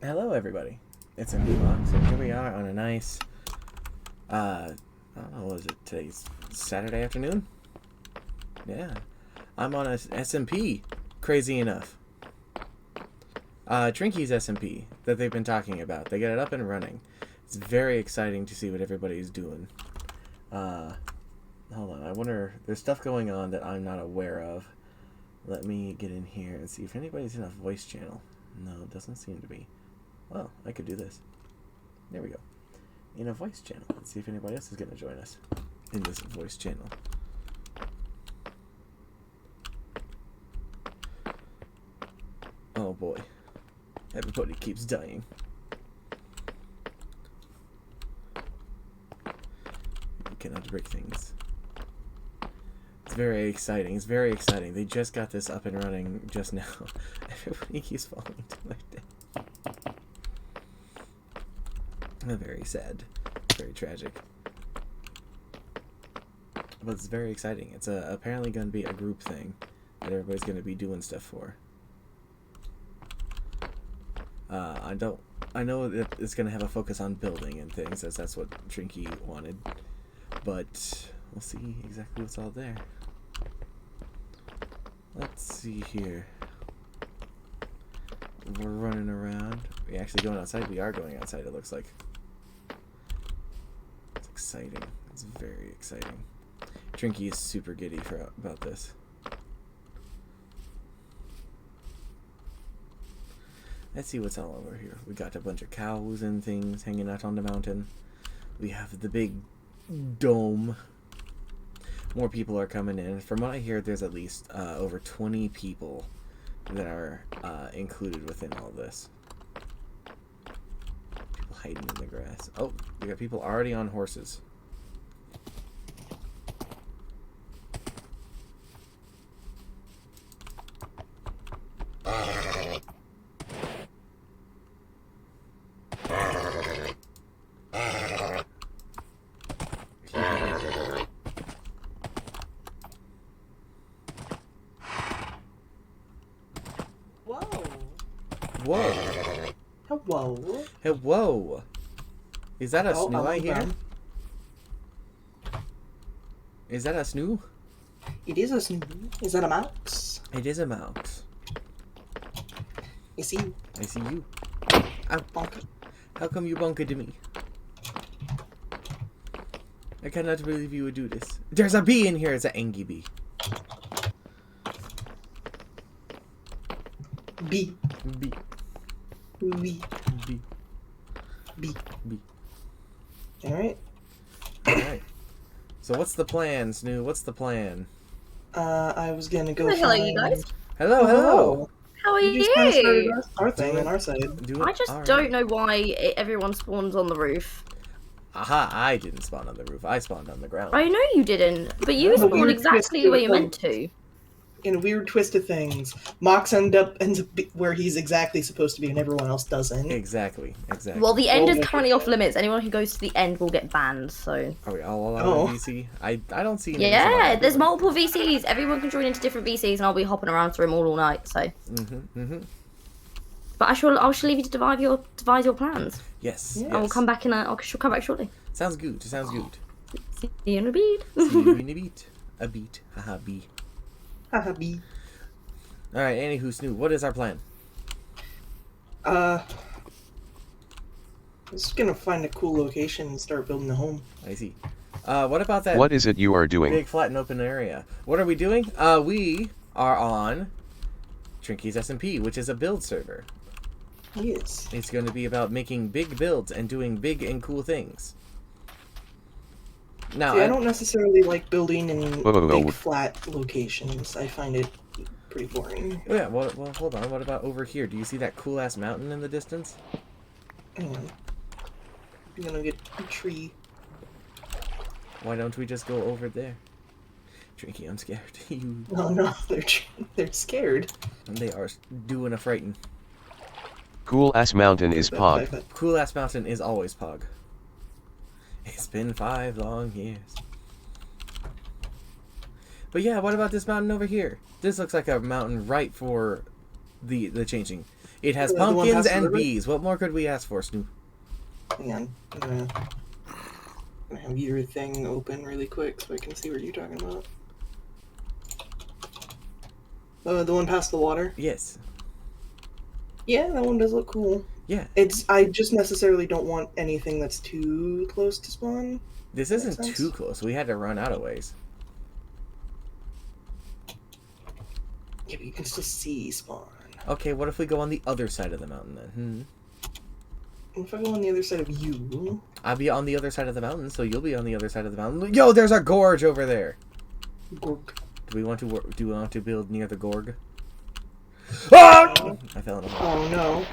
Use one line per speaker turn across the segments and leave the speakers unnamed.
Hello, everybody. It's MP Mox, and here we are on a nice, I don't know, what is it? Today's Saturday afternoon? Yeah. I'm on a SMP, crazy enough. Trinky's SMP that they've been talking about. They got it up and running. It's very exciting to see what everybody's doing. Hold on, I wonder, there's stuff going on that I'm not aware of. Let me get in here and see if anybody's in a voice channel. No, it doesn't seem to be. Well, I could do this. There we go. In a voice channel. Let's see if anybody else is going to join us in this voice channel. Oh boy. Everybody keeps dying. You cannot break things. It's very exciting. It's very exciting. They just got this up and running just now. Everybody keeps falling to their death. Very sad. Very tragic. But it's very exciting. It's apparently going to be a group thing that everybody's going to be doing stuff for. I know that it's going to have a focus on building and things, as that's what Trinky wanted. But we'll see exactly what's all there. Let's see here. We're running around. Are we actually going outside? We are going outside, it looks like. It's exciting. It's very exciting. Trinky is super giddy about this. Let's see what's all over here. We got a bunch of cows and things hanging out on the mountain. We have the big dome. More people are coming in. From what I hear, there's at least over 20 people that are included within all this. People hiding in the grass. Oh, we got people already on horses. Whoa.
Hello.
Hey, whoa. Is that a snoo I hear? Is that a snoo?
It is a snoo. Is that a mouse?
It is a mouse.
I see you.
I see you.
Bonk.
How come you bunked to me? I cannot believe you would do this. There's a bee in here. It's an angie bee.
B.
Bee.
B.
Bee.
B.
Bee.
Alright.
Alright. So what's the plan, Snoo? What's the plan?
I was gonna go
Hello, you guys.
Hello, hello.
How are
We just kind of started
you?
our thing on our side.
I just don't know why everyone spawns on the roof.
Aha, I didn't spawn on the roof. I spawned on the ground.
I know you didn't, but you
No,
spawned
weird
exactly
twist
where you're
of-
meant to.
In a weird twist of things, Mox ends up where he's exactly supposed to be and everyone else doesn't.
Exactly.
Well, the end is
Oh,
currently off limits. Anyone who goes to the end will get banned, so...
Are we all allowed
Oh.
in VC? I don't see any reason
Yeah,
why
there's
not.
multiple VCs. Everyone can join into different VCs, and I'll be hopping around through them all night, so... But I shall leave you to devise your plans.
Yes.
Yeah.
yes.
I will come back she'll come back shortly.
Sounds good. Sounds good.
See you in a bit.
See you in a beat. A beat. Haha, bee.
Haha, B.
Alright, anywho, Snoo, what is our plan?
I'm just gonna find a cool location and start building a home.
I see. What about that
What is it you are doing?
big flat and open area? What are we doing? We are on Trinky's SMP, which is a build server.
Yes.
It's going to be about making big builds and doing big and cool things. Now,
See, I don't necessarily like building in
Whoa.
big flat locations. I find it pretty boring.
yeah, well, hold on. What about over here? Do you see that cool-ass mountain in the distance?
Hang on. I'm gonna get a tree.
Why don't we just go over there? Trinky, I'm scared. You...
No, they're scared.
They are doing a frighten.
Cool ass mountain is Pog.
Cool-ass mountain is always Pog. It's been 5 long years. But yeah, what about this mountain over here? This looks like a mountain right for the changing. It has
The one
pumpkins
past the
and
river?
bees. What more could we ask for, Snoop?
Hang on. I'm gonna have your thing open really quick so I can see what you're talking about. The one past the water?
Yes.
Yeah, that one does look cool.
Yeah.
I just necessarily don't want anything that's too close to spawn.
This
That makes
isn't
sense.
too close. We had to run out of ways.
Yeah, but you can still see spawn.
Okay, what if we go on the other side of the mountain then?
If I go on the other side of you...
I'll be on the other side of the mountain, so you'll be on the other side of the mountain. Yo, there's a gorge over there.
Gork.
Do we want to build near the gorg? Ah! I fell in a hole.
Oh no.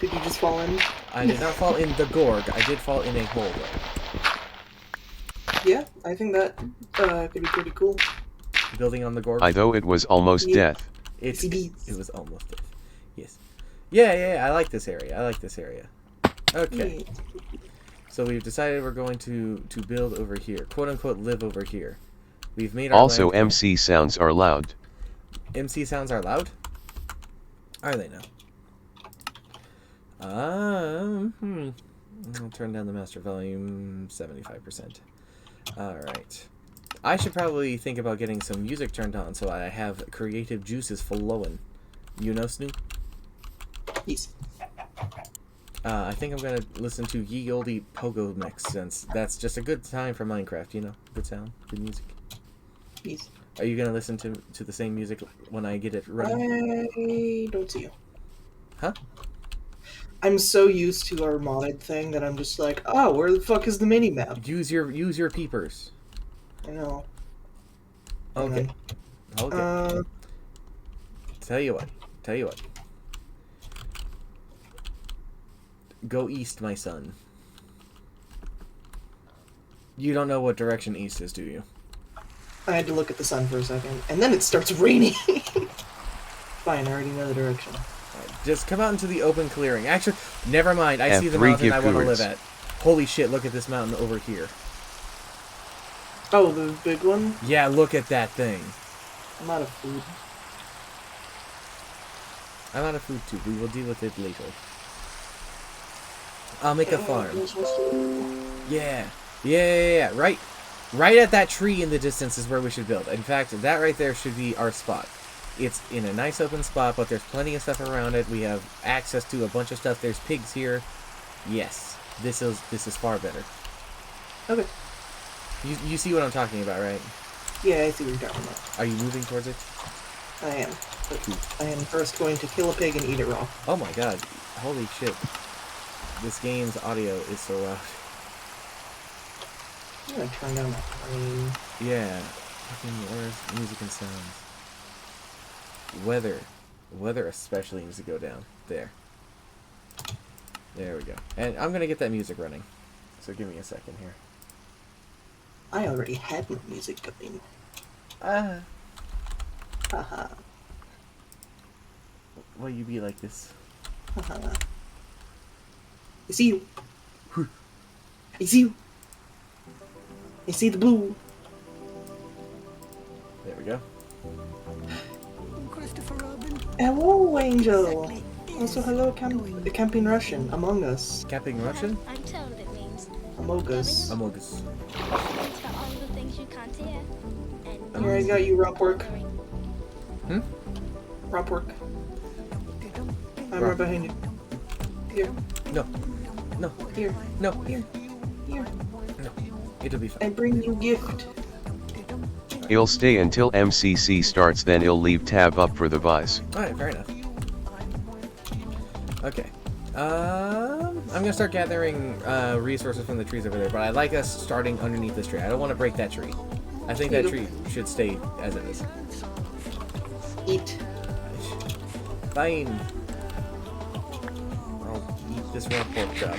Did you just fall in?
I did not fall in the gorg. I did fall in a hole though.
Yeah, I think that could be pretty cool.
Building on the gorg.
Though it was almost
Yeah.
death.
It
CBs.
was almost death. Yes. Yeah. I like this area. Okay.
Yeah.
So we've decided we're going to build over here, quote unquote, live over here. We've made our
Also,
land-
MC sounds are loud.
MC sounds are loud. Are they now? I'll turn down the master volume 75%. All right. I should probably think about getting some music turned on so I have creative juices flowing. You know, Snoop?
Yes.
I think I'm gonna listen to Ye Olde Pogo Mix since that's just a good time for Minecraft. You know, good sound, good music.
Yes.
Are you gonna listen to the same music when I get it running?
I don't see you.
Huh?
I'm so used to our modded thing that I'm just like, oh, where the fuck is the mini map?
Use your peepers.
I know.
Okay. Okay.
Uh,
Tell you what. Go east, my son. You don't know what direction east is, do you?
I had to look at the sun for a second, and then it starts raining. Fine, I already know the direction.
Alright, just come out into the open clearing. Actually, never mind. I see the
F3
mountain I want to
gift
live
goods.
at. Holy shit, look at this mountain over here.
Oh, the big one?
Yeah, look at that thing.
I'm out of food.
I'm out of food too. We will deal with it later. I'll make a farm. Yeah. Right at that tree in the distance is where we should build. In fact, that right there should be our spot. It's in a nice open spot, but there's plenty of stuff around it. We have access to a bunch of stuff. There's pigs here. Yes. This is far better.
Okay.
You see what I'm talking about, right?
Yeah, I see what you're talking about.
Are you moving towards it?
I am. But I am first going to kill a pig and eat it raw.
Oh my god. Holy shit. This game's audio is so loud.
I'm gonna turn down that rain.
Yeah. Fucking earth, music and sounds. Weather especially needs to go down. There we go. And I'm gonna get that music running. So give me a second here.
I already had my music going.
Ah.
Haha.
Why you be like this?
Haha. I see you. I see you. I see the blue.
There we go.
Christopher Robin.
Hello, Angel. Also, hello, Camping Russian. Among Us.
Capping Russian?
I'm told it means
Among Us.
Amogus.
it stands for all the things you can't hear. And
Here, I got you, raw pork.
Hmm?
Raw pork. I'm right behind you. Here,
No.
here,
No.
here, here.
It'll be fine.
I bring you gift.
He'll stay until MCC starts, then he'll leave tab up for the vice.
Alright, fair enough. Okay. I'm gonna start gathering resources from the trees over there, but I like us starting underneath this tree. I don't want to break that tree. I think that tree should stay as it is.
Eat.
Fine. I'll eat this raw pork chop.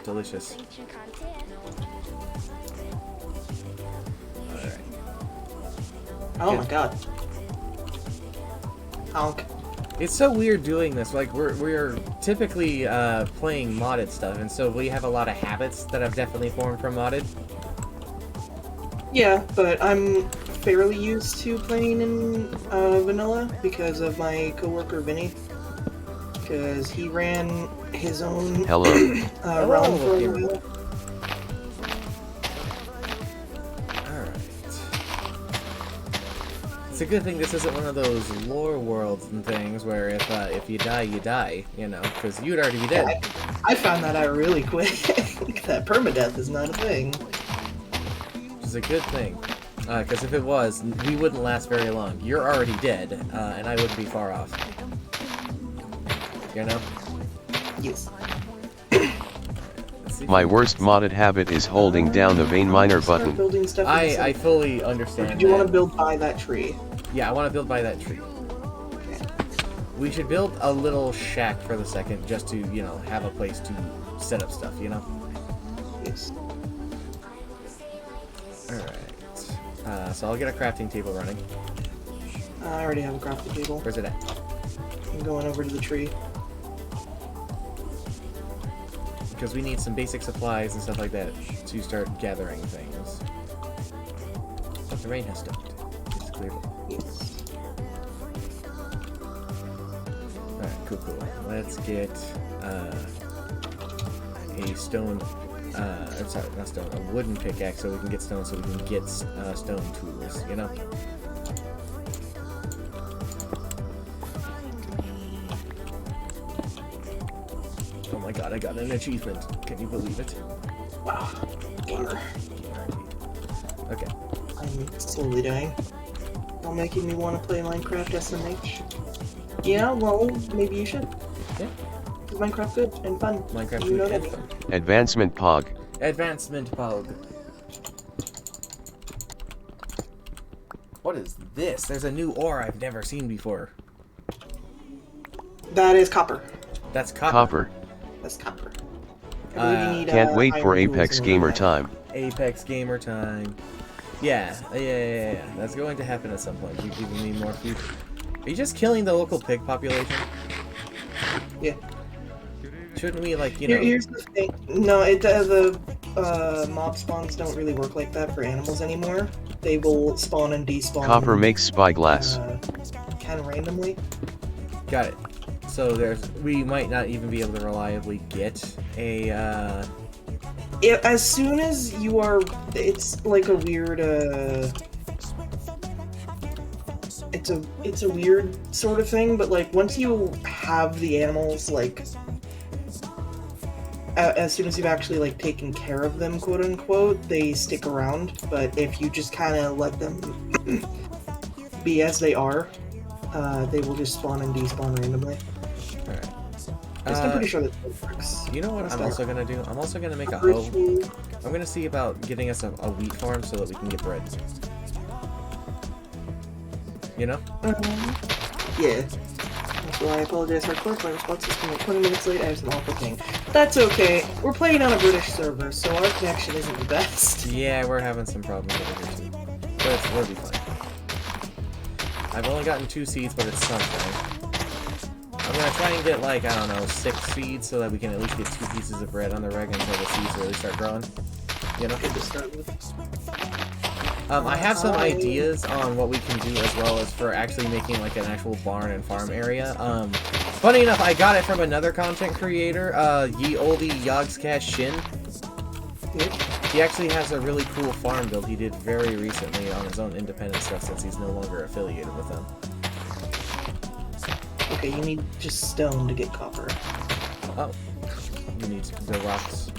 Delicious.
things you can't hear.
Alright.
Oh my god. Honk.
It's so weird doing this. Like we're typically playing modded stuff, and so we have a lot of habits that have definitely formed from modded.
Yeah, but I'm fairly used to playing in vanilla because of my coworker Vinny. because he ran his own
Hello.
realm for a
Hello.
while.
Alright. It's a good thing this isn't one of those lore worlds and things where if you die, you die, you know, because you'd already be dead.
I found that out really quick. That permadeath is not a thing.
Which is a good thing. Because if it was, we wouldn't last very long. You're already dead, and I wouldn't be far off. You know?
Yes.
Let's see if
My
we-
worst modded habit is holding down the vein miner
Start
button.
building stuff
I
inside.
fully understand
Do you want
that.
to build by that tree?
Yeah, I want to build by that tree. We should build a little shack for the second, just to, you know, have a place to set up stuff, you know?
Yes.
Alright. So I'll get a crafting table running.
I already have a crafting table.
Where's it at?
I'm going over to the tree.
Because we need some basic supplies and stuff like that to start gathering things. Oh, the rain has stopped. It's clear.
Yes.
Alright, cool. Let's get a stone, I'm sorry, not stone, a wooden pickaxe so we can get stone so we can get stone tools, you know? Oh my god, I got an achievement. Can you believe it?
Wow. Gamer.
Okay.
I'm slowly dying. Not making me want to play Minecraft SMH. Yeah, well, maybe you should.
Yeah.
Is Minecraft good and fun?
Minecraft
You know
and
that.
fun.
Advancement Pog.
Advancement Pog. What is this? There's a new ore I've never seen before.
That is copper.
That's copper.
Copper.
That's copper. I believe you need,
Can't wait for
iron tools
Apex
in order
Gamer
to-
time.
Apex Gamer time. Yeah. That's going to happen at some point. Keep giving me more food. Are you just killing the local pig population?
Yeah.
Shouldn't we, like, you know...
Here's the thing. No, the mob spawns don't really work like that for animals anymore. They will spawn and despawn.
Copper makes spyglass.
Kind of randomly.
Got it. So we might not even be able to reliably get a,
As soon as you are, it's like a weird, it's a weird sort of thing, but like once you have the animals, like, as soon as you've actually like taken care of them, quote unquote, they stick around. But if you just kind of let them be as they are, they will just spawn and despawn randomly.
Alright.
I'm pretty sure that works.
You know what
What's
I'm
that?
also gonna do? I'm also gonna make a hoe. I'm gonna see about getting us a wheat farm so that we can get bread. You know?
Yeah. So I apologize for course, my response is like 20 minutes late. I have some awful thing. That's okay. We're playing on a British server, so our connection isn't the best.
Yeah, we're having some problems over here too. But we'll be fine. I've only gotten 2 seeds, but it's sunshine. I'm gonna try and get, like, I don't know, 6 seeds so that we can at least get 2 pieces of bread on the reg until the seeds really start growing. You know?
Good to start with.
I have some ideas on what we can do as well as for actually making like an actual barn and farm area. Funny enough, I got it from another content creator, Ye Olde Yogscast Shin. He actually has a really cool farm build he did very recently on his own independent stuff since he's no longer affiliated with them.
Okay, you need just stone to get copper.
Oh, you need the rocks.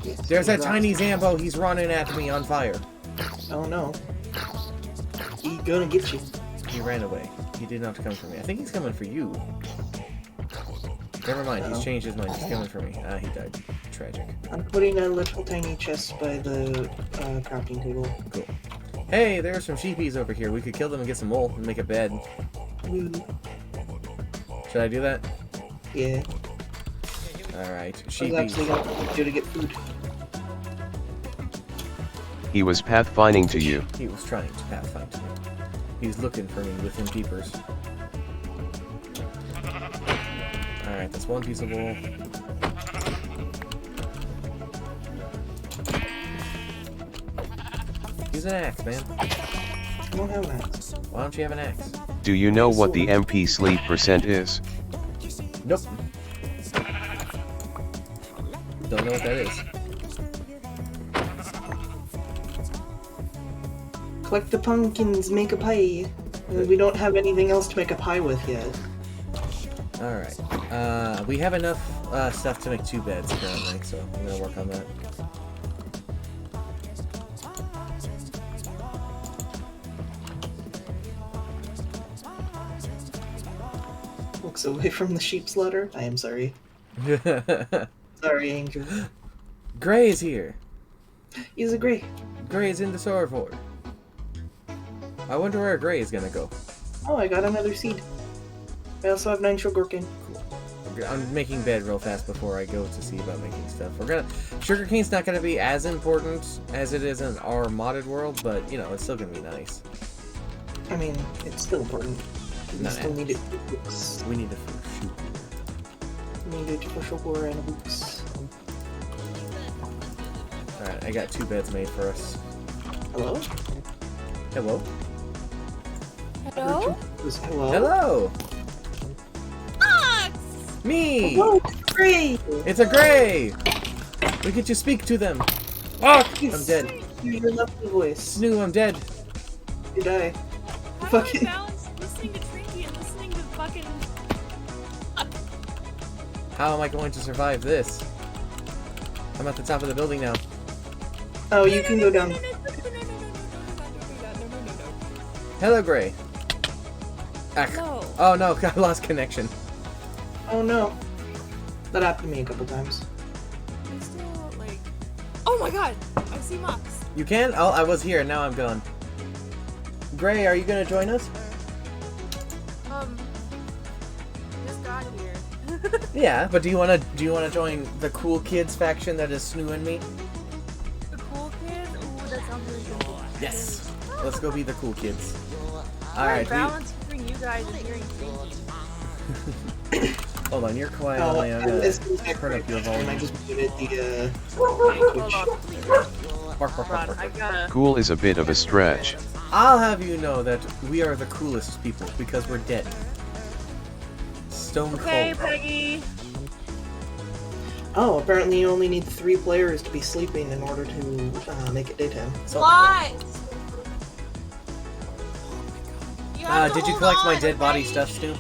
Yes,
There's that
rocks.
tiny Zambo, he's running at me on fire.
Oh no. He's gonna get you.
He ran away. He did not come for me. I think he's coming for you. Never mind, he's changed his mind. He's coming for me. Ah, he died. Tragic.
I'm putting a little tiny chest by the crafting table.
Cool. Hey, there's some sheepies over here. We could kill them and get some wool and make a bed.
Ooh,
Should I do that?
yeah.
Alright.
I was
Sheepies.
actually gonna need you to get food.
He was pathfinding to you.
He was trying to pathfind to me. He's looking for me within peepers. Alright, that's 1 piece of wool. Use an axe, man.
I don't have an axe.
Why don't you have an axe?
Do you know what the MP sleep percent is?
Nope. Don't know what that is.
Collect the pumpkins, make a pie. We don't have anything else to make a pie with yet.
Alright. We have enough stuff to make 2 beds currently, so I'm gonna work on that.
Looks away from the sheep slaughter. I am sorry. Sorry, Angel.
Gray is here.
He's a gray.
Gray is in the server. I wonder where Gray is gonna go.
Oh, I got another seed. I also have 9 sugarcane.
Cool. I'm making bed real fast before I go to see about making stuff. Sugarcane's not gonna be as important as it is in our modded world, but you know, it's still gonna be nice.
I mean, it's still important. We
Nah,
still need it for books.
We need to shoot.
We need it for sugar and books.
Alright, I got 2 beds made for us.
Hello?
Hello?
Hello?
Hello?
Hello!
Fox!
Me!
Hello, Gray!
It's a Gray! We get to speak to them! Oh! I'm dead.
Hear your lovely voice.
Snoo, I'm dead.
You die.
How do I
Fucking.
balance listening to Trinky and listening to fucking...
How am I going to survive this? I'm at the top of the building now.
Oh, you can go down.
Hello, Gray. Ah.
No.
Oh no, I lost connection.
Oh no. That happened to me a couple times.
I'm still, like... Oh my god! I see Mox.
You can? Oh, I was here, now I'm gone. Gray, are you gonna join us?
Just got here.
Yeah, but do you wanna join the cool kids faction that is Snoo and me?
The cool kid? Ooh, that sounds really good.
Yes. Let's go be the cool kids.
Alright,
Alright,
balance between you guys and hearing Trinky.
hold on, you're quiet.
Oh,
I'm gonna
this
turn up your
and
volume.
I just muted the,
Hold on.
Bark, bark, bark,
Hold on,
bark.
I gotta...
Cool is a bit of a stretch.
I'll have you know that we are the coolest people because we're dead. Stone
Okay,
cold.
Peggy!
Oh, apparently you only need 3 players to be sleeping in order to make it daytime.
So,
What? You have to
did you
hold
collect my
on,
dead body
okay?
stuff, Stu?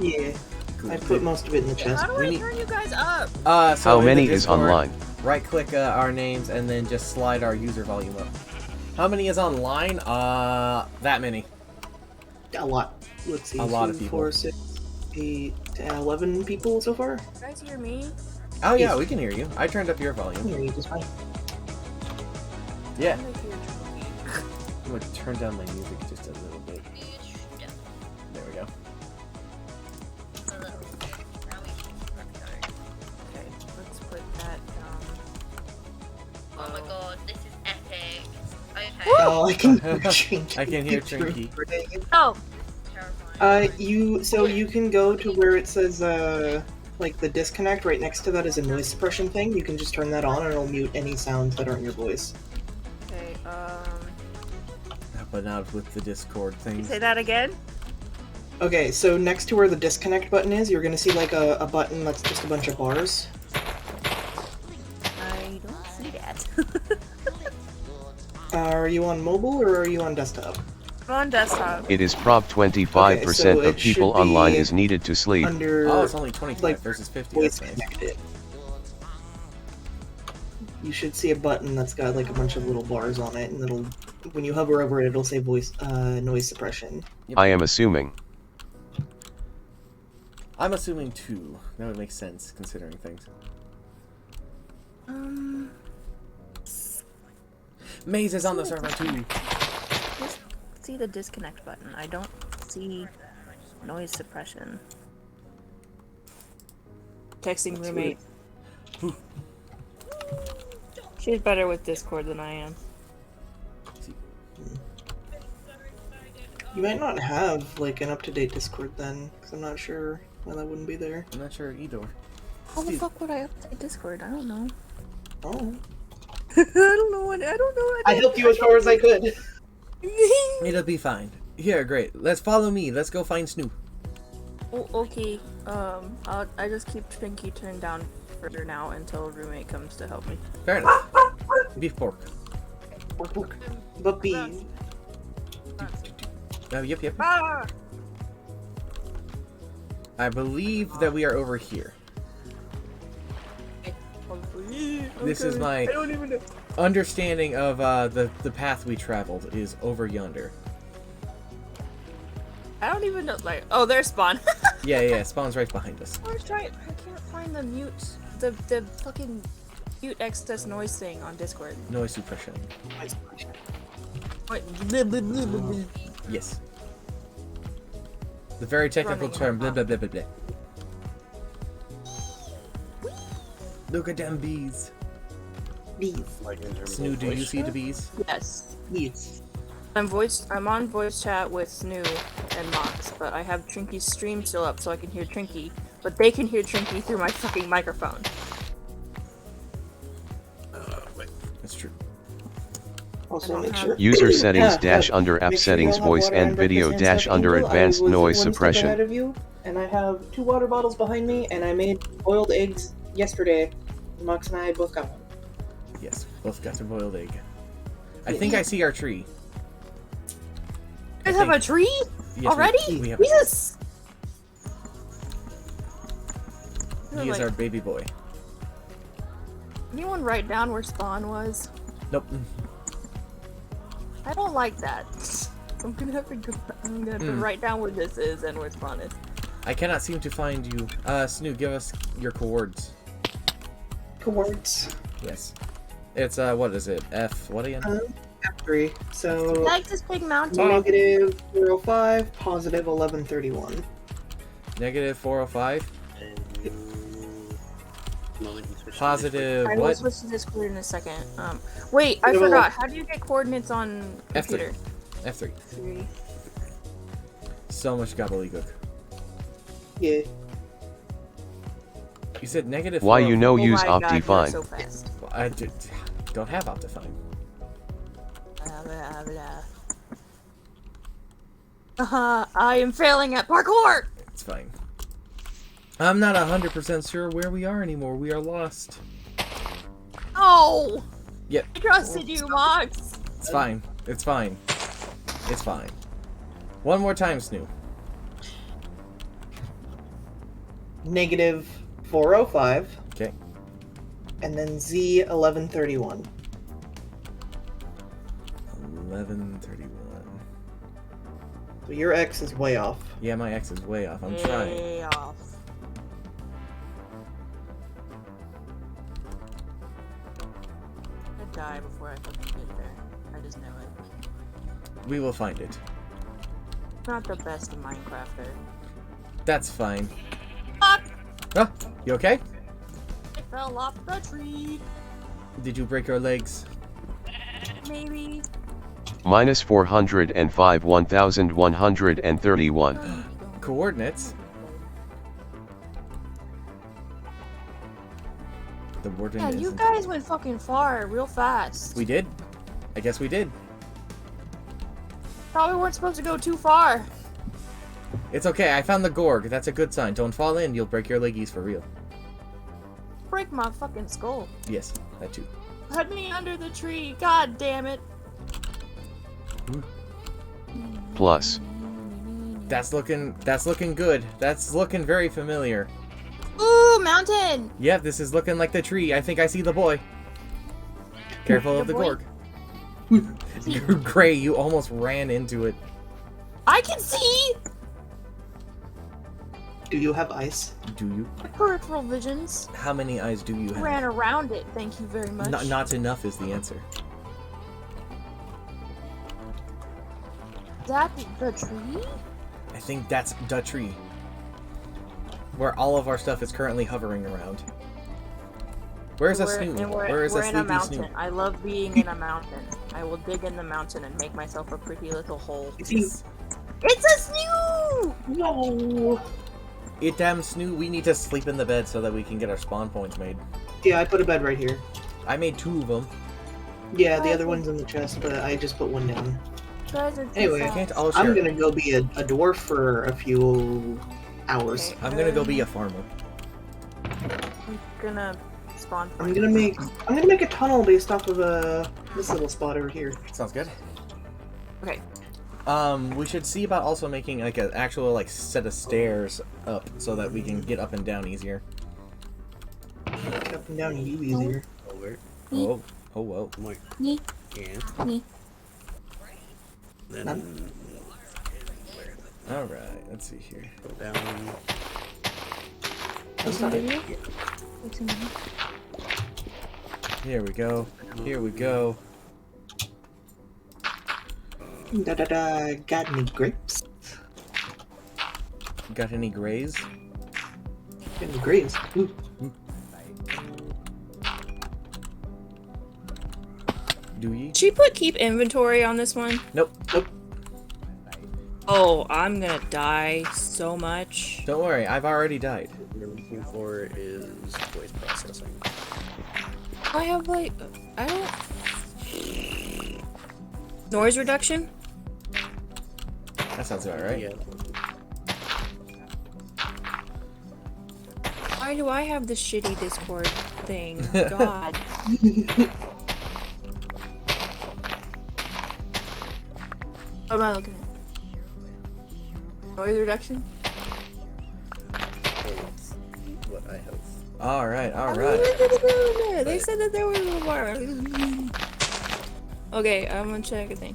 Yeah,
Cool.
I put most of it in the chest.
How do
We
I
need-
turn you guys up?
So
How
in the
many is
Discord,
online?
Right-click our names and then just slide our user volume up. How many is online? That many.
A lot. Let's see.
A lot of
2,
people.
4, 6, 8, 10, 11 people so far.
You guys hear me?
Oh yeah, we can hear you. I turned up your
I can
volume.
hear you just fine.
Yeah.
I'm gonna hear Trinky.
I'm gonna turn down my music just a little bit. There we go.
Okay, let's put that down.
Oh my god, this is epic. Okay.
Oh, I can hear Trinky.
I can hear Trinky.
Oh!
Terrifying.
You can go to where it says, like the disconnect, right next to that is a noise suppression thing. You can just turn that on and it'll mute any sounds that aren't your voice.
Okay,
But not with the Discord thing.
say that again?
Okay, so next to where the disconnect button is, you're gonna see like a button that's just a bunch of bars.
I don't see that.
Are you on mobile or are you on desktop?
I'm on desktop.
It is prop 25%
Okay, so
of
it should
people online
be
is needed to sleep.
Under
Oh, it's only 25
like,
versus 50.
voice
That's nice.
connected. You should see a button that's got like a bunch of little bars on it, and it'll, when you hover over it, it'll say noise suppression.
I am assuming.
I'm assuming 2. That would make sense considering things. Maze is on the server too.
Just see the disconnect button. I don't see noise suppression. Texting roommate. She's better with Discord than I am.
You might not have like an up-to-date Discord then, because I'm not sure why that wouldn't be there.
I'm not sure either.
How the
Steve.
fuck would I update Discord? I don't know.
Oh,
I don't know. I don't know.
I helped you as far as I could.
It'll be fine. Here, great. Let's follow me. Let's go find Snoop.
Oh, okay. I just keep Trinky turned down for now until roommate comes to help me.
Fair enough. Beef pork.
But bees.
Yep.
Ah!
I believe that we are over here. This is my understanding of the path we traveled is over yonder.
I don't even know. Like, oh, there's spawn.
Yeah, spawn's right behind us.
I can't find the mute, the fucking mute excess noise thing on Discord.
Noise suppression.
Wait,
Yes. The very technical
Running
term, blah
on
blah blah blah blah. Look at them bees.
Bees.
Snoo, do you see the bees?
yes.
Bees.
I'm on voice chat with Snoo and Mox, but I have Trinky's stream still up so I can hear Trinky, but they can hear Trinky through my fucking microphone.
That's true.
Also, make sure.
User settings dash
Yeah,
under app
make sure
settings
you all have
voice
water
and video
breakfast and
dash
stuff.
under
Angel, I
advanced
was
noise
one step ahead
suppression.
of you, and I have 2 water bottles behind me, and I made boiled eggs yesterday. Max and I both got one.
Yes, both got a boiled egg. I think I see our tree.
You guys have a tree
Yes,
already?
we have
Jesus!
He is our baby boy.
Anyone write down where spawn was?
Nope.
I don't like that. I'm gonna have to write down where this is and where spawn is.
I cannot seem to find you. Snoo, give us your coords.
Coords.
Yes. It's, what is it? F, what again?
F3. So,
Like this big mountain.
negative 405, positive 1131.
Negative 405. Positive,
I will
what?
switch to Discord in a second. Wait, I
No.
forgot. How do you get coordinates on computer?
F3.
F3.
So much gobbledygook.
Yeah.
You said negative
Why you
405.
know
Oh
use
my God, you're
Optifine.
so fast.
Well, I don't have Optifine.
Blah, blah, blah. I am failing at parkour!
It's fine. I'm not 100% sure where we are anymore. We are lost.
Oh!
Yep.
I trusted you, Mox!
It's fine. It's fine. It's fine. One more time, Snoo.
Negative 405,
Okay.
and then Z 1131.
1131.
So your X is way off.
Yeah, my X is way off. I'm trying.
Way off. I'd die before I fucking get there. I just know it.
We will find it.
Not the best Minecrafter.
That's fine.
Fuck!
Ah, you okay?
I fell off the tree.
Did you break your legs?
Maybe.
Minus 405 1131.
Coordinates? The warden
Yeah, you
isn't-
guys went fucking far, real fast.
We did? I guess we did.
Probably weren't supposed to go too far.
It's okay, I found the Gorg. That's a good sign. Don't fall in, you'll break your leggies for real.
Break my fucking skull.
Yes, that too.
Put me under the tree. God damn it.
Plus.
That's looking good. That's looking very familiar.
Ooh, mountain.
Yeah, this is looking like the tree. I think I see the boy. Careful of the
boy?
Gorg. You're Gray, you almost ran into it.
I can see.
Do you have ice?
Do you?
Peripheral visions.
How many eyes do you have?
Ran around it. Thank you very much.
Not enough is the answer.
Is that the tree?
I think that's the tree. Where all of our stuff is currently hovering around. Where's a Snoo? Where is a
we're in a
sleepy
mountain.
Snoo?
I love being in a mountain. I will dig in the mountain and make myself a pretty little hole.
Yes.
It's a snoo!
No.
It damn Snoo, we need to sleep in the bed so that we can get our spawn points made.
Yeah, I put a bed right here.
I made 2 of them.
Yeah, the other one's in the chest, but I just put one down.
You guys are too
Anyway,
I
fast.
can't all share.
I'm gonna go be a dwarf for a few hours.
Okay,
I'm gonna go be a farmer.
I'm gonna spawn.
I'm gonna make a tunnel based off of this little spot over here.
Sounds good.
Okay.
We should see about also making like an actual like set of stairs up so that we can get up and down easier.
Get up and down you easier.
Over.
Oh, oh, whoa.
More.
Me.
Yeah.
Me.
Then
All right, let's see here.
go down.
That's not it.
Here we go. Here we go.
Da da da. Got any grapes?
Got any grays?
Got any grapes? Ooh.
Do ye?
Should we put keep inventory on this one?
Nope.
Nope.
Oh, I'm gonna die so much.
Don't worry, I've already died.
What we're looking for is voice processing.
I have like, I don't. Noise reduction?
That sounds about right.
Yeah.
Why do I have this shitty Discord thing? God. What am I looking at? Noise reduction?
That's what I have.
All right, all right.
They said that there was more. Okay, I'm gonna check a thing.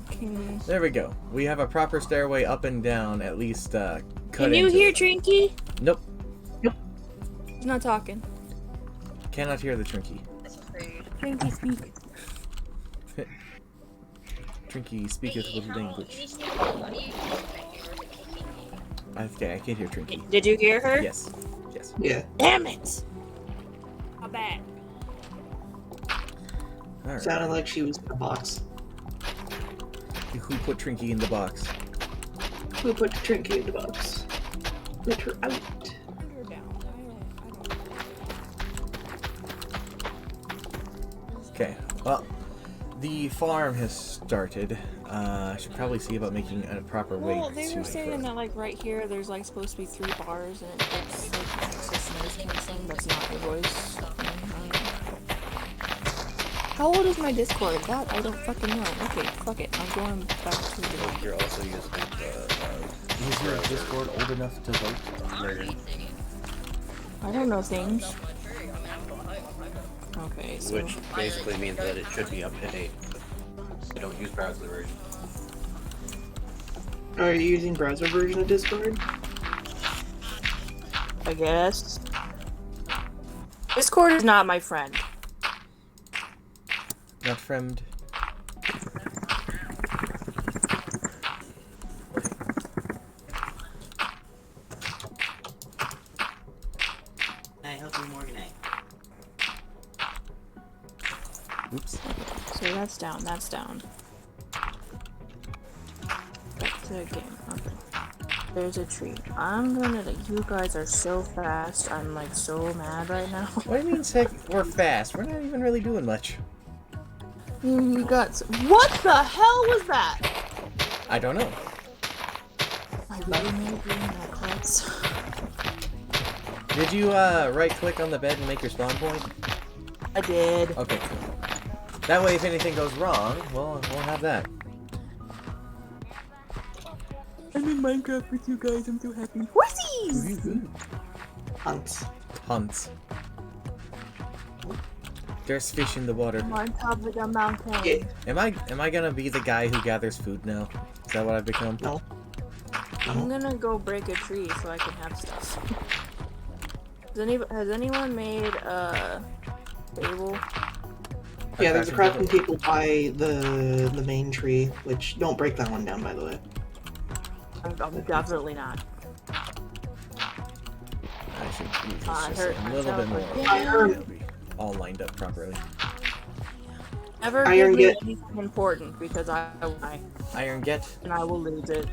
There we go. We have a proper stairway up and down, at least cut
Can you
into
hear
it.
Trinky?
Nope.
He's not talking.
Cannot hear the Trinky.
Trinky speak.
Trinky speaketh with language. Okay, I can't hear Trinky.
Did you hear her?
Yes. Yes.
Yeah.
Damn it! How bad?
All right.
Sounded like she was in a box.
Who put Trinky in the box?
Who put Trinky in the box? Let her out.
Okay. Well, the farm has started. I should probably see about making a proper way
Well, they
to
were saying
throw.
that like right here, there's like supposed to be 3 bars, and it's like access noise canceling. That's not your voice. How old is my Discord? That I don't fucking know. Okay, fuck it. I'm going back to the.
You're also using
Is your Discord old enough to vote?
I don't know things. Okay, so
which basically means that it should be up to date. I don't use browser version.
Are you using browser version of Discord?
I guess Discord is not my friend.
Not friend.
I help you more tonight.
Oops.
So that's down. That's down. Back to the game. Okay. There's a tree. I'm gonna. You guys are so fast. I'm like so mad right now.
What do you mean we're fast? We're not even really doing much.
You got. What the hell was that?
I don't know.
I really made green necklace.
Did you right click on the bed and make your spawn point?
I did.
Okay, cool. That way if anything goes wrong, we'll have that.
I'm in Minecraft with you guys. I'm so happy. Horsies!
Hunts.
Hunts. There's fish in the water.
I'm on top of the mountain.
Yeah.
Am I gonna be the guy who gathers food now? Is that what I've become?
No.
I'm gonna go break a tree so I can have stuff. Has anyone made a table?
Yeah, there's a
crafting
crafting table by the main tree, which don't break that one down, by the way.
I'm definitely not.
I should use this
I
just
heard
a little bit
myself
more.
again.
It'll be all lined up properly.
Never
Iron
give me
get-
anything important because I
Iron get.
and I will lose it.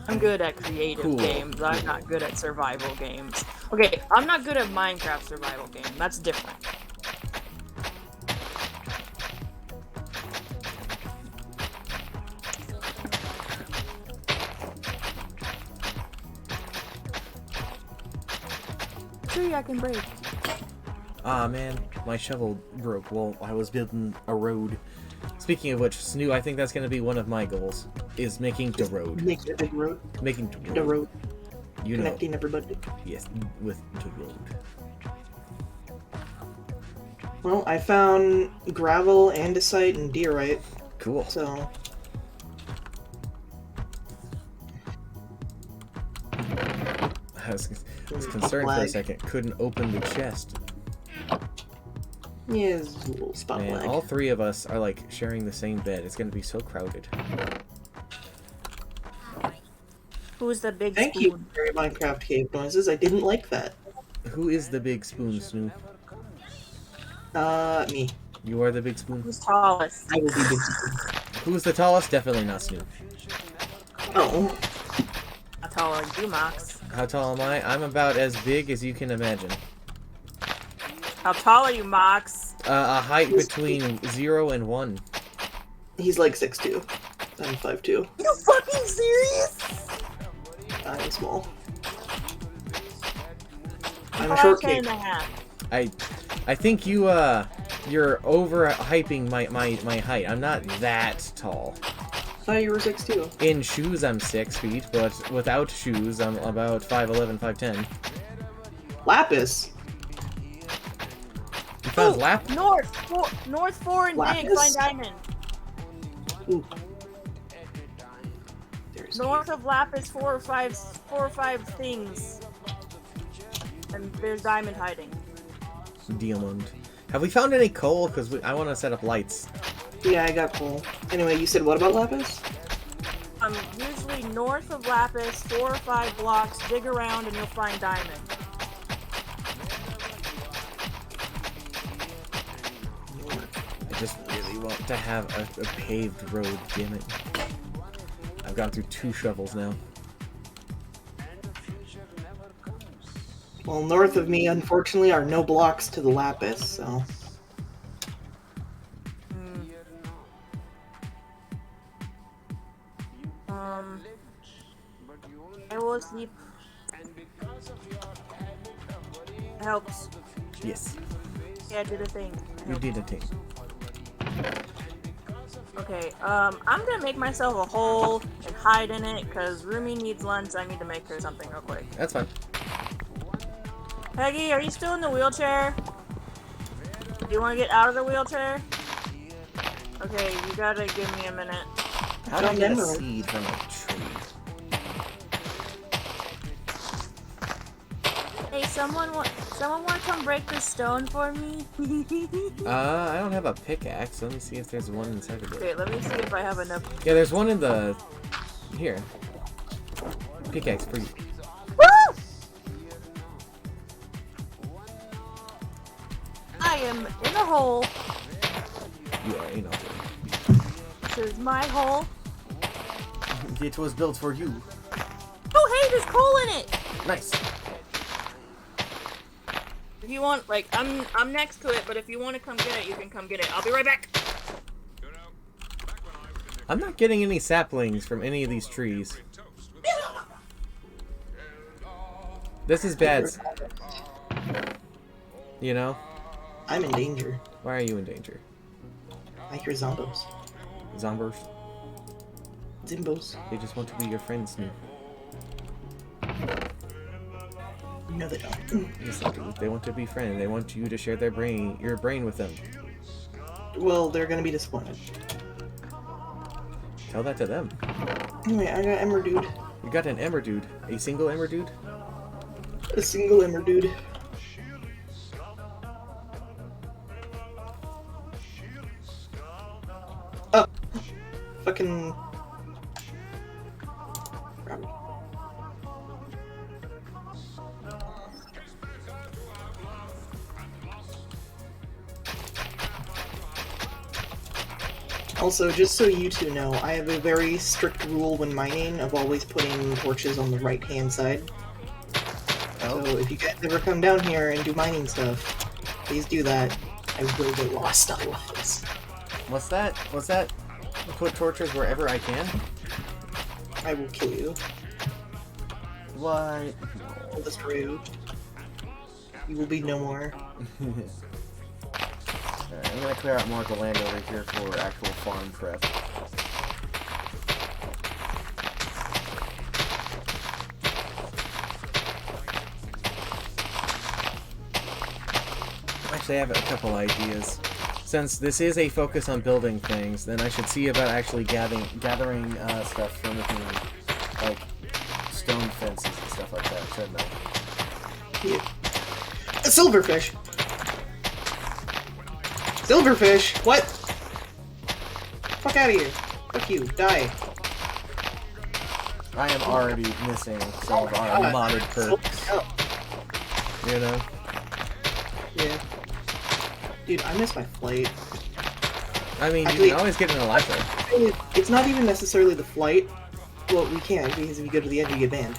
I'm good at creative
Cool.
games. I'm not good at survival games. Okay, I'm not good at Minecraft survival game. That's different. tree I can break.
Ah man, my shovel broke while I was building a road. Speaking of which, Snoo, I think that's going to be one of my goals, is making the road.
Make a big road.
Making
The road.
You know.
Connecting everybody.
Yes, with the road.
Well, I found gravel, andesite, and diorite,
Cool.
so...
I was concerned for a second. Couldn't open the chest.
Yeah, it's a little spot
Man,
lag.
all three of us are like sharing the same bed. It's going to be so crowded.
Who's the big
Thank
spoon?
you for your Minecraft cave noises. I didn't like that.
Who is the big spoon, Snoo?
Me.
You are the big spoon?
Who's tallest?
I will be big spoon.
Who's the tallest? Definitely not Snoo.
Oh.
How tall are you, Mox?
How tall am I? I'm about as big as you can imagine.
How tall are you, Mox?
A height between 0 and 1.
He's like 6'2". I'm 5'2".
You fucking serious?
I'm small. I'm a short
5'10"
kid.
and a half.
I think you're overhyping my height. I'm not that tall.
I thought you were 6'2".
In shoes, I'm 6 feet, but without shoes, I'm about 5'11", 5'10".
Lapis.
You found
Ooh,
lap?
North 4 and big,
Lapis?
find diamond.
Ooh. There's
North of Lapis, four or five things. And there's diamond hiding.
Diamond. Have we found any coal? Because I want to set up lights.
Yeah, I got coal. Anyway, you said what about lapis?
Usually north of Lapis, 4 or 5 blocks, dig around and you'll find diamond.
I just really want to have a paved road, damn it. I've gone through 2 shovels now.
Well, north of me, unfortunately, are no blocks to the lapis, so...
I will sleep. Helps.
Yes,
Yeah, do the thing.
you did a thing.
Okay, I'm gonna make myself a hole and hide in it, because Rumi needs lunch. I need to make her something real quick.
That's fine.
Peggy, are you still in the wheelchair? Do you want to get out of the wheelchair? Okay, you gotta give me a minute.
How do I get a
Emerald.
seed from a tree?
Hey, someone want to come break this stone for me?
I don't have a pickaxe. Let me see if there's one inside of it.
Okay, let me see if I have enough.
Yeah, there's one in the... Here. Pickaxe for you.
Woo! I am in a hole.
You are in a hole.
This is my hole.
It was built for you.
Oh, hey, there's coal in it.
Nice.
If you want, like, I'm next to it, but if you want to come get it, you can come get it. I'll be right back.
I'm not getting any saplings from any of these trees. This is bad. You know?
I'm in danger.
Why are you in danger?
I hear zombos.
Zombers?
Zimbos.
They just want to be your friends, Snoo.
No, they don't.
Yes, they do. They want to be friends. They want you to share your brain with them.
Well, they're gonna be disappointed.
Tell that to them.
Anyway, I got Emmer Dude.
You got an Emmer Dude. A single Emmer Dude?
A single Emmer Dude. Oh! Fucking... Crap. Also, just so you two know, I have a very strict rule when mining of always putting torches on the right-hand side. So if you guys ever come down here and do mining stuff, please do that. I will get lost otherwise.
What's that? What's that? Put torches wherever I can?
I will kill you.
What?
I'll destroy you. You will be no more.
Alright, I'm gonna clear out more of the land over here for actual farm prep. Actually, I have a couple ideas. Since this is a focus on building things, then I should see about actually gathering stuff from within, like stone fences and stuff like that, shouldn't I?
Yeah. A silverfish! Silverfish! What? Fuck out of here. Fuck you. Die.
I am already missing some of our modded perks. You know?
Yeah. Dude, I miss my flight.
I mean,
Actually,
you can always get an Alexa.
It's not even necessarily the flight. Well, we can, because if you go to the end, you get banned.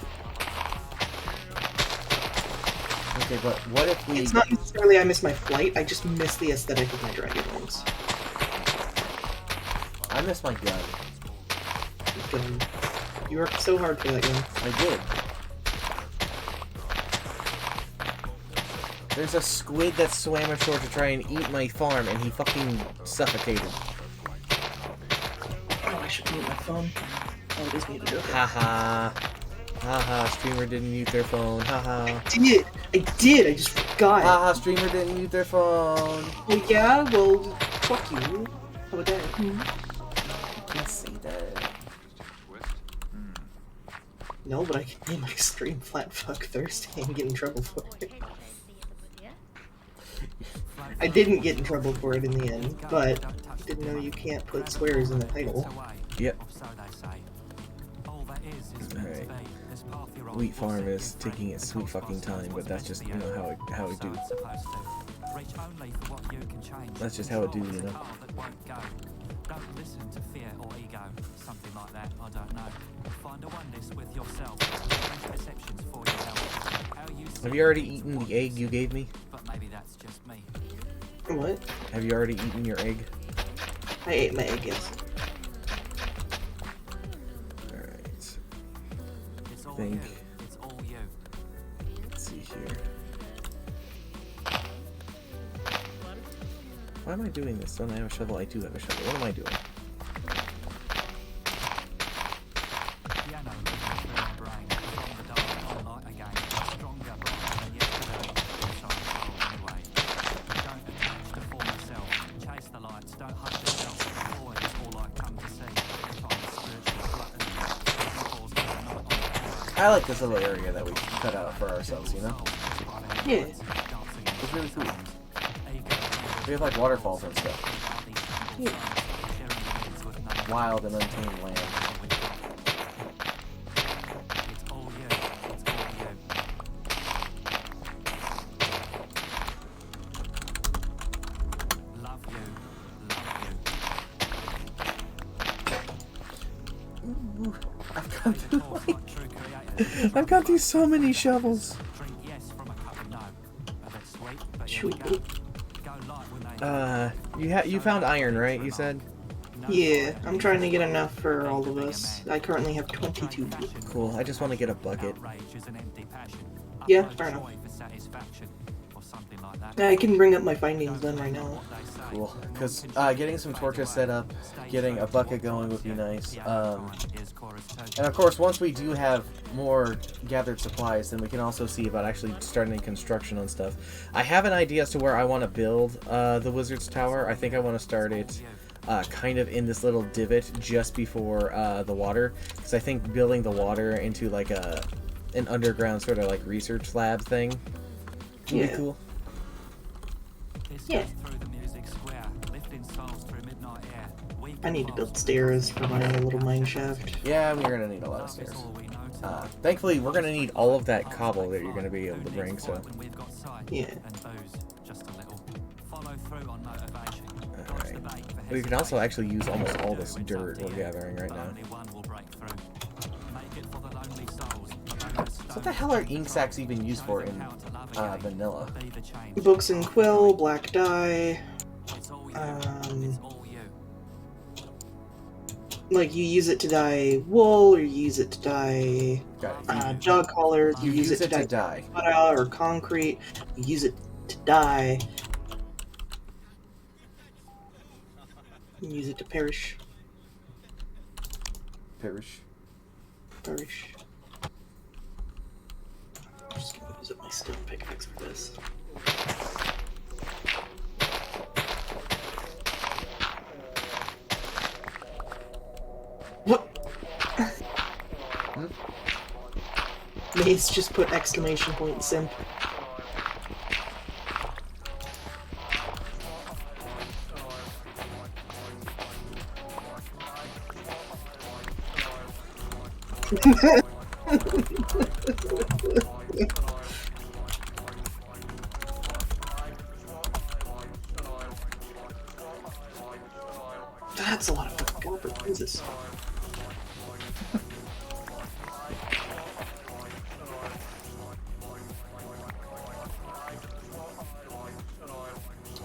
Okay, but what if we...
It's not necessarily I miss my flight, I just miss the aesthetic of my dragon wings.
I miss my gun.
Gun. You worked so hard for that gun.
I did. There's a squid that swam ashore to try and eat my farm, and he fucking suffocated.
Oh, I should mute my phone. Oh, it is muted. Okay.
Haha. Haha, streamer didn't mute their phone. Haha.
I did! I just forgot!
Haha, streamer didn't mute their phone.
Well, yeah, well, fuck you. How about that?
I can't say that.
No, but I can name my stream Flat Fuck Thursday and get in trouble for it. I didn't get in trouble for it in the end, but didn't know you can't put swears in the title.
Yep. Alright. Wheat farm is taking its sweet fucking time, but that's just, you know, how it do. That's just how it do, you know.
Don't listen to fear or ego, something like that, I don't know. Find a oneness with yourself, perceptions for yourself.
Have you already eaten the egg you gave me?
But maybe that's just me.
What?
Have you already eaten your egg?
I ate my egg, yes.
Alright.
It's all
Think.
you. It's all you.
Let's see here. Why am I doing this? Don't I have a shovel? I do have a shovel. What am I doing?
Piano movement through my brain, from the dark all night again. Stronger brain than yesterday. Sorry, anyway. Don't attach to form yourself. Chase the lights. Don't hunt yourself. Avoid all I come to see. Find spiritual gluttony.
I like this little area that we cut out for ourselves, you know?
Yeah.
It's really cool. We have like waterfalls and stuff.
Yeah.
Wild and untamed land.
It's all you. It's all you. Love you. Love you.
Ooh, I've gone through so many shovels.
Drink yes from a cup of no. A bit sweet, but
Sweet.
here we go. Go light when they
You found iron, right? You said?
Yeah, I'm trying to get enough for all of us. I currently have 22.
Cool. I just want to get a bucket.
Yeah, fair enough. I can bring up my findings then right now.
Cool. Because getting some torches set up, getting a bucket going would be nice. And of course, once we do have more gathered supplies, then we can also see about actually starting construction on stuff. I have an idea as to where I want to build the Wizard's Tower. I think I want to start it kind of in this little divot just before the water. Because I think building the water into like an underground sort of like research lab thing would be cool.
Yeah. I need to build stairs for my little mine shaft.
Yeah, we're gonna need a lot of stairs. Thankfully, we're gonna need all of that cobble that you're gonna be able to bring, so...
Yeah.
Alright. We can also actually use almost all this dirt we're gathering right now. So what the hell are ink sacs even used for in vanilla?
Books and quill, black Like, you use it to dye wool, or you use it to dye dog collars, you use it to dye cutout or concrete, you use it to dye. You use it to perish.
Perish.
Perish. I'm just gonna use up my stone pickaxe for this. What? Mace just put exclamation point simp. That's a lot of fucking copper. What is this?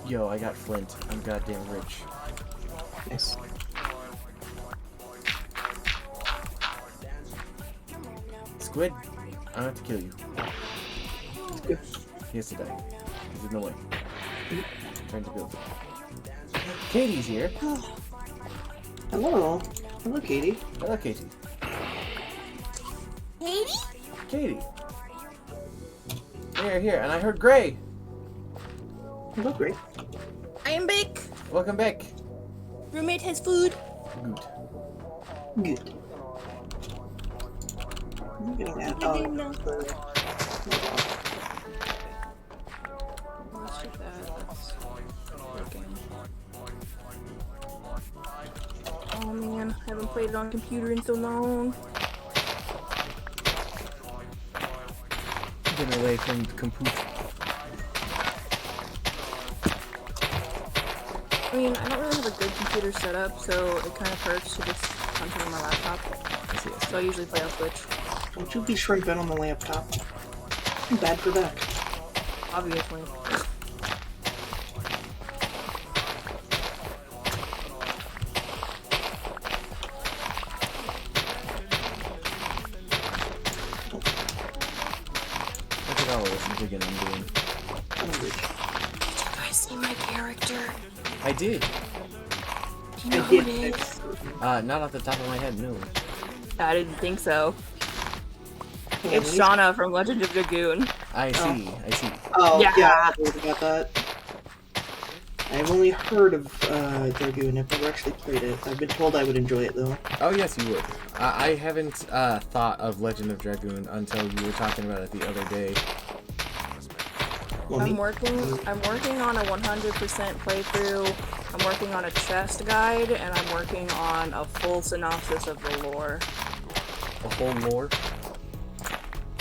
Yo, I got flint. I'm goddamn rich.
Nice.
Squid, I don't have to kill you.
Good.
He has to die. He's in the way. Trying to build. Katie's here.
Hello. Hello, Katie.
Hello, Katie.
Katie?
Katie. Here, and I heard Gray.
Hello, Gray.
I am back.
Welcome back.
Roommate has food.
Good.
Good. I'm getting that.
Let's check that. That's working. Oh man, I haven't played it on computer in so long.
Get away from the computer.
I mean, I don't really have a good computer setup, so it kind of hurts to just punch it on my laptop. So I usually play on Switch.
Don't you be shrimping on the laptop. I'm bad for that.
Obviously.
Look at all of this digging I'm doing.
Did you guys see my character?
I did.
Do you know who it is?
Not off the top of my head, no.
I didn't think so. It's Shauna from Legend of Dragoon.
I see.
Oh,
Yeah.
yeah, I heard about that. I've only heard of Dragoon. I've never actually played it. I've been told I would enjoy it, though.
Oh, yes, you would. I haven't thought of Legend of Dragoon until you were talking about it the other day.
Well,
I'm working on a 100% playthrough. I'm working on a chest guide, and I'm working on a full synopsis of the lore.
The whole lore?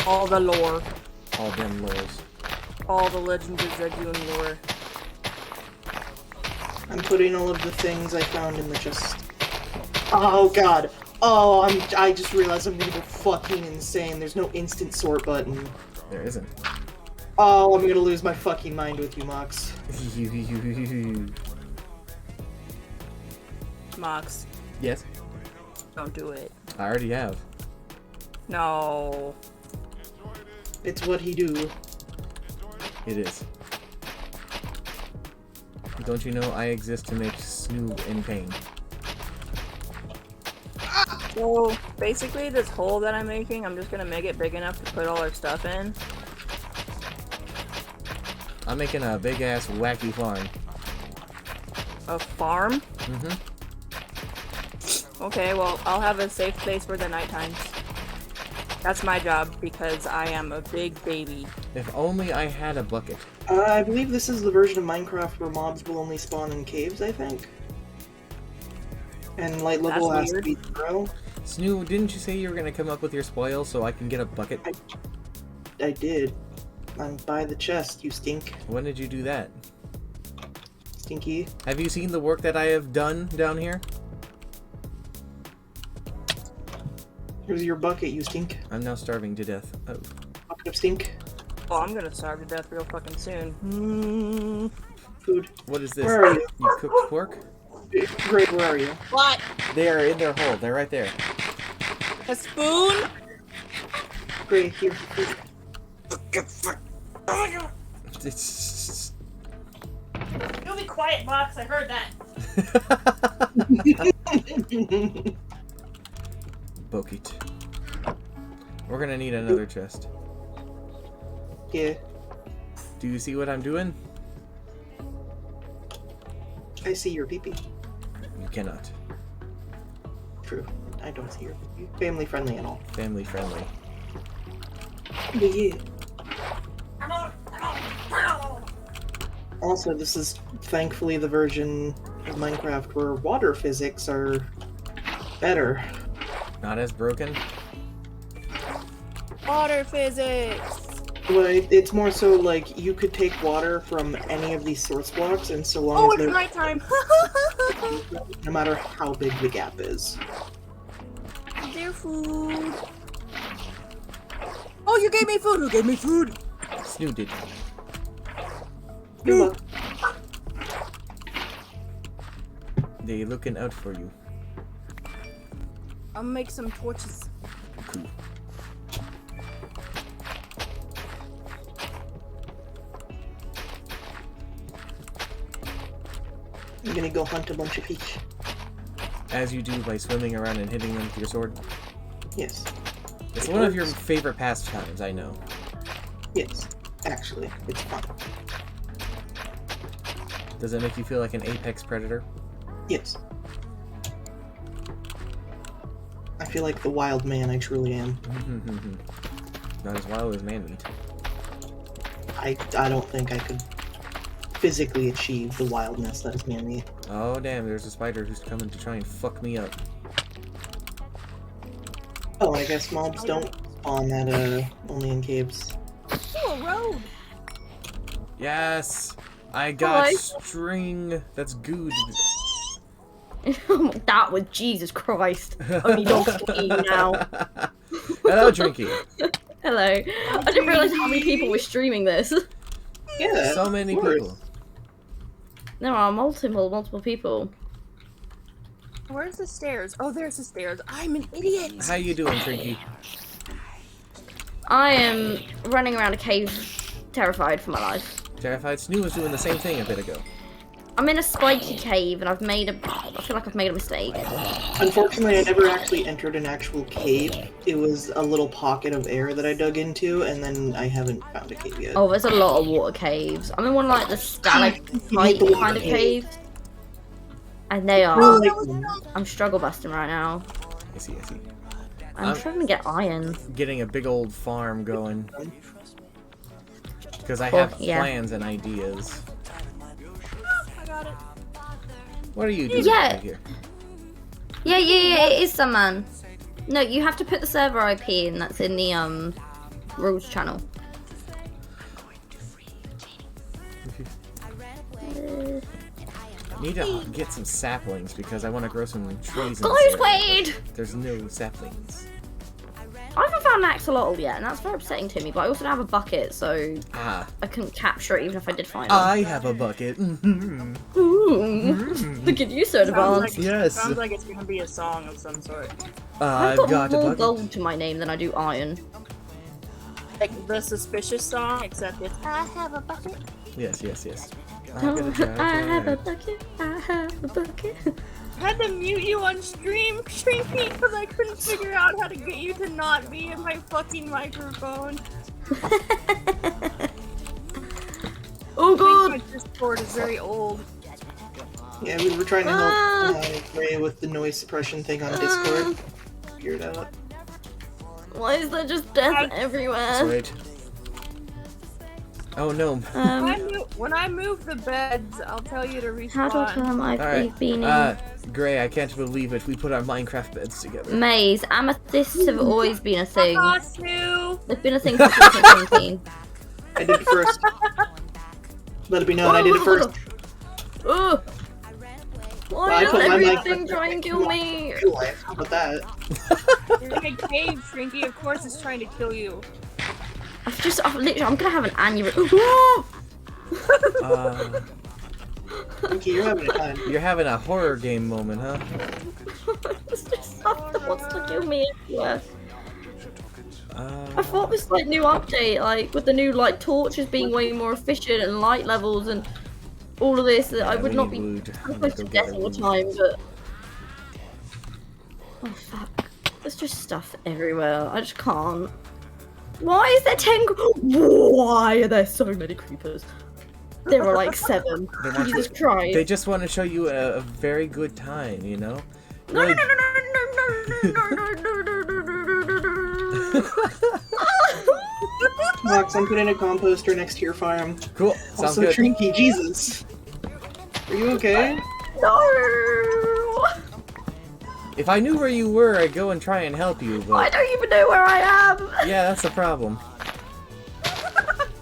All the lore.
All them lores.
All the Legend of Dragoon lore.
I'm putting all of the things I found in the chest. Oh god. Oh, I just realized I'm gonna go fucking insane. There's no instant sort button.
There isn't.
Oh, I'm gonna lose my fucking mind with you, Mox.
Mox,
Yes,
don't do it.
I already have.
No.
It's what he do.
It is. Don't you know I exist to make Snoob in pain?
So, basically, this hole that I'm making, I'm just gonna make it big enough to put all our stuff in.
I'm making a big ass wacky farm.
A farm?
Mm-hmm.
Okay, well, I'll have a safe place for the night times. That's my job, because I am a big baby.
If only I had a bucket.
I believe this is the version of Minecraft where mobs will only spawn in caves, I think. And light level
That's
has to be
weird.
0.
Snoo, didn't you say you were gonna come up with your spoil so I can get a bucket?
I did. I'm by the chest, you stink.
When did you do that?
Stinky.
Have you seen the work that I have done down here?
Here's your bucket, you stink.
I'm now starving to death. Oh.
Bucket of stink.
Oh, I'm gonna starve to death real fucking soon.
Food.
What is this?
Where are you?
You cooked pork?
Great, where are you?
What?
They are in their hole. They're right there.
A spoon?
Great, here.
It's...
You'll be quiet, Box. I heard that.
Bokit. We're gonna need another chest.
Yeah,
Do you see what I'm doing?
I see your pee-pee.
You cannot.
True, I don't see your pee-pee. Family friendly and all.
Family friendly.
But yeah. Also, this is thankfully the version of Minecraft where water physics are better.
Not as broken.
Water physics.
Well, it's more so like you could take water from any of these source blocks, and so long
Oh,
as
it's
they're
nighttime.
no matter how big the gap is.
Their food. Oh, you gave me food. Who gave me food?
Snoo did.
You're welcome.
They looking out for you.
I'll make some torches.
Cool.
I'm gonna go hunt a bunch of fish.
As you do by swimming around and hitting them with your sword.
Yes.
It's one of your favorite pastimes, I know.
Yes. Actually, it's fun.
Does it make you feel like an apex predator?
Yes. I feel like the wild man I truly am.
Not as wild as man meat.
I don't think I could physically achieve the wildness that is man meat.
Oh damn, there's a spider who's coming to try and fuck me up.
Oh, I guess mobs don't spawn at only in caves.
Oh, a road.
Yes! I got
Hi.
string. That's good.
That was Jesus Christ. Only dogs can eat now.
Hello, Drinky.
Hello. I didn't realize how many people were streaming this.
Yeah.
So many
of course.
people.
There are multiple people.
Where's the stairs? Oh, there's the stairs. I'm an idiot.
How you doing, Drinky?
I am running around a cave, terrified for my life.
Terrified? Snoo was doing the same thing a bit ago.
I'm in a spiky cave and I feel like I've made a mistake.
Unfortunately, I never actually entered an actual cave. It was a little pocket of air that I dug into, and then I haven't found a cave yet.
Oh, there's a lot of water caves. I'm in one of like the stalactite kind of caves. And they are... I'm struggle busting right now.
I see, I see.
I'm trying to get iron.
Getting a big old farm going. Because I
Cool,
have
yeah.
plans and ideas.
I got it.
What are you doing
Yeah.
right here?
Yeah, it is some man. No, you have to put the server IP in that's in the rules channel.
Need to get some saplings because I want to grow some trees in
Guys,
this area,
wait!
but there's no saplings.
I haven't found an axolotl yet, and that's very upsetting to me, but I also don't have a bucket, so
Ah,
I couldn't capture it even if I did find one.
I have a bucket.
Ooh. Look at you, so advanced.
Yes.
Sounds like it's gonna be a song of some sort.
I've
I've
got
got a
more
bucket.
gold to my name than I do iron.
Like the suspicious song, except it's I have a bucket.
Yes, yes, yes.
I have a bucket, I have a bucket.
I had to mute you on stream, Shrinky, because I couldn't figure out how to get you to not be in my fucking microphone.
Oh
I
god!
think my Discord is very old.
Yeah, we were trying to help Ray with the noise suppression thing on Discord. Figure it out.
Why is there just death everywhere?
Wait. Oh no.
When I move the beds, I'll tell you to respawn.
How do I tell them I've
Alright.
been in?
Gray, I can't believe it. We put our Minecraft beds together.
Maze, amethysts have always been a thing.
Sue.
They've been a thing since 2017.
I did it first. Let it be known, I did it first.
Ugh. Why
I
does
put my
everything
Minecraft
try and kill me?
Real life, how about that?
You're in a cave, Shrinky. Of course it's trying to kill you.
I'm gonna have an aneurysm.
Okay, you're having a time.
You're having a horror game moment, huh?
It's just stuff that wants to kill me everywhere.
Uh,
I thought this like new update, like with the new like torches being way more efficient and light levels and all of this, that
Yeah,
I would
we
not
need
be
wood.
close to
Go get
death
our
all the
wood.
time, but oh fuck, there's just stuff everywhere. I just can't. Why is there 10? Why are there so many creepers? There were like 7.
They want
Jesus
to-
Christ!
They just want to show you a very good time, you know?
No,
Really-
no, no, no, no, no, no, no, no, no, no, no, no, no.
Max, I'm putting a composter next to your farm.
Cool. Sounds
Also,
good.
Trinky, Jesus. Are you okay?
No!
If I knew where you were, I'd go and try and help you,
I
but
don't even know where I am.
yeah, that's the problem.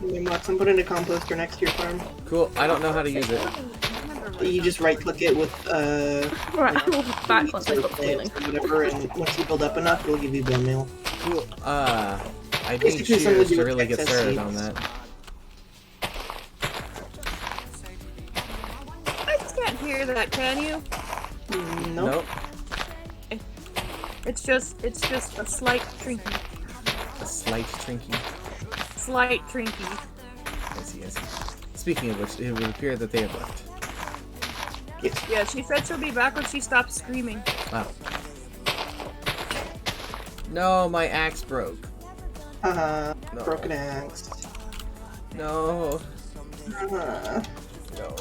Okay, Max, I'm putting a composter next to your farm.
Cool. I don't know how to use it.
You just right-click it with,
Right, I will be back once I stop
plants
healing.
or whatever, and once you build up enough, it'll give you bone meal.
Cool. I need
Basically something
shears
to do
to
with
really get
excess
started
seeds.
on that.
I can't hear that, can you?
Nope.
Nope.
It's just a slight trinky.
A slight trinky.
Slight trinky.
I see, I see. Speaking of which, it would appear that they have left.
Yeah, she said she'll be back when she stops screaming.
Wow. No, my axe broke.
No.
No.
Broken axe.
No.
Uh-huh.
No.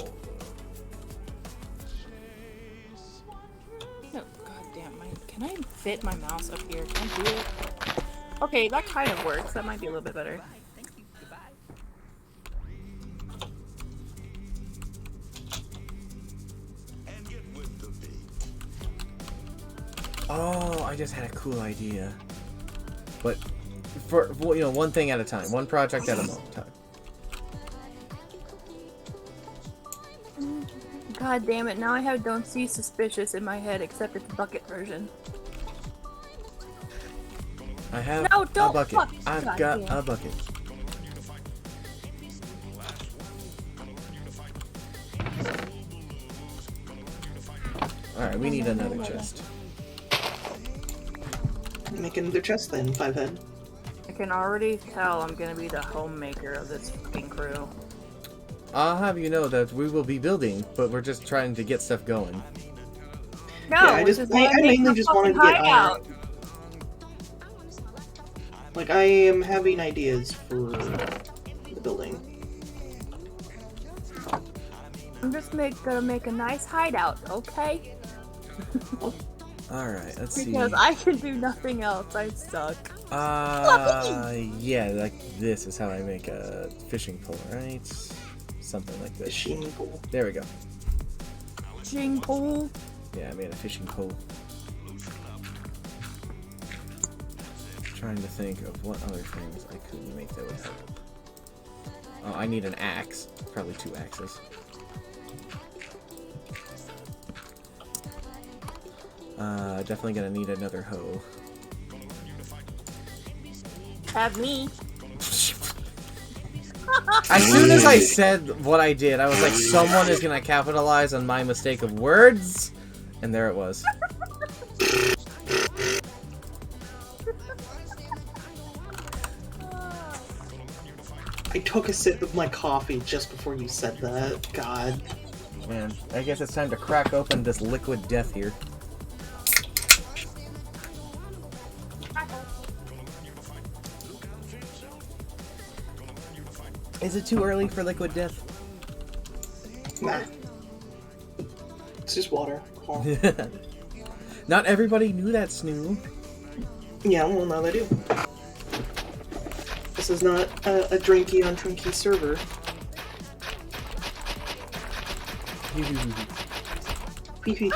No, goddamn, can I fit my mouse up here? Can I do it? Okay, that kind of works. That might be a little bit better.
Oh, I just had a cool idea. But for well, you know, one thing at a time, one project at a time.
God damn it, now I have Don't See Suspicious in my head, except it's bucket version.
I have
No,
a
don't
bucket.
fuck.
I've
God
got
damn.
a bucket. Alright, we need another chest.
Make another chest then, 5 head.
I can already tell I'm gonna be the homemaker of this fucking crew.
I'll have you know that we will be building, but we're just trying to get stuff going.
No,
Yeah, I
which
just-
is why
I
I'm making
mainly
a
just wanted
fucking
to get
hideout.
Like, I am having ideas for the building.
I'm just gonna make a nice hideout, okay?
Alright, let's see.
Because I can do nothing else. I suck.
Yeah, like this is how I make a fishing pole, right? Something like this.
Fishing pool.
There we go.
Fishing pole.
Yeah, I made a fishing pole. Trying to think of what other things I could make that would help. Oh, I need an axe. Probably 2 axes. Definitely gonna need another hoe.
Have me.
As soon as I said what I did, I was like, someone is gonna capitalize on my mistake of words, and there it was.
I took a sip of my coffee just before you said that. God.
Man, I guess it's time to crack open this liquid death here. Is it too early for liquid death?
Nah. It's just water. Oh.
Not everybody knew that, Snoo.
Yeah, well, now they do. This is not a drinky on Trinky server.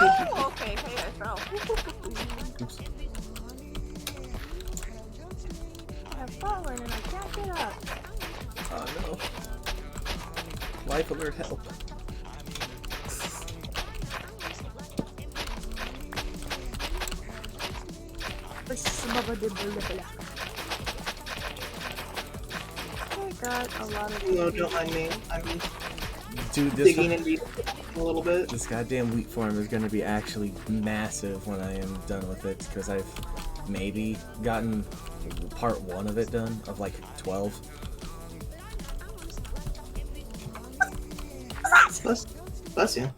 Oh, okay. Hey, I fell.
Oops.
I have fallen and I can't get up.
Oh no. Life alert, help.
I got a lot of.
No, don't mind me. I'm
Dude,
digging into a little bit.
this goddamn wheat farm is going to be actually massive when I am done with it, because I've maybe gotten part 1 of it done, of like 12.
Bless you.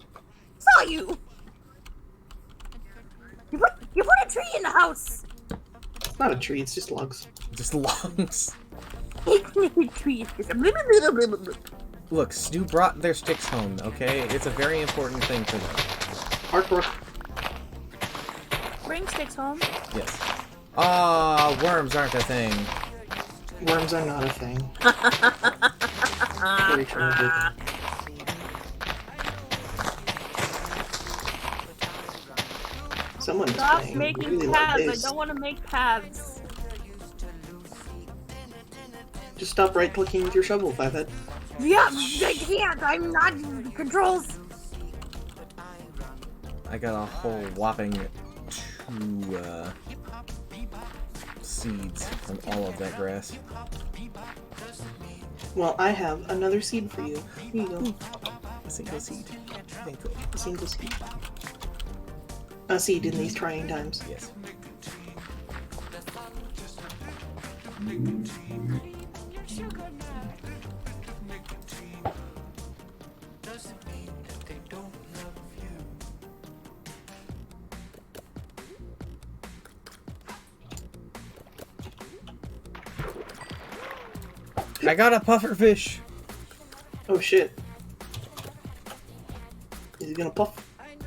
Saw you. You put a tree in the house.
It's not a tree, it's just logs.
Just logs.
Trees.
Look, Stu brought their sticks home, okay? It's a very important thing for them.
Artwork.
Bring sticks home.
Yes. Ah, worms aren't a thing.
Worms are not a thing. Very tragic. Someone's
Stop
playing
making
really
paths.
loud
I
bass.
don't want to make paths.
Just stop right-clicking with your shovel, Fivehead.
Yeah, I can't. I'm not controls.
I got a whole whopping 2 seeds from all of that grass.
Well, I have another seed for you. Here you go.
A single seed. Thank you.
A single seed. A seed in these trying times.
Yes. I got a puffer fish.
Oh shit. Is he gonna puff?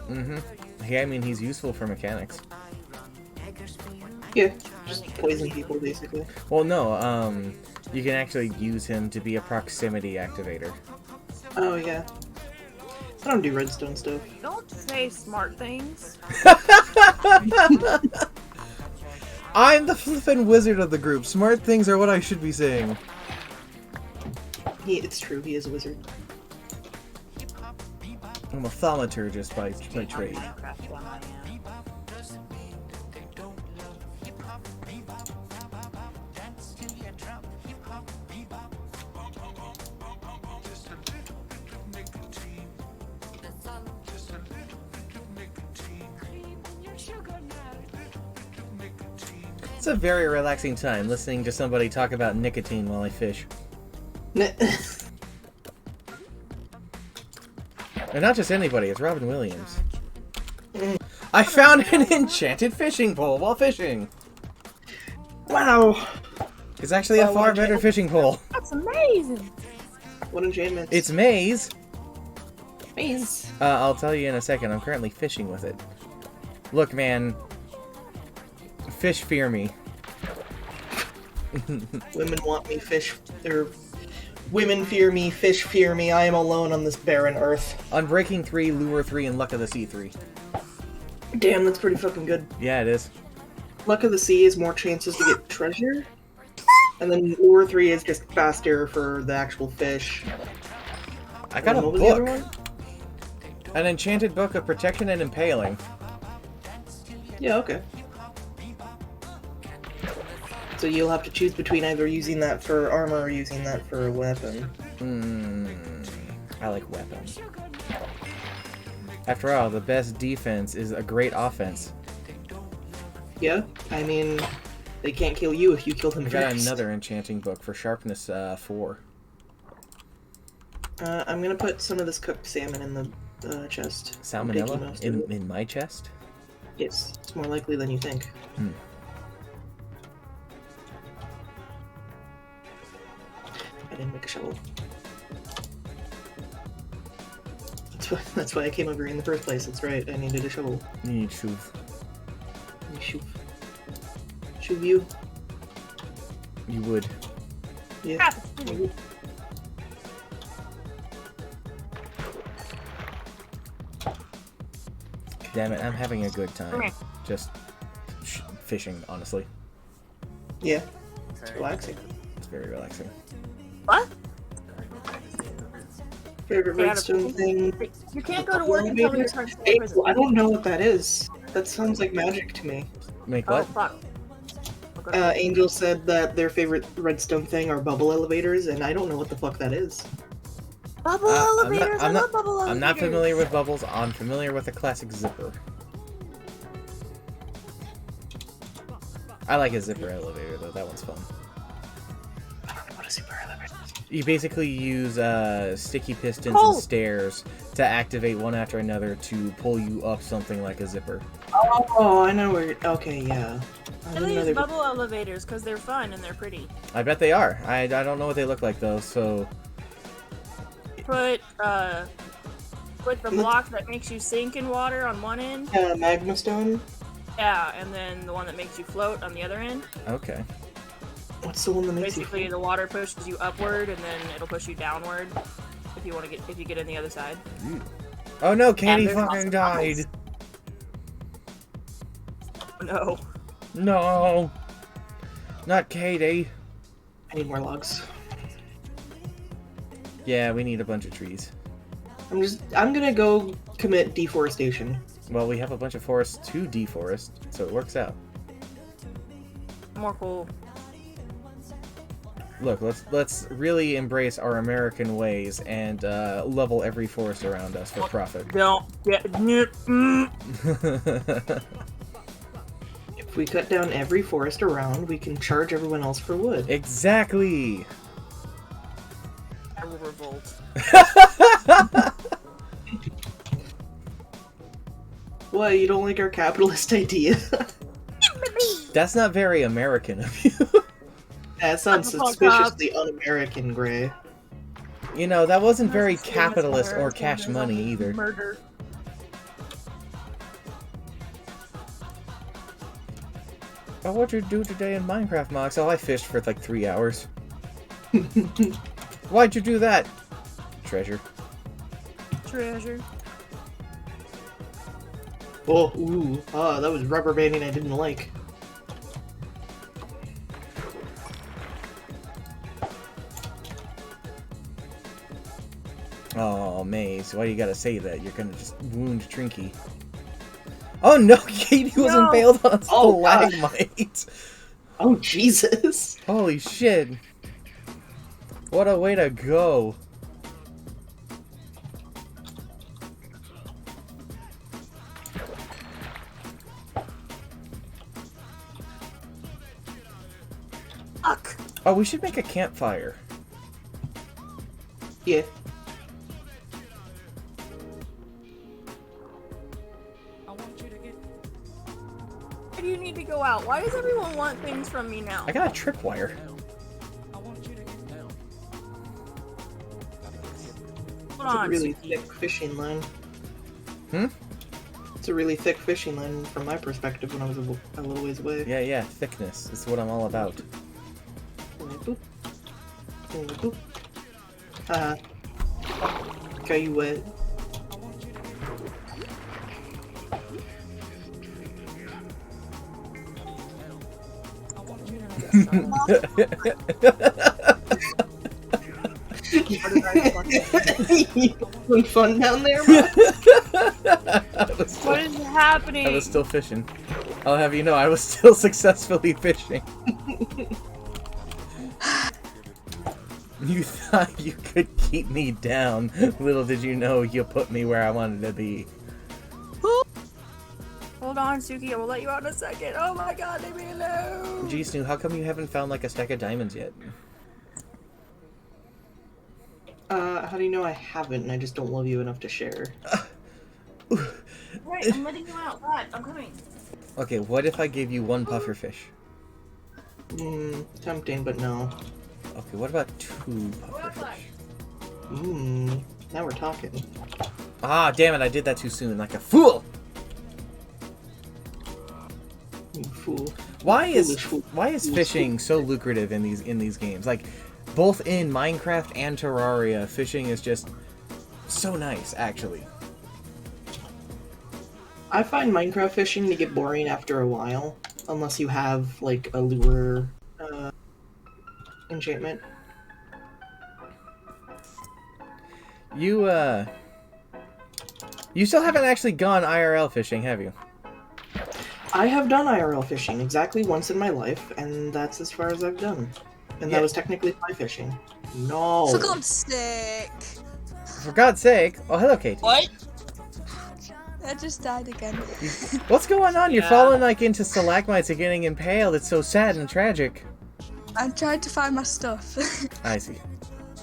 Mm-hmm. Yeah, I mean, he's useful for mechanics.
Yeah, just poison people basically.
Well, no, you can actually use him to be a proximity activator.
Oh yeah. I don't do redstone stuff.
Don't say smart things.
I'm the flippin' wizard of the group. Smart things are what I should be saying.
It's true, he is a wizard.
I'm a thaumaturgist by trade.
Minecraft one I am.
It's a very relaxing time listening to somebody talk about nicotine while I fish. And not just anybody, it's Robin Williams. I found an enchanted fishing pole while fishing!
Wow!
It's actually a
Wow,
far
what
better fishing pole.
That's amazing.
What enchantments?
It's maize!
maze.
I'll tell you in a second, I'm currently fishing with it. Look, man. Fish fear me.
Women want me, fish... Women fear me, fish fear me, I am alone on this barren earth.
Unbreaking 3, Lure 3, and Luck of the Sea 3.
Damn, that's pretty fucking good.
Yeah, it is.
Luck of the Sea is more chances to get treasure. And then Lure 3 is just faster for the actual fish.
I got a
What was the other
book.
one?
An enchanted book of protection and impaling.
Yeah, okay. So you'll have to choose between either using that for armor or using that for a weapon.
I like weapons. After all, the best defense is a great offense.
Yeah, I mean, they can't kill you if you kill them
I got
first.
another enchanting book for sharpness 4.
I'm gonna put some of this cooked salmon in the chest. I'm taking
Salmonella
most of it.
in my chest?
Yes, it's more likely than you think. I didn't make a shovel. That's why I came over here in the first place. That's right, I needed a shovel.
You need shoes.
Shoot. Shoot you.
You would.
Yeah.
Damn it, I'm having a good time. Just fishing, honestly.
Yeah. It's relaxing.
It's very relaxing.
What?
Favorite
Stay out of
redstone
prison.
thing?
You can't go to work until you return to the
Hey,
prison.
I don't know what that is. That sounds like magic to me.
Make
Oh
what?
fuck. We'll go to-
Angel said that their favorite redstone thing are bubble elevators, and I don't know what the fuck that is.
Bubble elevators. I love bubble elevators.
I'm not familiar with bubbles. I'm familiar with a classic zipper. I like a zipper elevator though. That one's fun.
I don't know what a zipper elevator is.
You basically use sticky pistons and stairs to activate one after another to pull you up something like a zipper.
Oh, I know where. Okay, yeah.
I use bubble elevators because they're fun and they're pretty.
I bet they are. I don't know what they look like though. So
put the block that makes you sink in water on one end.
Magma stone.
Yeah, and then the one that makes you float on the other end.
Okay.
What's the one that makes
Basically,
you...
the water pushes you upward, and then it'll push you downward if you get in the other side.
Oh no, Katie fucking died.
No.
No. Not Katie.
I need more logs.
Yeah, we need a bunch of trees.
I'm gonna go commit deforestation.
Well, we have a bunch of forests to deforest, so it works out.
More cool.
Look, let's really embrace our American ways and level every forest around us for profit.
Don't get
If we cut down every forest around, we can charge everyone else for wood.
Exactly.
I will revolt.
What, you don't like our capitalist idea?
That's not very American of you.
That sounds suspiciously un-American, Gray.
You know, that wasn't very capitalist or cash money either.
Murder.
Oh, what'd you do today in Minecraft, Mox? Oh, I fished for like 3 hours. Why'd you do that? Treasure.
Treasure.
Oh, ooh. Ah, that was rubber banding I didn't like.
Oh, Maze, why you gotta say that? You're gonna just wound Trinky. Oh no, Katie was impaled on a stalagmite!
Oh, Jesus!
Holy shit! What a way to go!
Fuck!
Oh, we should make a campfire.
Yeah.
Why do you need to go out? Why does everyone want things from me now?
I got a tripwire.
Hold
It's a
on,
really
Suki.
thick fishing line.
Hmm?
It's a really thick fishing line from my perspective when I was a little ways away.
Yeah, thickness. It's what I'm all about.
Boop. Boop. Got you wet. You having fun down there, Matt?
What is happening?
I was still fishing. I'll have you know, I was still successfully fishing. You thought you could keep me down. Little did you know you put me where I wanted to be.
Hold on, Suki. I will let you out in a second. Oh my god, leave me alone.
Gee, Snoo, how come you haven't found like a stack of diamonds yet?
How do you know I haven't and I just don't love you enough to share?
Right, I'm letting you out. God, I'm coming.
Okay, what if I gave you one puffer fish?
Tempting, but no.
Okay, what about 2 puffer fish?
Now we're talking.
Ah, damn it, I did that too soon, like a fool!
You fool.
Why is
Foolish.
fishing so lucrative in these games? Like, both in Minecraft and Terraria, fishing is just so nice, actually.
I find Minecraft fishing to get boring after a while, unless you have, like, a lure, enchantment.
You still haven't actually gone IRL fishing, have you?
I have done IRL fishing exactly once in my life, and that's as far as I've done. And
Yeah.
that was technically fly fishing. No.
For God's sake!
for God's sake. Oh, hello, Katie.
What?
I just died again.
What's going on? You're
Yeah.
falling like into stalagmites and getting impaled. It's so sad and tragic.
I'm trying to find my stuff.
I see.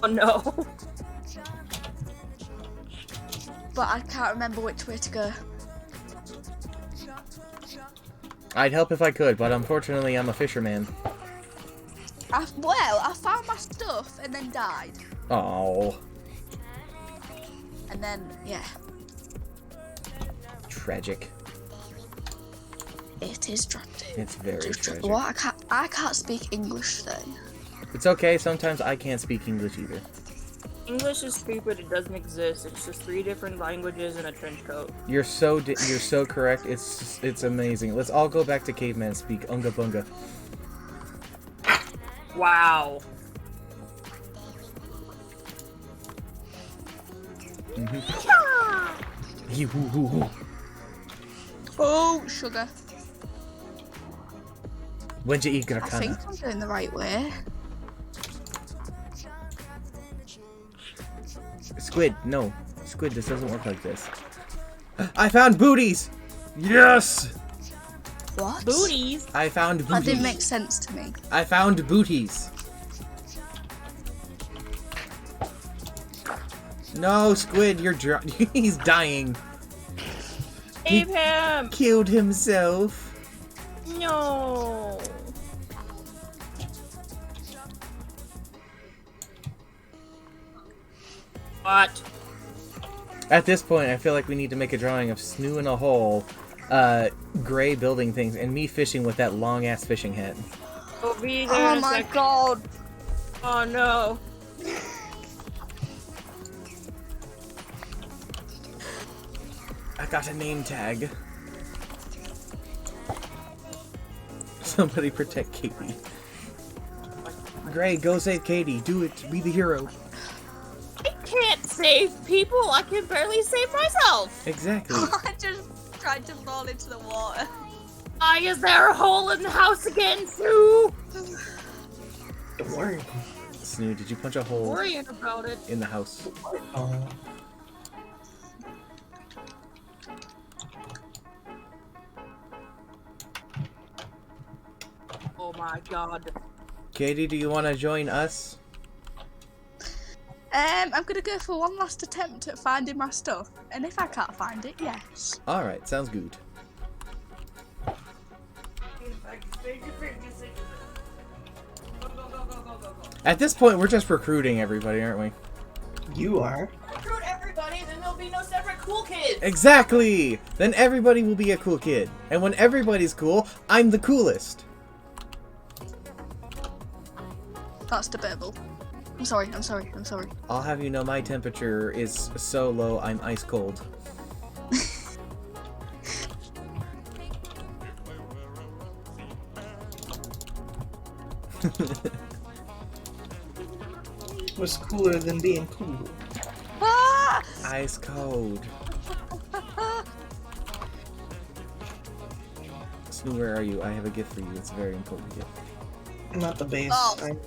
Oh no.
But I can't remember which way to go.
I'd help if I could, but unfortunately I'm a fisherman.
I found my stuff and then died.
Oh,
And then, yeah.
tragic.
It is tragic.
It's very tragic.
What? I can't speak English then.
It's okay. Sometimes I can't speak English either.
English is stupid. It doesn't exist. It's just 3 different languages and a trench coat.
You're so correct. It's amazing. Let's all go back to caveman speak. Unga bunga.
Wow.
Oh, sugar.
When you eat
I
grakana.
think I'm doing the right way.
Squid, no. Squid, this doesn't work like this. I found booties! Yes!
What?
Booties.
I found
That
booties.
didn't make sense to me.
I found booties. No, Squid, you're he's dying.
Save him.
Killed himself.
No. What?
At this point, I feel like we need to make a drawing of Snoo in a hole, Gray building things, and me fishing with that long-ass fishing hat.
We'll be there in
Oh
a
my
second.
god.
Oh no.
I got a name tag. Somebody protect Katie. Gray, go save Katie. Do it. Be the hero.
I can't save people. I can barely save myself.
Exactly.
I just tried to fall into the water.
Why is there a hole in the house again, Sue?
Don't worry.
Snoo, did you punch a hole
Worrying about it.
in the house?
Oh.
Oh my god.
Katie, do you want to join us?
I'm gonna go for one last attempt at finding my stuff, and if I can't find it, yes.
Alright, sounds good. At this point, we're just recruiting everybody, aren't we?
You are.
Recruit everybody, then there'll be no separate cool kids.
Exactly! Then everybody will be a cool kid. And when everybody's cool, I'm the coolest.
That's debatable. I'm sorry.
I'll have you know my temperature is so low, I'm ice cold.
What's cooler than being cool?
Ah!
Ice cold. Snoo, where are you? I have a gift for you. It's a very important gift.
Not the base.
Oh.
I'm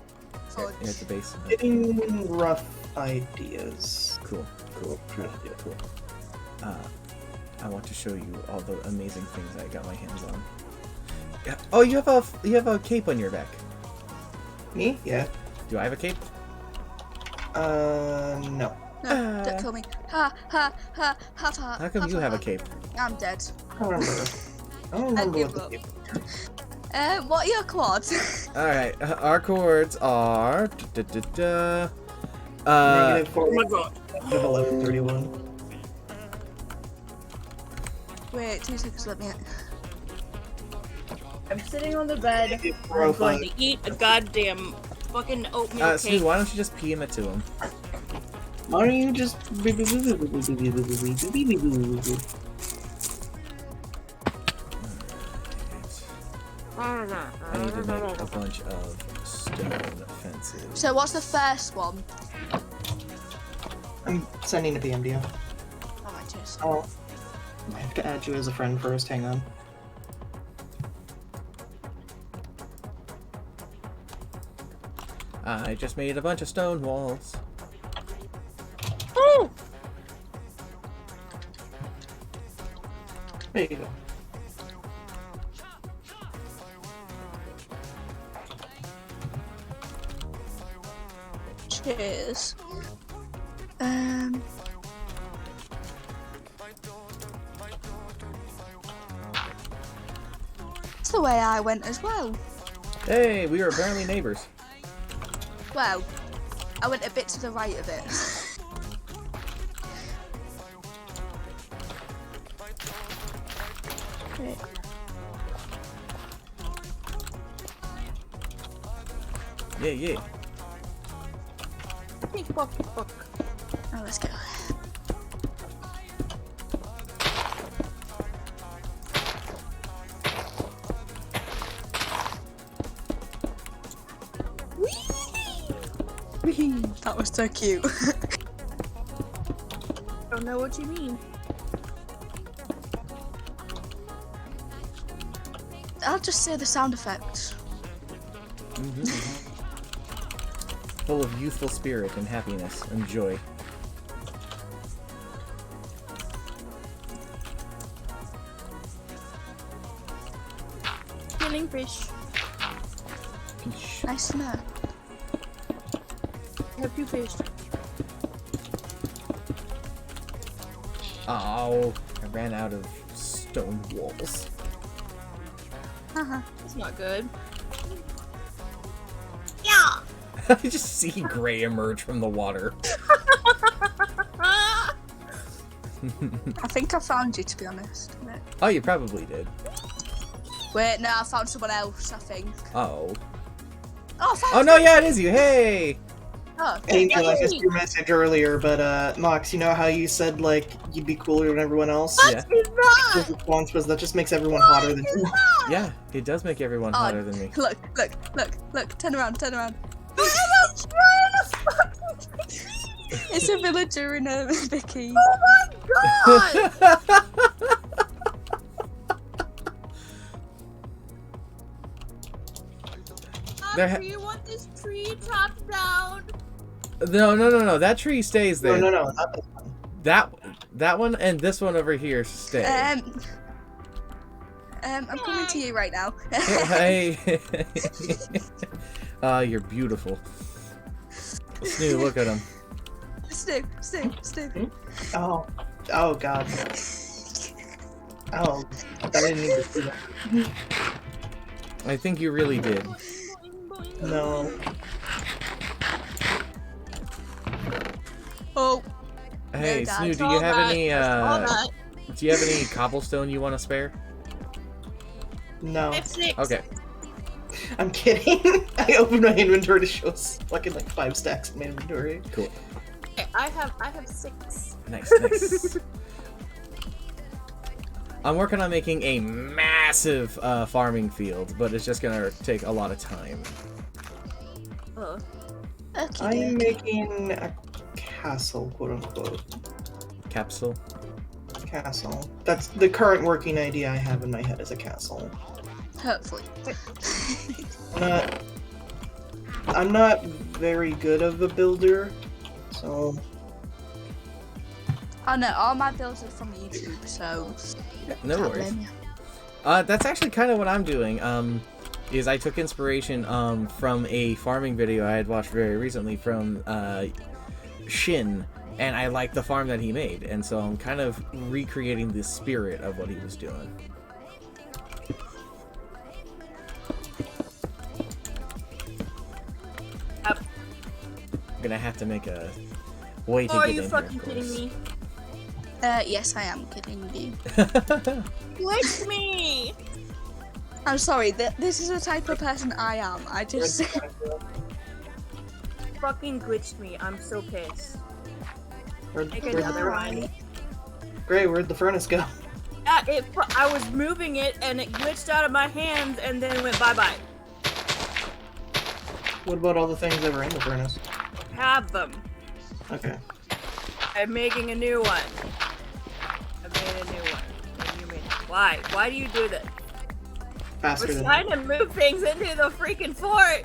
Fudge.
Yeah, at the base.
getting rough ideas.
Cool. Cool. I want to show you all the amazing things I got my hands on. Yeah. Oh, you have a cape on your back.
Me? Yeah.
Do I have a cape?
No.
No, don't kill me. Ha ha ha ha ha.
How come you have a cape?
I'm dead.
I don't remember. I don't remember
give
what the
up. What are your quads?
Alright, our chords are...
Negative 4.
Oh my god.
Negative 1131.
Wait, 2 seconds, let me.
I'm sitting on the bed.
Negative
I'm going
405.
to eat a goddamn fucking oatmeal
Snoo,
cake.
why don't you just PM it to him?
Why don't you just...
I need to make a bunch of stone fences.
So what's the first one?
I'm sending a PM to you.
Alright, cheers.
Oh. I have to add you as a friend first, hang on.
I just made a bunch of stone walls.
Oh!
There you go.
Cheers. That's the way I went as well.
Hey, we were apparently neighbors.
Well, I went a bit to the right of it.
Yeah, yeah.
Oh, let's go. That was so cute.
Don't know what you mean.
I'll just say the sound effects.
Full of youthful spirit and happiness and joy.
Killing fish.
Peach.
Nice to know.
I have 2 fish.
Oh, I ran out of stone walls.
Haha.
That's not good.
I just see Gray emerge from the water.
I think I found you, to be honest.
Oh, you probably did.
Wait, no, I found someone else, I think.
Oh.
Oh, I found
Oh no, yeah, it is you. Hey.
Oh,
Angel, I missed your message earlier, but Mox, you know how you said like you'd be cooler than everyone else?
Yeah.
His response was that just makes everyone hotter than you.
Yeah, it does make everyone hotter than me.
Look, turn around. It's a villager in a bikini.
There
Do you want this tree chopped down?
No. That tree stays there.
No, not this one.
That one and this one over here stay.
I'm coming to you right now.
Hey. You're beautiful. Snoo, look at him.
Stu.
Oh god. Oh, I didn't need to see that.
I think you really did.
No.
Oh,
Hey,
Dad.
Snoo, do you have any
All that.
do you have any cobblestone you want to spare?
No.
I have 6.
Okay.
I'm kidding. I opened my inventory to show us fucking like 5 stacks in my inventory.
Cool.
Okay, I have 6.
Nice. I'm working on making a massive farming field, but it's just gonna take a lot of time.
Oh.
I'm making a castle, quote unquote.
Capsule.
Castle. That's the current working idea I have in my head as a castle.
hopefully.
I'm not very good of a builder, so
Oh no, all my builds are from YouTube, so
No
can't
worries.
blame you.
That's actually kind of what I'm doing. Is I took inspiration from a farming video I had watched very recently from Shin, and I liked the farm that he made, and so I'm kind of recreating the spirit of what he was doing.
Yep.
I'm gonna have to make a way to
Oh, are
get
you
in
fucking
here, of
kidding
course.
me?
Yes, I am kidding you.
Glitch me!
I'm sorry, this is the type of person I am. I just...
Fucking glitched me. I'm so pissed.
where'd
Make
the
another one.
Gray, where'd the furnace go?
I was moving it and it glitched out of my hands and then went bye-bye.
What about all the things that were in the furnace?
Have them.
Okay.
I'm making a new one. I made a new one. And you made it. Why? Why do you do this?
Faster
We're
than
trying to move things into the freaking fort!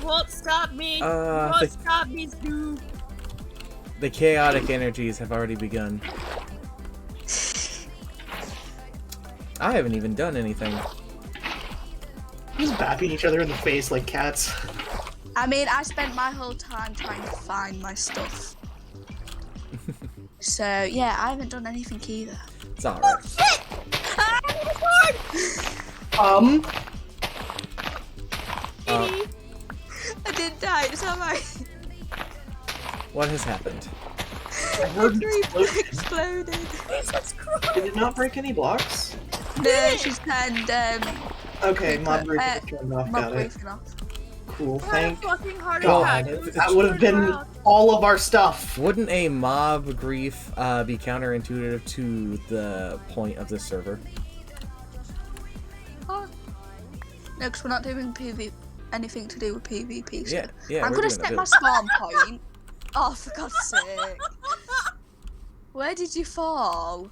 Won't stop me! Won't stop me, Stu!
The chaotic energies have already begun. I haven't even done anything.
Just bapping each other in the face like cats.
I mean, I spent my whole time trying to find my stuff. So, yeah, I haven't done anything either.
It's alright.
I didn't die, it's alright.
What has happened?
I heard
Creeper exploded.
Did it not break any blocks?
No, she's turned,
Okay, mob
Creeper,
briefing is turned off.
mob
Got it.
briefing off.
Cool.
I had a
Thank
fucking heart
God.
attack. It was
That would have been
wild.
all of our stuff.
Wouldn't a mob grief be counterintuitive to the point of the server?
No, because we're not doing anything to do with PvP. So
Yeah,
I'm
we're
gonna
doing a
set
build.
my spawn point. Oh, for God's sake! Where did you fall?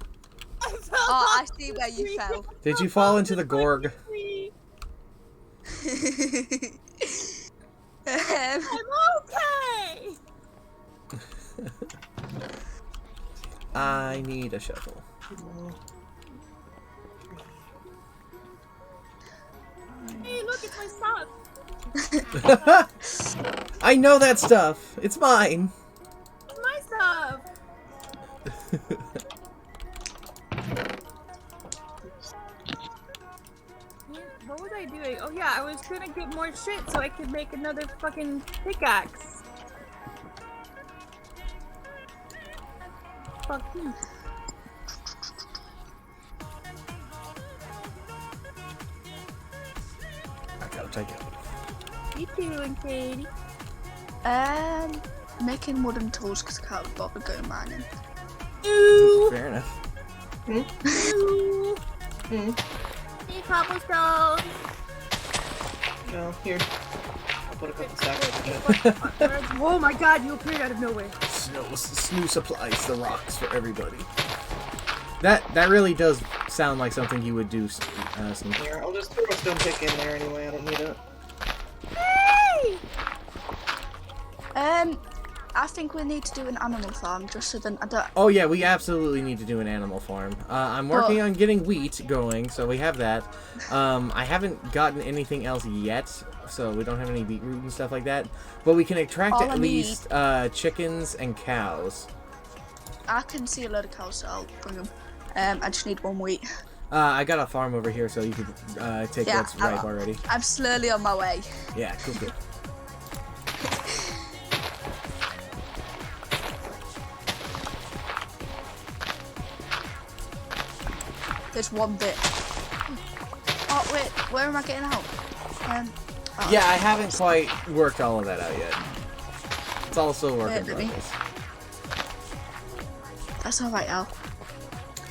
I fell
Oh, I
off
see
the
where you
tree.
fell.
Did you fall into the Gorg?
I'm okay.
I need a shovel.
Hey, look, it's my stuff.
I know that stuff. It's mine.
It's my stuff. What was I doing? Oh yeah, I was gonna get more shit so I could make another fucking pickaxe. Fuck me.
I'll take it.
You doing, Katie?
Making wooden tools because I can't bother going mining.
Ooh.
Fair enough.
Ooh. Need cobblestone.
No, here. I'll put a couple stacks.
Oh my god, you appeared out of nowhere.
Snoo supplies the rocks for everybody. That really does sound like something you would do, Snoo.
Here, I'll just throw a stone pick in there anyway. I don't need it.
Hey!
I think we need to do an animal farm just so then I don't.
Oh yeah, we absolutely need to do an animal farm. I'm working on getting wheat going, so we have that. I haven't gotten anything else yet, so we don't have any beetroot and stuff like that. But we can attract
All
at
I
least chickens and cows.
I can see a load of cows, so I'll bring them. I just need one wheat.
I got a farm over here, so you could take
Yeah,
what's ripe already.
I'm slowly on my way.
Yeah, cool.
There's one bit. Oh wait, where am I getting out? Oh,
Yeah, I haven't quite worked all of that out yet. It's all still work in
Wait, let me-
progress.
That's alright, Al.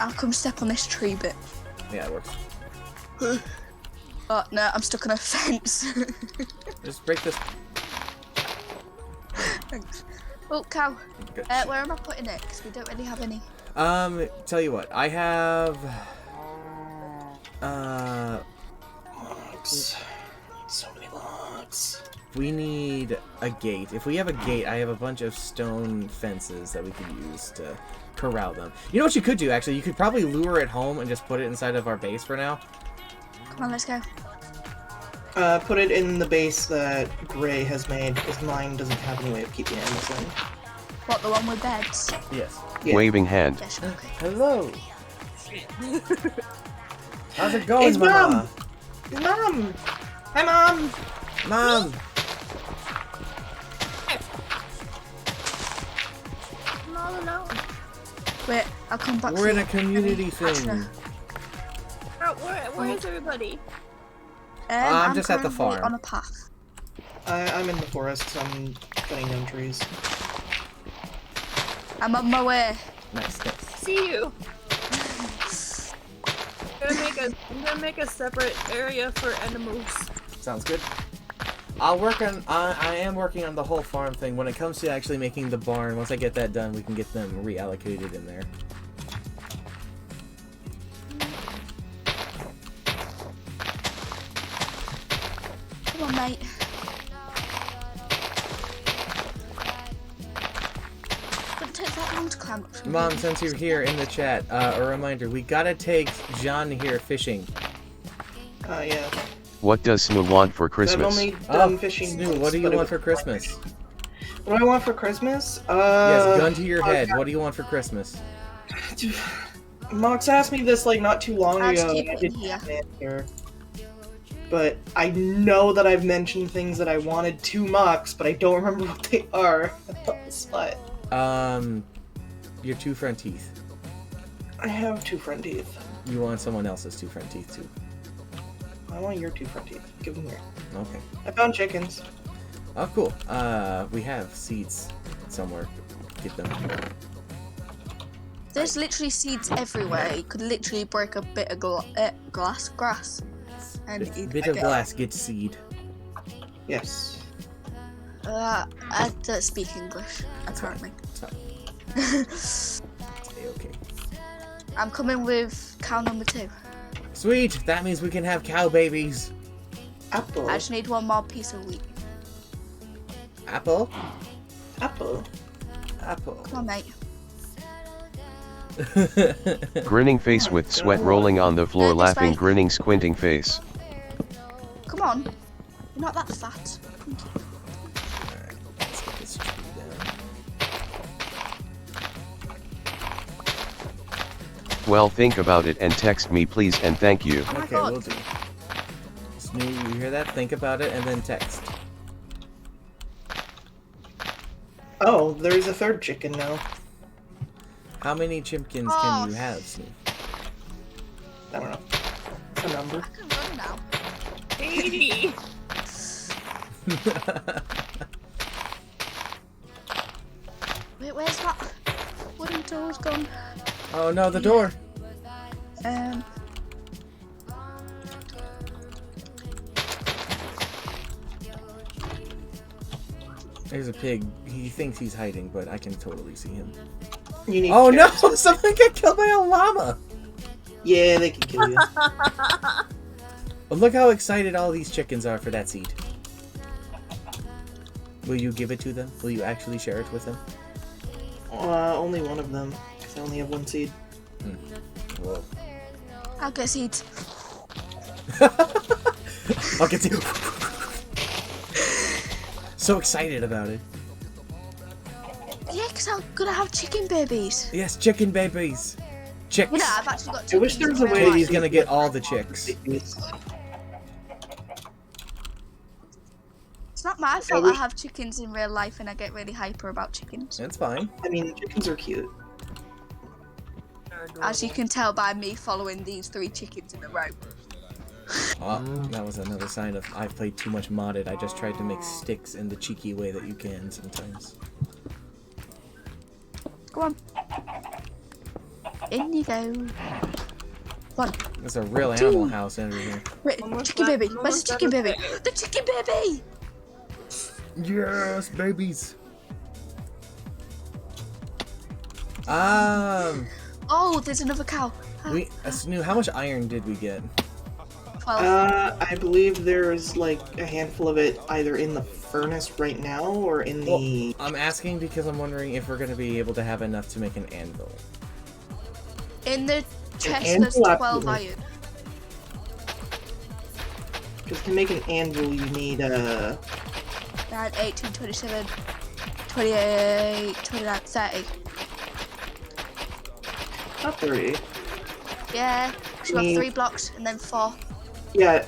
I'll come step on this tree bit.
Yeah, it works.
Oh no, I'm stuck on a fence.
Just break this.
Thanks. Oh, cow.
Good.
Where am I putting it? Because we don't really have any.
Tell you what, I have
Logs. So many logs.
we need a gate. If we have a gate, I have a bunch of stone fences that we could use to corral them. You know what you could do, actually? You could probably lure it home and just put it inside of our base for now.
Come on, let's go.
Put it in the base that Gray has made, because mine doesn't have any way of keeping animals in.
What, the one with beds?
Yes.
Yeah.
Waving hand.
Yes, okay.
Hello. How's it going,
It's
Mama?
Mom! Hi, Mom!
Mom!
I'm all alone.
Wait, I'll come back.
We're
for
in a
you.
community
Actually,
thing.
Oh, where is everybody?
I'm just at the
currently
farm.
on a path.
I'm in the forest, so I'm cutting down trees.
I'm on my way.
Nice.
See you. I'm gonna make a separate area for animals.
Sounds good. I am working on the whole farm thing. When it comes to actually making the barn, once I get that done, we can get them reallocated in there.
Come on, mate. down to climb up.
Mom, since you're here in the chat, a reminder, we gotta take Jean here fishing.
Yeah.
What does Snoo want for
I've
Christmas?
only done fishing.
Snoo,
once,
what do you
but it
want
was-
for Christmas?
What do I want for Christmas?
Yes, gun to your head. What do you want for Christmas?
Mox asked me this like not too long
I'll
ago.
just keep
and I
it
didn't
here.
have an answer. But I know that I've mentioned things that I wanted to Mox, but I don't remember what they are. On the spot.
Your 2 front teeth.
I have 2 front teeth.
You want someone else's 2 front teeth too.
I want your 2 front teeth. Give them here.
Okay.
I found chickens.
Oh, cool. We have seeds somewhere. Get them.
There's literally seeds everywhere. You could literally break a bit of grass, and
A
you'd
bit of
get-
glass gets seed.
Yes.
I don't speak English, apparently.
It's okay.
I'm coming with cow number 2.
Sweet! That means we can have cow babies.
Apple.
I just need one more piece of wheat.
Apple?
Apple.
Apple.
Come on, mate.
Grinning face with sweat rolling on the floor,
This
laughing,
way.
grinning, squinting face.
Come on. You're not that fat.
Alright, let's get this tree down.
Well, think about it and text me please and thank you.
Oh my
Okay,
God.
we'll do. Snoo, you hear that? Think about it and then text.
Oh, there's a 3rd chicken now.
How many chimkins
Oh.
can you have, Snoo?
I don't know. It's a number.
I can run now.
80!
Wait, where's that wooden tool's gone?
Oh no, the door! There's a pig. He thinks he's hiding, but I can totally see him.
You need
Oh no!
carrots.
Someone got killed by a llama!
Yeah, they can kill you.
Oh, look how excited all these chickens are for that seed. Will you give it to them? Will you actually share it with them?
Only one of them, because I only have 1 seed.
Whoa.
I'll get seeds.
I'll get you. So excited about it.
Yeah, because I'm gonna have chicken babies.
Yes, chicken babies. Chicks.
You know, I've actually got
I wish
chickens
there was a
in real
way
life.
Katie's gonna get all the chicks.
It's not my fault I have chickens in real life and I get really hyper about chickens.
It's fine.
I mean, chickens are cute.
As you can tell by me following these 3 chickens in a row.
Oh, that was another sign of I've played too much modded. I just tried to make sticks in the cheeky way that you can sometimes.
Go on. In you go. 1.
There's a real animal house over here.
Wait,
Almost
chicken
done,
baby. Where's
almost
the chicken
done.
baby? The chicken baby!
Yes, babies.
Oh, there's another cow.
Snoo, how much iron did we get?
12.
I believe there's like a handful of it either in the furnace right now or in the.
I'm asking because I'm wondering if we're gonna be able to have enough to make an anvil.
In the chest,
and
there's 12
absolutely.
iron.
Because to make an anvil, you need
9, 18, 27, 28, 29, 30.
not 30.
Yeah, so you got
Me-
3 blocks and then 4.
Yeah,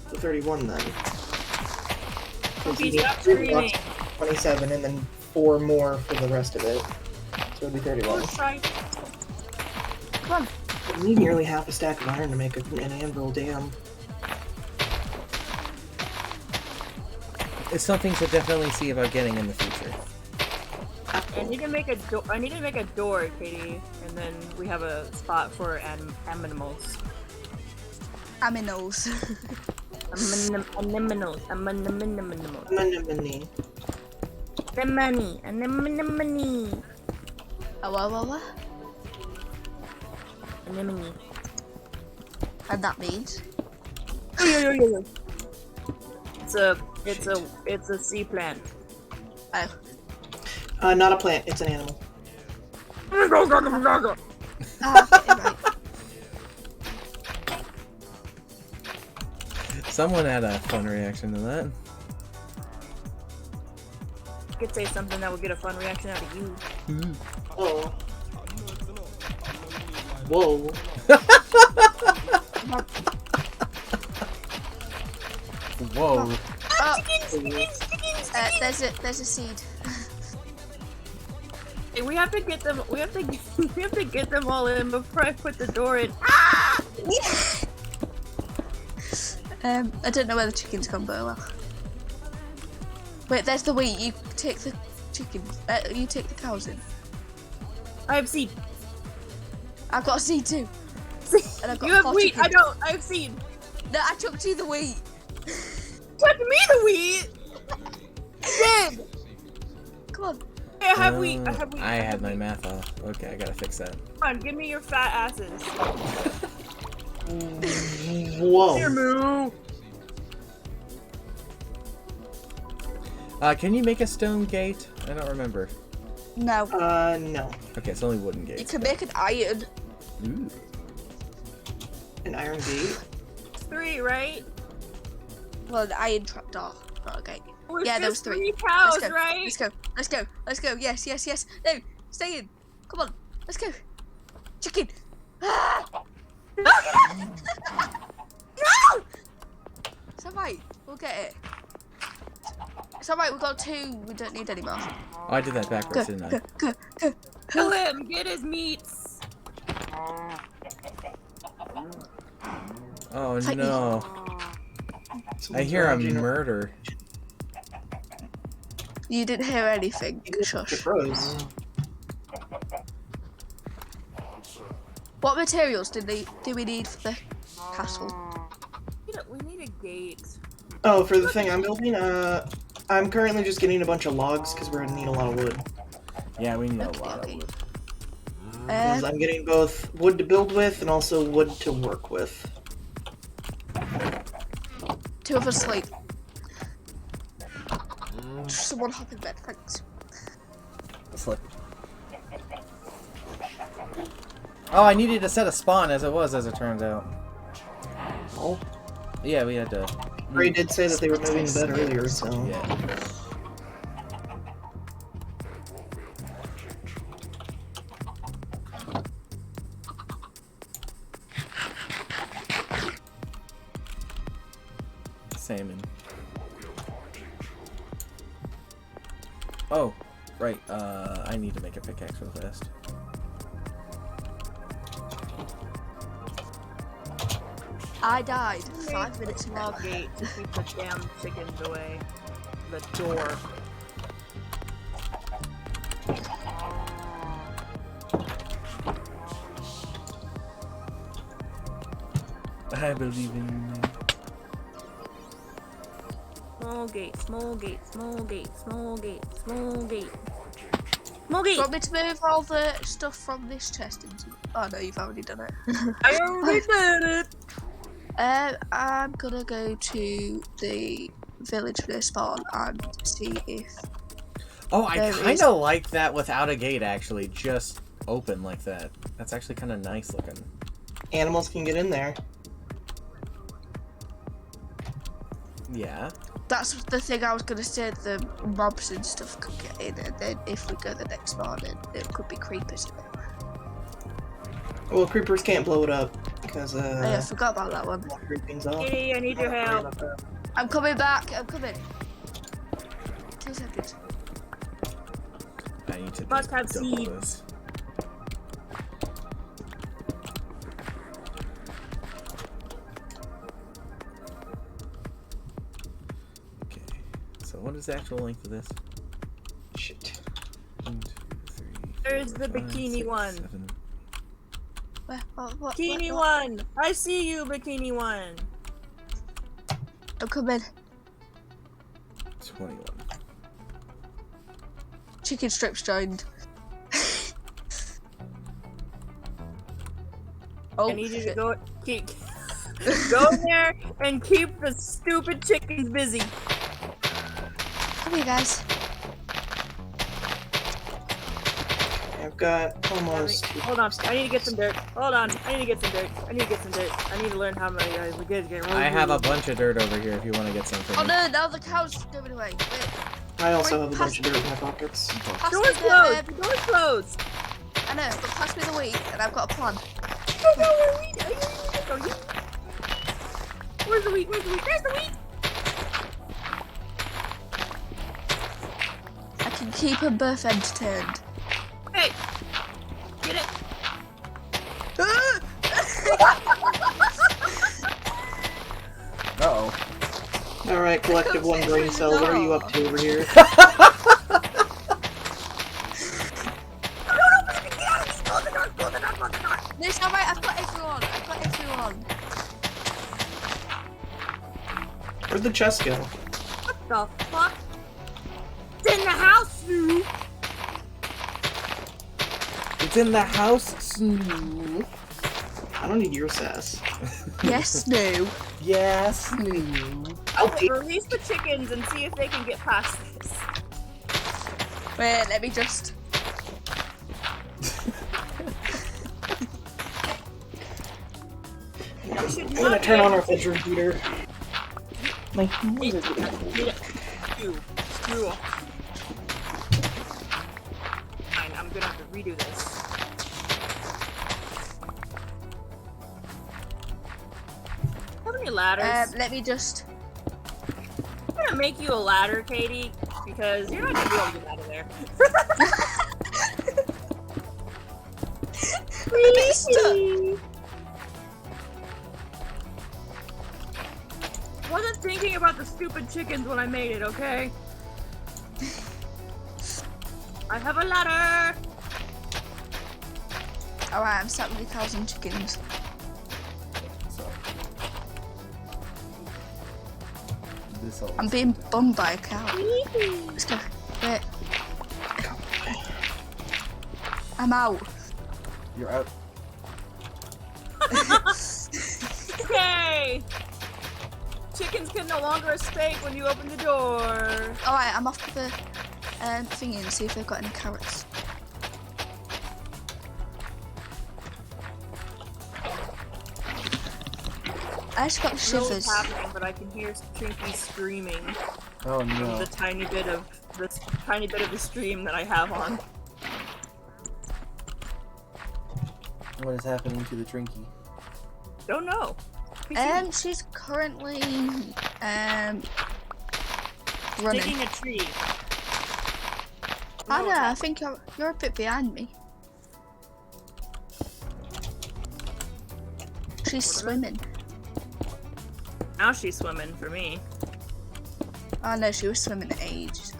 the 31 then. 'Cause you
Okay,
need
stop
3 blocks,
screaming.
27, and then 4 more for the rest of it. So it'd be 31.
Come on.
You need nearly half a stack of iron to make an anvil, damn.
It's something to definitely see about getting in the future.
I need to make a door. I need to make a door, Katie, and then we have a spot for animals.
Aminos.
Animals.
Anemone.
Anemone.
What?
Anemone.
And that means?
It's a sea plant.
Oh.
Not a plant, it's an animal.
Ah, okay, right.
Someone had a fun reaction to that.
I could say something that would get a fun reaction out of you.
Oh. Whoa.
Whoa.
Oh, there's a seed.
Hey, we have to get them. We have to get them all in before I put the door in.
I don't know where the chickens come, but well. Wait, there's the wheat. You take the chicken. You take the cows in.
I have seed.
I've got a seed too. And I've got
You have
4
wheat.
chickens.
I don't. I have seed.
No, I took you the wheat.
Touch me the wheat. Dead.
Come on.
Hey, I have wheat. I have wheat.
I
have
had my
wheat.
math off. Okay, I gotta fix that.
Come on, give me your fat asses.
Whoa.
Here, moo.
Can you make a stone gate? I don't remember.
No.
No.
Okay, it's only wooden
You
gates.
can make an iron.
Ooh.
An iron gate.
3, right?
Well, an iron trapdoor. Not a gate.
Well, it's
Yeah, there
just
was 3.
3 cows,
Let's go.
right?
Let's go. Let's go. Let's go. Yes, yes, yes. No, stay in. Come on. Let's go. Chicken. Ah!
No!
It's alright. We'll get it. It's alright. We've got 2. We don't need any more.
Oh, I did that
Go,
backwards, didn't
go,
I?
go, go.
Kill him. Get his meats.
Oh
Fight me.
no. I hear a murder.
You didn't hear anything.
The
Shush.
crows.
What materials do we need for the castle?
We need a gate.
Oh, for the thing I'm building, I'm currently just getting a bunch of logs because we're gonna need a lot of wood.
Yeah, we need
Okay,
a lot
okay.
of wood.
'Cause I'm getting both wood to build with and also wood to work with.
2 of us sleep. Someone hop in bed, thanks.
Slip. Oh, I needed to set a spawn as it turns out.
Oh.
Yeah, we had to.
Ray did say that they were moving to bed earlier, so.
Yeah. Salmon. Oh, right. I need to make a pickaxe real fast.
I died 5 minutes ago.
Small gate to keep the damn chickens away. The door.
I believe in you.
Small gate, small gate, small gate, small gate, small gate. Small gate!
Do you want me to move all the stuff from this chest into... Oh no, you've already done it.
I already did it!
I'm gonna go to the village for the spawn and see if...
Oh, I
There
kind
is-
of like that without a gate, actually. Just open like that. That's actually kind of nice looking.
Animals can get in there.
Yeah.
That's the thing I was gonna say, the mobs and stuff could get in, and then if we go the next morning, there could be creepers in it.
Well, creepers can't blow it up because
Oh yeah, I forgot about that one.
creeping's off.
Kitty, I need your help.
I'm coming back, I'm coming. 2 seconds.
I need to
Must have
double
seeds.
this. Okay. So what is the actual length of this?
Shit.
1, 2, 3.
There's the
5,
bikini
6,
one.
7.
What?
Bikini one! I see you, bikini one!
I'm coming.
21.
Chicken strips joined. Oh,
I need you to
shit.
go go in there and keep the stupid chickens busy.
Come here, guys.
I've got almost.
Hold on, I need to get some dirt. Hold on, I need to get some dirt. I need to get some dirt. I need to learn how many guys we get.
I have a bunch of dirt over here if you want to get something.
Oh no, now the cow's going away. Wait.
I also
Wait,
have a bunch of dirt in my pockets.
Pass
Door's
me the,
closed! The door's closed!
I know, but pass me the wheat and I've got a plan.
Where's the wheat? Where's the wheat? There's the wheat!
I can keep them both entertained.
Hey! Get it!
Uh-oh.
Alright, collective one brain cell, what are you up to over here?
No, it's alright, I've got everyone. I've got everyone.
Where'd the chest go?
What the fuck? It's in the house, Sue!
It's in the house, Snoo.
I don't need your sass.
Yes, no.
Yes, Snoo.
I'll take
Release the chickens and see if they can get past this.
Wait, let me just.
I'm gonna turn on our bedroom heater. My hands are getting cold.
Screw off. Fine, I'm gonna have to redo this. How many ladders?
Let me just.
I'm gonna make you a ladder, Katie, because you're not gonna be able to get out of there.
I'm stuck.
Wasn't thinking about the stupid chickens when I made it, okay? I have a ladder!
Alright, I'm stuck with 1,000 chickens. I'm being bummed by a cow. Let's go. Wait. I'm out.
You're out.
Okay! Chickens can no longer escape when you open the door.
Alright, I'm off to the thingy and see if they've got any carrots. I just got
I don't know
shivers.
what's happening, but I can hear Trinky screaming
Oh
from
no.
the tiny bit of the stream that I have on.
What is happening to the Trinky?
Don't know.
She's currently running.
Digging a tree.
I know, I think you're a bit behind me. She's swimming.
Now she's swimming for me.
Oh no, she was swimming ages.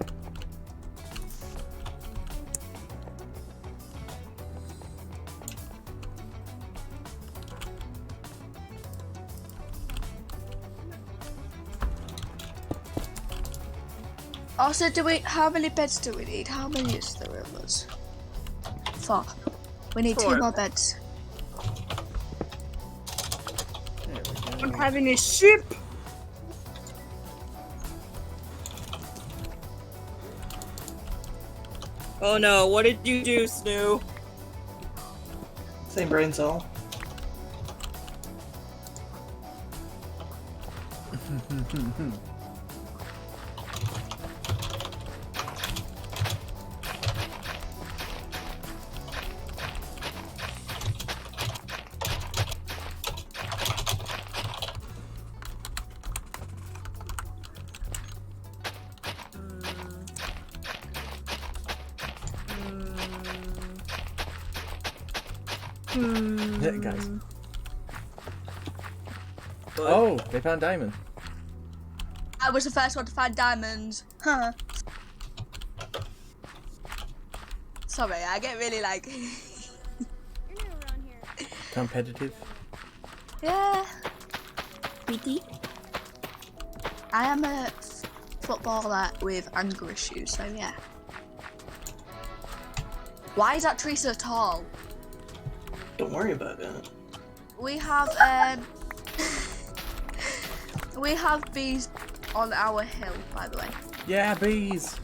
Also, how many beds do we need? How many is there of us? 4. We need
4.
2 more beds.
There we go.
I'm having a ship! Oh no, what did you do, Snoo?
Same brain cell.
Yeah, guys. Oh, they found diamond.
I was the first one to find diamonds. Huh. Sorry, I get really like.
Competitive.
Yeah. BT. I am a footballer with anger issues, so yeah. Why is that tree so tall?
Don't worry about it.
We have we have bees on our hill, by the way,
Yeah, bees.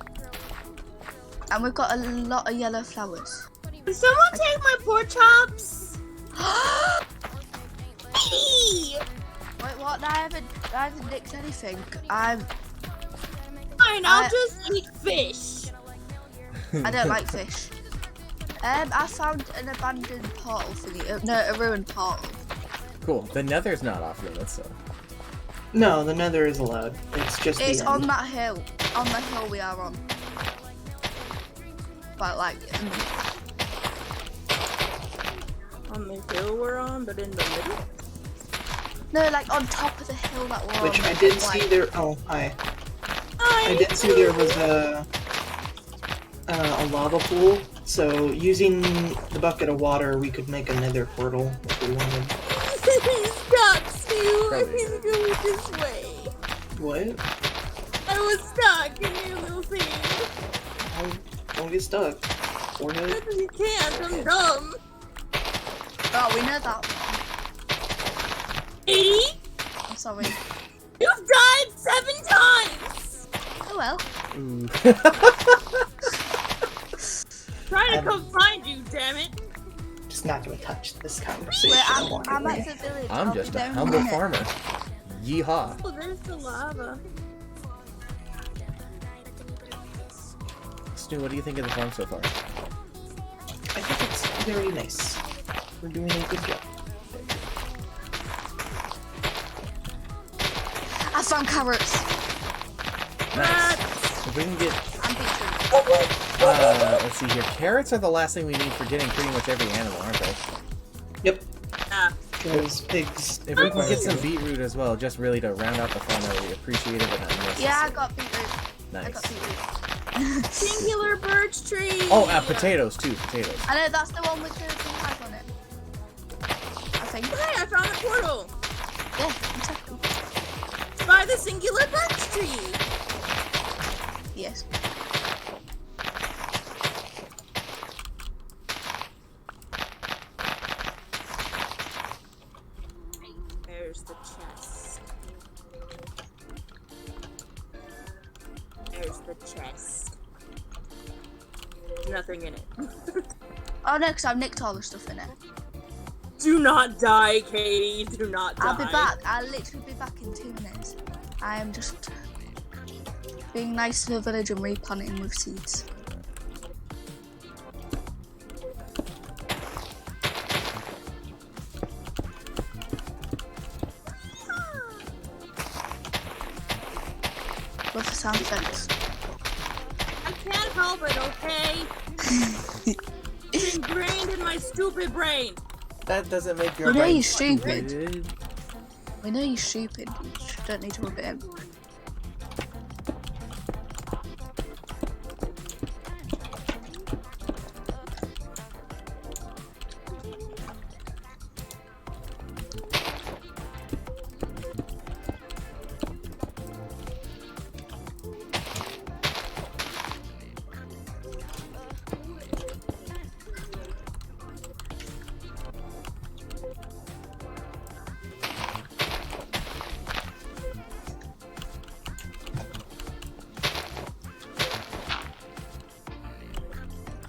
and we've got a lot of yellow flowers.
Can someone take my pork chops? Hey!
Wait, what? I haven't nicked anything.
Fine, I'll
I-
just eat fish.
I don't like fish. I found an abandoned portal thingy. No, a ruined portal.
Cool. The nether's not off limits, so.
No, the nether is allowed. It's just
It's
the
on
end.
that hill. On the hill we are on. But like,
On the hill we're on, but in the middle?
no, like on top of the hill that we're on.
Which I did see
like,
there. Oh, hi. I did see there was a lava pool. So using the bucket of water, we could make a nether portal if we wanted.
Stop, Stu!
Probably
He's going this way.
What?
I was stuck in your little thing.
Don't get stuck. Forehead.
You can't, I'm dumb.
Oh, we know that.
80?
I'm sorry.
You've died 7 times!
Oh well.
Ooh.
Trying to come find you, damn it!
Just not gonna touch this conversation.
Wait,
I
I'm
want
at
away.
the village.
I'm
I'll
just
be
a
there in
humble
minute.
farmer. Yeehaw.
Oh, there's the lava.
Stu, what do you think of the farm so far?
I think it's very nice. We're doing a good job.
I found carrots
Nice. If we can get,
and beetroot.
let's see here. Carrots are the last thing we need for getting pretty much every animal, aren't they?
Yep.
Ah.
Because pigs.
If we can get some beetroot as well, just really to round out the farm, I would appreciate it, but not necessary.
Yeah, I got beetroot. I
Nice.
got beetroot.
Singular birch tree!
Oh, potatoes too. Potatoes.
I know that's the one with the flag on it. I think.
Hey, I found the portal!
Yeah, exactly.
By the singular birch tree!
Yes.
There's the chest. There's the chest. There's nothing in it.
Oh no, because I've nicked all the stuff in it.
Do not die, Katie. Do not die.
I'll be back. I'll literally be back in 2 minutes. I am just being nice to the village and replanting with seeds. Love the sound effects.
I can't help it, okay? It's ingrained in my stupid brain.
That doesn't make your
I know
brain
you're stupid.
stupid.
We know you're stupid. You don't need to rub it in.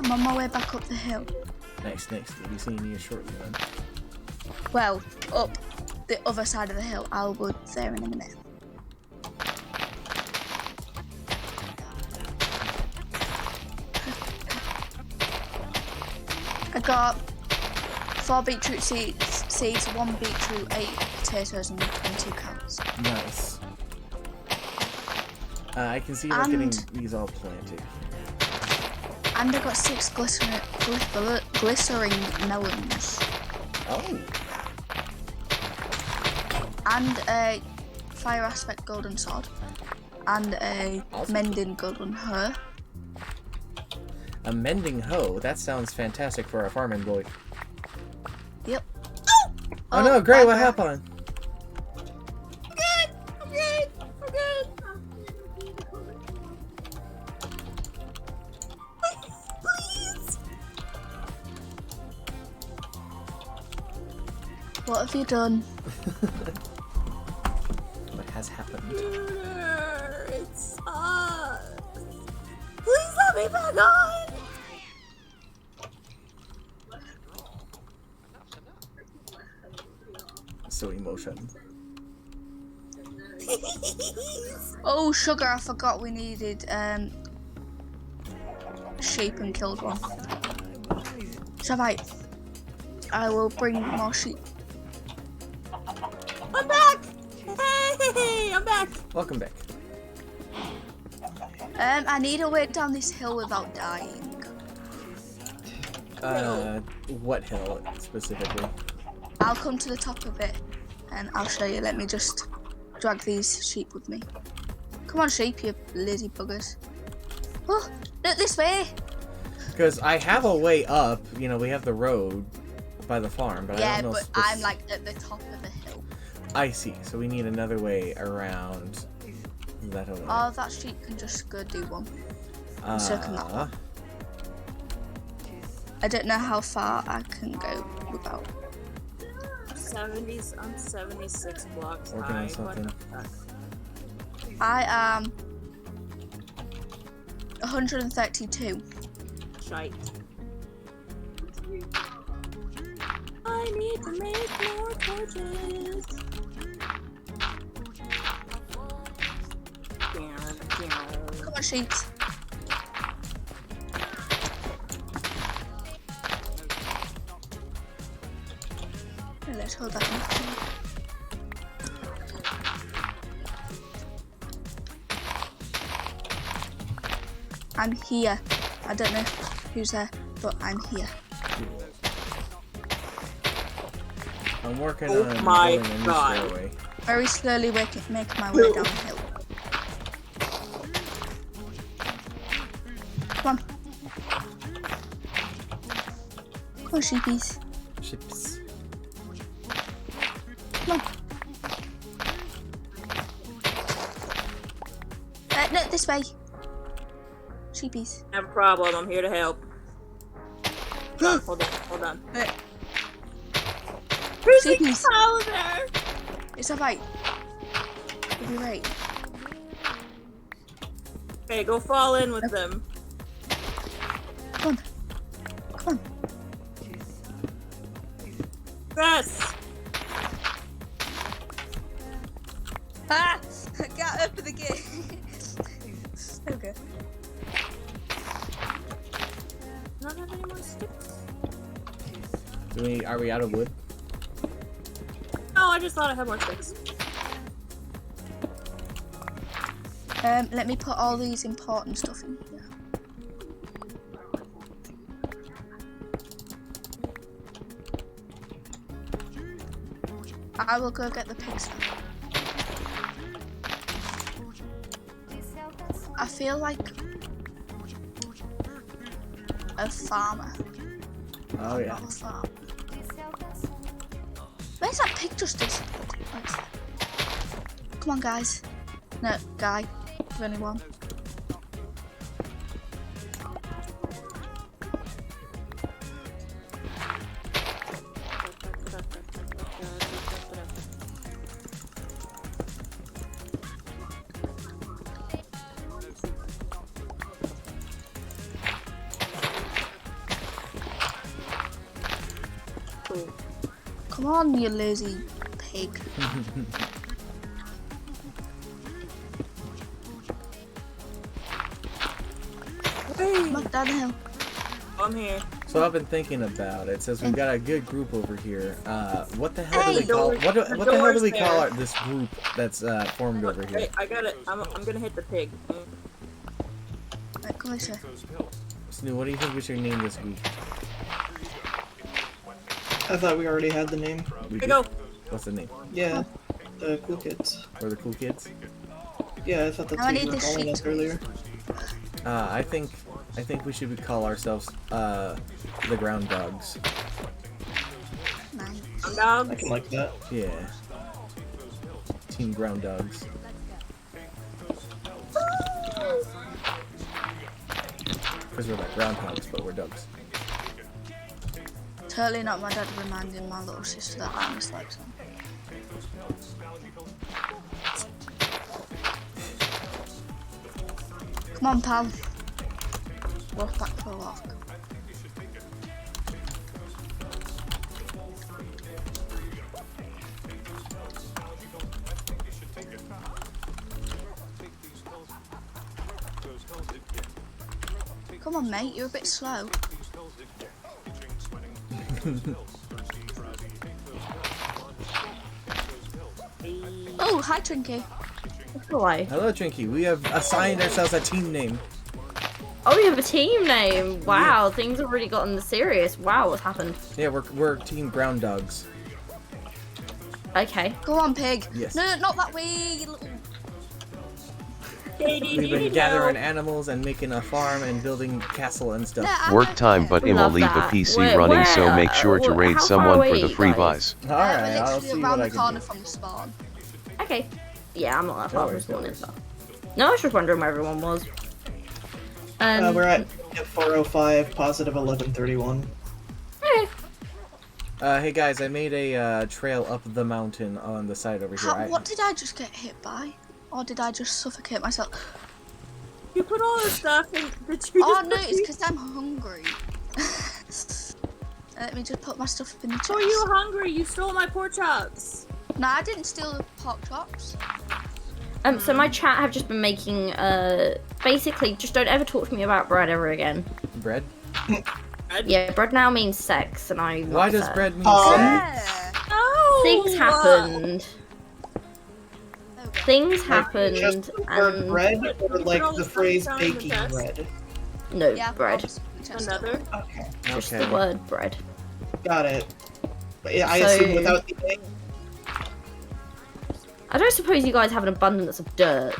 I'm on my way back up the hill.
Nice, nice. We'll be seeing you shortly then.
Well, up the other side of the hill. I'll go there in a minute. I got 4 beetroot seeds, 1 beetroot, 8 potatoes, and 22 carrots.
Nice. I can see you getting
And-
these all planted.
And I got 6 glistering melons.
Oh.
And a fire aspect golden sword. And a
Awesome.
mending golden hoe.
A mending hoe. That sounds fantastic for a farming boy.
Yep.
Oh, no, Gray, what
bye,
happened?
I'm good. I'm good. I'm good. Please.
What have you done?
What has happened?
It's us. Please let me back on.
so emotional.
Oh, sugar! I forgot we needed sheep and killed one. So right, I will bring more sheep.
I'm back! Hey, I'm back!
Welcome back.
I need a way down this hill without dying.
What hill specifically?
I'll come to the top of it and I'll show you. Let me just drag these sheep with me. Come on, sheep, you lazy buggers. Oh, look this way.
Because I have a way up. You know, we have the road by the farm, but I
Yeah,
don't know.
but I'm like at the top of the hill.
I see. So we need another way around that way.
Oh, that sheep can just go do one. Circle that one. I don't know how far I can go without.
70s, I'm 76 blocks
Working
high.
on something.
What the fuck?
I am 132.
Shite. I need to make more torches.
Come on, sheep. Let's hold that one. I'm here. I don't know who's there, but I'm here.
I'm working
Oh
on
my
building a new
God.
stairway.
Very slowly making my way down the hill. Come on. Come on, sheepies.
Ships.
Come on. No, this way. Sheepies.
Have a problem, I'm here to help. Hold on.
Sheepies.
Oh, there!
It's alright. You'll be right.
Okay, go fall in with them.
Come on. Come on.
Yes!
Ah! I can't open the gate. Okay.
Not have any more sticks?
Are we out of wood?
No, I just thought I had more sticks.
Let me put all these important stuff in here. I will go get the pigs. I feel like a farmer.
Oh yeah.
Not a farm. Where's that pig just disappeared? Come on, guys. No, guy. There's only one. Come on, you lazy pig. Look down the hill.
I'm here.
So I've been thinking about it. Since we've got a good group over here, what the hell
Hey!
do we call
The
what the hell do
door's
we
there.
call this group that's formed over here?
Hey, I got it. I'm gonna hit the pig.
Right, come this way.
Snoo, what do you think we should name this group?
I thought we already had the name.
We
Here
do?
you go.
What's the name?
Yeah, the cool kids.
Or the cool kids?
Yeah, I thought that's
Now I
what you
need
were
the
calling us
sheep.
earlier.
I think we should call ourselves the Ground Dogs.
Nice.
I'm
I
dogs.
can like that.
Yeah. Team Ground Dogs. Because we're like groundhogs, but we're dogs.
Totally not my dad reminding my little sister that I'm a slave son. Come on, pal. Walk back for a walk. Come on, mate, you're a bit slow. Oh, hi, Trinky.
Why?
Hello, Trinky. We have assigned ourselves a team name.
Oh, we have a team name. Wow, things have really gotten serious. Wow, what's happened?
Yeah, we're Team Brown Dogs.
Okay.
Go on, pig.
Yes.
No, not that way, you little...
We've been gathering animals and making a farm and building castle and stuff.
No, I
Work
like
time,
it.
but Im will
Love
leave the
that.
PC
Where-
running, so
where-
make sure to
how
raid
far
someone
away
for
are
the
you
free
guys?
buys.
All right,
We're
I'll
literally
see
around
what I
the
can
corner
do.
from the spawn.
Okay. Yeah, I'm not that
No
far
worries,
from
no
spawning
worries.
stuff. No, I was just wondering where everyone was.
We're at 405, positive 1131.
Okay.
Hey guys, I made a trail up the mountain on the side over here.
What did I just get hit by? Or did I just suffocate myself?
You put all the stuff in the tree.
Oh no, it's because I'm hungry. Let me just put my stuff in the chest.
Oh, you were hungry. You stole my pork chops.
No, I didn't steal the pork chops.
So my chat have just been making, basically, just don't ever talk to me about bread ever again.
Bread?
Yeah, bread now means sex, and I'm
Why does
upset.
bread mean
Yeah.
Oh.
Things happened.
Okay.
Things
Just
happened,
the word
and
bread, or
Put
like
all
the
the
phrase
stuff down in the
baking
chest.
bread?
no
Yeah,
bread.
Another.
Okay,
Just
Okay.
the word bread.
got it. But yeah, I
So-
assume without the A.
I don't suppose you guys have an abundance of dirt.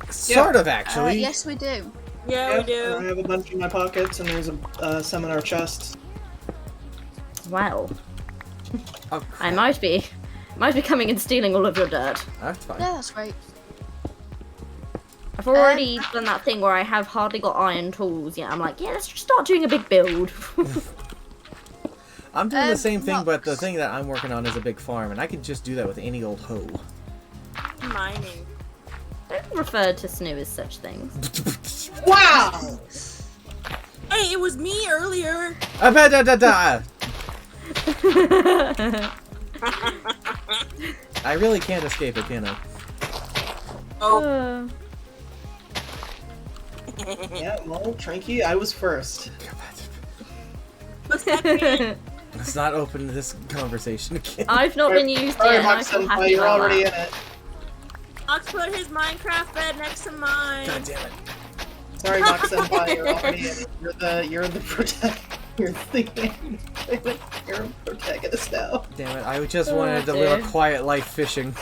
Sort of, actually.
Yes, we do.
Yeah, we
I
do.
have a bunch in my pockets, and there's some in our chests.
Well,
Oh,
I might be coming and stealing all of your dirt.
that's fine.
Yeah, that's great.
I've already done that thing where I have hardly got iron tools. Yeah, I'm like, yeah, let's just start doing a big build.
I'm doing the same thing, but the
Lux.
thing that I'm working on is a big farm, and I could just do that with any old hoe.
Mining.
Don't refer to Snoo as such things.
Wow!
Hey, it was me earlier.
I really can't escape it, can I?
Oh.
Yeah, well, Trinky, I was first.
What's that?
Let's not open this conversation again.
I've not been used
Sorry,
yet, and I
Max
feel
Senpai,
happy
you're
about
already
that.
in it.
Ox put his Minecraft bed next to mine.
God damn it.
Sorry, Max Senpai, you're already in it. You're the protagonist now.
Damn it, I just
Oh,
wanted to live a
dear.
quiet life fishing.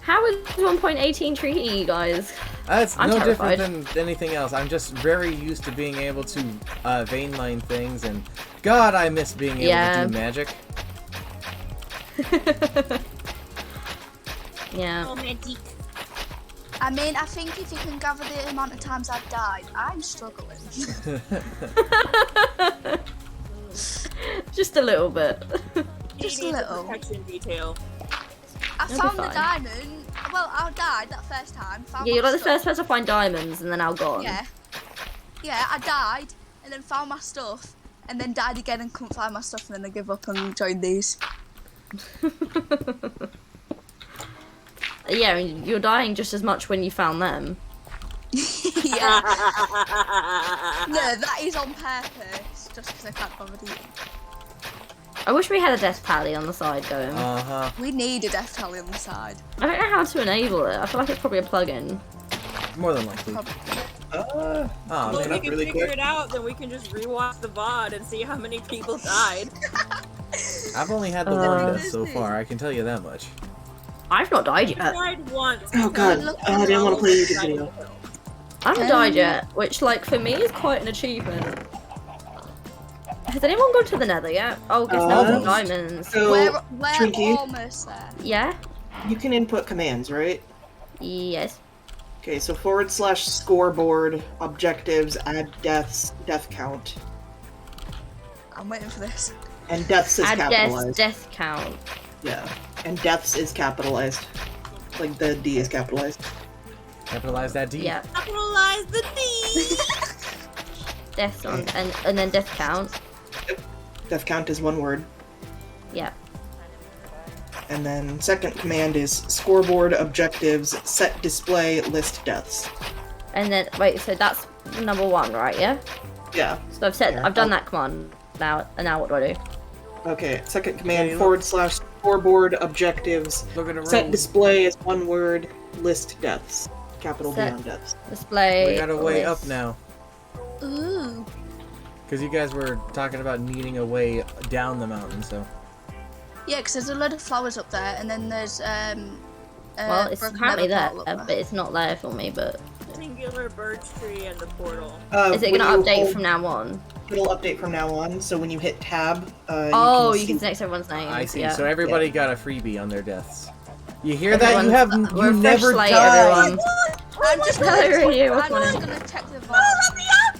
How is 1.18 treating you guys?
That's
I'm
no
terrified.
different than anything else. I'm just very used to being able to vein mine things, and God, I miss being able
Yeah.
to do magic.
Yeah.
Oh, magic.
I mean, I think if you can gather the amount of times I've died, I'm struggling.
Just a little bit.
Just a
He needs
little.
protection detail.
I
You'll be
found the
fine.
diamond. Well, I died that first time. Found
Yeah, you're
my
like the
stuff.
first person to find diamonds, and then I'll go on.
Yeah. Yeah, I died and then found my stuff and then died again and couldn't find my stuff and then I give up and joined these.
Yeah, and you're dying just as much when you found them.
Yeah. No, that is on purpose. Just because I can't bother eating.
I wish we had a death tally on the side going.
Uh-huh.
We need a death tally on the side.
I don't know how to enable it. I feel like it's probably a plugin.
More than likely.
Probably.
Oh,
Well,
man,
if we
that's
can
really
figure
quick.
it out, then we can just rewatch the VOD and see how many people died.
I've only had the one death so far, I can tell you that much.
I've not died
I
yet.
died once.
Oh god,
Look,
I didn't want to play a YouTube video.
I haven't died yet, which, like, for me is quite an achievement. Has anyone gone to the nether yet? Oh, guess now
Uh,
some diamonds.
So,
We're
Trinky,
almost there.
Yeah?
you can input commands, right?
Yes.
Okay, so / scoreboard, objectives, add deaths, death count.
I'm waiting for this.
And deaths is
Add
capitalized.
death count.
Yeah. And deaths is capitalized. Like the D is capitalized.
Capitalize that D.
Yeah.
Capitalize the D.
Death on, and then death count.
Death count is one word.
Yeah.
And then second command is scoreboard, objectives, set display, list deaths.
And then, wait, so that's number one, right? Yeah?
Yeah.
So I've said, I've done that command. Now, and now what do I do?
Okay. Second command:
Hey,
/ scoreboard objectives.
Look at the
Set
roll.
display as one word. List deaths. Capital D
Set-
on deaths.
Display.
We got a way up
list.
now.
Ooh.
Because you guys were talking about needing a way down the mountain, so.
Yeah, because there's a load of flowers up there, and then there's
Well, it's
broken
apparently
leather
there,
portal up
but it's not there for me. But
Singular birch tree and the portal.
is it
When
gonna
you
update
hold-
from now on?
It'll update from now on. So when you hit tab,
Oh, you
see-
can select everyone's name.
I see.
Yeah.
So everybody got a freebie on their deaths. You hear that? You
Everyone's-
have
we're
you
a fresh
never
slate,
died.
everyone.
I'm just
Hello,
gonna,
you,
I'm
what's
just
going
gonna check the vibe.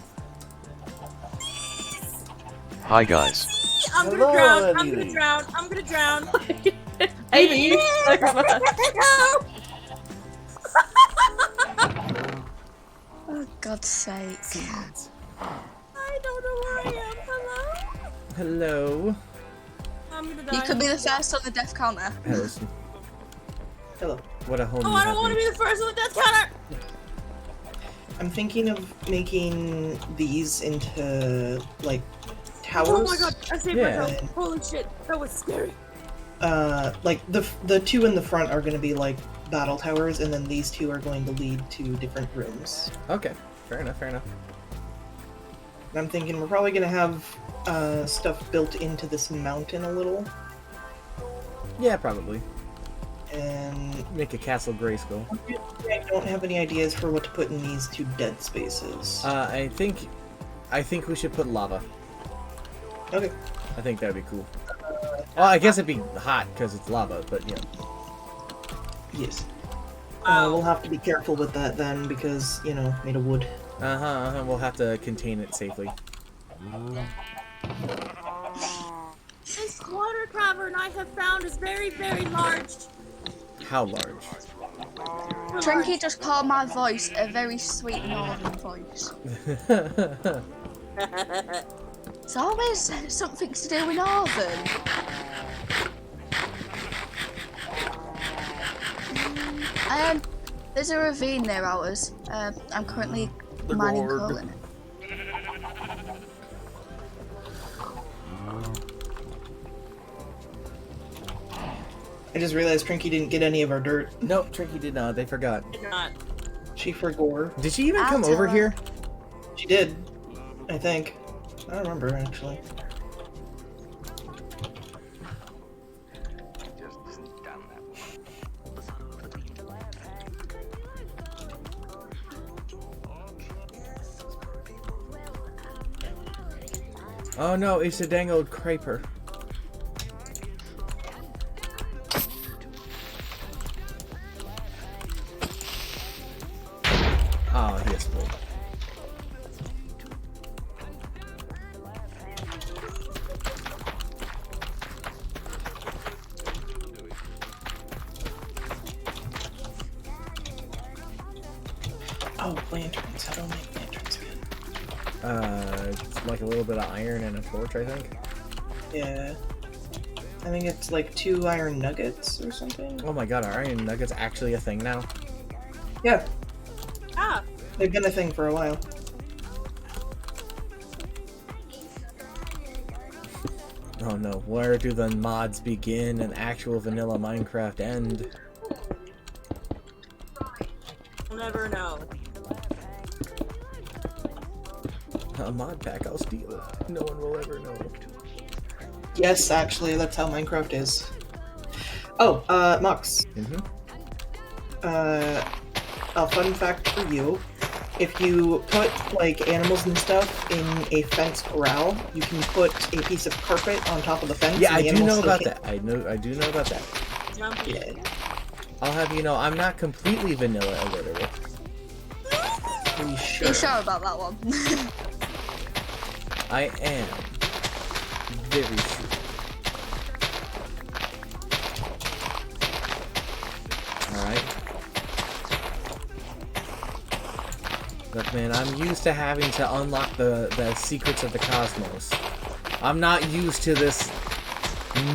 Hi guys.
I'm gonna
Hello,
drown. I'm
Lily.
gonna drown. I'm gonna drown.
I hate you so much.
Oh, God's sake.
I don't know where I am. Hello.
Hello.
I'm gonna die.
You could be the first on the death counter.
Harrison.
Hello.
What a home
Oh,
you
I
have
don't want to
made.
be the first on the death counter.
I'm thinking of making these into like towers.
Oh my god! I saved
Yeah.
myself. Holy shit! That was scary.
Like the two in the front are going to be like battle towers, and then these two are going to lead to different rooms.
Okay. Fair enough. Fair enough.
And I'm thinking we're probably going to have stuff built into this mountain a little,
Yeah, probably.
and
Make a castle Grayskull.
I don't have any ideas for what to put in these two dead spaces.
I think we should put lava.
Okay.
I think that'd be cool. Well, I guess it'd be hot because it's lava, but yeah.
Yes. We'll have to be careful with that then, because made of wood.
We'll have to contain it safely.
This water cavern I have found is very, very large.
How large?
Trinky just called my voice a very sweet northern voice. It's always something to do with northern. There's a ravine near ours. I'm currently mining coal in it.
I just realized Trinky didn't get any of our dirt.
Nope, Trinky did not. They forgot.
Did not.
She forgot.
Did she even
I'll
come
tell
over
her.
here?
She did. I think. I don't remember, actually.
Oh no, it's a dang old creeper. Oh, he is full.
Oh, lanterns. How do I make lanterns, man?
It's like a little bit of iron and a torch, I think.
Yeah. I think it's like 2 iron nuggets or something.
Oh my god, are iron nuggets actually a thing now?
Yeah,
Ah.
they've been a thing for a while.
Oh no, where do the mods begin and actual vanilla Minecraft end?
We'll never know.
A mod pack, I'll steal it. No one will ever know.
Yes, actually, that's how Minecraft is. Oh, Mox.
Mm-hmm.
A fun fact for you. If you put, like, animals and stuff in a fence corral, you can put a piece of carpet on top of the fence.
Yeah,
and
I
the
do
animals
know
still
about
can't-
that. I do know about that.
Jumpy.
Yeah.
I'll have you know, I'm not completely vanilla illiterate.
Are you sure?
You sure about that one?
I am very sure. Alright. Look, man, I'm used to having to unlock the secrets of the cosmos. I'm not used to this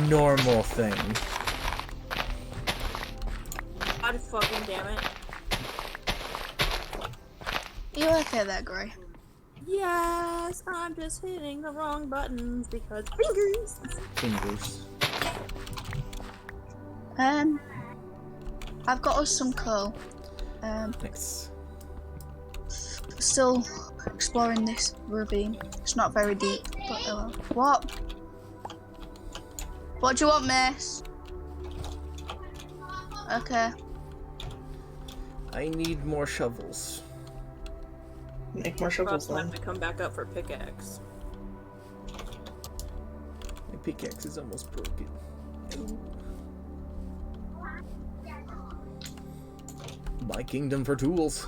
normal thing.
God fucking damn it.
You okay there, Gray?
Yes, I'm just hitting the wrong buttons because fingers.
Fingers.
I've got us some coal.
Nice.
Still exploring this ravine. It's not very deep, but oh well. What? What do you want, miss? Okay.
I need more shovels.
Make more shovels
Cross
then.
to come back up for pickaxe.
My pickaxe is almost broken. My kingdom for tools.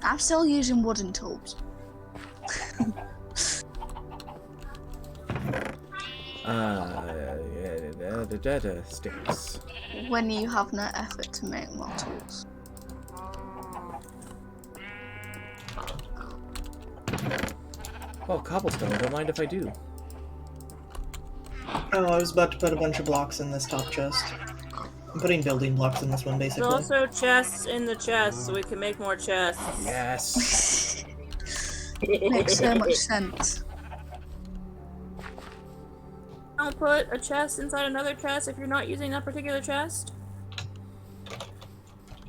I'm still using wooden tools.
Sticks.
When you have no effort to make more tools.
Oh, cobblestone. Don't mind if I do.
Oh, I was about to put a bunch of blocks in this top chest. I'm putting building blocks in this one,
There's
basically.
also chests in the chest, so we can make more chests.
Yes.
Makes so much sense.
Don't put a chest inside another chest if you're not using that particular chest.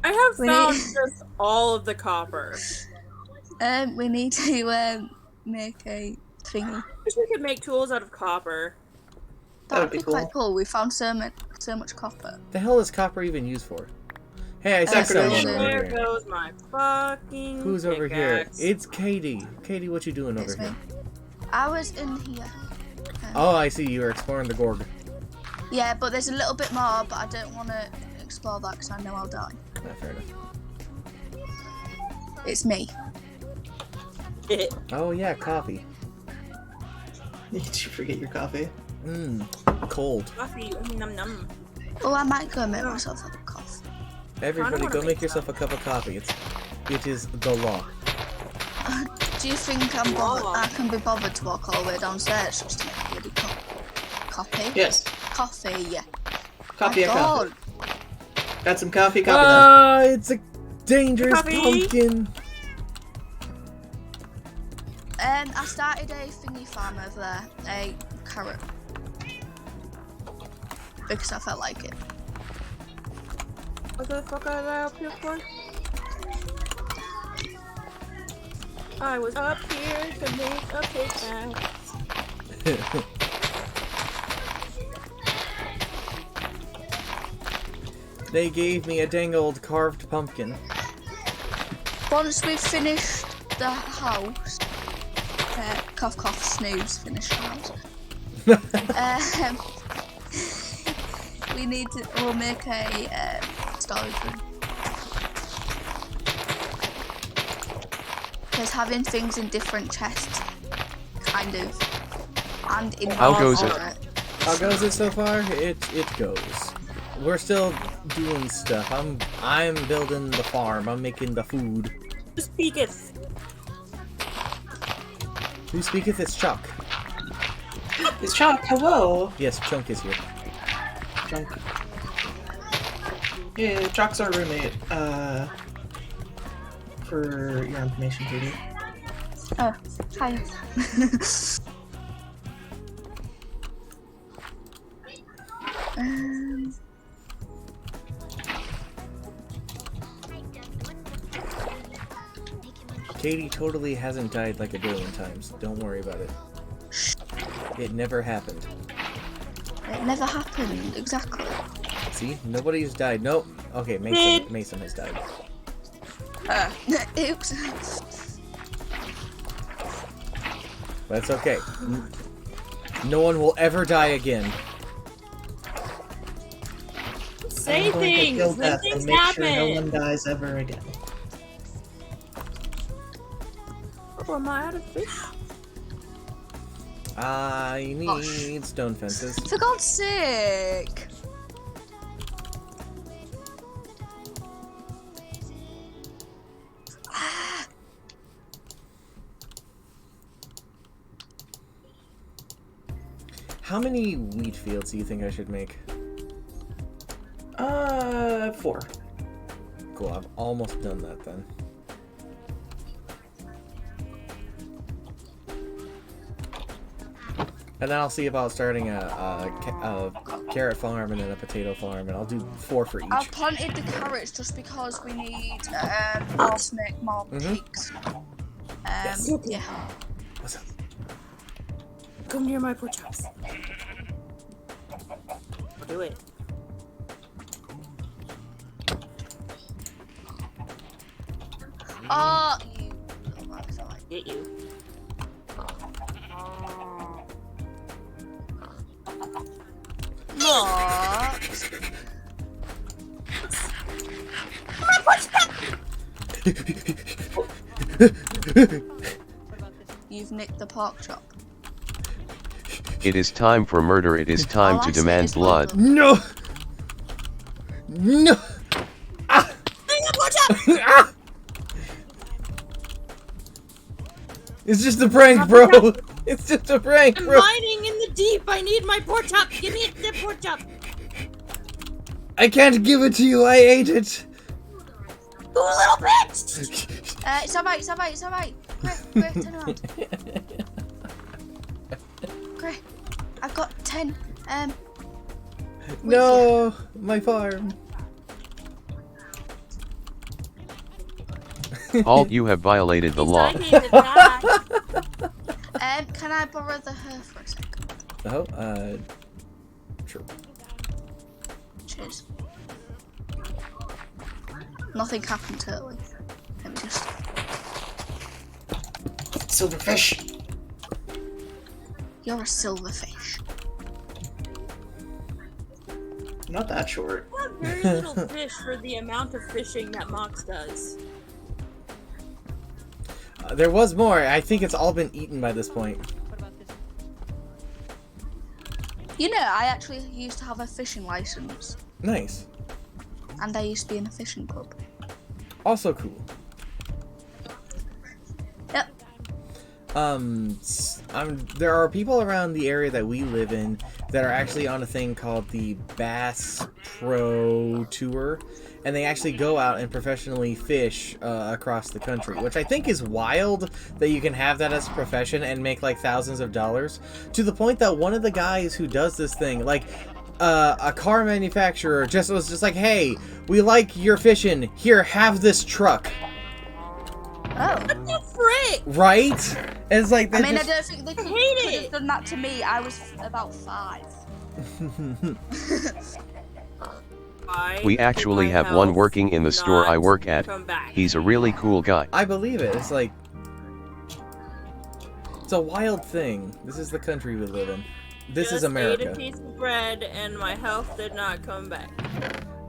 I have found just all of the copper.
We need to make a thingy.
I wish we could make tools out of copper.
That would
That'd
be
be quite
cool.
cool. We found so much copper.
The hell is copper even used for? Hey, I see
That's
someone
really
over
There
here.
goes my fucking
Who's over here?
pickaxe.
It's Katie. Katie, what you doing over
It's me.
here?
I was in here.
Oh, I see. You were exploring the Gorg.
Yeah, but there's a little bit more, but I don't want to explore that because I know I'll die.
Fair enough.
It's me.
Oh yeah, coffee.
Did you forget your coffee?
Mmm, cold.
Coffee, num num.
Oh, I might go make myself a coffee.
Everybody,
wanna
go
make
make yourself a cup of coffee. It is the law.
Do you think I can be bothered to walk all the way downstairs just to make a bloody coffee?
Yes.
Coffee, yeah.
Coffee,
My
a coffee.
God.
Got some coffee, copy that.
It's a dangerous
Coffee.
pumpkin.
I started a thingy farm over there, a carrot. Because I felt like it.
What the fuck are I up here for? I was up here to make a pickaxe.
They gave me a dang old carved pumpkin.
Once we've finished the house, cough cough snooze, finish the house. We'll make a storage room. Because having things in different chests, kind of, and in
How goes it?
How goes it so far? It goes. We're still doing stuff. I'm building the farm. I'm making the food.
Who speaketh?
Who speaketh? It's Chuck.
It's Chuck, hello!
Yes, Chunk is here.
Chunk. Yeah, Chuck's our roommate, for your information, Katie.
Oh, hi.
Katie totally hasn't died like a billion times. Don't worry about it. It never happened.
It never happened, exactly.
See? Nobody's died. Nope. Okay, Mason has died.
Oops.
But it's okay. No one will ever die again.
Say
I'm going to
things
kill
when
Death
things
and make
happen.
sure no one dies ever again.
Oh, am I out of fish?
I need stone fences.
For God's sake!
How many wheat fields do you think I should make?
4.
Cool, I've almost done that then. And then I'll see about starting a carrot farm and then a potato farm, and I'll do 4 for each.
I've planted the carrots just because we need more to make more pigs.
Yes.
Yeah.
What's up?
Come near my porch house. Do it.
Oh, you. Oh, that's fine.
Get you.
Max. You've nicked the pork chop.
It is time for murder. It is time
All I
to
say
demand
is well
blood.
done.
No! No! Ah! Ah! It's just a prank, bro! It's just a prank,
I'm
bro!
mining in the deep. I need my pork chop. Give me the pork chop.
I can't give it to you, I ate it!
You little bitch!
It's alright, it's alright, it's alright. Great, turn around. Great. I've got 10.
No! My farm!
Alt, you have violated the law.
Can I borrow the her for a second?
Oh, sure.
Cheers. Nothing happened totally. Let me just.
Silverfish.
You're a silverfish.
Not that short.
Very little fish for the amount of fishing that MoCS does.
There was more. I think it's all been eaten by this point.
You know, I actually used to have a fishing license,
Nice.
and I used to be in a fishing club.
Also cool.
Yep.
There are people around the area that we live in that are actually on a thing called the Bass Pro Tour, and they actually go out and professionally fish across the country, which I think is wild that you can have that as a profession and make like thousands of dollars, to the point that one of the guys who does this thing, like a car manufacturer, was just like, hey, we like your fishing, here, have this truck.
Oh.
What the frick?
Right? It's like,
I mean, I don't think they could
hate
have done that to me. I was about 5.
We actually have one working in the store I work at. He's a really cool guy.
I believe it. It's like, it's a wild thing. This is the country we live in. This is America.
Ate a piece of bread and my health did not come back.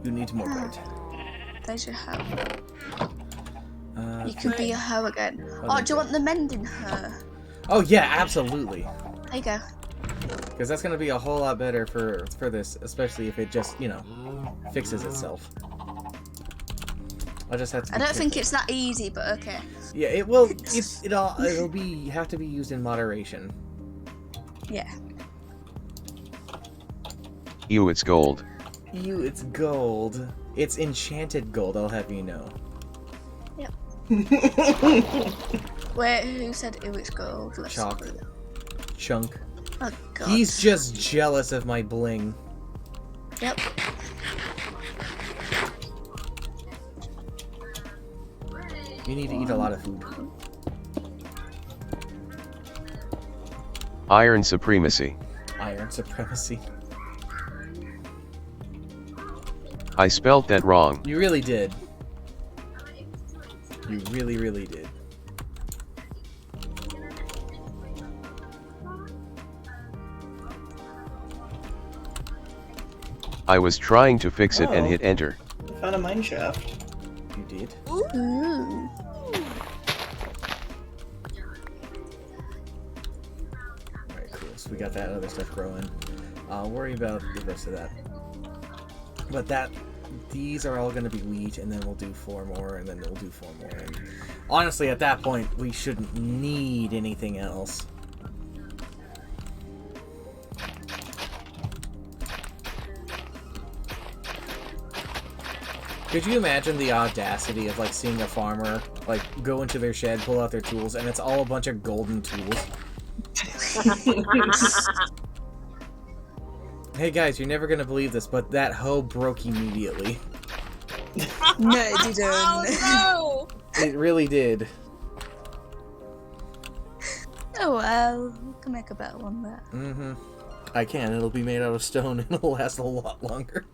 You need more bread.
There's your hoe.
Uh,
You could be a hoe again. Oh, do you want the mending hoe?
Oh yeah, absolutely.
There you go.
Because that's gonna be a whole lot better for this, especially if it just, you know, fixes itself. I just have to.
I don't think it's that easy, but okay.
Yeah, it will. It'll have to be used in moderation.
Yeah.
Ew, it's gold.
Ew, it's gold. It's enchanted gold. I'll have you know.
Yep. Wait, who said it was gold? Let's
Chalk. Chunk.
Oh god.
He's just jealous of my bling.
Yep.
You need to eat a lot of food.
Iron supremacy.
Iron supremacy.
I spelt that wrong.
You really did. You really, really did.
I was trying to fix it and
Oh.
hit enter.
I found a mine shaft.
You did.
Ooh.
Alright, cool. So we got that other stuff growing. I'll worry about the rest of that. But these are all going to be wheat, and then we'll do 4 more, and then we'll do 4 more. And honestly, at that point, we shouldn't need anything else. Could you imagine the audacity of, like, seeing a farmer, like, go into their shed, pull out their tools, and it's all a bunch of golden tools? Hey guys, you're never gonna believe this, but that hoe broke immediately.
No, it didn't.
Oh
It really did.
Oh well, we can make a better one there.
Mm-hmm. I can. It'll be made out of stone and it'll last a lot longer.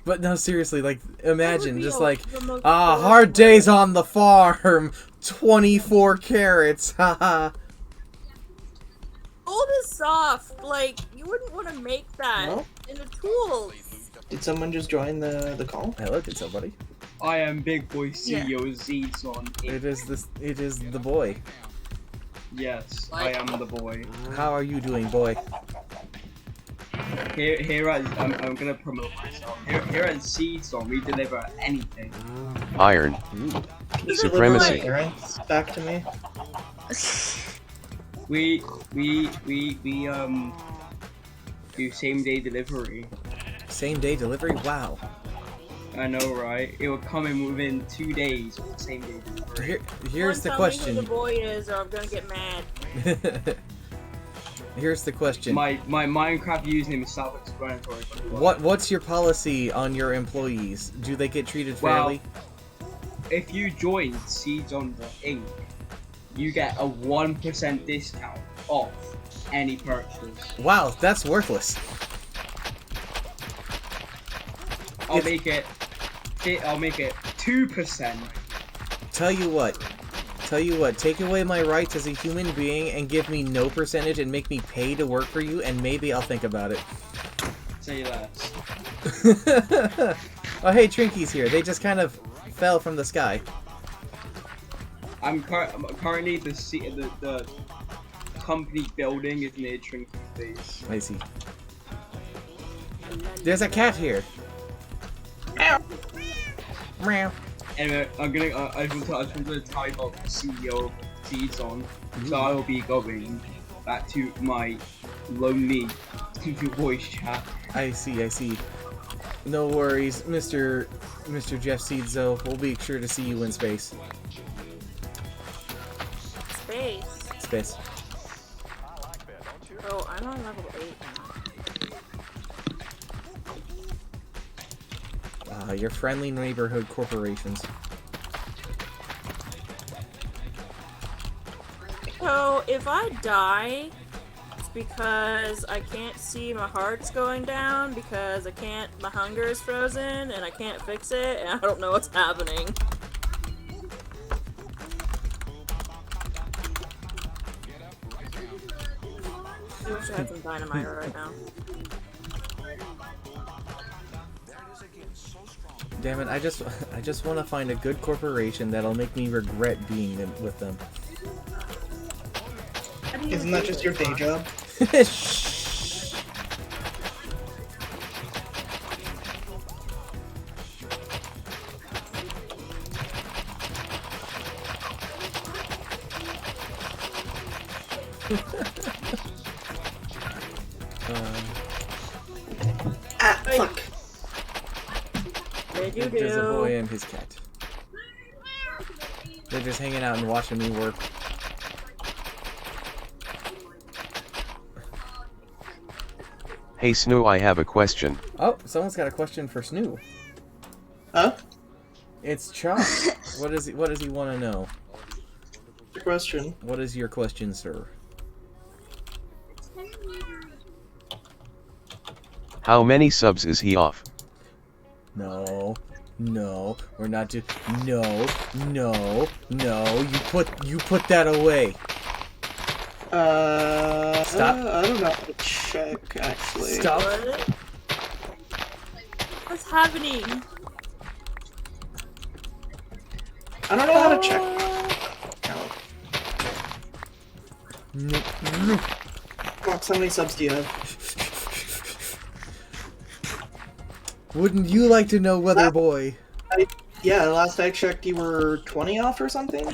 But no, seriously, like, imagine, just like, hard days on the farm, 24 carrots, haha.
Gold is soft. Like, you wouldn't want to make that
No?
in a tool.
Did someone just join the call?
Hello, did somebody?
I am Big Boy CEO Zedson.
It is the boy.
Yes, I am the boy.
How are you doing, boy?
Here I'm gonna promote myself. Here at Zedson, we deliver anything.
Iron. Supremacy.
Parents back to me.
We do same day delivery.
Same day delivery? Wow.
I know, right? It will come in within 2 days with the same day delivery.
Here's the
Tell me
question.
who the boy is, or I'm gonna get mad.
Here's the question.
My Minecraft username is self-explanatory.
What's your policy on your employees? Do they get treated fairly?
Well, if you join Seeds on the Inc., you get a 1% discount off any purchase.
Wow, that's worthless.
I'll make it 2%.
Tell you what, take away my rights as a human being and give me no percentage and make me pay to work for you, and maybe I'll think about it.
Say less.
Oh hey, Trinky's here. They just kind of fell from the sky.
I'm currently the company building is near Trinky's base.
I see. There's a cat here. Meow.
Anyway, I just want to tell you about the CEO of Season. So I will be going back to my lonely voice chat.
I see. No worries, Mr. Jeff Seedzo. We'll be sure to see you in space. Space.
Oh, I'm on level 8.
Your friendly neighborhood corporations.
So, if I die, it's because I can't see my heart's going down, because my hunger is frozen, and I can't fix it, and I don't know what's happening. I wish I had some dynamite right now.
Damn it! I just want to find a good corporation that'll make me regret being with them.
Isn't that just your day job?
Shh.
Fuck.
There's a boy and his cat. They're just hanging out and watching me work.
Hey Snow, I have a question.
Oh, someone's got a question for Snoo.
Huh?
It's Chalk. What does he want to know?
Good question.
What is your question, sir?
How many subs is he off?
No, we're not do. No, you put that away. Stop.
I don't know how to check, actually.
Stop.
What's happening?
I don't know how to check. Max, how many subs do you have?
Wouldn't you like to know, Weather Boy?
Yeah, last I checked you were 20 off or something?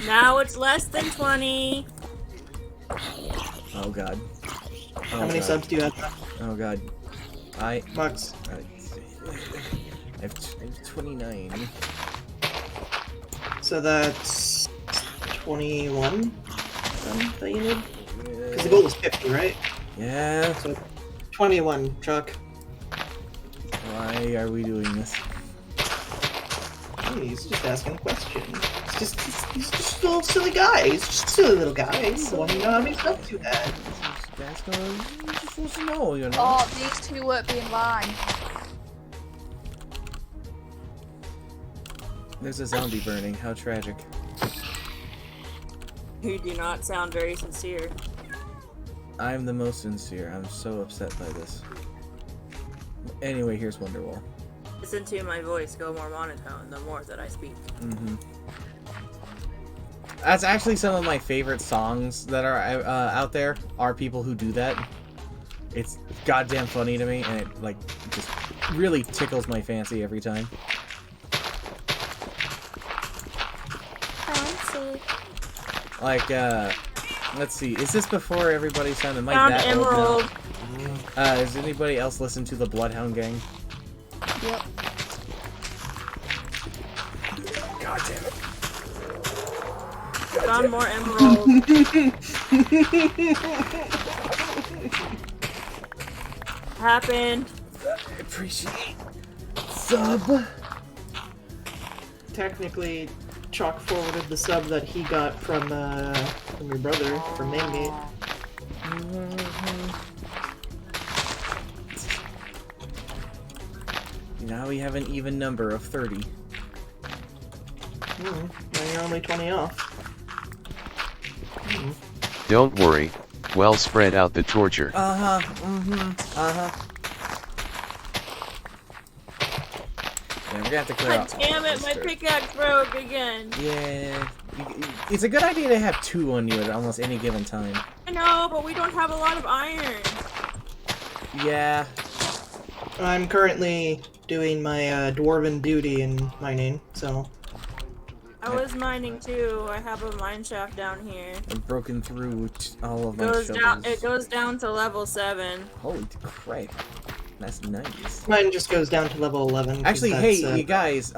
Now it's less than 20.
Oh god.
How many subs do you have?
Oh god.
Max.
I have 29.
So that's 21 that you need? Because the goal is 50, right?
Yeah.
So 21, Chuck.
Why are we doing this?
Hey, he's just asking a question. He's just a little silly guy. He's just a silly little guy. He want to know how many stuff you had.
That's gonna, you're just supposed to know, you know.
Oh, these two won't be in line.
There's a zombie burning. How tragic.
You do not sound very sincere.
I'm the most sincere. I'm so upset by this. Anyway, here's Wonderwall.
Listen to my voice go more monotone the more that I speak.
That's actually some of my favorite songs that are out there, are people who do that. It's goddamn funny to me, and it, like, just really tickles my fancy every time.
Fancy.
Like, let's see, is this before everybody sounded like
Found
that
emerald.
old now? Does anybody else listen to the Bloodhound Gang?
Yep.
God damn it.
Found more emerald. Happened.
I appreciate sub.
Technically, Chalk forwarded the sub that he got from your brother, from Maingate.
Now we have an even number of 30.
Now you're only 20 off.
Don't worry, well spread out the torture.
Yeah, we're gonna have to clear out.
God damn it, my pickaxe broke again.
Yeah, it's a good idea to have 2 on you at almost any given time.
I know, but we don't have a lot of iron.
Yeah.
I'm currently doing my dwarven duty in mining, so...
I was mining too. I have a mine shaft down here.
I've broken through all of my
Goes
shovels.
down. It goes down to level 7.
Holy crap. That's nice.
Mine just goes down to level 11. 'cause
Actually,
that's,
hey, you guys,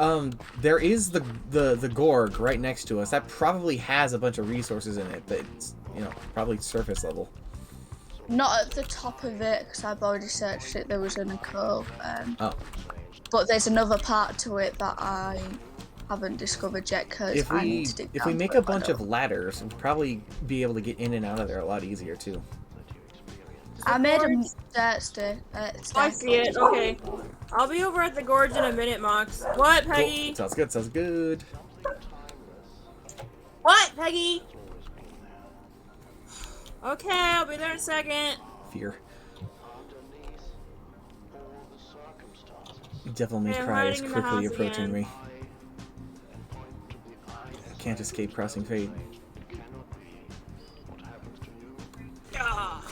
there is the Gorg right next to us. That probably has a bunch of resources in it, but it's, you know, probably surface level.
Not at the top of it, because I've already searched it. There was in a cove.
Oh.
But there's another part to it that I haven't discovered yet, because I need to dig
if
down
we make
to
a
it,
bunch
but
of ladders, we'll probably be able to get in and out of there a lot easier too.
I made a
I see it. Okay. I'll be over at the gorge in a minute, Mox. What, Peggy?
Cool. Sounds good. Sounds good.
What, Peggy? Okay, I'll be there in a second.
Fear. Devil May
Okay, I'm
Cry is
hiding in the
quickly
house
approaching
again.
me. Can't escape crossing fate.
Ah.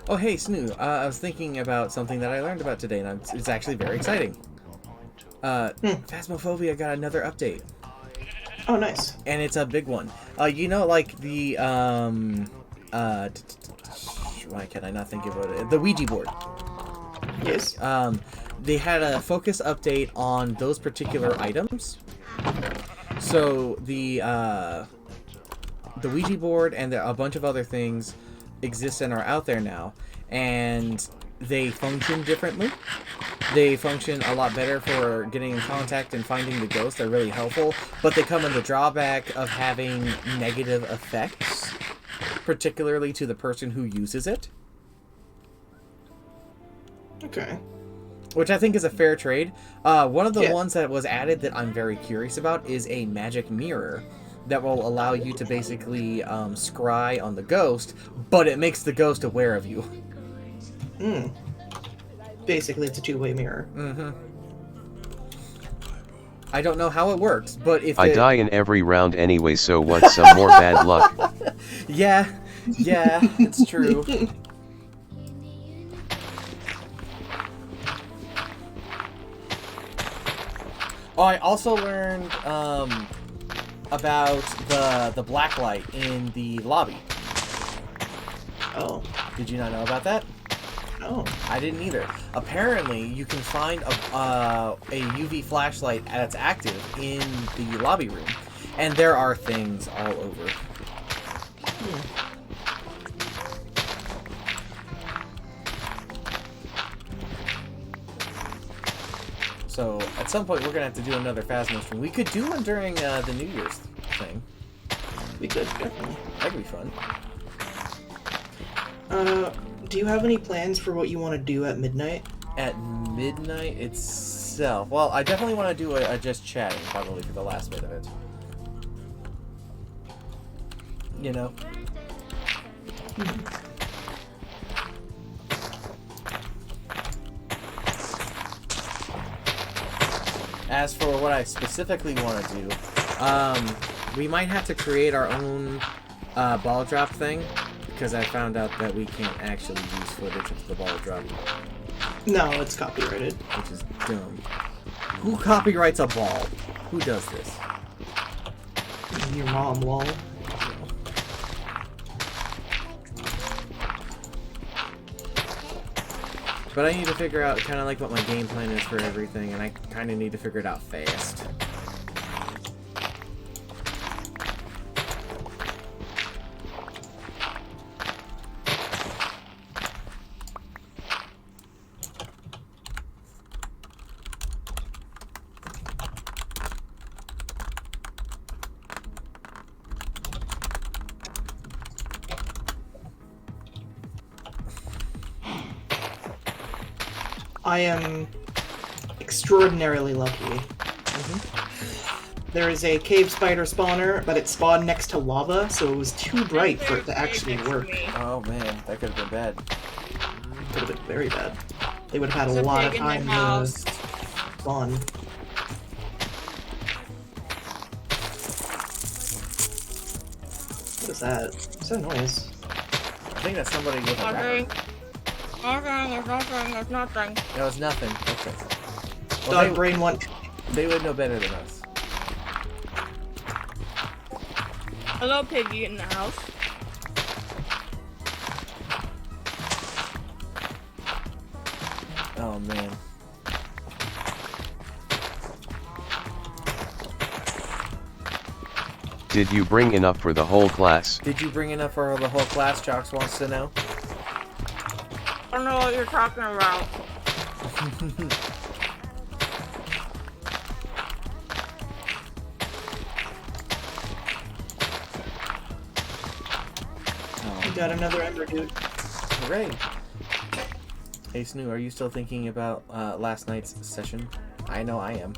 Oh, hey, Snoo. I was thinking about something that I learned about today, and it's actually very exciting. Phasmophobia got another update.
Oh, nice.
And it's a big one. You know, like the, why can I not think of it? The Ouija board.
Yes.
They had a focus update on those particular items. So the Ouija board and a bunch of other things exist and are out there now, and they function differently. They function a lot better for getting in contact and finding the ghost. They're really helpful, but they come in the drawback of having negative effects, particularly to the person who uses it.
Okay.
Which I think is a fair trade. One of the ones that was added that I'm very curious about is a magic mirror that will allow you to basically scry on the ghost, but it makes the ghost aware of you.
Basically, it's a two-way mirror.
I don't know how it works, but if
I die in every round anyway, so what's some more bad luck?
Yeah, it's true. Oh, I also learned about the black light in the lobby.
Oh.
Did you not know about that?
No. Oh.
I didn't either. Apparently, you can find a UV flashlight that's active in the lobby room, and there are things all over. So, at some point, we're going to have to do another Phasmo stream. We could do one during the New Year's thing.
We could, definitely.
That'd be fun.
Do you have any plans for what you want to do at midnight?
At midnight itself? Well, I definitely want to do a just chatting, probably, for the last bit of it. You know? As for what I specifically want to do, we might have to create our own ball drop thing, because I found out that we can't actually use footage of the ball drop.
No, it's copyrighted.
Which is dumb. Who copyrights a ball? Who does this?
Your mom, lol.
But I need to figure out kind of like what my game plan is for everything, and I kind of need to figure it out fast.
I am extraordinarily lucky. There is a cave spider spawner, but it spawned next to lava, so it was too bright for it to actually work.
Oh man, that could have been bad.
Could have been very bad. They would have had a lot of time to spawn. What is that? What's that noise?
I think that's somebody with a
Nothing.
rapper.
There's nothing.
No, it's nothing. Okay.
Dog brain one.
They would know better than us.
Hello, Piggy in the house.
Oh man.
Did you bring enough for the whole class?
Did you bring enough for the whole class? Jocks wants to know.
I don't know what you're talking about.
You got another ember, dude.
Hooray! Hey Snoo, are you still thinking about last night's session? I know I am.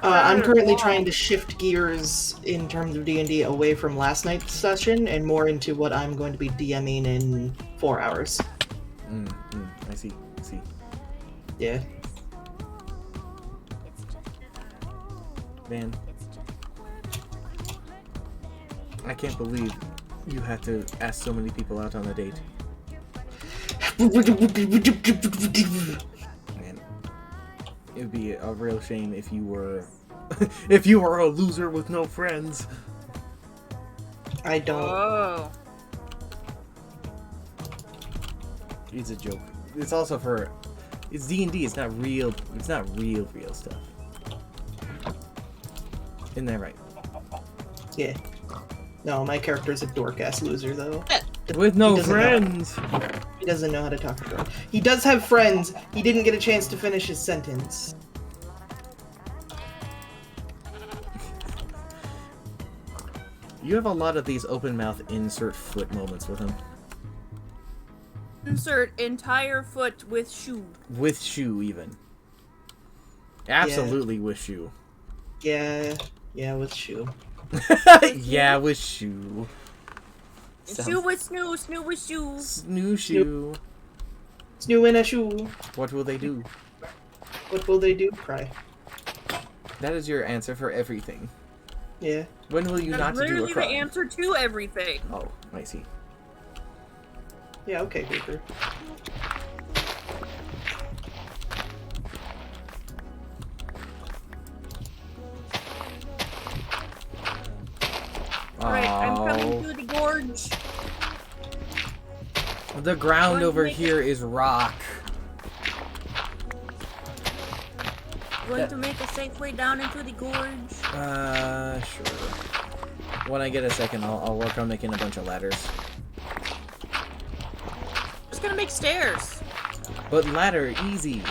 I'm currently trying to shift gears in terms of D&D away from last night's session and more into what I'm going to be DMing in 4 hours.
I see.
Yeah.
Man. I can't believe you had to ask so many people out on a date. Man. It would be a real shame if you were if you were a loser with no friends.
I don't.
Oh.
It's a joke. It's also for it's D&D, it's not real stuff. Isn't that right?
Yeah. No, my character's a dork-ass loser, though.
With no
He doesn't
friends!
He doesn't know how to talk to them. He does have friends. He didn't get a chance to finish his sentence.
You have a lot of these open mouth insert foot moments with him.
Insert entire foot with shoe.
With shoe, even. Absolutely with shoe.
Yeah, with shoe.
Yeah, with shoe.
Shoe with snoo, snoo with shoe.
Snoo shoe.
Snoo in a shoe.
What will they do?
What will they do? Cry.
That is your answer for everything.
Yeah.
When will you not
That's
to do a
literally the
crime?
answer to everything.
Oh, I see.
Yeah, okay, Baker.
Alright, I'm coming to the gorge.
The ground over here is rock.
Going to make a safe way down into the gorge.
Sure. When I get a second, I'll work on making a bunch of ladders.
Just gonna make stairs.
But ladder, easy.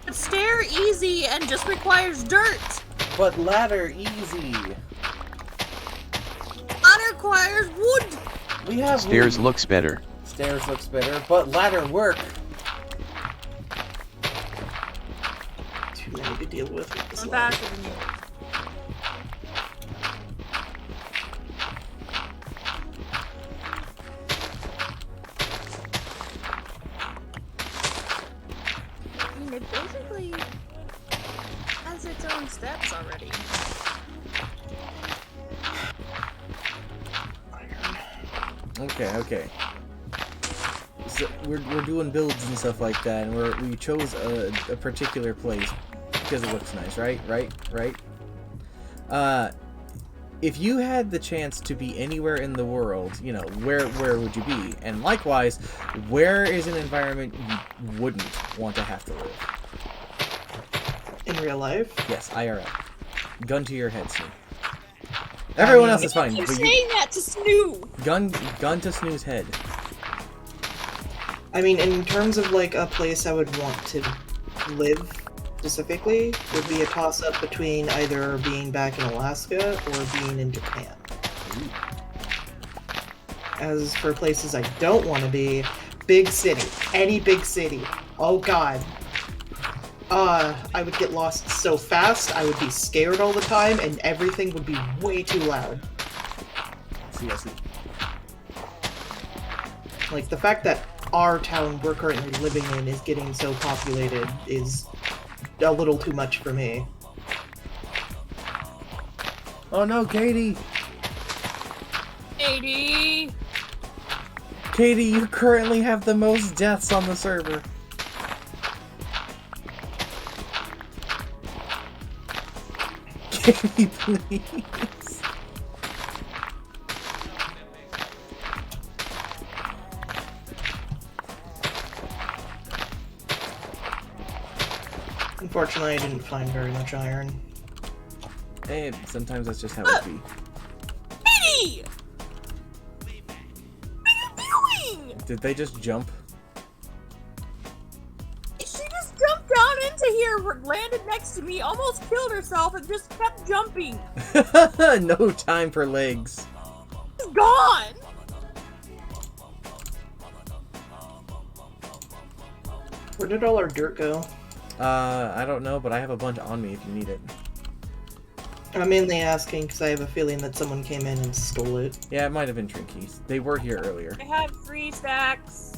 But stair easy and just requires dirt.
But ladder, easy.
Ladder requires wood.
We have
Stairs
wood.
looks better.
Stairs looks better, but ladder work.
Too many to deal with this
I'm
ladder.
faster than you. I mean, it basically has its own steps already.
Okay. So we're doing builds and stuff like that, and we chose a particular place because it looks nice, right? If you had the chance to be anywhere in the world, you know, where would you be? And likewise, where is an environment you wouldn't want to have to live?
In real life?
Yes, IRL. Gun to your head, Snoo. Everyone else is fine.
You're
But
saying that to Snoo!
gun to Snoo's head.
I mean, in terms of like a place I would want to live specifically, would be a toss-up between either being back in Alaska or being in Japan. As for places I don't want to be, big city. Any big city. Oh god. I would get lost so fast, I would be scared all the time, and everything would be way too loud.
See.
Like, the fact that our town we're currently living in is getting so populated is a little too much for me.
Oh no, Katie! Katie, you currently have the most deaths on the server. Katie, please.
Unfortunately, I didn't find very much iron.
Hey, sometimes that's just how it be.
Katie! What are you doing?
Did they just jump?
She just jumped down into here, landed next to me, almost killed herself, and just kept jumping.
No time for legs.
She's gone!
Where did all our dirt go?
I don't know, but I have a bunch on me if you need it.
I'm mainly asking because I have a feeling that someone came in and stole it.
Yeah, it might have been Trinkies. They were here earlier.
I have 3 stacks.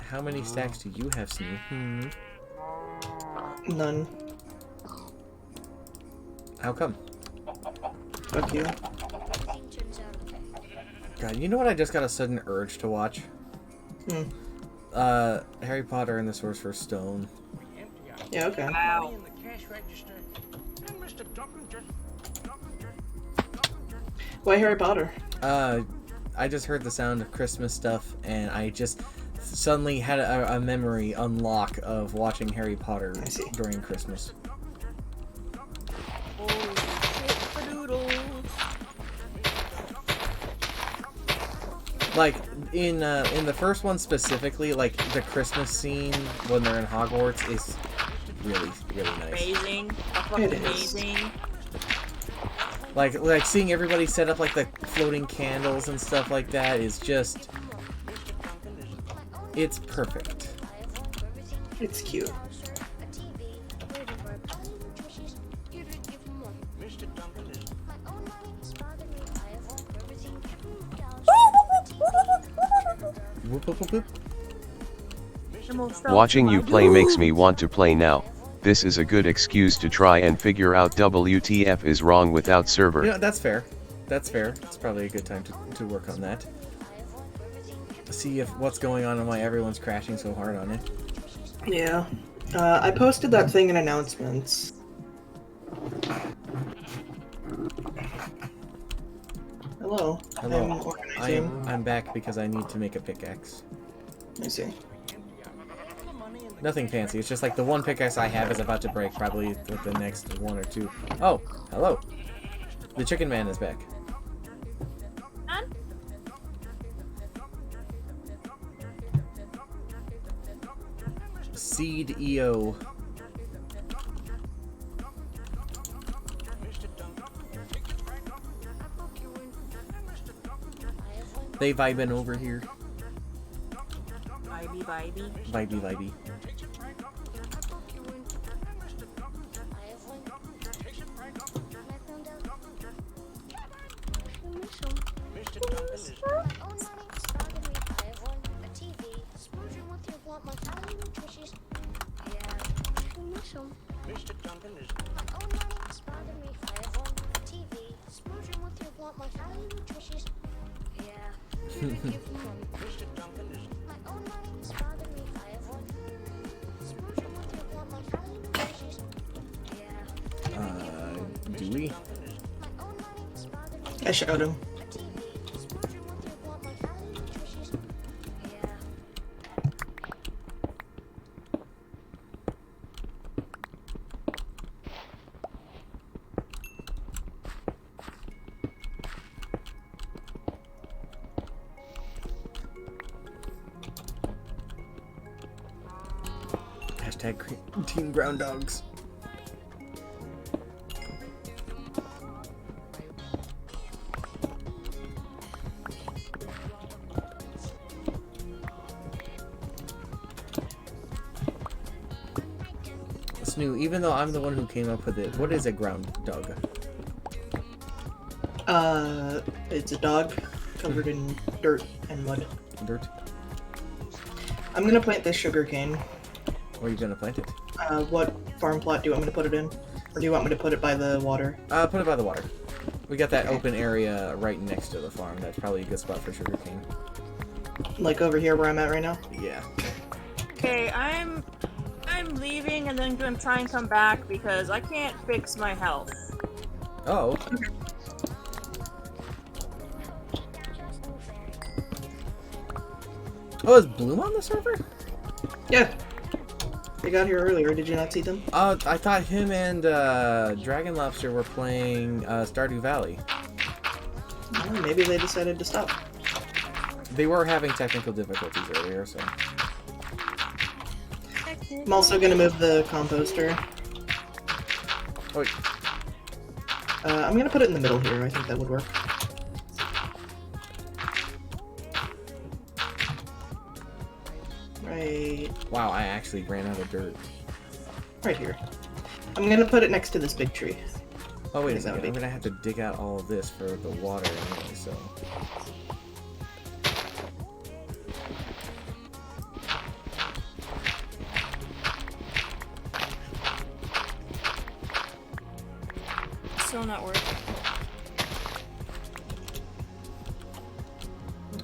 How many stacks do you have, Snoo?
None.
How come?
Fuck you.
God, you know what I just got a sudden urge to watch? Harry Potter and the Sorcerer's Stone.
Yeah, okay.
Wow.
Why Harry Potter?
I just heard the sound of Christmas stuff, and I just suddenly had a memory unlock of watching Harry Potter during Christmas.
Holy shit, fadoodles.
Like in the first one specifically, like the Christmas scene when they're in Hogwarts is really nice.
Amazing. Fucking
It is.
amazing.
Like seeing everybody set up like the floating candles and stuff like that is just, it's perfect.
It's cute.
Whoop, whoop, whoop, whoop.
Watching you play makes me want to play now. This is a good excuse to try and figure out WTF is wrong without server.
You know, that's fair. That's fair. It's probably a good time to work on that. See if what's going on and why everyone's crashing so hard on it.
Yeah. I posted that thing in announcements.
I'm back because I need to make a pickaxe.
I see.
Nothing fancy. It's just like the one pickaxe I have is about to break, probably with the next one or two. Oh, hello. The chicken man is back. Seed EO. They vibing over here.
Vibey, vibey.
Vibey, vibey. Do we?
I showed him.
Hashtag Team Ground Dogs. Snoo, even though I'm the one who came up with it, what is a ground dog?
It's a dog covered in dirt and mud.
Dirt?
I'm gonna plant this sugar cane.
Where are you gonna plant it?
What farm plot do you want me to put it in? Or do you want me to put it by the water?
Put it by the water. We got that open area right next to the farm. That's probably a good spot for sugarcane.
Like over here where I'm at right now?
Yeah.
Okay, I'm leaving and then gonna try and come back because I can't fix my health.
Oh. Oh, is Bloom on the server?
Yeah. They got here earlier. Did you not see them?
I thought him and Dragon Lobster were playing Stardew Valley.
Oh, maybe they decided to stop.
They were having technical difficulties earlier, so.
I'm also gonna move the composter.
Oh, wait.
I'm gonna put it in the middle here. I think that would work. Right.
Wow, I actually ran out of dirt.
Right here. I'm gonna put it next to this big tree.
Oh, wait a
Is that
second.
big?
I'm gonna have to dig out all of this for the water anyway, so.
Still not working.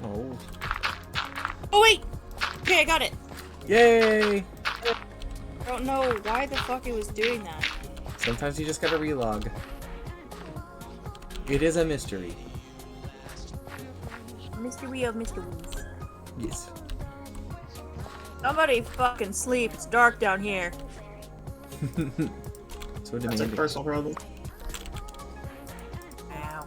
Oh.
Oh wait! Okay, I got it!
Yay!
I don't know why the fuck it was doing that.
Sometimes you just gotta relog. It is a mystery.
Mystery of mysteries.
Yes.
Somebody fucking sleep. It's dark down here.
So
That's a personal problem.
Ow.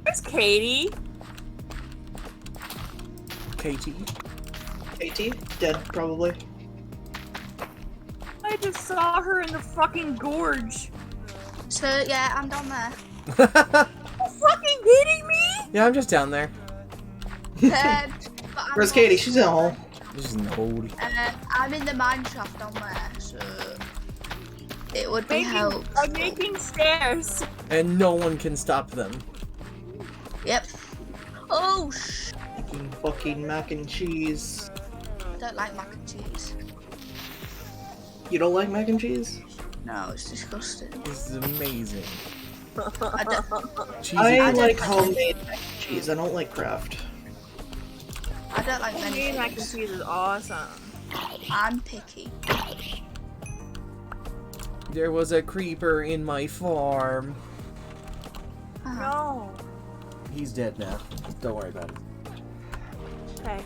Where's Katie?
Katie?
KT? Dead, probably.
I just saw her in the fucking gorge.
So, yeah, I'm down there.
You fucking kidding me?
Yeah, I'm just down there.
But I'm
Where's Katie? She's in a hole.
This is old.
I'm in the mine shaft down there, so it would be helpful.
I'm making stairs.
And no one can stop them.
Yep. Oh,
Fucking mac and cheese.
I don't like mac and cheese.
You don't like mac and cheese?
No, it's disgusting.
This is amazing.
I don't,
Cheesy
I
crust.
like homemade mac and cheese. I don't like Kraft.
I don't like many
Homemade mac and
things.
cheese is awesome.
I'm picky.
There was a creeper in my farm.
No.
He's dead now. Don't worry about it.
Okay.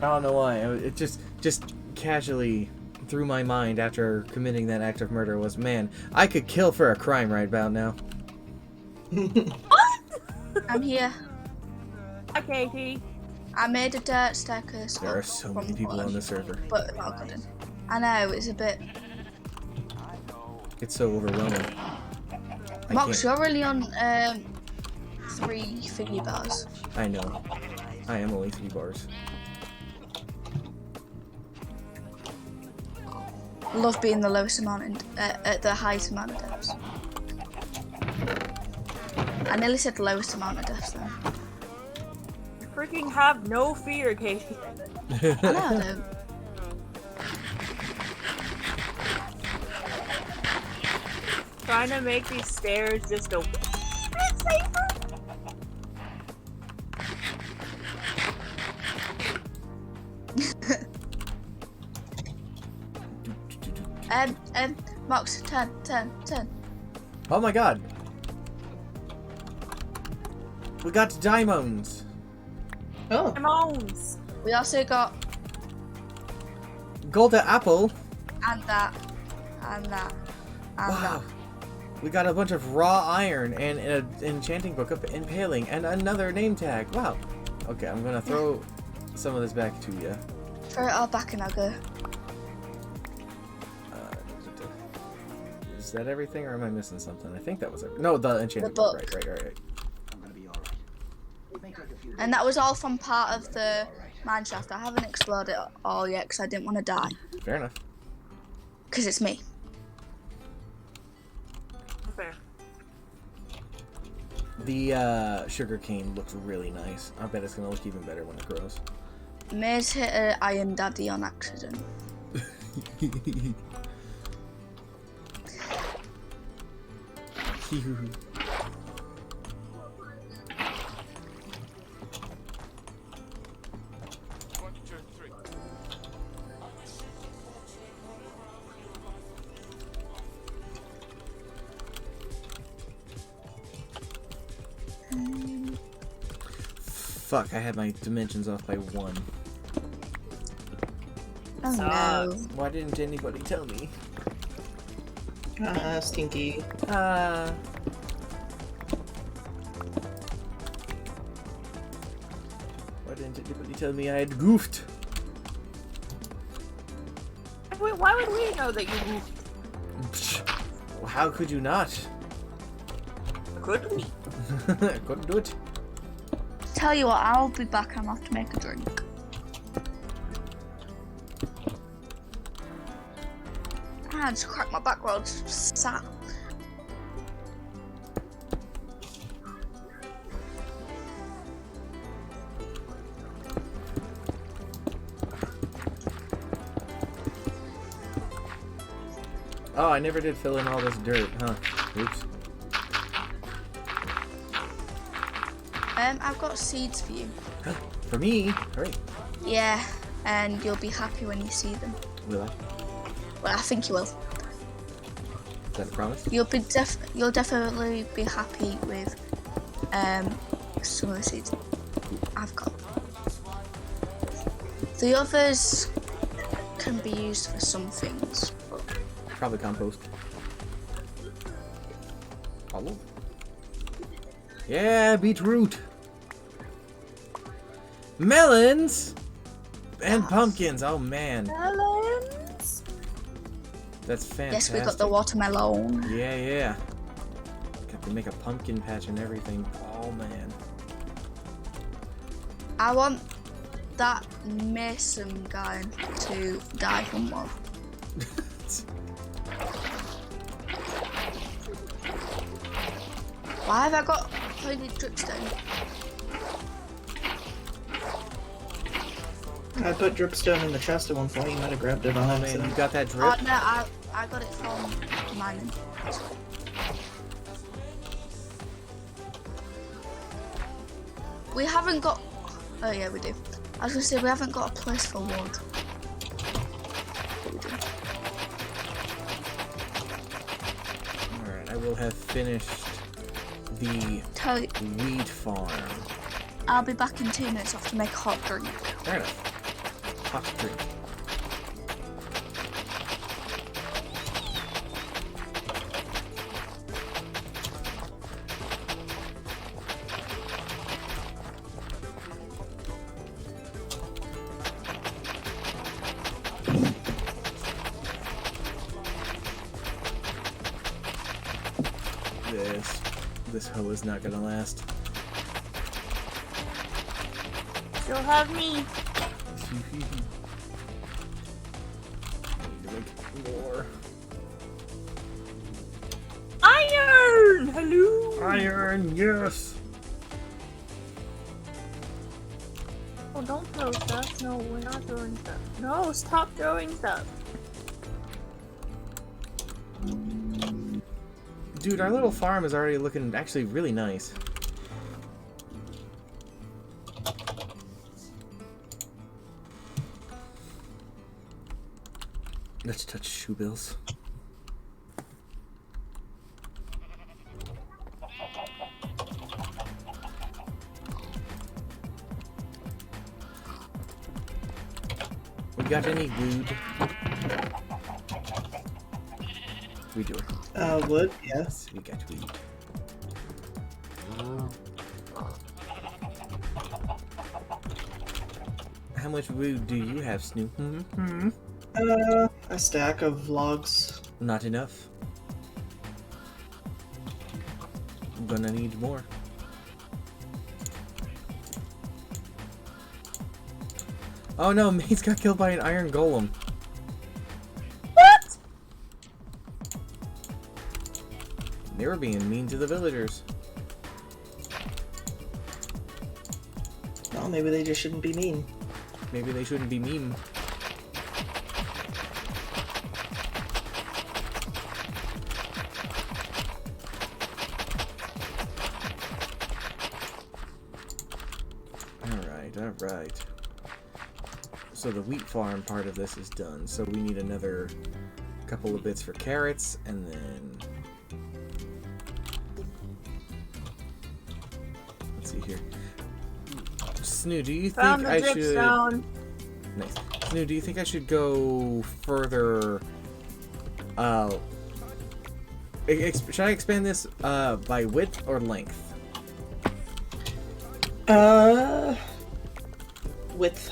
I don't know why. It just casually through my mind after committing that act of murder was, man, I could kill for a crime right about now.
I'm here.
Hi, Katie.
I made a dirt staircase.
There are so many people on the server.
But not good. I know, it's a bit...
It's so overwhelming. I
Mox,
can't-
you're really on 3 figgy bars.
I know. I am only 3 bars.
Love being the lowest amount in, at the highest amount of deaths. I nearly said lowest amount of deaths then.
You freaking have no fear, Katie.
I know I don't.
Trying to make these stairs just a wee bit safer.
Mox, turn.
Oh my god! We got diamonds!
Oh.
Moans.
We also got
Golden apple!
and that, and that, and
Wow! We got a bunch of raw iron and an enchanting book of impaling and another name tag. Wow! Okay, I'm gonna throw some of this back to you.
that. Throw it all back and I'll go.
Is that everything, or am I missing something? I think that was everything. No, the enchanting
The
book.
book.
Right.
And that was all from part of the mineshaft. I haven't explored it all yet because I didn't want to die.
Fair enough.
Because it's me.
Fair.
The sugar cane looks really nice. I bet it's gonna look even better when it grows.
Maze hit an Iron Daddy on accident.
Fuck, I had my dimensions off by 1.
Oh no.
Why didn't anybody tell me?
Stinky.
Why didn't anybody tell me I had goofed?
Wait, why would we know that you moved?
Psh, how could you not?
Could we?
I couldn't do it.
Tell you what, I'll be back. I'm off to make a drink. I just cracked my back while I was sat.
Oh, I never did fill in all this dirt, huh? Oops.
I've got seeds for you.
For me? Great.
Yeah, and you'll be happy when you see them.
Will I?
Well, I think you will.
Is that a promise?
You'll definitely be happy with some of the seeds I've got. The others can be used for some things.
Probably compost. Hello? Yeah, beetroot. Melons and pumpkins. Oh man,
Melons?
that's fantastic.
Yes, we got the watermelon.
Yeah. Got to make a pumpkin patch and everything. Oh man.
I want that Mason guy to die from one. Why have I got holy dripstone?
I put dripstone in the chest at one point. You might have grabbed it on
Oh man,
accident.
you got that drip?
Oh no, I got it from mining. We haven't got. Oh yeah, we do. I was gonna say we haven't got a place for wood. But we do.
Alright, I will have finished the
Tell you,
wheat farm.
I'll be back in 2 minutes. I have to make a hot drink.
Fair enough. Hot drink. This hoe is not gonna last.
She'll have me.
Need to make more.
Iron! Hello!
Iron, yes!
Oh, don't throw stuff. No, we're not throwing stuff. No, stop throwing stuff.
Dude, our little farm is already looking actually really nice. Let's touch shoe bills. We got any wood? We do.
Wood, yes.
We got weed. How much wood do you have, Snoop?
A stack of logs.
Not enough. I'm gonna need more. Oh no, Mace got killed by an iron golem.
What?
They were being mean to the villagers.
Well, maybe they just shouldn't be mean.
Maybe they shouldn't be mean. Alright. So the wheat farm part of this is done. So we need another couple of bits for carrots, and then... Let's see here. Snoo, do you think
Found the
I should...
dripstone.
Nice. Snoo, do you think I should go further... should I expand this by width or length?
Width.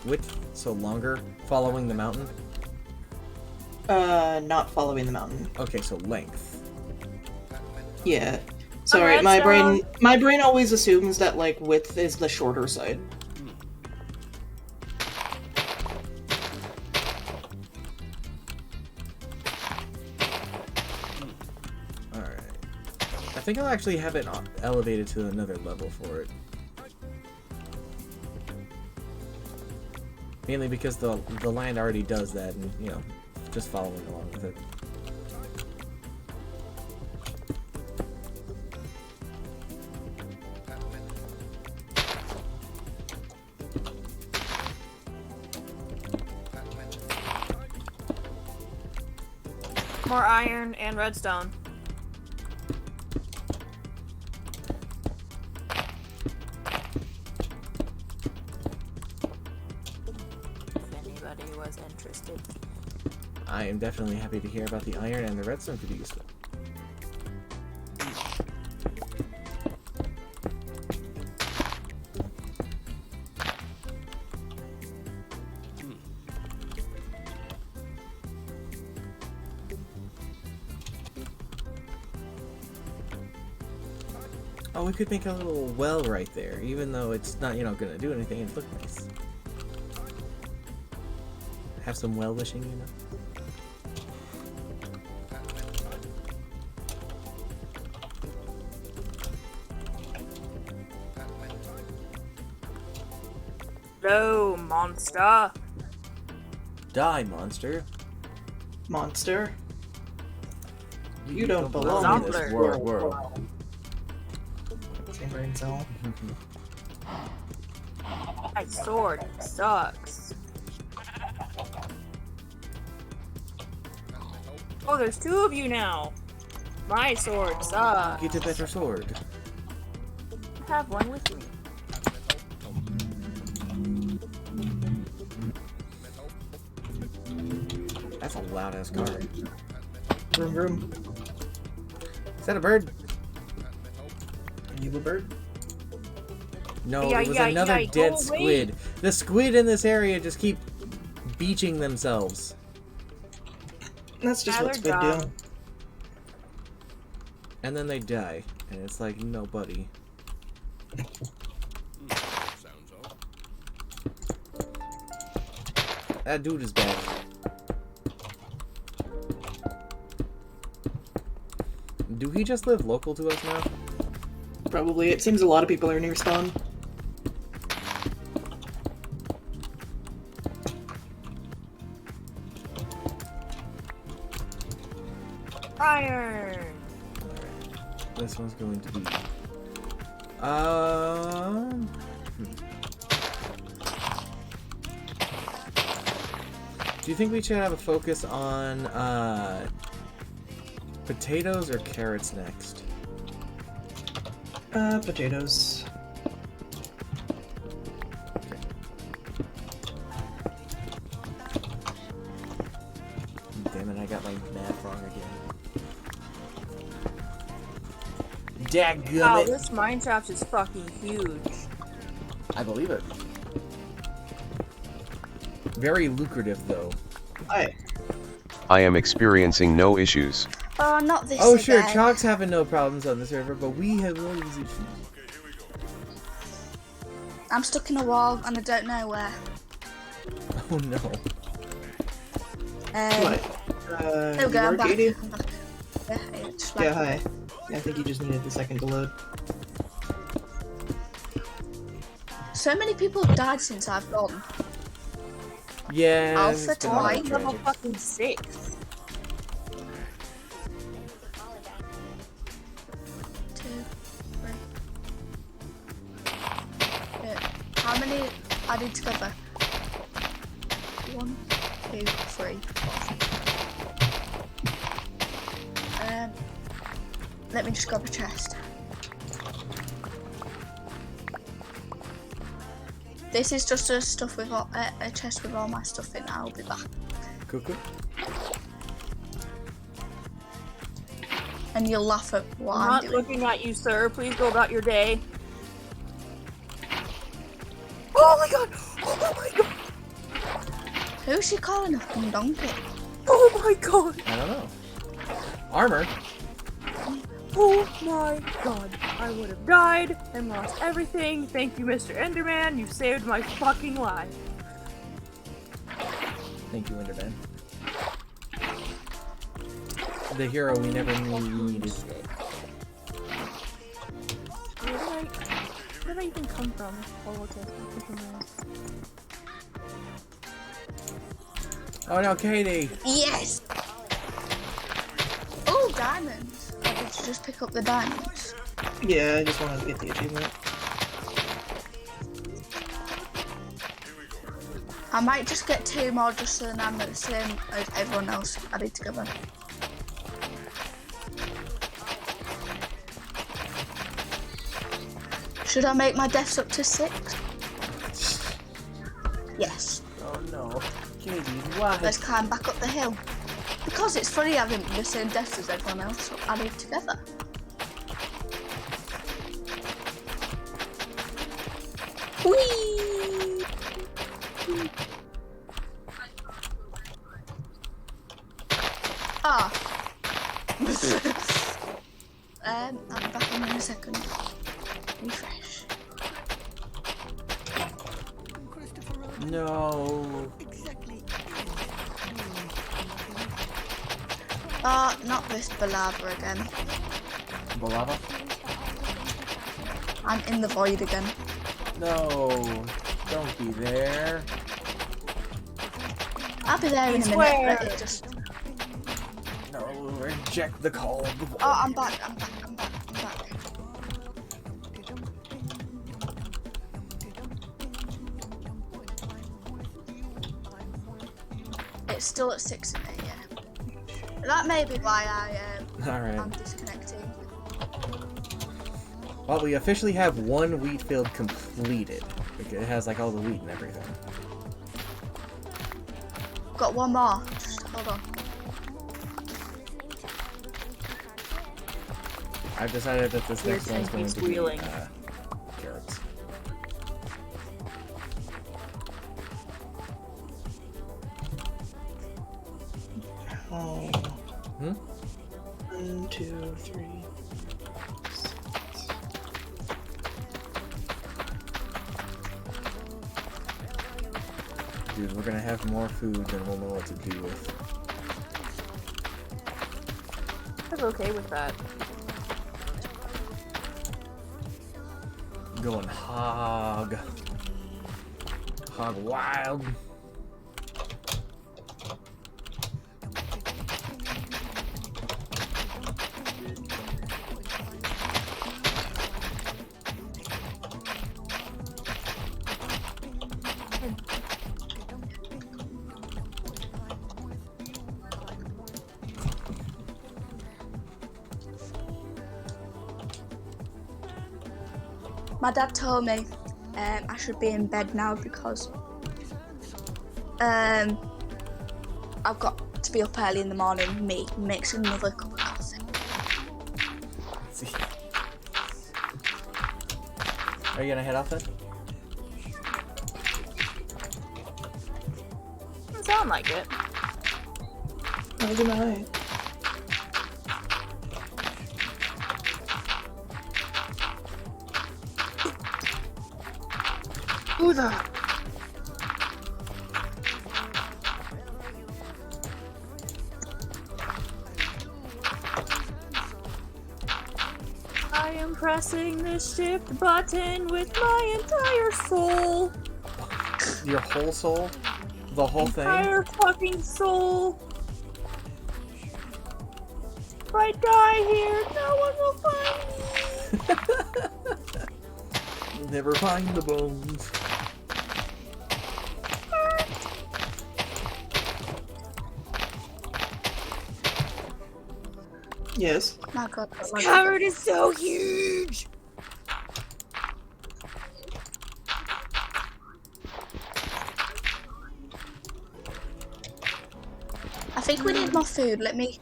Width, so longer, following the mountain?
Not following the mountain.
Okay, so length.
Yeah. Sorry, my brain always assumes that, like, width is the shorter side.
Alright. I think I'll actually have it elevated to another level for it. Mainly because the land already does that, and, you know, just following along with it.
More iron and redstone. Was interested.
I am definitely happy to hear about the iron, and the redstone could be useful. Oh, we could make a little well right there, even though it's not, you know, gonna do anything. It looks nice. Have some well wishing, you know.
Hello, monster.
Die, monster.
Monster. You don't belong in
Zombler.
this world. Same brain cell.
My sword sucks. Oh, there's two of you now. My sword sucks.
Get a better sword.
I have one with me.
That's a loud ass car.
Vroom vroom.
Is that a bird?
Are you a bird?
No,
Yeah,
it was
yeah,
another
yeah,
dead
go away.
squid. The squid in this area just keep beaching themselves.
That's just what
Tyler
squid do.
died.
And then they die. And it's like, no, buddy. That dude is back. Do he just live local to us now?
Probably. It seems a lot of people are near spawn.
Iron.
Alright. This one's going to be... Do you think we should have a focus on, potatoes or carrots next?
Potatoes.
Damn it, I got my math wrong again.
Wow,
Dadgummit!
this Minecraft is fucking huge.
I believe it. Very lucrative, though.
Hi.
I am experiencing no issues.
Oh, not this
Oh,
again.
sure, Chalk's having no problems on the server, but we have all these issues.
I'm stuck in a wall and I don't know where.
Oh no.
What?
There we go, I'm
you
back.
are, Katie?
I'm back. Yeah, it's
Yeah,
like-
hi. I think you just needed a second to load.
So many people have died since I've gone.
Yeah.
Alpha
it's been a lot of
Twilight.
Level
tragics.
fucking 6.
2, 3. Yeah. How many added together? 1, 2, 3. Let me just grab a chest. This is just a stuff with all, a chest with all my stuff in. I'll be back.
Cuckoo.
And you'll laugh at what
I'm
I'm
not
doing.
looking at you, sir. Please go about your day. Oh my god! Oh my god!
Who's she calling a fucking donkey?
Oh my god!
I don't know. Armor.
Oh my god. I would have died and lost everything. Thank you, Mr. Enderman. You saved my fucking life.
Thank you, Enderman. The hero we never knew we needed.
Where did I even come from?
Oh no, Katie!
Yes! Oh, diamonds! Or did you just pick up the diamonds?
Yeah, I just wanted to get the achievement.
I might just get 2 more just so that I'm the same as everyone else added together. Should I make my deaths up to 6? Yes.
Oh no. Katie, why?
Let's climb back up the hill. Because it's funny having the same deaths as everyone else added together. Whee! Ah. I'll be back in a second. Refresh.
No.
Not this balabra again.
Balava?
I'm in the void again.
No. Don't be there.
I'll be there in a minute.
Where?
Let it just...
No, reject the call.
Oh, I'm back. I'm back. It's still at 6 in there, yeah. That may be why I'm
Alright.
disconnecting.
Well, we officially have one wheat field completed. It has like all the wheat and everything.
Got one more. Just hold on.
I've decided that this
Here's
next one's going
Enki's
to be
wheeling.
carrots.
Oh.
Hmm?
1, 2, 3.
Dude, we're gonna have more food than we'll know what to do with.
I'm okay with that.
Going hog wild.
My dad told me I should be in bed now because I've got to be up early in the morning. Me makes another cup of coffee.
Let's see. Are you gonna head off then?
Doesn't sound like it.
Have a good night.
Who the? I am pressing the shift button with my entire soul.
Your whole soul? The whole thing?
Entire fucking soul. If I die here, no one will find me.
Never find the bones.
Yes.
My God,
This cupboard is so huge.
I think we need more food. Let me.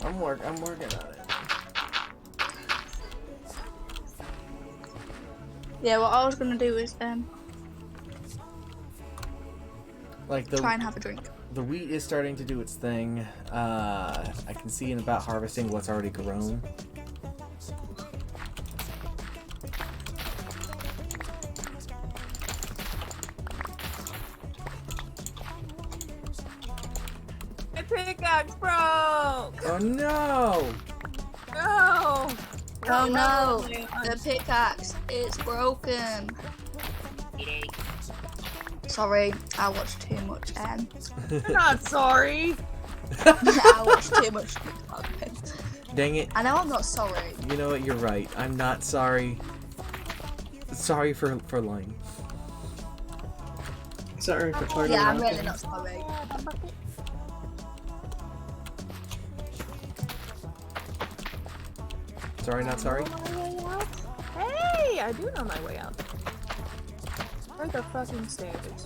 I'm working on it.
Yeah, what I was gonna do is
Like
try and have a drink.
the wheat is starting to do its thing. I can see in about harvesting what's already grown.
My pickaxe broke.
Oh no!
No.
Oh no, the pickaxe is broken. Sorry, I watched too much.
I'm not sorry.
I watched too much.
Dang it.
I know I'm not sorry.
You know what? You're right. I'm not sorry. Sorry for lying.
Sorry for talking
Yeah, I'm
about
really
it.
not sorry.
Sorry, not sorry?
Hey, I do know my way out. Where are the fucking stairs?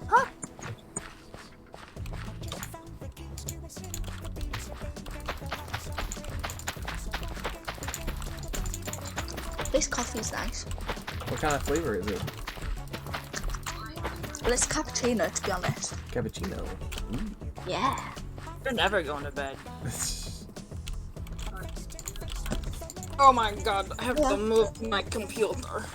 Huh?
This coffee's nice.
What kind of flavor is it?
Well, it's cappuccino, to be honest.
Cappuccino. Ooh.
Yeah.
You're never going to bed. Oh my god, I have to move my computer.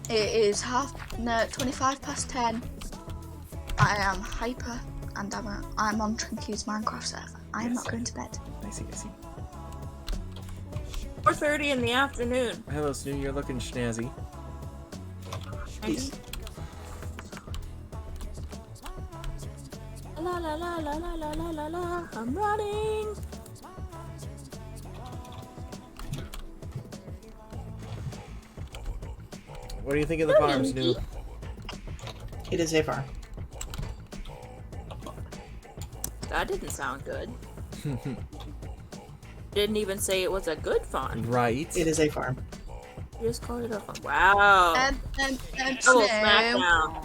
It is 25 past 10. I am hyper and I'm on Trinky's Minecraft server. I am
Yes.
not going to bed.
I see.
4:30 in the afternoon.
Hello, Snoo. You're looking snazzy.
Peace.
La la la la la la la la la. I'm running.
What do you think of the farm, Snoo?
It is a farm.
That didn't sound good. Didn't even say it was a good farm.
Right.
It is a farm.
You just called it a farm. Wow. Double
Snow.
smackdown.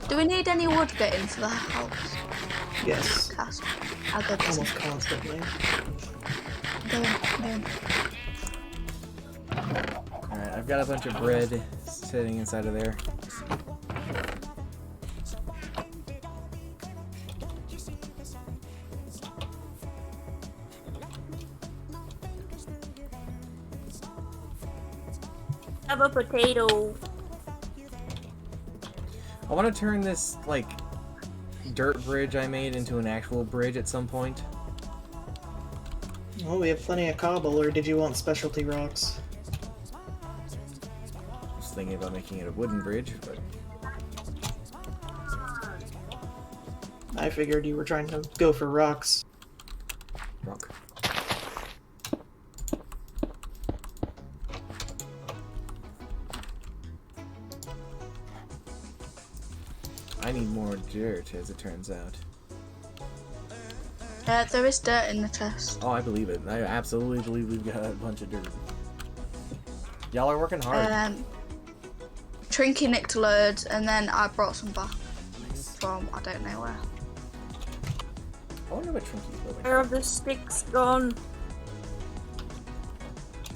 Do we need any wood getting for the house?
Yes.
Castle. I'll go get some.
Almost constantly.
Go in.
Alright, I've got a bunch of bread sitting inside of there.
Have a potato.
I want to turn this, like, dirt bridge I made into an actual bridge at some point.
Well, we have plenty of cobble, or did you want specialty rocks?
I was thinking about making it a wooden bridge, but...
I figured you were trying to go for rocks.
Rock. I need more dirt, as it turns out.
There is dirt in the chest.
Oh, I believe it. I absolutely believe we've got a bunch of dirt. Y'all are working hard.
Trinky nicked loads, and then I brought some back from I don't know where.
I wonder what Trinky's building.
Where are the sticks gone?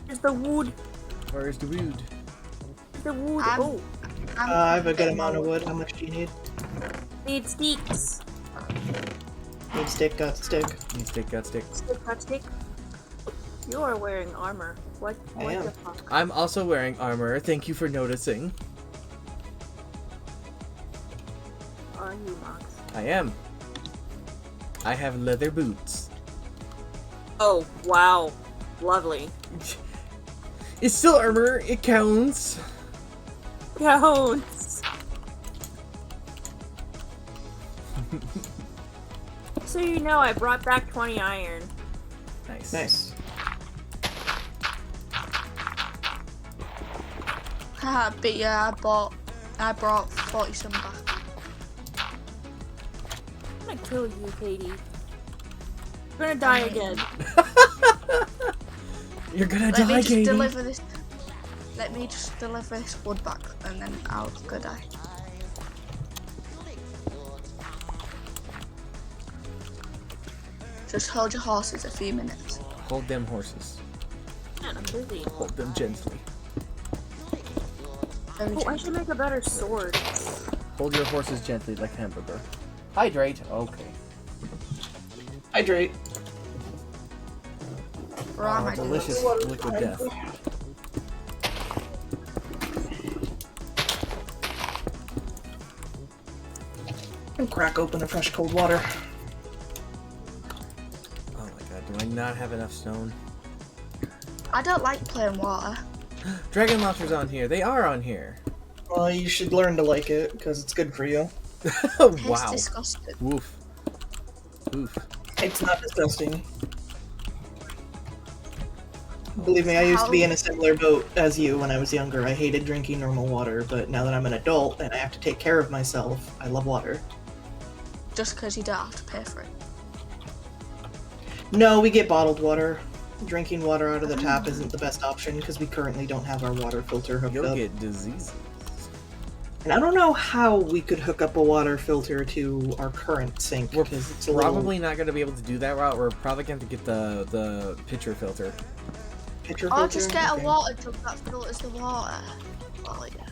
Where's the wood?
Where's the wood?
The wood.
I'm-
I have a good amount of wood. How much do you need?
Need sticks.
Need stick, got stick.
Need stick, got stick.
Stick, cut, stick. You are wearing armor. What?
I
What
am.
the fuck?
I'm also wearing armor. Thank you for noticing.
Are you, Max?
I am. I have leather boots.
Oh, wow. Lovely.
It's still armor. It counts.
Counts. So you know, I brought back 20 iron.
Nice.
Nice.
Haha, but yeah, I brought 40 some back.
I'm gonna kill you, Katie. You're gonna die again.
You're gonna
Let
die,
me just
Katie.
deliver this. Let me just deliver this wood back, and then I'll go die. Just hold your horses a few minutes.
Hold them horses.
Man, I'm busy.
Hold them gently.
Very
Oh, I
gentle.
should make a better sword.
Hold your horses gently like hamburger. Hydrate. Okay.
Hydrate.
Where am I doing?
Delicious liquid death.
And crack open a fresh cold water.
Oh my god, do I not have enough stone?
I don't like plain water.
Dragon lobsters on here. They are on here.
Well, you should learn to like it, because it's good for you.
Tastes
Wow.
disgusting.
Woof. Woof.
It's not disgusting. Believe me, I used to be in a similar boat as you when I was younger. I hated drinking normal water, but now that I'm an adult and I have to take care of myself, I love water.
Just because you don't have to pay for it.
No, we get bottled water. Drinking water out of the tap isn't the best option because we currently don't have our water filter hooked
You'll
up.
get diseases.
And I don't know how we could hook up a water filter to our current sink
We're
because it's a
probably
little
not going to be able to do that route. We're probably going to get the pitcher filter.
pitcher
Or
filter.
just get
Okay.
a water jug that filters the water. Oh yeah.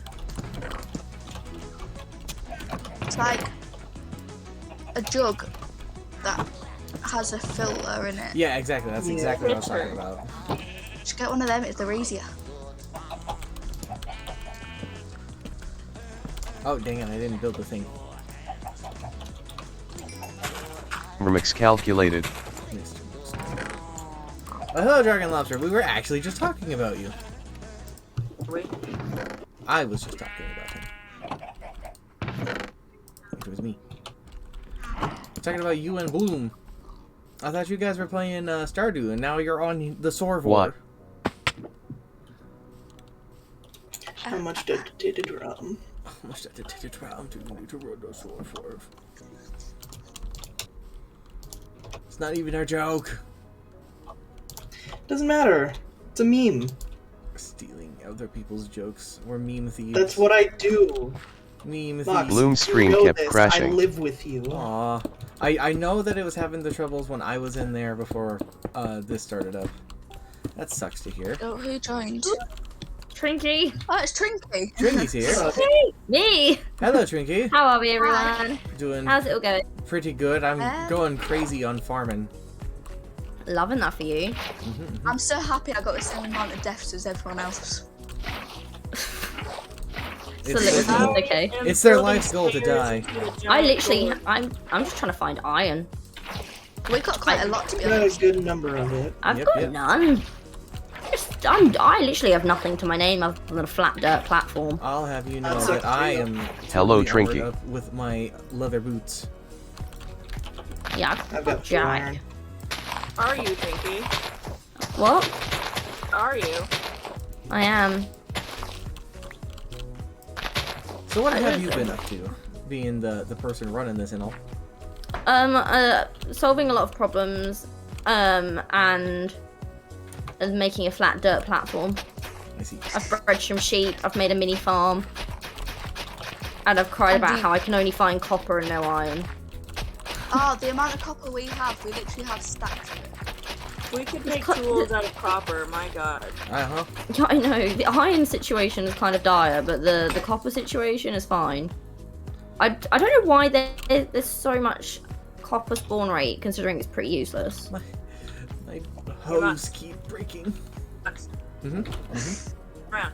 It's like a jug that has a filter in it.
Yeah, exactly. That's
Yeah.
exactly what I was talking
Pitcher.
about.
Just get one of them, they're easier.
Oh, dang it. I didn't build the thing.
Mix calculated.
Oh, hello, Dragon Lobster. We were actually just talking about you.
Wait.
I was just talking about him. It was me. Talking about you and Bloom. I thought you guys were playing Stardew, and now you're on the Sorvor.
What?
How much did it drum?
How much did it drum to run the Sorvor? It's not even our joke.
Doesn't matter. It's a meme.
Stealing other people's jokes. We're meme thieves.
That's what I do.
Meme
Fox,
thieves.
Bloom's screen
you know
kept
this.
crashing.
I live with you.
Aw. I know that it was having the troubles when I was in there before this started up. That sucks to hear.
Oh, who joined?
Trinky.
Oh, it's Trinky.
Trinky's here.
Hey, me.
Hello, Trinky.
How are we, everyone?
Doing
How's it all going?
pretty good. I'm going crazy on farming.
Loving that for you.
I'm so happy I got the same amount of deaths as everyone else.
Okay.
It's their life's goal to die.
I literally, I'm just trying to find iron.
We got quite a lot to be
Got a
honest.
good number of it.
I've got none. I literally have nothing to my name other than a flat dirt platform.
I'll have you know
That's
that I
okay.
am
Hello,
totally armored
Trinky.
up with my leather boots.
Yeah,
I've got
Jack.
iron.
Are you, Pinky?
What?
Are you?
I am.
So what have you been up to, being the person running this and all?
Solving a lot of problems, and making a flat dirt platform.
I see.
I've bred some sheep, I've made a mini farm, and I've cried about how I can only find copper and no iron.
Oh, the amount of copper we literally have stacks of it.
We could make tools out of copper, my god.
Uh-huh.
Yeah, I know. The iron situation is kind of dire, but the copper situation is fine. I don't know why there's so much copper spawn rate, considering it's pretty useless.
My hose keep breaking.
Around.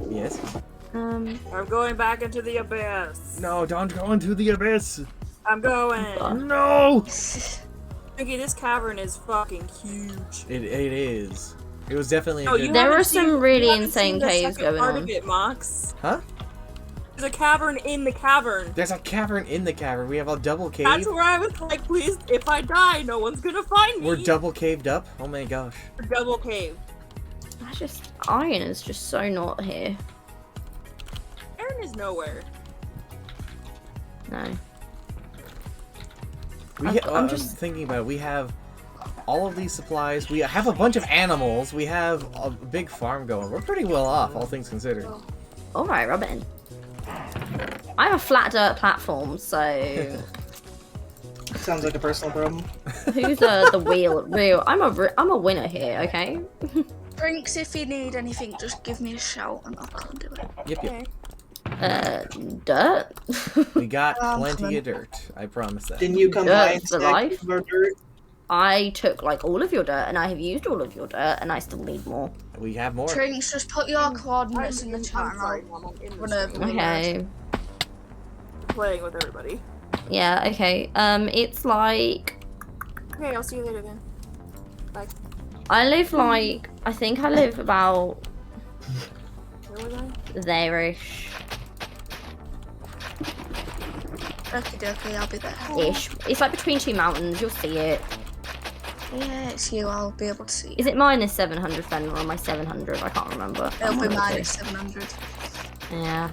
Yes.
I'm going back into the abyss.
No, don't go into the abyss.
I'm going.
No.
Okay, this cavern is fucking huge.
It is. It was definitely.
No, you
There
haven't
are
seen-
some
you
really
haven't
insane
seen the
caves
second
going
part
on.
of it, Mox.
Huh?
There's a cavern in the cavern.
There's a cavern in the cavern. We have a double cave.
That's where I was like, please, if I die, no one's gonna find me.
We're double caved up. Oh my gosh.
We're double cave.
Iron is just so not here.
Iron is nowhere.
No.
I'm just thinking about it. We have all of these supplies. We have a bunch of animals. We have a big farm going. We're pretty well off, all things considered.
Alright, Robin. I have a flat dirt platform, so
Sounds like a personal problem.
who's the real? I'm a winner here, okay?
Drinks, if you need anything, just give me a shout and I'll come do it.
Yep.
Dirt.
We got plenty of dirt. I promise that.
Didn't you come by and
Dirt's
stack
alive.
your dirt?
I took like all of your dirt, and I have used all of your dirt, and I still need more.
We have more.
Drinks, just put your coordinates in the chat and I'll run over.
Okay.
Playing with everybody.
Yeah. Okay. It's like
Okay, I'll see you later then. Bye.
I live like I think I live about
Where was I?
there-ish.
Okay, I'll be there.
Ish. It's like between two mountains. You'll see it.
Yeah, it's you. I'll be able to see.
Is it minus 700 Fen or am I 700? I can't remember.
It'll be minus 700.
Yeah.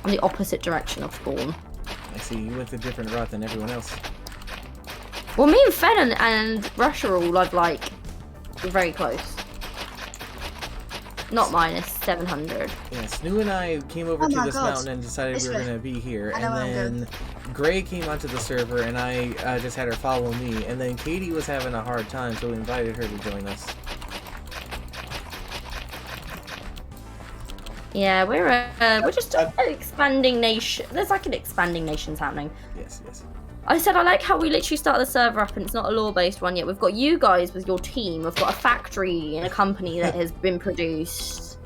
I'm the opposite direction of spawn.
I see. You went a different route than everyone else.
Well, me and Fen and Rush are all like very close. Not minus 700.
Yeah, Snoo and I came over
Oh
to
my
this
God.
mountain and decided
This
we were
way.
going to be here.
I know where I'm
And then Gray came onto the server and I just had her follow me. And then Katie was having a hard time, so we invited her to join us.
Yeah, we're just an expanding nation. There's like an expanding nations happening.
Yes, yes.
I said I like how we literally start the server up and it's not a lore-based one yet. We've got you guys with your team. We've got a factory and a company that has been produced.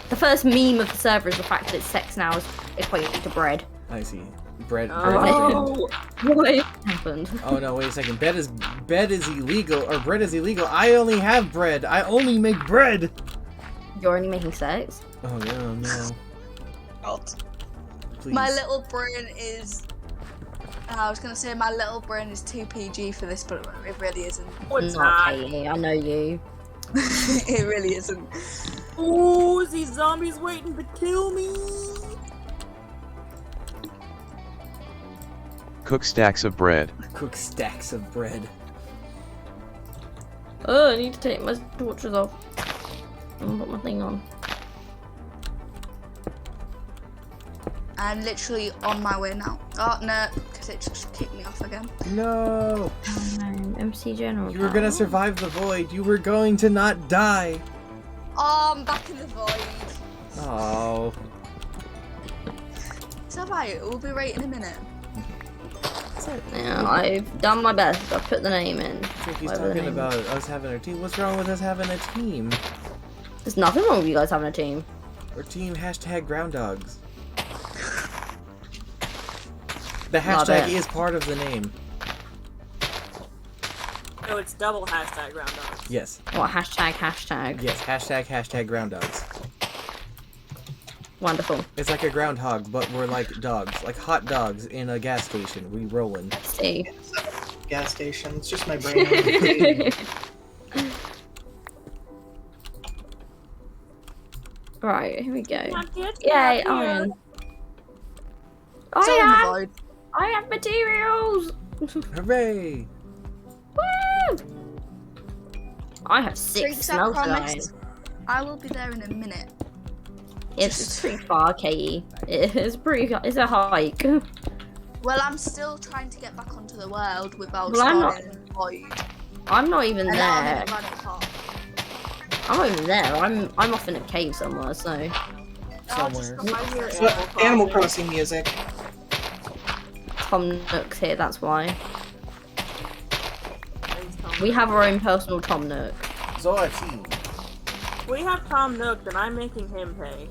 The first meme of the server is the fact that sex now is equated to bread.
I see. Bread.
Oh.
What happened?
Oh no! Wait a second. Bed is illegal, or bread is illegal. I only have bread. I only make bread.
You're only making sex?
Oh no!
God.
Please.
My little brain is. I was gonna say my little brain is too PG for this, but it really isn't.
What's
Not
that?
Katie, I know you.
It really isn't.
Ooh, these zombies waiting to kill me.
Cook stacks of bread.
Cook stacks of bread.
Oh, I need to take my torches off. And put my thing on.
I'm literally on my way now. Oh no, because it just kicked me off again.
No!
MC General.
You were gonna survive the void. You were going to not die.
Oh, I'm back in the void.
Oh.
It's alright, we'll be right in a minute.
Yeah, I've done my best. I've put the name in.
He's
Whatever the
talking
name
about us having a team. What's wrong with us having a team?
There's nothing wrong with you guys having a team.
Or team hashtag grounddogs. The
Love
hashtag
it.
is part of the name.
No, it's double hashtag grounddogs.
Yes.
What hashtag?
Yes, hashtag grounddogs.
Wonderful.
It's like a groundhog, but we're like dogs. Like hot dogs in a gas station. We rollin'.
Let's see.
Gas station. It's just my brain.
Right, here we go.
Yay,
Yay, iron.
Still in the void.
I have materials!
Hooray!
Woo! I have 6
Drinks, I
smelter iron.
promise. I will be there in a minute.
It's pretty far, Katie. It's it's a hike.
Well, I'm still trying to get back onto the world without
Well, I'm
spawning in the void.
I'm not even
And
there.
now I'm in a granite pot.
I'm not even there. I'm off in a cave somewhere, so.
Somewhere.
What? Animal Crossing music.
Tom Nook's here, that's why. We have our own personal Tom Nook.
So I've seen.
We have Tom Nook, and I'm making him pay.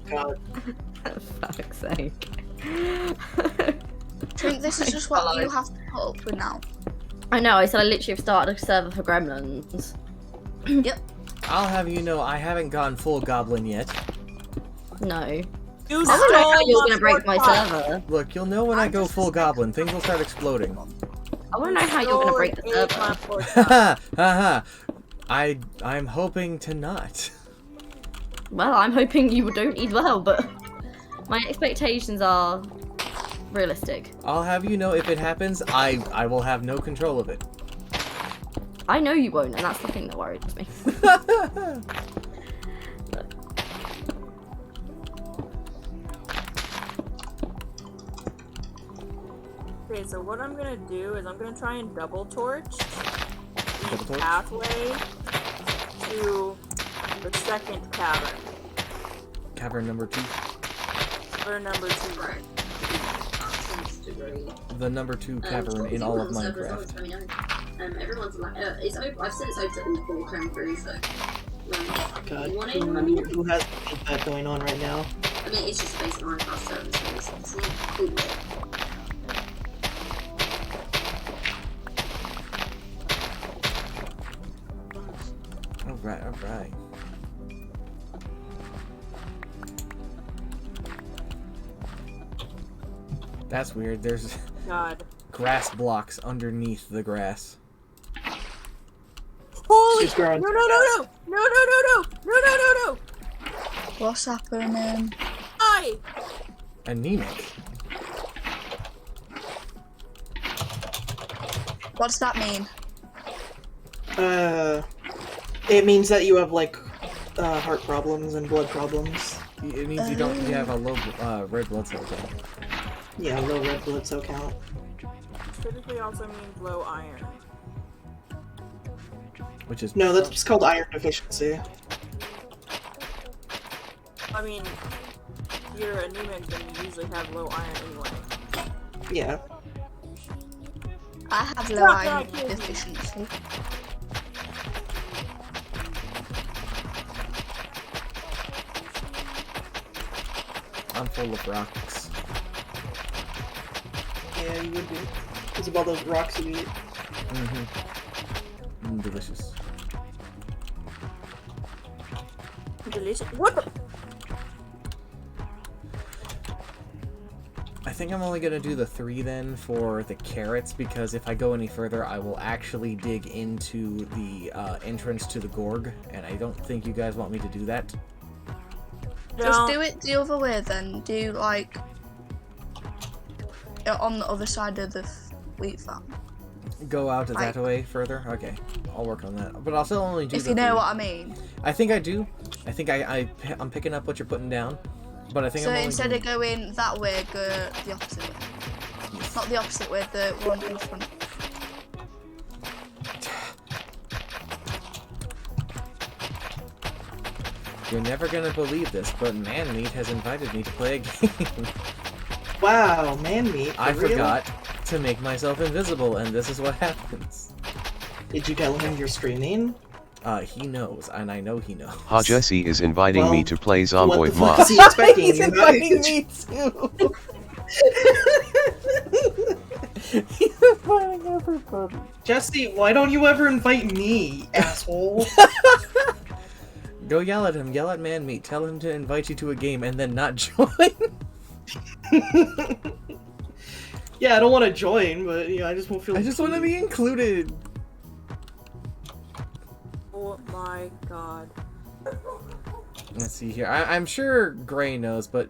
God.
For fuck's sake.
Trink, this is just what you have to put up with now.
I know, I said I literally have started a server for gremlins.
Yep.
I'll have you know, I haven't gone full goblin yet.
No.
You
I don't know how
stole
you're gonna break my
pork pie.
server.
Look, you'll know when I go full goblin. Things will start exploding.
I wanna know how you're gonna break the
Stole and ate my
server.
pork pie.
Haha. I'm hoping to not.
Well, I'm hoping you don't eat well, but my expectations are realistic.
I'll have you know if it happens, I will have no control of it.
I know you won't, and that's the thing that worries me.
Okay, so what I'm gonna do is I'm gonna try and double torch
Double
the
torch?
pathway to the second cavern.
Cavern number 2.
Or number 2.
The number 2 cavern in all of Minecraft.
Everyone's like, it's open. I've said it's open before coming through, so.
God.
You want it? I mean,
Who has that going on right now?
I mean, it's just a basic Minecraft service, so it's not cool.
Alright. That's weird. There's
God.
grass blocks underneath the grass.
Holy!
She's growing.
No!
What's happening?
I.
Anemic.
What does that mean?
It means that you have like heart problems and blood problems.
It means you have a low red blood cell count.
Yeah, low red blood cell count.
Typically also means low iron.
Which is
No, that's just called iron deficiency.
I mean, if you're anemic, then you usually have low iron anyway.
Yeah.
I have low iron deficiency.
I'm full of rocks.
Yeah, you would be. Because of all those rocks you eat.
Delicious.
Delicious. What the?
I think I'm only gonna do the 3 then for the carrots, because if I go any further, I will actually dig into the entrance to the Gorg, and I don't think you guys want me to do that.
Just do it the other way then. Do like on the other side of the wheat farm.
Go out that way further? Okay, I'll work on that. But I'll still only do
if
the
you know
3.
what I mean.
I think I do. I think I'm picking up what you're putting down. But I think
So
I'm only
instead of going that way, go the opposite way.
Yes.
Not the opposite way, the one in front.
You're never gonna believe this, but Manmeat has invited me to play a game.
Wow, Manmeat.
I
for real?
forgot to make myself invisible, and this is what happens.
Did you tell him you're streaming?
He knows, and I know he knows.
Ha Jesse is inviting me to play
What
Zomboid
the fuck
Mod.
is he expecting?
He's
You're not-
inviting me too! He's inviting everybody.
Jesse, why don't you ever invite me, asshole?
Go yell at him, yell at Manmeat, tell him to invite you to a game and then not join.
Yeah, I don't want to join, but you know, I just won't feel.
I just want to be included.
Oh my god.
Let's see here. I'm sure Gray knows, but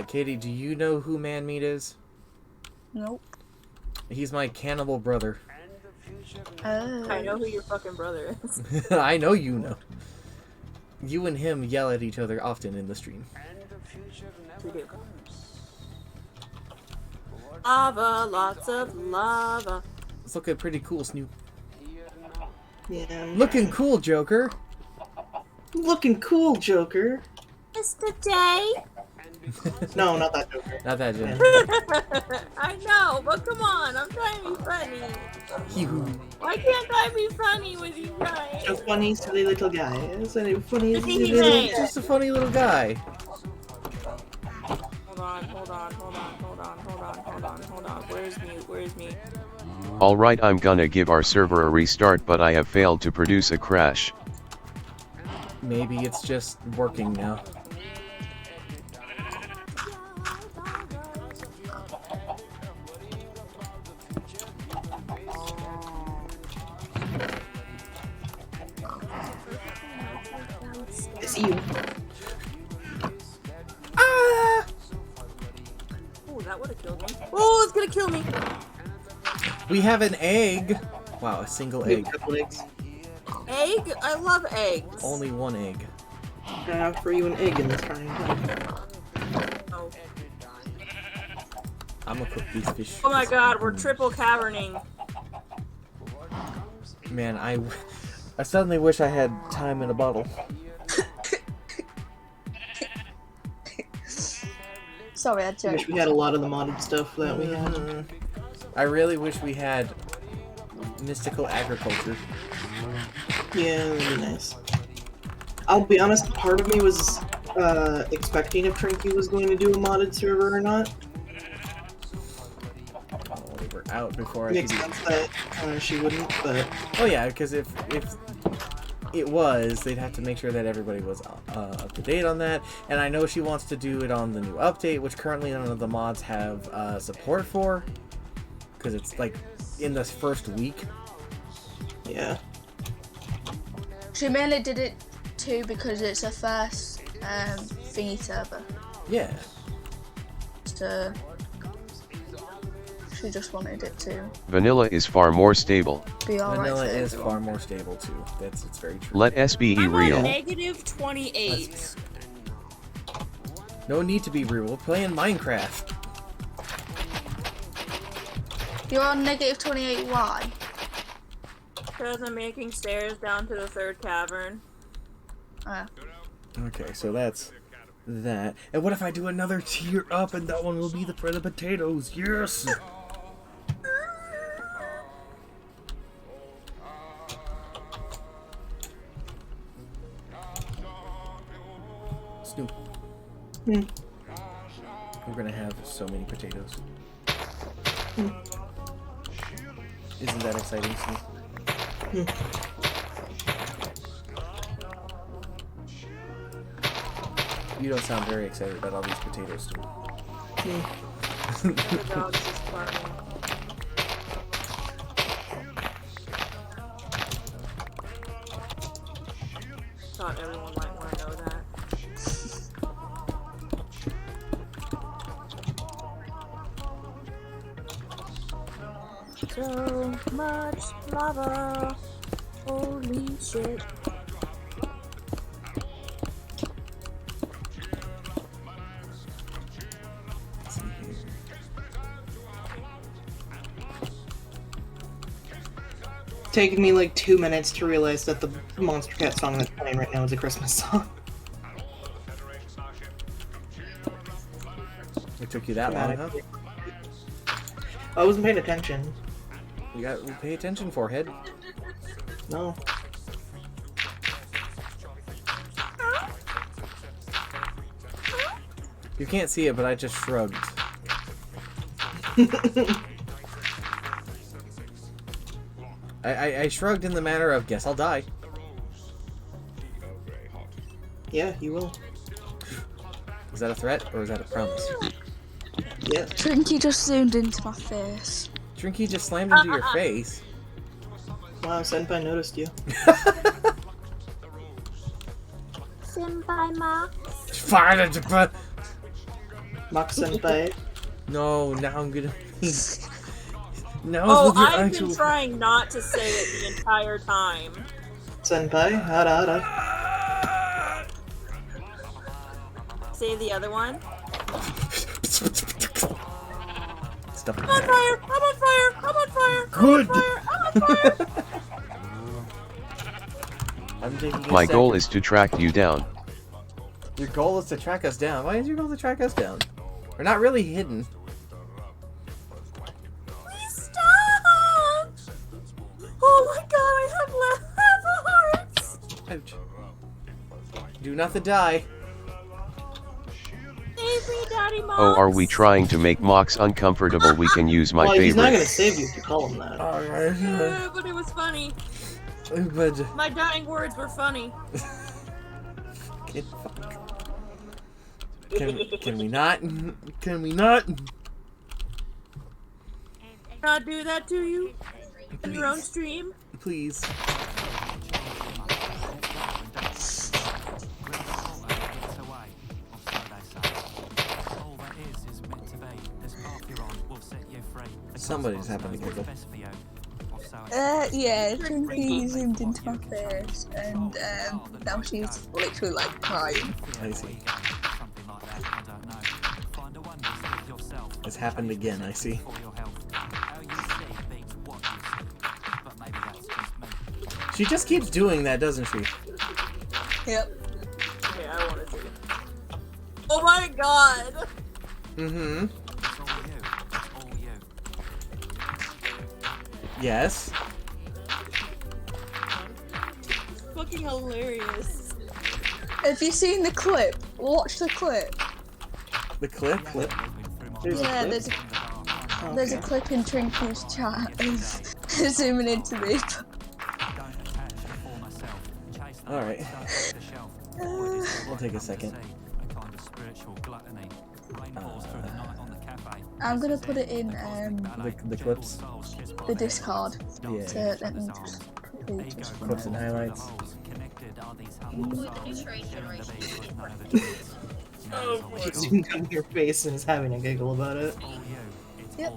Katie, do you know who Manmeat is?
Nope.
He's my cannibal brother.
Oh.
I know who your fucking brother is.
I know you know. You and him yell at each other often in the stream.
We do. Lava, lots of lava.
It's looking pretty cool, Snoop.
Yeah.
Looking cool, Joker.
Looking cool, Joker.
It's the day.
No, not that Joker.
Not that Joker.
I know, but come on, I'm trying to be funny.
Hee-hoo.
Why can't I be funny with you guys?
A funny, silly little guy. It's a funny,
It's
silly
easy
little
thing.
guy.
Just a funny little guy.
Hold on. Where's mute?
Alright, I'm gonna give our server a restart, but I have failed to produce a crash.
Maybe it's just working now.
It's you.
Ah!
Oh, that would have killed me. Oh, it's gonna kill me.
We have an egg. Wow, a single
We have
egg.
a couple eggs.
Egg? I love eggs.
Only one egg.
I have for you an egg in this trying time.
Oh.
I'm gonna cook these fish.
Oh my god, we're triple caverning.
Man, I suddenly wish I had time in a bottle.
Sorry, I
I
joked.
wish we had a lot of the modded stuff that we had.
I really wish we had mystical agriculture.
Yeah, that'd be nice. I'll be honest, part of me was expecting if Trinky was going to do a modded server or not.
Oh, we were out before I
Makes
could...
sense that she wouldn't, but...
Oh yeah, because if it was, they'd have to make sure that everybody was up to date on that. And I know she wants to do it on the new update, which currently none of the mods have support for. Because it's like in this first week.
Yeah.
She mainly did it too because it's her first thingy server.
Yeah.
So she just wanted it to
Vanilla is far more stable.
be alright.
Vanilla
for
is
everyone.
far more stable too. It's very true.
Let S be
I'm
real.
on negative 28.
No need to be real. We're playing Minecraft.
You're on negative 28. Why?
Because I'm making stairs down to the third cavern.
Okay, so that's that. And what if I do another tier up and that one will be for the potatoes? Yes! Snoop. We're gonna have so many potatoes. Isn't that exciting, Steve? You don't sound very excited about all these potatoes, Steve.
The dog's just barking. Thought everyone might want to know that. So much lava. Holy shit.
Let's see here.
Taking me like 2 minutes to realize that the Monster Cat song that's playing right now is a Christmas song.
It took you that long, huh?
I wasn't paying attention.
You got pay attention, forehead.
No.
You can't see it, but I just shrugged. I shrugged in the manner of, guess I'll die.
Yeah, you will.
Is that a threat, or is that a promise?
Yeah.
Trinky just zoomed into my face.
Trinky just slammed into your face.
Wow, Senpai noticed you.
Senpai Ma.
Mock Senpai.
No, now I'm gonna... Now
Oh,
with your
I've
actual...
been trying not to say it the entire time.
Senpai, hada hada.
Say the other one.
Stop.
I'm on fire! I'm on fire! I'm on fire!
Good!
I'm on fire!
I'm taking a
My
second.
goal is to track you down.
Your goal is to track us down. Why is your goal to track us down? We're not really hidden.
Please stop! Oh my god, I have half a heart!
Ouch. Do not to die.
Save me, Daddy Mom!
Oh, are we trying to make Mox uncomfortable? We can use my
Well, he's not
favorite.
gonna save you if you call him that.
Yeah, but it was funny.
But...
My dying words were funny.
Get fuck. Can we not? Can we not?
Not do that to you? In your own stream?
Please. Somebody's having a giggle.
Yeah, Trinky zoomed into my face, and now she's literally like crying.
I see. It's happened again, I see. She just keeps doing that, doesn't she?
Yep.
Okay, I wanna see. Oh my god!
Mm-hmm. Yes.
Fucking hilarious.
Have you seen the clip? Watch the clip.
The clip?
There's
Yeah,
a clip?
there's a clip in Trinky's chat of zooming into me.
Alright. We'll take a second.
I'm gonna put it in
The clips?
the Discord.
Yeah.
So let me just quickly just
Clips and highlights.
She zoomed on your face and is having a giggle about it.
Yep.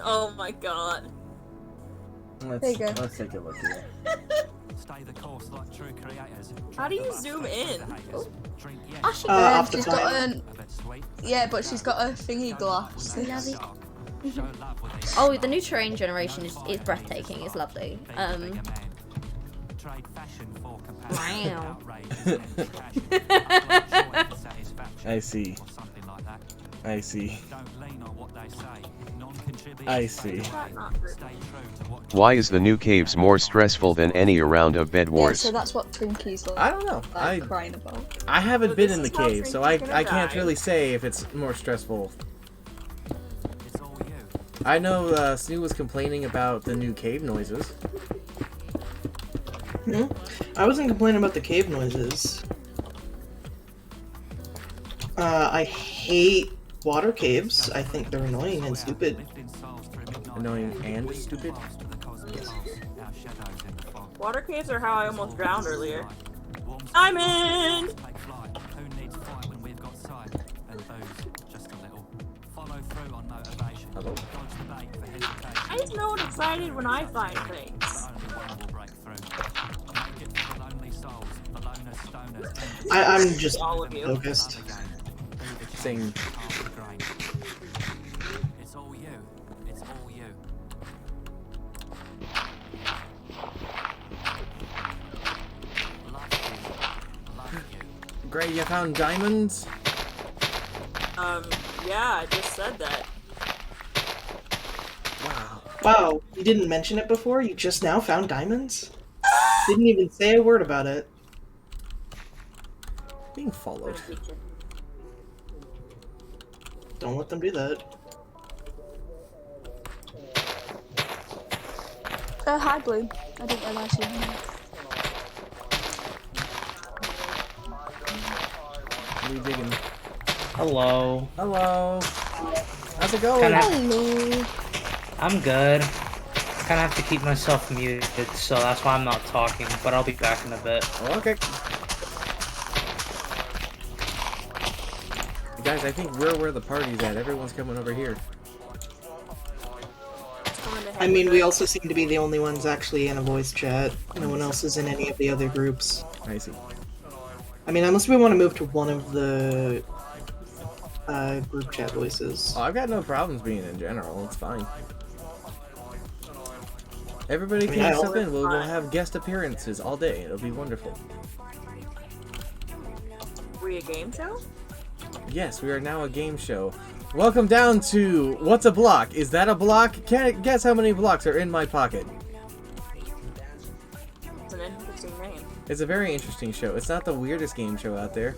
Oh my god.
There you go.
Let's take a look here.
Stay the course like true creators.
How do you zoom in?
Oh, she
Off the
She's got
top.
yeah, but she's got a thingy glass.
Oh, the new train generation is breathtaking. It's lovely. Wow.
I see. I see.
Don't lean on what they say. Non-contributing
I see.
stay true to what
Why is the new caves more stressful than any round of bed
Yeah,
wars?
so that's what Twinkie's like,
I don't know.
crying about.
I haven't
So
been
this
in the
is how
cave, so
Trinky's gonna
I can't
die.
really say if it's more stressful.
it's all you.
I know Snoo was complaining about the new cave noises.
I wasn't complaining about the cave noises. I hate water caves. I think they're annoying and stupid.
Lifting souls through midnight
Annoying
air.
and
We
stupid?
pass to the cosmic pulse, our shadows in the fog.
Water caves are how I almost drowned earlier.
Warm
Diamond!
take flight. Who needs fight when we've got sight? And booze, just a little. Follow through on motivation.
Hello.
Dodge the bait for hesitation.
I just know excited when I find
But
things.
only one will break through. Make it for the lonely souls, the loners, stoners, and
I'm just
All of you.
focused.
Sing.
half the grain. It's all you. It's all you. Love you.
Gray, you found diamonds?
Yeah, I just said that.
Wow.
Wow, you didn't mention it before? You just now found diamonds? Didn't even say a word about it.
Being followed.
Don't let them do that.
Hi, Blue. I didn't realise you were here.
What are you digging?
Hello.
Hello. How's it going?
Hello.
I'm good. Kind of have to keep myself muted, so that's why I'm not talking, but I'll be back in a bit.
Okay. Guys, I think we're where the party's at. Everyone's coming over here.
I mean, we also seem to be the only ones actually in a voice chat. No one else is in any of the other groups.
I see.
I mean, unless we want to move to one of the group chat voices.
Oh, I've got no problems being in general. It's fine. Everybody
I mean,
can
I
step in.
always-
We'll have guest appearances all day. It'll be wonderful.
We a game show?
Yes, we are now a game show. Welcome down to What's a Block? Is that a block? Can guess how many blocks are in my pocket?
It's an interesting name.
It's a very interesting show. It's not the weirdest game show out there.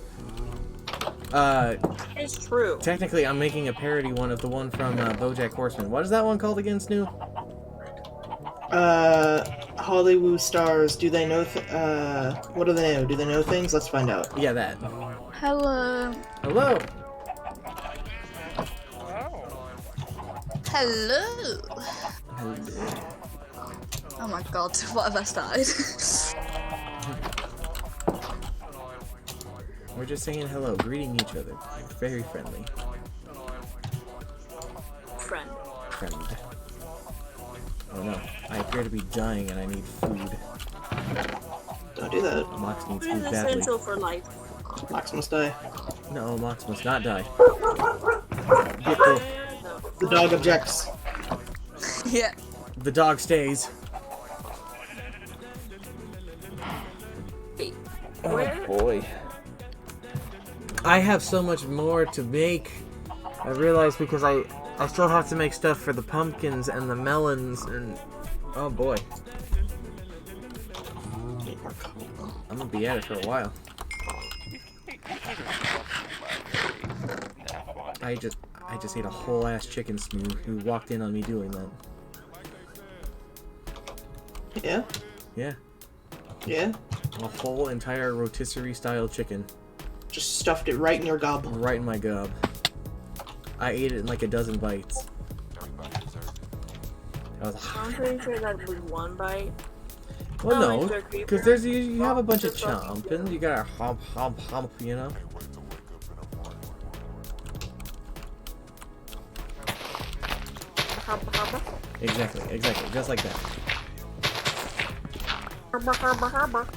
It's true.
Technically, I'm making a parody one of the one from BoJack Horseman. What is that one called again, Snoo?
Hollywood stars, do they know, what do they know? Do they know things? Let's find out.
Yeah, that.
Hello.
Hello.
Hello. Oh my god, what have I started?
We're just saying hello, greeting each other. Very friendly.
Friend.
Friend. Oh no, I appear to be dying and I need food.
Don't do that.
Mox needs
Food
food
is
badly.
essential for life.
Mox must die.
No, Mox must not die.
The dog objects.
Yeah.
The dog stays.
Where?
Boy. I have so much more to make. I realize because I still have to make stuff for the pumpkins and the melons and oh boy. I'm gonna be at it for a while. I just ate a whole ass chicken Snoo who walked in on me doing that.
Yeah?
Yeah.
Yeah?
A whole entire rotisserie style chicken.
Just stuffed it right in your gob.
Right in my gob. I ate it in like a dozen bites. I was
I'm pretty sure that was one bite.
well,
Oh,
no,
it's a creeper.
because there's you have a bunch of chomping. You gotta hump, hump, hump. You know.
Hubba hubba.
Exactly, just like that.
Hubba hubba hubba.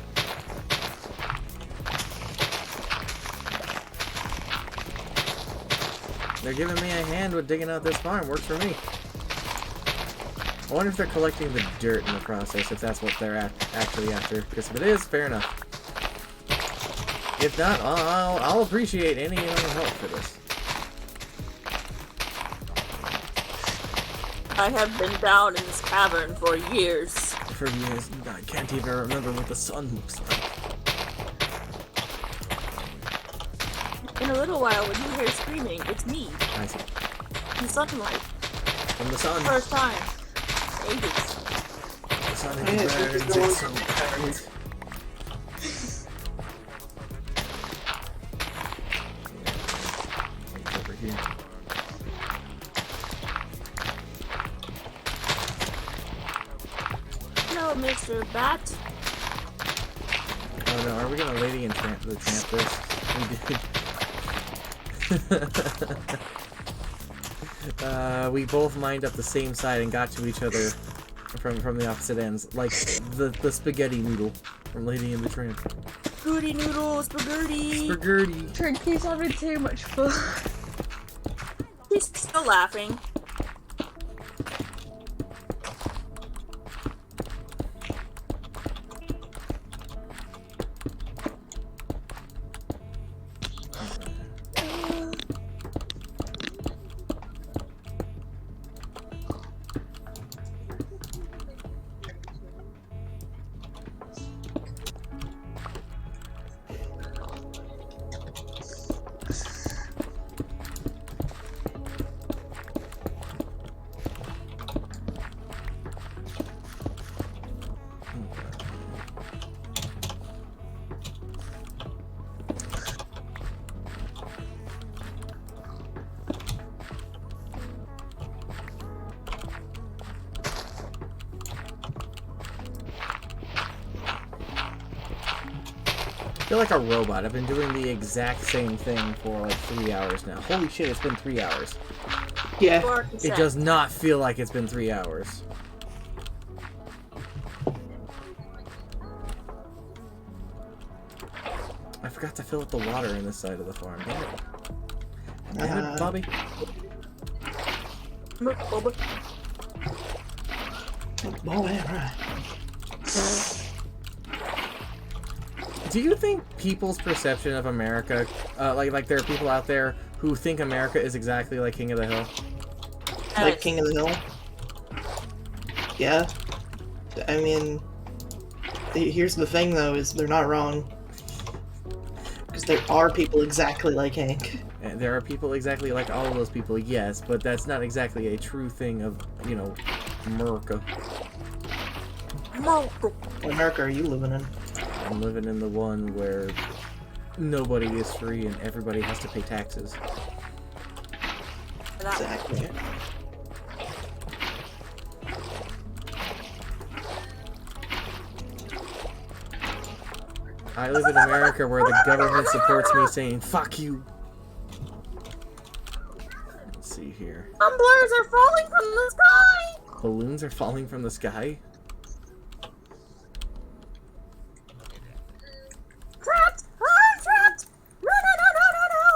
They're giving me a hand with digging out this farm. Works for me. I wonder if they're collecting the dirt in the process, if that's what they're actually after. Because if it is, fair enough. If not, I'll appreciate any help for this.
I have been down in this cavern for years.
For years, I can't even remember what the sun looks like.
In a little while, when you hear screaming, it's me.
I see.
The sunlight.
From the sun.
First time. Ages.
The sun
Yeah,
is
this is
burns,
the
it's
one-
so cold. Over here.
Hello, Mr. Bat.
Oh no, are we gonna Lady and Tramp this? We both mined up the same side and got to each other from the opposite ends, like the spaghetti noodle from Lady and the Tramp.
Goody noodle, spaghetti.
Spaghetti.
Trinky's having too much fun.
He's still laughing.
I feel like a robot. I've been doing the exact same thing for like 3 hours now. Holy shit, it's been 3 hours.
Yeah.
It does not feel like it's been 3 hours. I forgot to fill up the water in this side of the farm. Damn it. Damn it, Bobby.
Oh, yeah, right.
Do you think people's perception of America, like there are people out there who think America is exactly like King of the Hill?
Like King of the Hill? Yeah. I mean, here's the thing though, is they're not wrong. Because there are people exactly like Hank.
And there are people exactly like all of those people, yes, but that's not exactly a true thing of, you know, America.
What America are you living in?
I'm living in the one where nobody is free and everybody has to pay taxes.
Exactly.
I live in America where the government supports me saying, fuck you. Let's see here.
Tumblers are falling from the sky!
Balloons are falling from the sky?
Trapped! I'm trapped! No, no, no, no, no, no!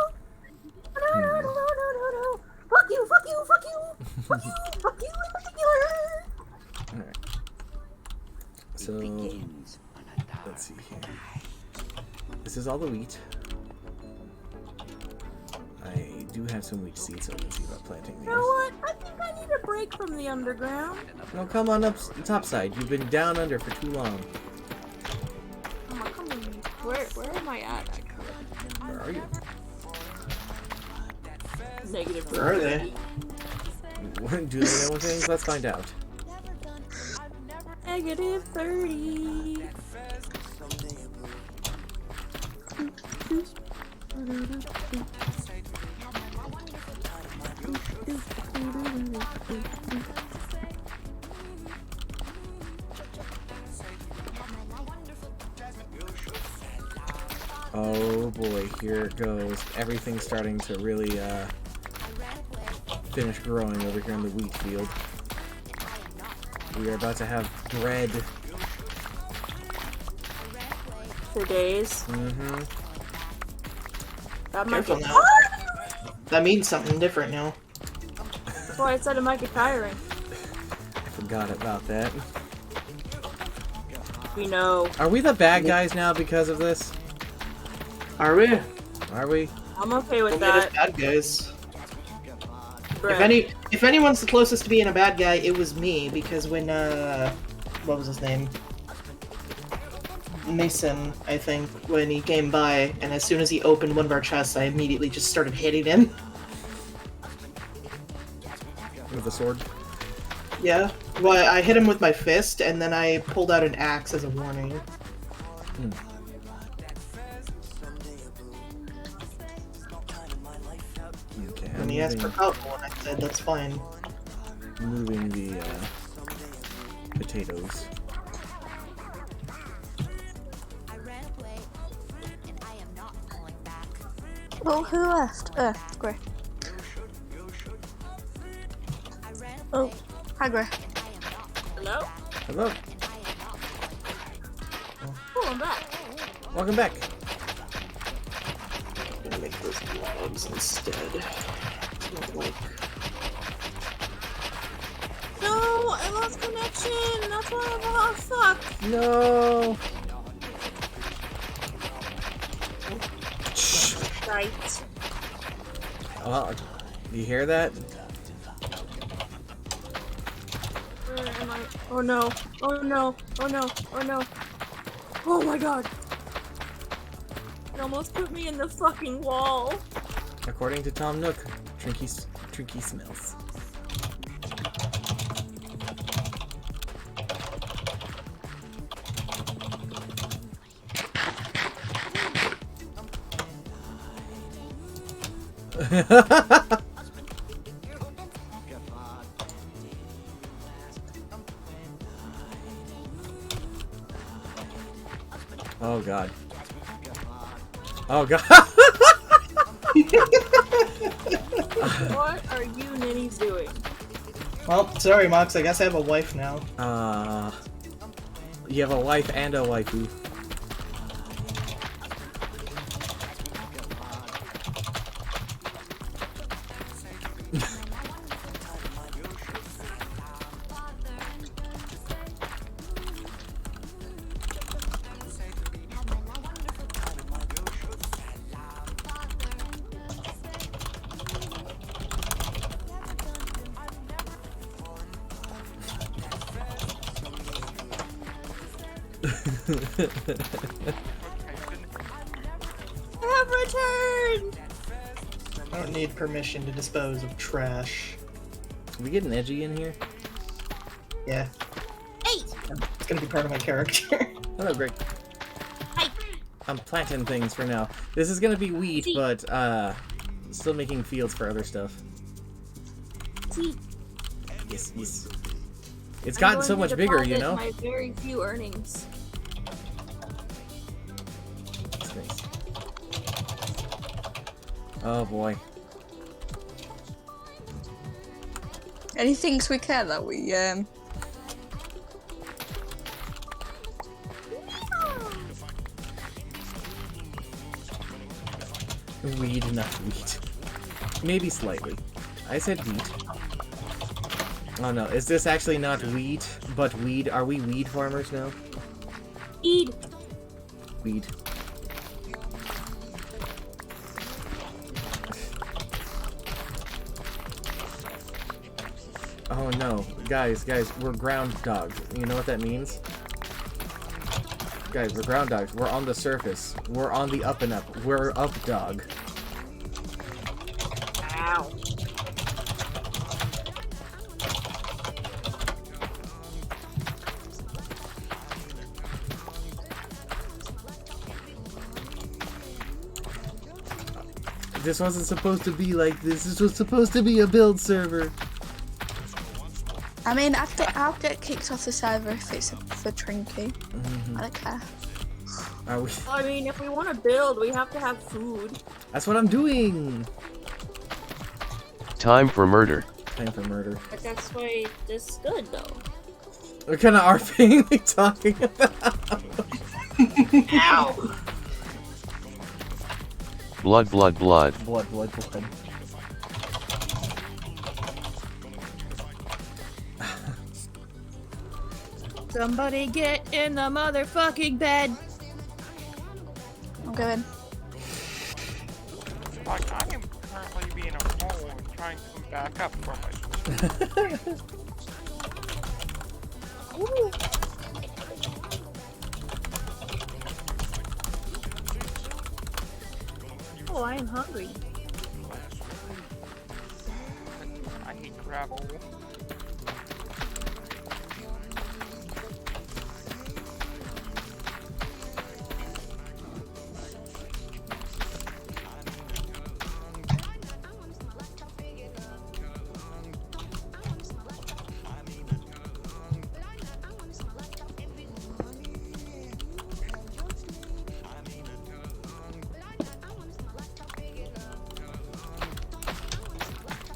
No, no, no, no, no, no, no! Fuck you, fuck you, fuck you! Fuck you, fuck you in particular!
Alright. So, let's see here. This is all the wheat. I do have some wheat seeds, so I can see about planting these.
You know what? I think I need a break from the underground.
No, come on up the top side. You've been down under for too long.
Come on, come on. Where am I at, actually?
Where are you?
Negative.
Where are they?
Do they know things? Let's find out.
Negative 30.
Oh boy, here it goes. Everything's starting to really finish growing over here in the wheat field. We are about to have bread.
For days.
Mm-hmm.
That might
Careful
get
now. That means something different now.
That's why I said it might get tiring.
I forgot about that.
We know.
Are we the bad guys now because of this?
Are we?
Are we?
I'm okay with
Don't get us
that.
bad guys.
Bread.
If anyone's the closest to being a bad guy, it was me, because when, what was his name? Mason, I think, when he came by, and as soon as he opened one of our chests, I immediately just started hitting him.
With a sword?
Yeah. Well, I hit him with my fist, and then I pulled out an axe as a warning.
Hmm. Okay,
And he asked for helpful, and I said, that's fine.
Moving the potatoes.
Well, who left? Gray. Oh, hi, Gray.
Hello?
Hello.
Oh, I'm back.
Welcome back.
I'm gonna make those logs instead. Like...
No, I lost connection. That's why I'm all fuck.
No.
Right.
Well, you hear that?
Where am I? Oh no. Oh no. Oh no. Oh no. Oh my god. It almost put me in the fucking wall.
According to Tom Nook, Trinky smells. Oh god. Oh god.
What are you ninnies doing?
Well, sorry, Mox, I guess I have a wife now.
You have a wife and a waifu.
I have returned!
I don't need permission to dispose of trash.
Are we getting edgy in here?
Yeah.
Hey!
It's gonna be part of my character.
Hello, Greg.
Hey!
I'm planting things for now. This is gonna be wheat,
See.
but still making fields for other stuff.
See,
Yes, yes. It's
I'm
gotten
going
so
to
much bigger, you
deposit
know?
My very few earnings.
That's nice. Oh boy.
Any things we care that we
Weed, not wheat. Maybe slightly. I said wheat. Oh no, is this actually not wheat, but weed? Are we weed farmers now?
Eat.
Weed. Oh no, guys, we're ground dogs. You know what that means? Guys, we're ground dogs. We're on the surface. We're on the up and up. We're up dog.
Ow.
This wasn't supposed to be like this. This was supposed to be a build server.
I mean, I'll get kicked off the server if it's for Trinky. I don't care.
Are we?
I mean, if we want to build, we have to have food.
That's what I'm doing.
Time for murder.
Time for murder.
But that's why this is good, though.
What kind of RP are we talking about?
Ow!
Blood, blood, blood.
Blood, blood, blood.
Somebody get in the motherfucking bed.
I'm going.
Like, I am currently being a fool and trying to come back up from it.
Oh, I am hungry.
I hate gravel.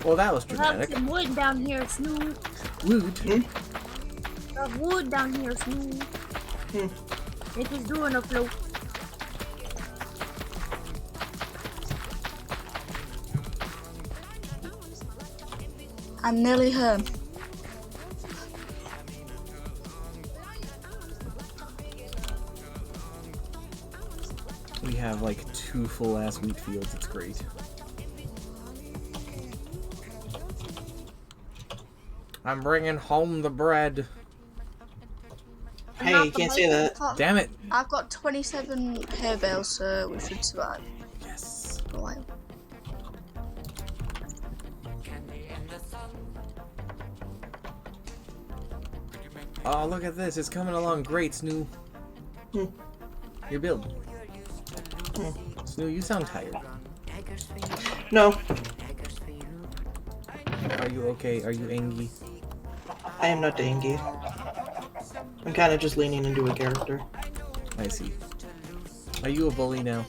Well, that was
We have
dramatic.
some wood down here, Snoop.
Wood.
We have wood down here, Snoop. It is doing a float.
I'm nearly home.
We have like 2 full-ass wheat fields. It's great. I'm bringing home the bread.
Hey, you can't say that.
Damn it.
I've got 27 hair bales, so we should survive.
Yes.
For a while.
Oh, look at this. It's coming along great, Snoo. Your build. Snoo, you sound tired.
No,
Are you okay? Are you angry?
I am not angry. I'm kind of just leaning into a character.
I see. Are you a bully now?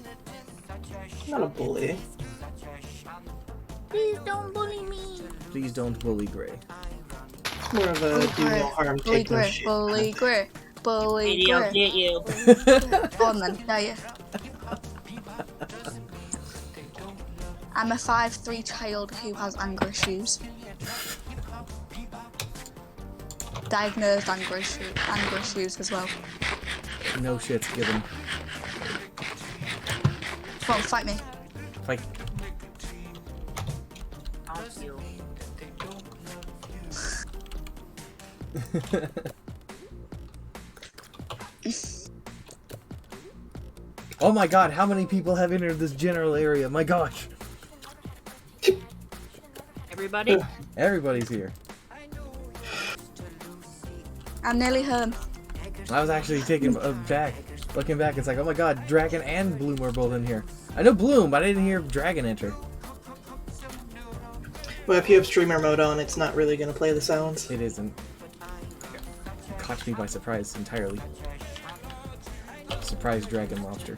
I'm not a bully.
Please don't bully me.
Please don't bully Gray.
It's more of a do no harm,
Bully
take no
Gray,
shit.
Bully Gray, Bully
Maybe I'll
Gray.
get you.
Go on then, yeah, yeah. I'm a 5'3" child who has anger issues. Diagnosed anger issues as well.
No shit's given.
Come on, fight me.
Fight.
I'll you.
Oh my god, how many people have entered this general area? My gosh.
Everybody?
Everybody's here.
I'm nearly home.
I was actually taking back. Looking back, it's like, oh my god, Dragon and Bloom are both in here. I know Bloom, but I didn't hear Dragon enter.
Well, if you have streamer mode on, it's not really going to play the sounds.
It isn't. It caught me by surprise entirely. Surprise Dragon Lobster.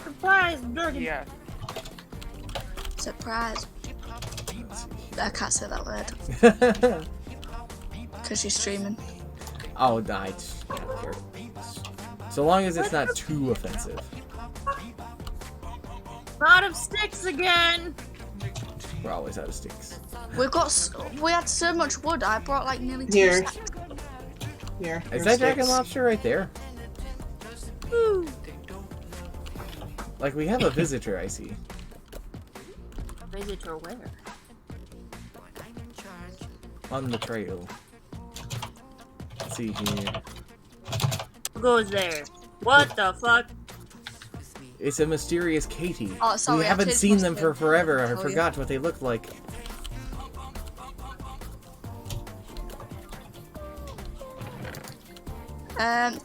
Surprise, dirty.
Yeah.
Surprise. I can't say that word. Because you're streaming.
Oh, I don't care. So long as it's not too offensive.
Out of sticks again.
We're always out of sticks.
We had so much wood. I brought like nearly 2
Here.
stacks.
Here.
Is
here's
that Dragon
sticks.
Lobster right there?
Woo.
Like, we have a visitor, I see.
Visitor where?
On the trail. Let's see here.
Who goes there? What the fuck?
It's a mysterious Katie.
Oh, sorry,
we
I
haven't
changed
seen
my
them for
skin.
forever. I
Oh, yeah.
forgot what they look like.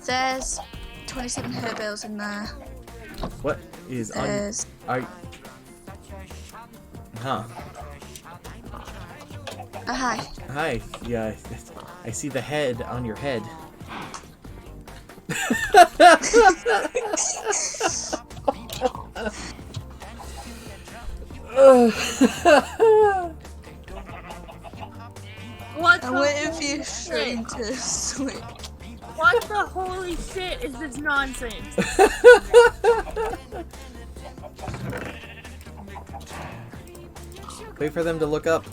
There's 27 hair bales in there.
What is on?
There's
Are huh?
oh, hi.
Hi. Yeah, I see the head on your head.
What the
I'm waiting for
holy
your stream
shit?
to switch.
What the holy shit is this nonsense?
Wait for them to look up.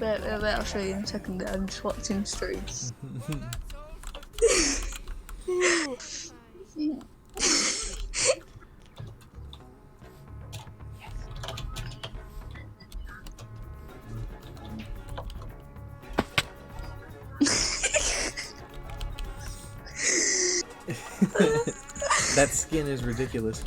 Wait, I'll show you in a second. I'm just watching streams.
That skin is ridiculous.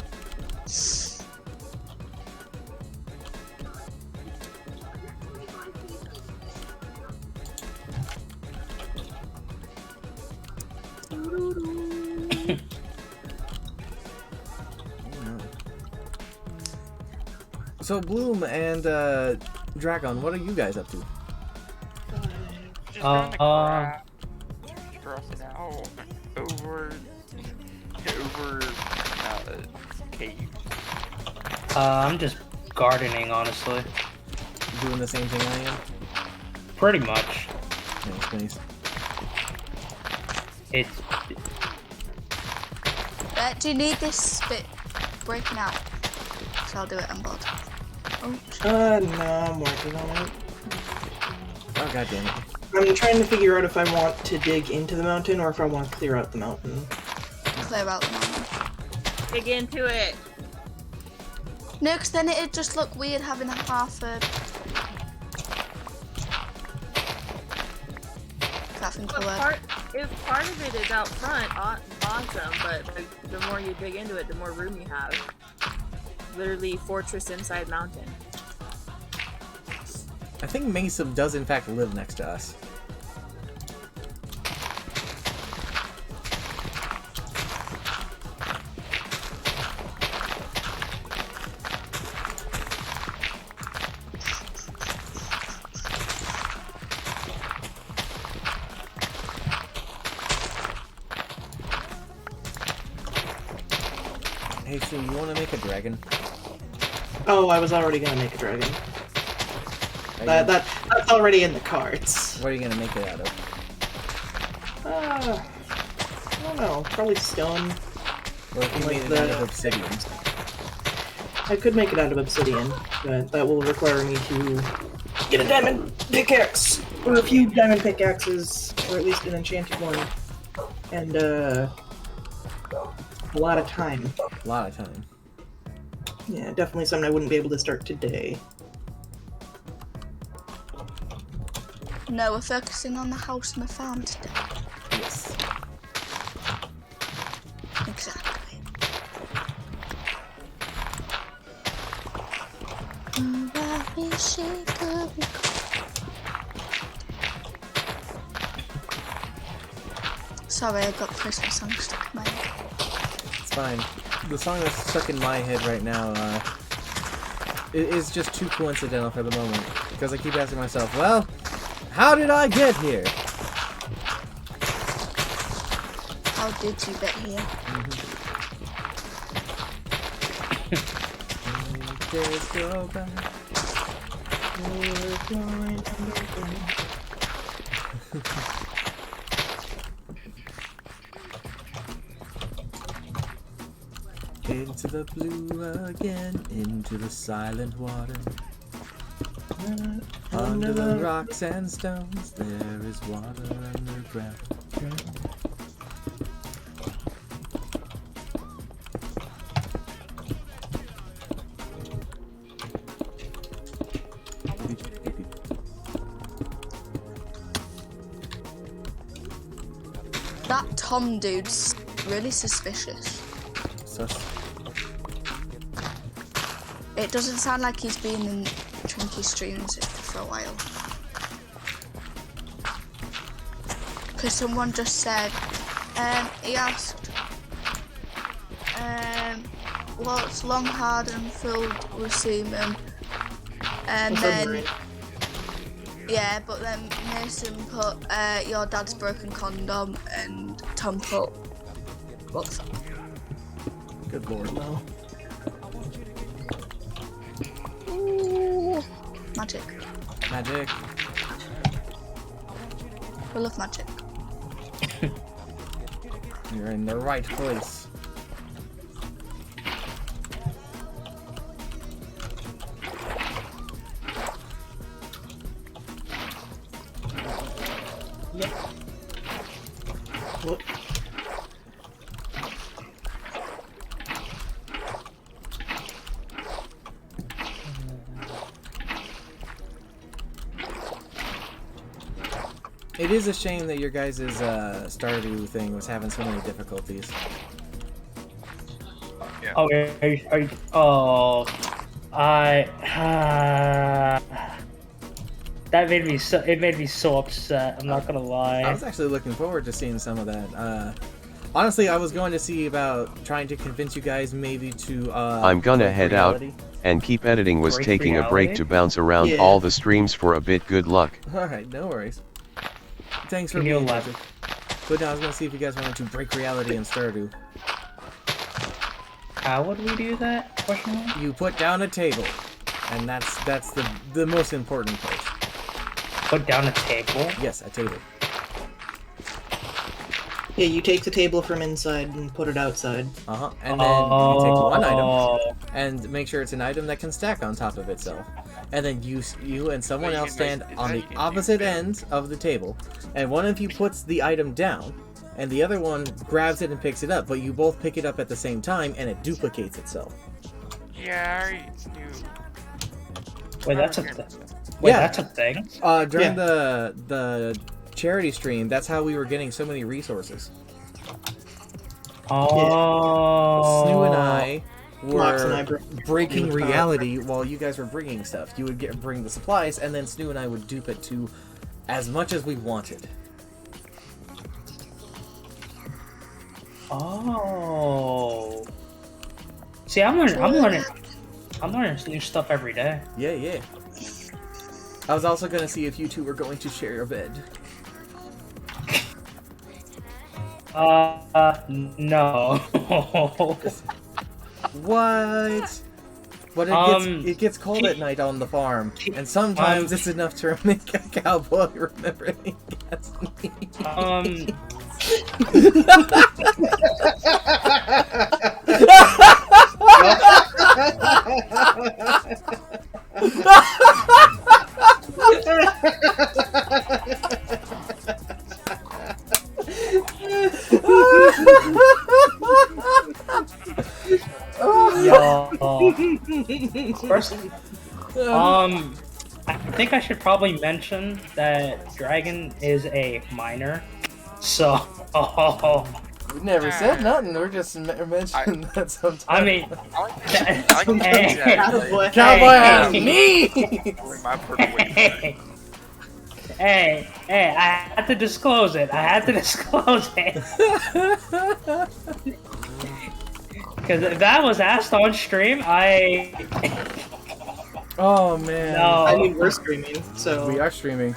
So Bloom and Dragon, what are you guys up to?
Stressing out over cave.
I'm just gardening, honestly.
Doing the same thing I am?
Pretty much.
Nice.
It's...
Do you need this bit breaking out? So I'll do it on board. Oh.
No, I'm working on it.
Oh, god damn it.
I'm trying to figure out if I want to dig into the mountain or if I want to clear out the mountain.
Clear out the mountain.
Dig into it.
No, because then it'd just look weird having a half a... Can't think of the word.
If part of it is out front, awesome, but like, the more you dig into it, the more room you have. Literally fortress inside mountain.
I think Mesa does in fact live next to us. Hey, so you want to make a dragon?
Oh, I was already gonna make a dragon. That's already in the cards.
What are you gonna make it out of?
I don't know. Probably stone.
Or if you made it out of obsidian?
I could make it out of obsidian, but that will require me to get a diamond pickaxe, or a few diamond pickaxes, or at least an enchanted one, and a lot of time.
A lot of time.
Yeah, definitely something I wouldn't be able to start today.
No, we're focusing on the house and the farm today.
Yes.
Exactly. Sorry, I got Christmas songs stuck in my head.
It's fine. The song that's stuck in my head right now is just too coincidental for the moment. Because I keep asking myself, well, how did I get here?
How did you get here?
Days go by. Into the blue again, into the silent water. Under the rocks and stones, there is water underground.
That Tom dude's really suspicious. It doesn't sound like he's been in Trinky streams for a while. Because someone just said, he asked, what's long, hard and filled with semen? And then, yeah, but then Mason put, your dad's broken condom, and Tom put, what's that?
Good lord, no.
Ooh, magic.
Magic.
We love magic.
You're in the right place.
Yep. What?
It is a shame that your guys' Stardew thing was having so many difficulties.
Yeah.
Oh, that made me so. It made me so upset. I'm not gonna lie.
I was actually looking forward to seeing some of that. Honestly, I was going to see about trying to convince you guys maybe to.
I'm gonna head out, and keep editing. Was
Break
taking a break
reality?
to bounce around
Yeah.
all the streams for a bit. Good luck.
Alright, no worries. Thanks for
Give me
being
11.
here. But now I was going to see if you guys wanted to break reality in Stardew.
How would we do that? Question mark?
You put down a table, and that's the most important part.
Put down a table?
Yes, a table.
Yeah, you take the table from inside and put it outside.
Uh-huh. And then you take one item and make sure it's an item that can stack on top of itself. And then you and someone else stand on the opposite end of the table, and one of you puts the item down, and the other one grabs it and picks it up, but you both pick it up at the same time, and it duplicates itself.
Yeah, I knew.
Wait, that's a thing. Wait,
Yeah.
that's a thing?
During the charity stream, that's how we were getting so many resources.
Oh.
Snoo and I
Mox and I
were breaking reality while you guys were bringing stuff. You would bring the supplies, and then Snoo and I would dupe it to as much as we wanted.
Oh. See, I'm learning new stuff every day.
Yeah, yeah. I was also gonna see if you two were going to share a bed.
No.
What? But it gets cold at night on the farm, and sometimes it's enough to make a cowboy remember he gets me.
Yo. First, I think I should probably mention that Dragon is a minor, so.
We never said nothing. We're just mentioning that sometimes.
I mean,
Cowboy has me.
Hey, I had to disclose it. Because if that was asked on stream,
Oh man.
No.
I mean, we're streaming, so.
We are streaming.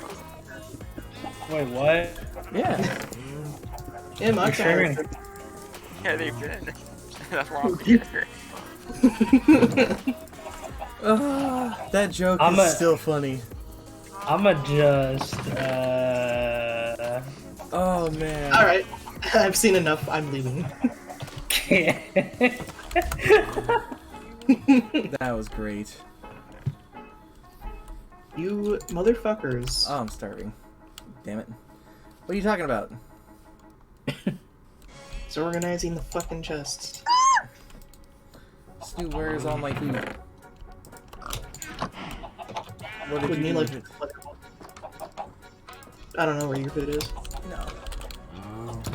Wait, what?
Yeah.
Yeah, Mox
streaming.
Yeah, they've been. That's why I'm here.
That joke is still funny.
I'ma just,
Oh man.
Alright, I've seen enough. I'm leaving.
That was great.
You motherfuckers.
Oh, I'm starving. Damn it. What are you talking about?
It's organizing the fucking chests.
Stu, where is all my food? What did
Wouldn't
you
you
do?
like? I don't know where your food is.
No.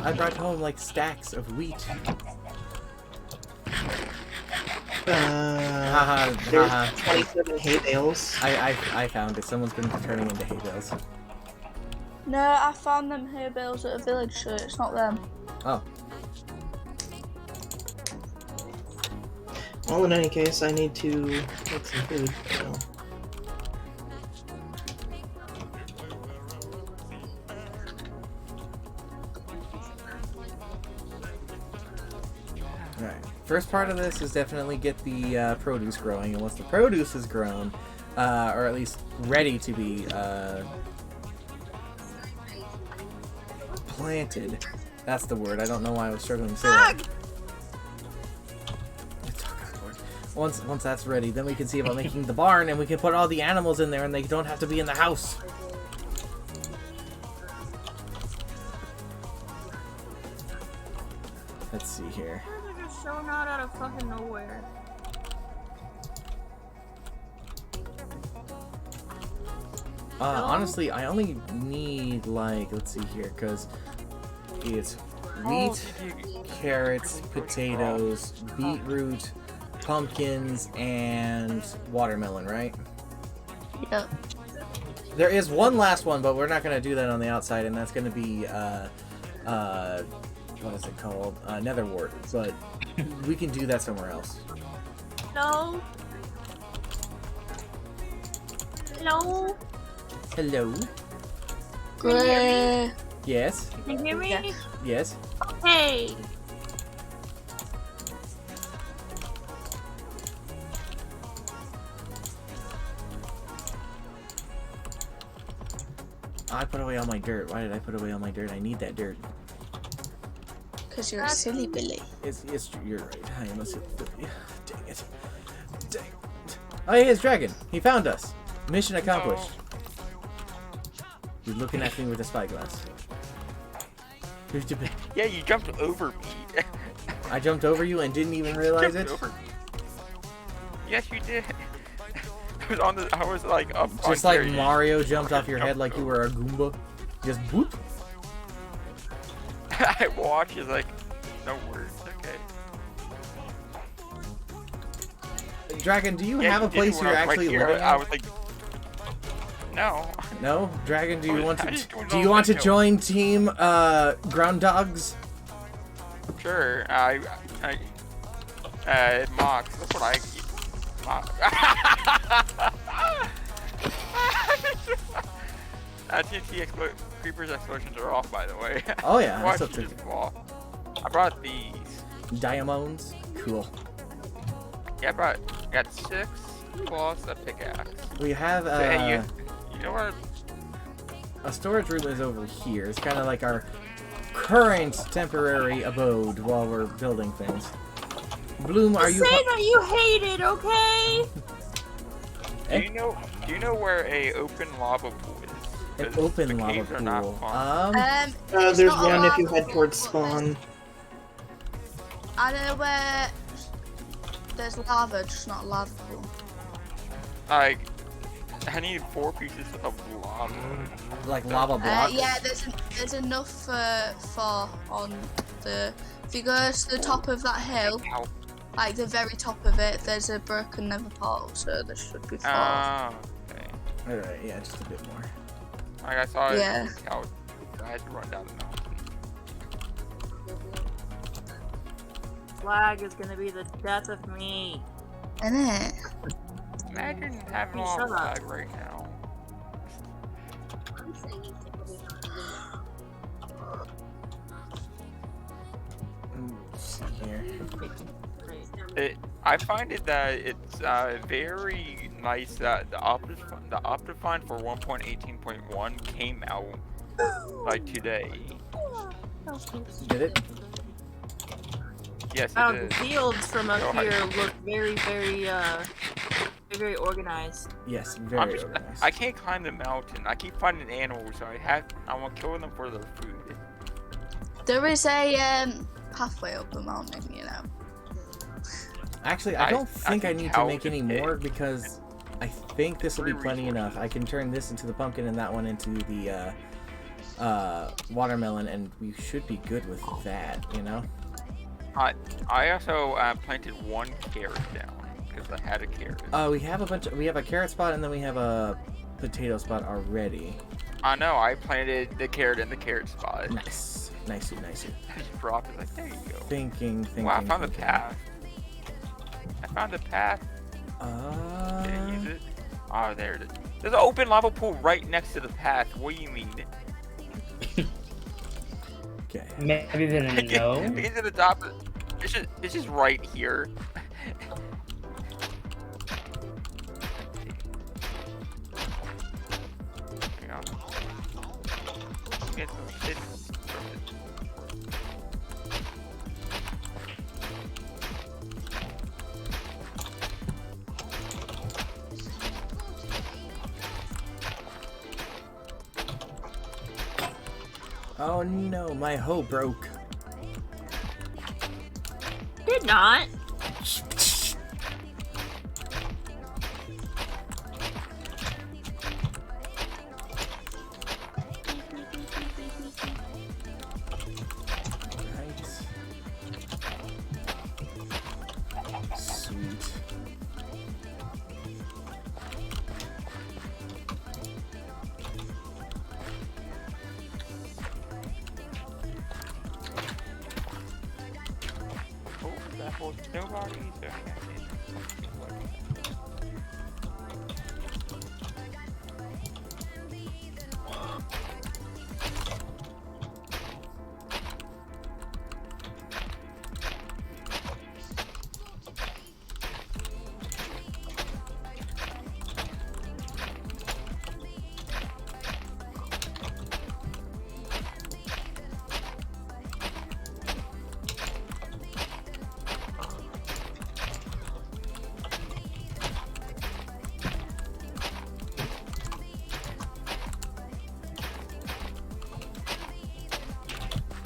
I brought home like stacks of wheat.
There's 27 hay bales.
I found it. Someone's been turning into hay bales.
No, I found them hay bales at a village, so it's not them.
Oh.
Well, in any case, I need to get some food. So.
Alright. First part of this is definitely get the produce growing, and once the produce is grown, or at least ready to be planted. That's the word. I don't know why I was struggling to say that. Once that's ready, then we can see about making the barn, and we can put all the animals in there, and they don't have to be in the house. Let's see here.
They're just showing out of fucking nowhere.
Honestly, I only need like, let's see here, because it's wheat, carrots, potatoes, beetroot, pumpkins, and watermelon, right?
Yep.
There is one last one, but we're not going to do that on the outside, and that's going to be, what is it called? Netherwort, but we can do that somewhere else.
No. Hello.
Hello?
Great.
Yes?
Can you hear me?
Yes?
Okay.
I put away all my dirt. Why did I put away all my dirt? I need that dirt.
Because you're a silly Billy.
It's you're right. I am a silly Billy. Dang it. Dang it. Oh, hey, it's Dragon. He found us. Mission accomplished. He's looking at me with a spyglass. Who's the
Yeah, you jumped over me.
I jumped over you and didn't even realize it?
Over. Yes, you did. I was like up.
Just like Mario jumped off your head like you were a Goomba. Just boop.
I watch is like, no words. Okay.
Dragon, do you have a place you're actually living
I
at?
was like, no.
No, Dragon, do you want to join Team Ground Dogs?
Sure. Mox. That's what I. TNT creepers explosions are off, by the way.
Oh yeah,
Watch
that's
just fall. I brought these.
Diamonds? Cool.
Yeah, I got 6 plus a pickaxe.
We have
So, hey, you know what?
A storage room is over here. It's kind of like our current temporary abode while we're building things. Bloom, are you?
Say that you hate it, okay?
Do you know where a open lava pool is?
An open lava
caves are not
pool.
fun.
There's one if you head towards spawn.
I know where there's lava, just not a lava pool.
Like, I need 4 pieces of lava.
Like lava blocks?
Yeah, there's enough for on the. If you go to the top of that hill, like the very top of it, there's a broken nether portal, so there should be 4.
Okay.
Alright, yeah, just a bit more.
Like I saw
Yeah.
it. I had to run down the mountain.
Lag is gonna be the death of me.
Innit?
Imagine having a
Shut
lot of
up.
lag right now.
Let's see here.
I find it that it's very nice that the Optifine for 1.18.1 came out like today.
Did it?
Yes, it
Oh,
did.
the fields from up
So
here look very, very organized.
Yes, very organized.
I can't climb the mountain. I keep finding animals, so I want to kill them for their food.
There is a pathway up the mountain, you know.
Actually, I don't think I need to make any
okay.
more because I think this will be plenty enough. I can turn this into the pumpkin and that one into the watermelon, and we should be good with that, you know?
I also planted 1 carrot down because I had a carrot.
We have we have a carrot spot and then we have a potato spot already.
I know, I planted the carrot in the carrot spot.
Nice. Nicey.
I just dropped it like, there you go.
Thinking.
Wow, I found the path. I found the path. Did I use it? Oh, there it is. There's an open lava pool right next to the path. What do you mean?
Okay.
Maybe they didn't know.
Get to the top. It's just right here. Hang on. Get some shit.
Oh no, my hoe broke.
Did not.
course, nobody, so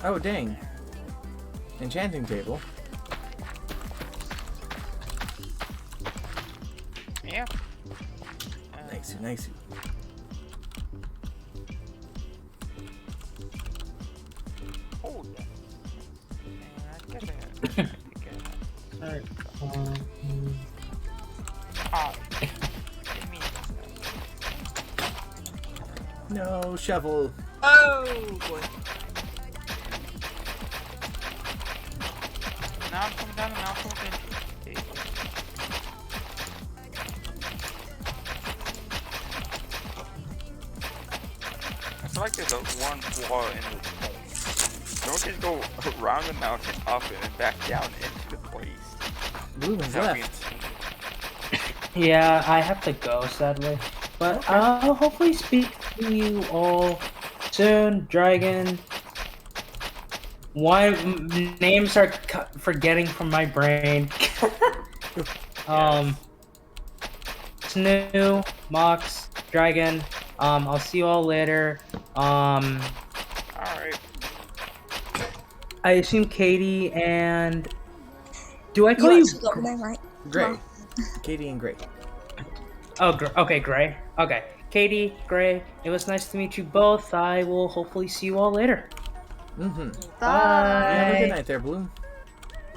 Oh, dang. Enchanting table.
yeah.
Nice.
Oh, yeah. Man, I did it.
Alright.
Oh, give me
No, shovel.
Oh boy.
Now I'm coming down and now I'm coming in. I feel like there's a one flaw in this hole. Don't just go around the mountain, up and then back down into the place.
Bloom's left.
Yeah, I have to go, sadly. But I'll hopefully speak to you all soon, Dragon. Why names are forgetting from my brain? Snoo, Mox, Dragon. I'll see you all later.
Alright.
I assume Katie and... Do I call
You
you...
actually got my name right.
Gray. Katie and Gray.
Oh, okay, Gray. Okay. Katie, Gray, it was nice to meet you both. I will hopefully see you all later.
Mm-hmm.
Bye.
Yeah, have a good night there, Bloom.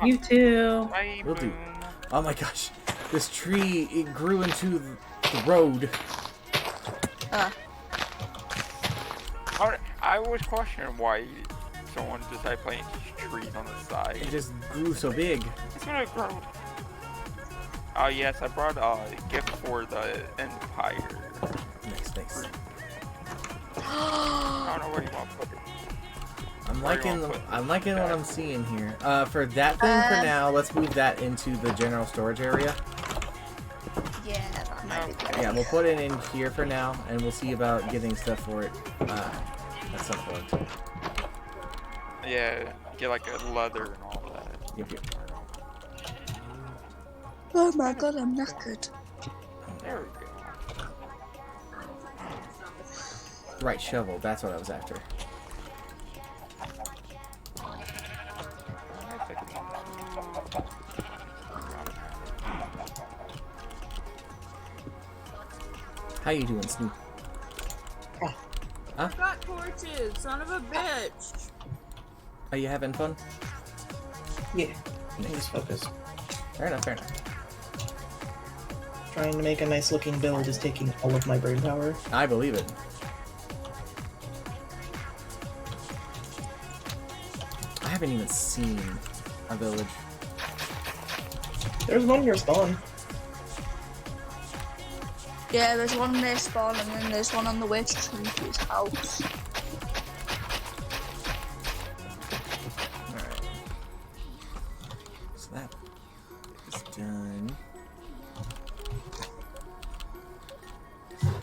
You too.
Bye,
Will do. Oh my gosh. This tree, it grew into the road.
I was questioning why someone decided to plant trees on the side.
It just grew so big.
It's gonna grow. Oh yes, I brought a gift for the Empire.
Nice.
I don't know where you want to put it.
I'm liking what I'm seeing here. For that thing for now, let's move that into the general storage area.
Yeah, that might be good.
Yeah, we'll put it in here for now, and we'll see about getting stuff for it at some point.
Yeah, get like a leather and all that.
Yep.
Oh my god, I'm knackered.
There we go.
Right, shovel. That's what I was after. How you doing, Snoop? Huh?
Got torches, son of a bitch.
Are you having fun?
Yeah. Just focus.
Fair enough.
Trying to make a nice looking build is taking all of my brain power.
I believe it. I haven't even seen a village.
There's one near spawn.
Yeah, there's one near spawn and then there's one on the way to Trinky's house.
Alright. So that is done.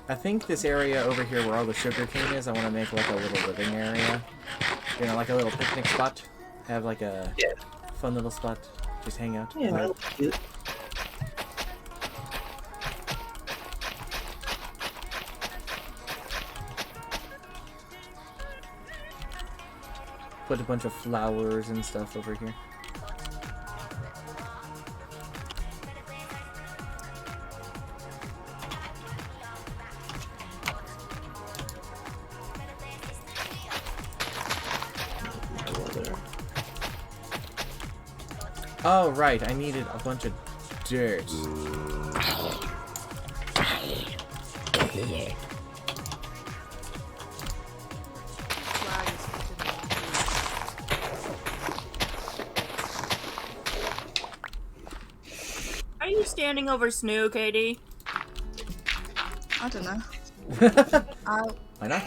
I think this area over here where all the sugar cane is, I want to make like a little living area. You know, like a little picnic spot. Have like a fun little spot. Just hang out.
Yeah, that looks cute.
Put a bunch of flowers and stuff over here. Oh, right, I needed a bunch of dirt.
standing over Snoo, Katie?
I don't know.
Why not?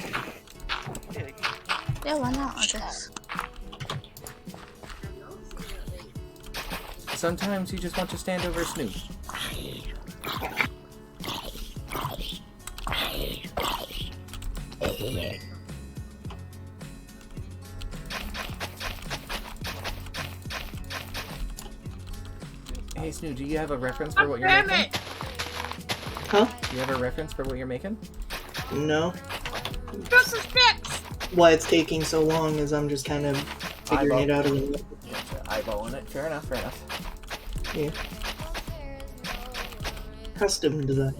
Yeah, why not, I guess.
Sometimes you just want to stand over Snoop. Hey Snoop, do you have a reference for what you're making?
Huh?
Do you have a reference for what you're making?
No.
Just a sticks!
Why it's taking so long is I'm just kind of figuring it out a little bit.
Eyeballing it. Fair enough, fair enough.
Yeah. Custom design.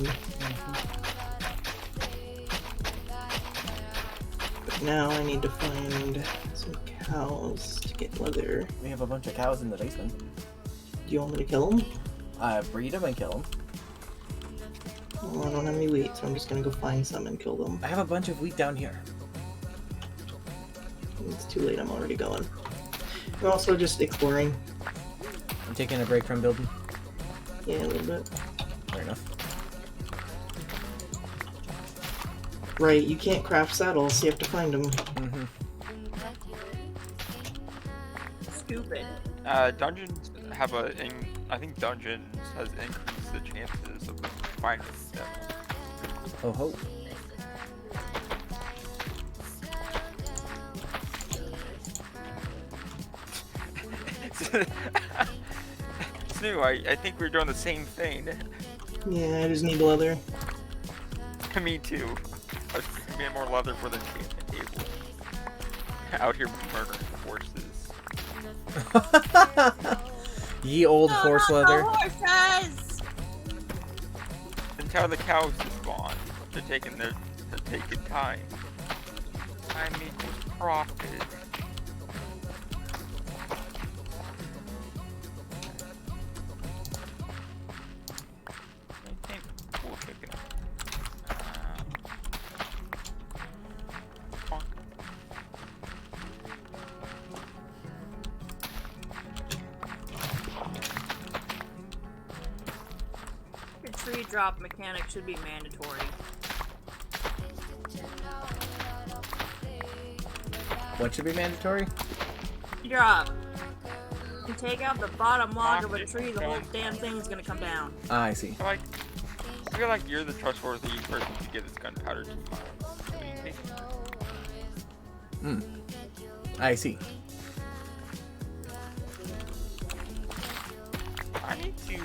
But now I need to find some cows to get leather.
We have a bunch of cows in the basement.
Do you want me to kill them?
Breed them and kill them.
Well, I don't have any wheat, so I'm just gonna go find some and kill them.
I have a bunch of wheat down here.
It's too late, I'm already going. I'm also just exploring.
I'm taking a break from building.
Yeah, a little bit.
Fair enough.
Right, you can't craft saddles, so you have to find them.
Mm-hmm.
Stupid.
Dungeons have I think Dungeons has increased the chances of finding them.
Oh ho.
Snoo, I think we're doing the same thing.
Yeah, I just need leather.
Me too. I was getting more leather for the enchantment table. Out here murdering horses.
Ye old horse leather.
Horses!
That's how the cows spawn. They're taking time. I mean, profit. I think we'll pick it up.
The tree drop mechanic should be mandatory.
What should be mandatory?
Drop. You take out the bottom log of a tree, the whole damn thing is gonna come down.
Ah, I see.
I feel like you're the trustworthy person to give this gunpowder to. What do you think?
I see.
I need to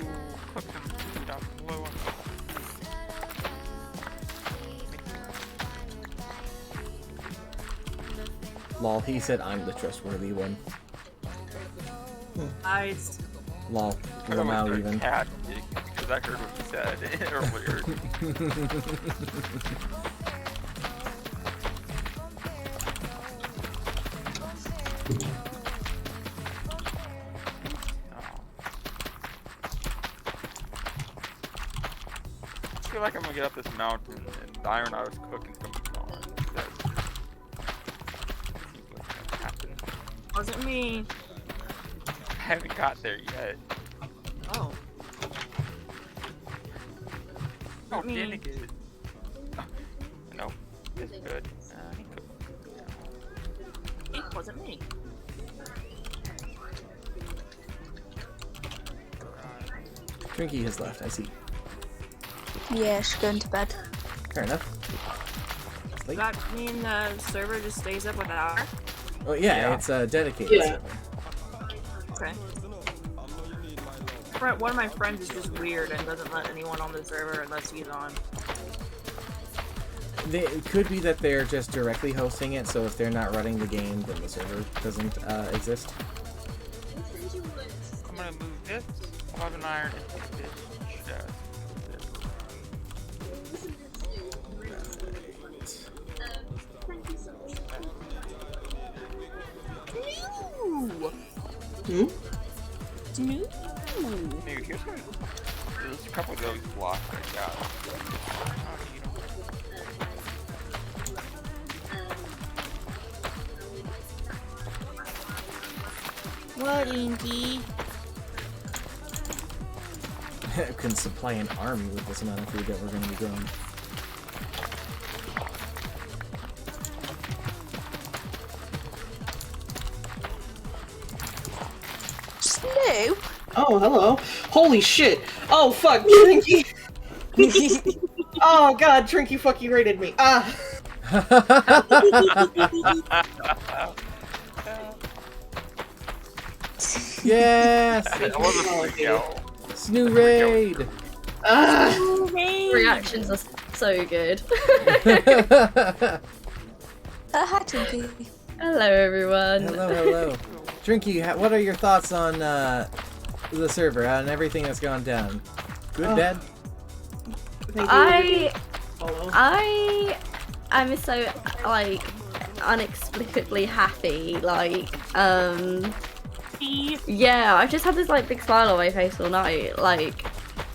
cook some food down below.
Lol, he said I'm the trustworthy one.
Nice.
Lol.
I don't
Lamau
know if
even.
cat, because I heard what he said earlier. I feel like I'm gonna get up this mountain and the iron I was cooking is gonna be gone. That seems like it's gonna happen.
Wasn't me.
I haven't got there yet.
Oh.
Oh,
Me.
didn't get it. No, it's good.
It wasn't me.
Twinkie has left, I see.
Yeah, she's going to bed.
Fair enough.
Does that mean the server just stays up without her?
Oh yeah, it's a dedicated
Yeah.
server.
Okay. One of my friends is just weird and doesn't let anyone on the server unless he's on.
It could be that they're just directly hosting it, so if they're not running the game, then the server doesn't exist.
I'm gonna move this 11 iron into this chest.
Hmm?
Maybe here's some. There's a couple of those blocks I got.
What, Inky?
can supply an army with this amount of food that we're going to be growing.
Snoop?
Oh, hello. Holy shit. Oh, fuck, Trinky. Oh, God, Trinky fucking raided me. Ah.
Yes!
That was a freak out.
Snoo raid!
Ah.
Reactions are so good.
Hi, Twinkie.
Hello, everyone.
Hello, hello. Trinky, what are your thoughts on the server and everything that's gone down? Good, bad?
I am so, like, inexplicably happy, like, yeah, I've just had this, like, big smile on my face all night, like,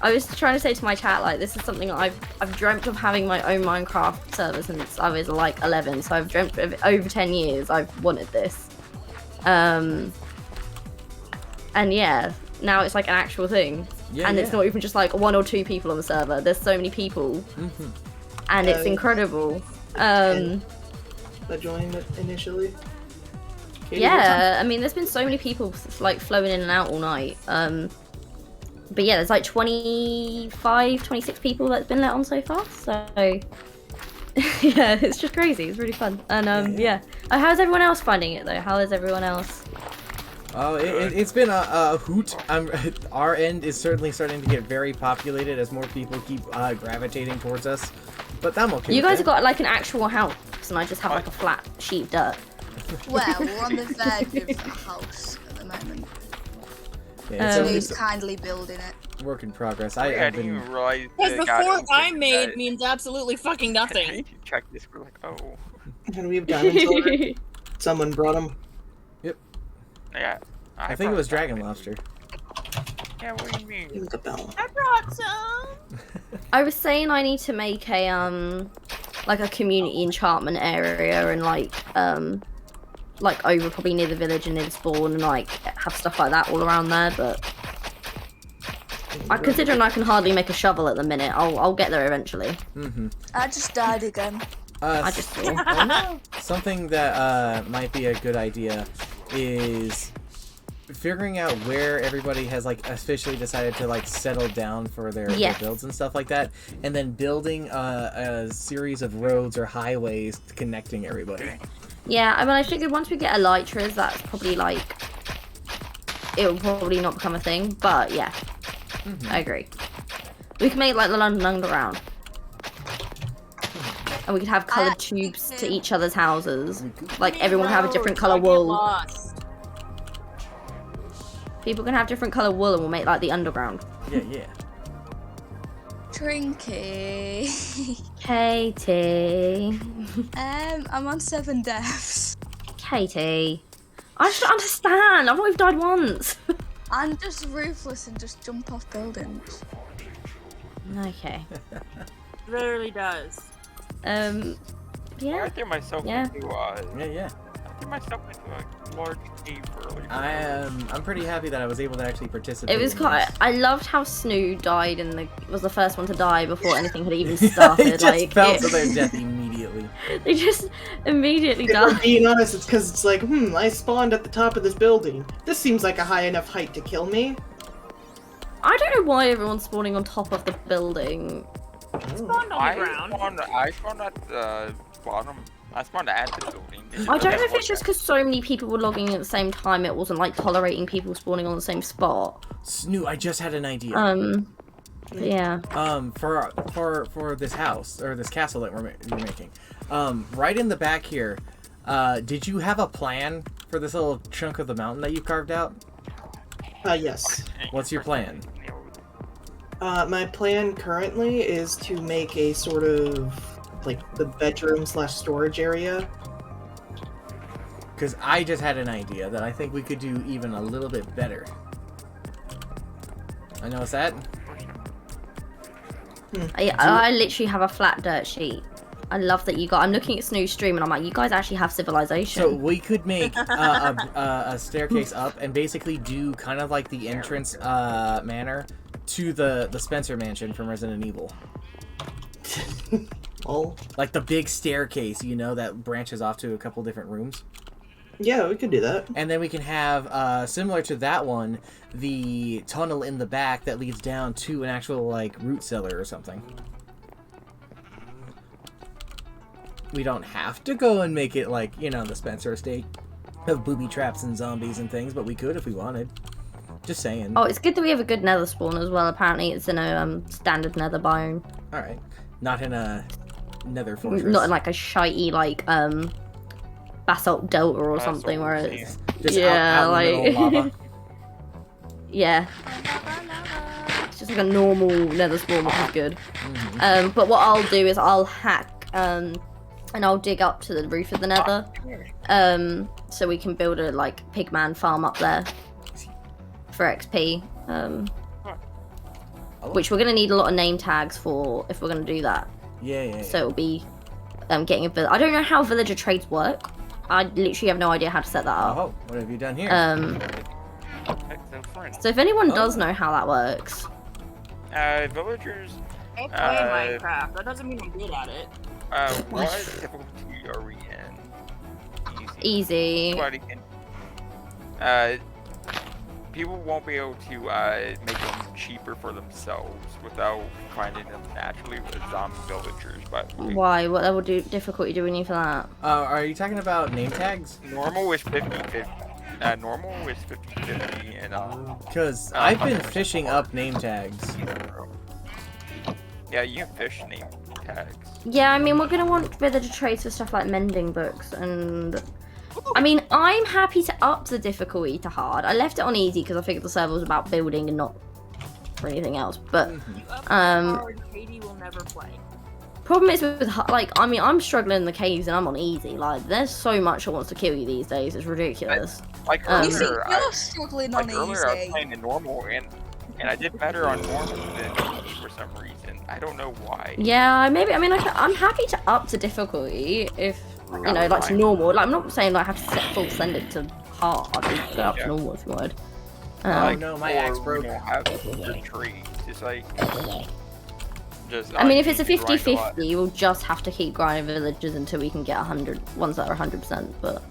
I was trying to say to my chat, like, this is something I've dreamt of having my own Minecraft server since I was, like, 11, so I've dreamt of it over 10 years, I've wanted this, and yeah, now it's, like, an actual thing.
Yeah,
and it's not even just like 1 or 2 people on the server. There's so many people, and it's incredible.
That joined initially. Katie,
Yeah, I mean, there's been so many people like flowing in and out all night. But yeah, there's like 25, 26 people that's been let on so far. So yeah, it's just crazy. It's really fun. And yeah. How's everyone else finding it though? How is everyone else?
Oh, it's been a hoot. Our end is certainly starting to get very populated as more people keep gravitating towards us. But I'm okay.
You guys have got like an actual house, and I just have like a flat sheet of dirt.
Well, we're on the verge of a house at the moment.
Yeah,
So he's kindly building it.
Work in progress.
I
I've
didn't
been...
even realize
Because the
that
fort I
opened
made
that.
means absolutely fucking nothing.
Check this, we're like, oh.
And we have diamonds already. Someone brought them.
Yep.
Yeah.
I think it was Dragon Lobster.
Yeah, what do you mean?
The bell.
I brought some.
I was saying I need to make a like a community enchantment area and like over probably near the village and near the spawn and like have stuff like that all around there, but considering I can hardly make a shovel at the minute, I'll get there eventually.
I just died again.
I just saw.
Oh, no. Something that might be a good idea is figuring out where everybody has like officially decided to like settle down for their builds and stuff like that, and then building a series of roads or highways connecting everybody.
Yeah, I mean, I figured once we get elytras, that's probably like it will probably not become a thing, but yeah, I agree. We can make like the London Underground. And we could have coloured tubes to each other's houses. Like, everyone can have a different colour wool. People can have different colour wool and we'll make, like, the underground.
Yeah.
Trinky.
Katie.
I'm on 7 deaths.
Katie. I just don't understand. I've not even died once.
I'm just ruthless and just jump off buildings.
Okay.
Literally does.
Yeah.
I threw myself
Yeah.
into
Yeah.
I threw myself into a large cave earlier.
I'm pretty happy that I was able to actually participate.
It was
in
quite.
this.
I loved how Snoo died and was the first one to die before anything had even started.
They just
like,
fell to their death immediately.
They just immediately
If we're
died.
being honest, it's because it's like, I spawned at the top of this building. This seems like a high enough height to kill me.
I don't know why everyone's spawning on top of the building.
Spawned on the ground.
I spawned at the bottom. I spawned at the building.
I don't know if it's just because so many people were logging in at the same time, it wasn't like tolerating people spawning on the same spot.
Snoo, I just had an idea.
Yeah.
For this house or this castle that you're making, right in the back here, did you have a plan for this little chunk of the mountain that you carved out?
Yes.
What's your plan?
My plan currently is to make a sort of like the bedroom / storage area.
Because I just had an idea that I think we could do even a little bit better. I know what's that?
I literally have a flat dirt sheet. I love that you got. I'm looking at Snoo's stream and I'm like, you guys actually have civilization.
So we could make a staircase up and basically do kind of like the entrance manor to the Spencer mansion from Resident Evil.
Oh.
Like the big staircase, you know, that branches off to a couple different rooms.
Yeah, we could do that.
And then we can have, similar to that one, the tunnel in the back that leads down to an actual, like, root cellar or something. We don't have to go and make it like, you know, the Spencer estate of booby traps and zombies and things, but we could if we wanted. Just saying.
Oh, it's good that we have a good nether spawn as well. Apparently it's in a standard nether biome.
Alright. Not in a nether fortress.
Not in like a shitey, like, basalt delta or something where it's...
Just
yeah,
out in the middle of lava.
Yeah. It's just like a normal nether spawn, which is good. But what I'll do is I'll hack, and I'll dig up to the roof of the nether, so we can build a, like, pigman farm up there for XP, which we're going to need a lot of name tags for if we're going to do that.
Yeah.
So it'll be getting a village. I don't know how villager trades work. I literally have no idea how to set that up.
Oh, what have you done here?
So if anyone does know how that works...
Villagers...
I play Minecraft. That doesn't mean I'm good at it.
What difficulty are we in?
Easy.
People won't be able to make them cheaper for themselves without finding them naturally with zombie villagers. But
why? What level difficulty do we need for that?
Are you talking about name tags?
Normal is 50-50. Normal is 50-50, and
because I've been fishing up name tags.
Yeah, you can fish name tags.
Yeah, I mean, we're gonna want villager trades for stuff like mending books and... I mean, I'm happy to up the difficulty to hard. I left it on easy because I figured the server was about building and not for anything else. But
Katie will never play.
Problem is with like, I mean, I'm struggling in the caves and I'm on easy. Like, there's so much that wants to kill you these days. It's ridiculous.
Like
you think you're struggling on
earlier, I was
easy.
playing in normal and I did better on normal than easy for some reason. I don't know why.
Yeah, maybe. I mean, I'm happy to up the difficulty if. You know, like to normal. Like, I'm not saying like, I have to send it to hard. I can go up to normal if you would.
Oh no, my axe broke.
It's like,
I mean, if it's a 50-50, we'll just have to keep grinding villages until we can get 100 ones that are 100%. But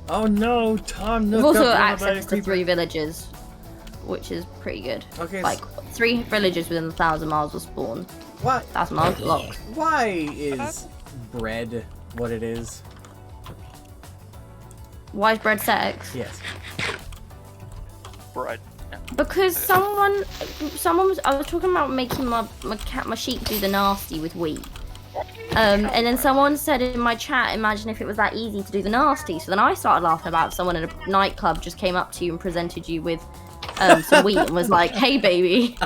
oh no, Tom!
We've also got access to 3 villages, which is pretty good.
Okay,
like 3 villages within 1,000 miles of spawn.
What?
1,000 miles block.
Why is bread what it is?
Why is bread sex?
Yes.
Bread.
Because someone was. I was talking about making my sheep do the nasty with wheat. And then someone said in my chat, imagine if it was that easy to do the nasty. So then I started laughing about someone in a nightclub just came up to you and presented you with some wheat and was like, "Hey, baby,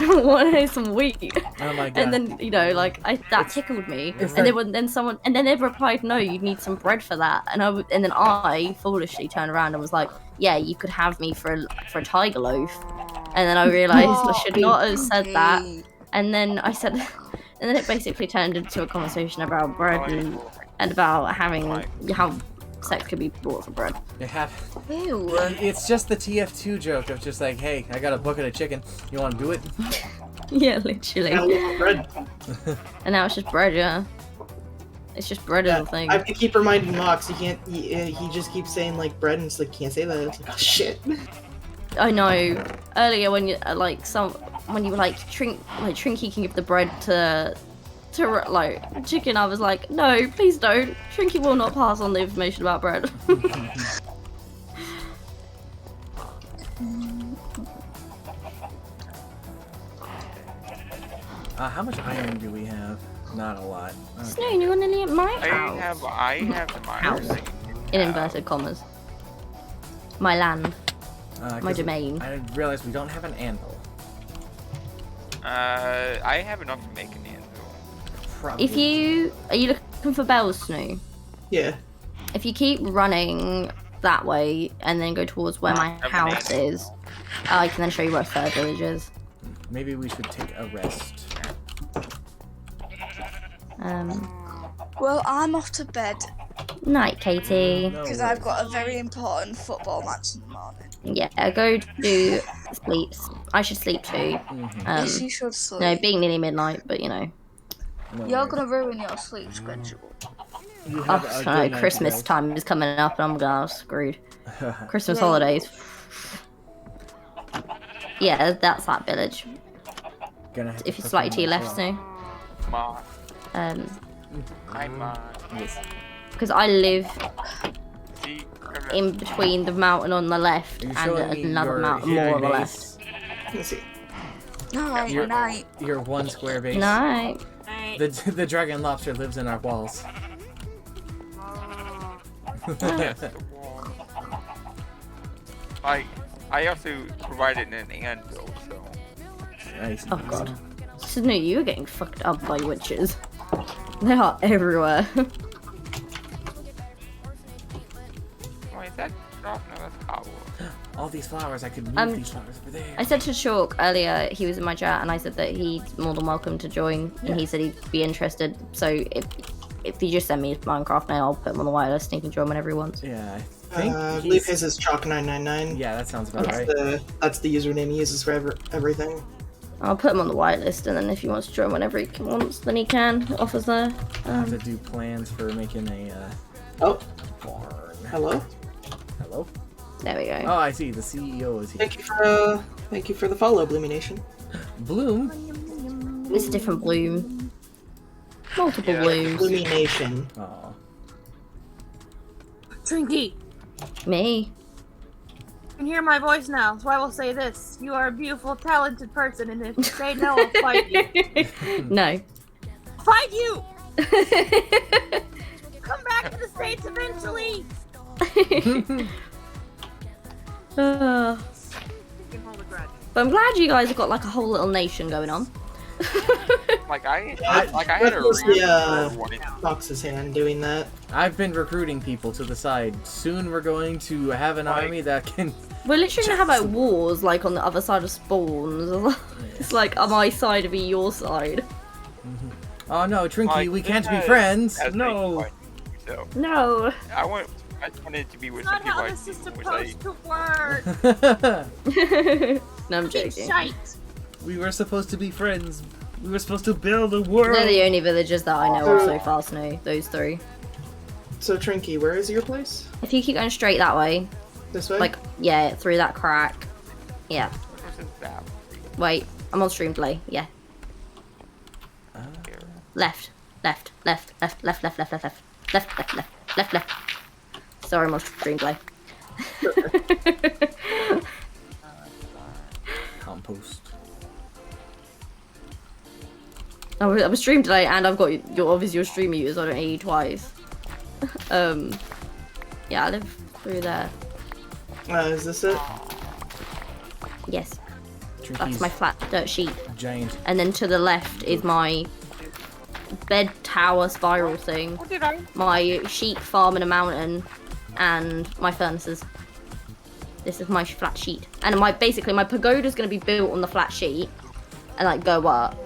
want some wheat?"
Oh my god!
And then like that tickled me. And then they replied, "No, you need some bread for that." And then I foolishly turned around and was like, "Yeah, you could have me for a tiger loaf." And then I realised I should not have said that. And then I said, and then it basically turned into a conversation about bread and about having how sex could be bought for bread.
Ew.
It's just the TF2 joke of just like, hey, I got a bucket of chicken. You want to do it?
Yeah, literally.
Bread.
And now it's just bread, yeah. It's just bread is the thing.
I have to keep reminding Mox. He can't. He just keeps saying like bread, and it's like can't say that. It's like, oh shit.
I know. Earlier when you when you were like Trinky can give the bread to like chicken, I was like, no, please don't. Trinky will not pass on the information about bread.
How much iron do we have? Not a lot. Okay.
Snow, you're nearly at my house.
I have the miners.
In inverted commas. My land. My domain.
I realized we don't have an anvil.
I have enough to make an anvil.
Probably.
Are you looking for bells, Snoo?
Yeah.
If you keep running that way and then go towards where my house is, I can then show you where third village is.
Maybe we should take a rest.
Well, I'm off to bed.
Night, Katie.
Because I've got a very important football match in the morning.
Yeah, go do sleep. I should sleep too.
Yes, you should sleep.
No, being nearly midnight, but you know.
You're gonna ruin your sleep schedule.
Oh, no, Christmas time is coming up and I'm gonna screwed. Christmas holidays. Yeah, that's that village. If it's slightly to your left, so.
Ma. Hi, Ma.
Because I live in between the mountain on the left and another mountain more on the left.
Let me see.
Night.
Your one square base.
Night.
The dragon lobster lives in our walls.
I also provided an anvil, so.
Nice.
Oh god. So no, you were getting fucked up by witches. They are everywhere.
Wait, is that off? No, that's cobble.
All these flowers, I could move these flowers over there.
I said to Chalk earlier, he was in my chat, and I said that he's more than welcome to join, and he said he'd be interested. So if you just send me his Minecraft name, I'll put him on the whitelist, and he can join whenever he wants.
Yeah, I
believe his is Chalk999.
Yeah, that sounds about right.
That's the username he uses for everything.
I'll put him on the whitelist, and then if he wants to join whenever he wants, then he can. The offer's there.
I have to do plans for making a
barn.
Hello?
There we go.
Oh, I see. The CEO is here.
Thank you for the follow, Bloomy Nation.
Bloom?
It's a different bloom. Multiple blooms.
Bloomy Nation.
Aw.
Trinky!
Me?
You can hear my voice now, so I will say this. You are a beautiful, talented person, and if you say no, I'll fight you.
No.
Fight you! Come back to the States eventually!
But I'm glad you guys have got like a whole little nation going on.
I had a real
Fox's hand doing that.
I've been recruiting people to the side. Soon we're going to have an army that can.
We're literally gonna have like wars like on the other side of spawns. It's like, am I side or be your side?
Oh no, Trinky, we can't be friends. No.
No.
I wanted to be with some people.
This is supposed to work.
No, I'm joking.
We were supposed to be friends. We were supposed to build a world.
They're the only villagers that I know of so far, Snow. Those three.
So Trinky, where is your place?
If you keep going straight that way.
This way?
Like, yeah, through that crack. Yeah. Wait, I'm on stream delay. Yeah. Left. Left. Left. Left. Left. Left. Left. Left. Left. Left. Left. Left. Left. Left. Sorry, I'm on stream delay.
Compost.
I was stream delay, and I've got your stream muted, so I don't hear you twice. Yeah, I live through there.
Is this it?
Yes.
Trinky's
That's my flat dirt sheet.
Giant.
And then to the left is my bed tower spiral thing. My sheep farm in a mountain, and my furnaces. This is my flat sheet. And basically my pagoda's gonna be built on the flat sheet and like go up.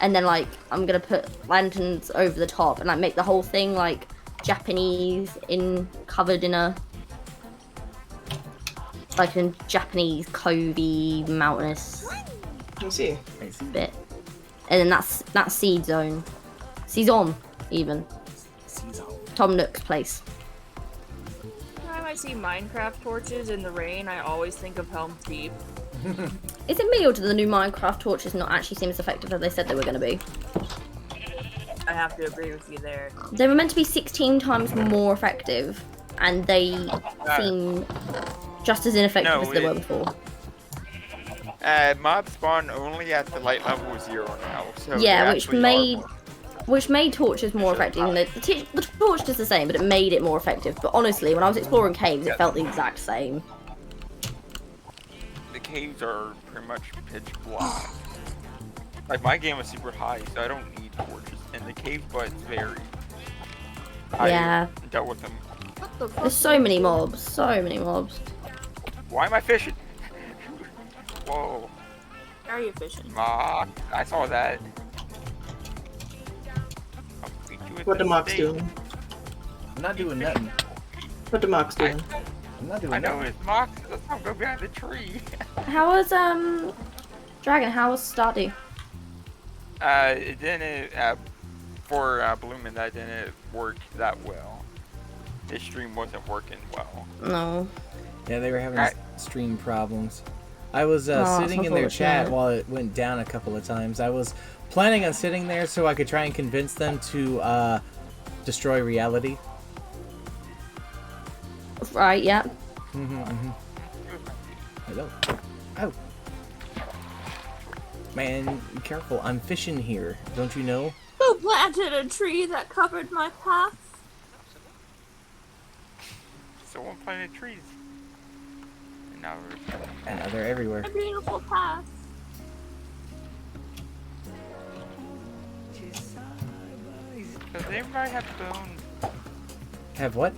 And then like I'm gonna put lanterns over the top and like make the whole thing like Japanese covered in a like in Japanese covey mountainous
see
bit. And then that's seed zone. Season even. Tom Nook's place.
Anytime I see Minecraft torches in the rain, I always think of Helm's Deep.
Is it me or do the new Minecraft torches not actually seem as effective as they said they were going to be?
I have to agree with you there.
They were meant to be 16 times more effective, and they seem just as ineffective as they were before.
Mob spawn only at the light level 0 now. So
yeah, which made torches more effective. And the torch is the same, but it made it more effective. But honestly, when I was exploring caves, it felt the exact same.
The caves are pretty much pitch black. Like my game is super high, so I don't need torches. And the cave butt's very.
Yeah.
I dealt with them.
There's so many mobs. So many mobs.
Why am I fishing? Whoa.
How are you fishing?
I saw that.
What the mob's doing?
I'm not doing nothing.
What the Mox doing?
I'm not doing
I know
nothing.
it's Mox. Let's not go behind the tree.
How was Dragon? How was Stardew?
It didn't. For Bloomin', that didn't work that well. His stream wasn't working well.
No.
Yeah, they were having stream problems. I was
Oh,
sitting in their chat
unfortunate.
while it went down a couple of times. I was planning on sitting there so I could try and convince them to destroy reality.
Right. Yeah.
Hello. Oh. Man, be careful. I'm fishing here. Don't you know?
Who planted a tree that covered my path?
Someone planted trees. And now
And they're everywhere.
A beautiful path.
Does anybody have bones?
Have what?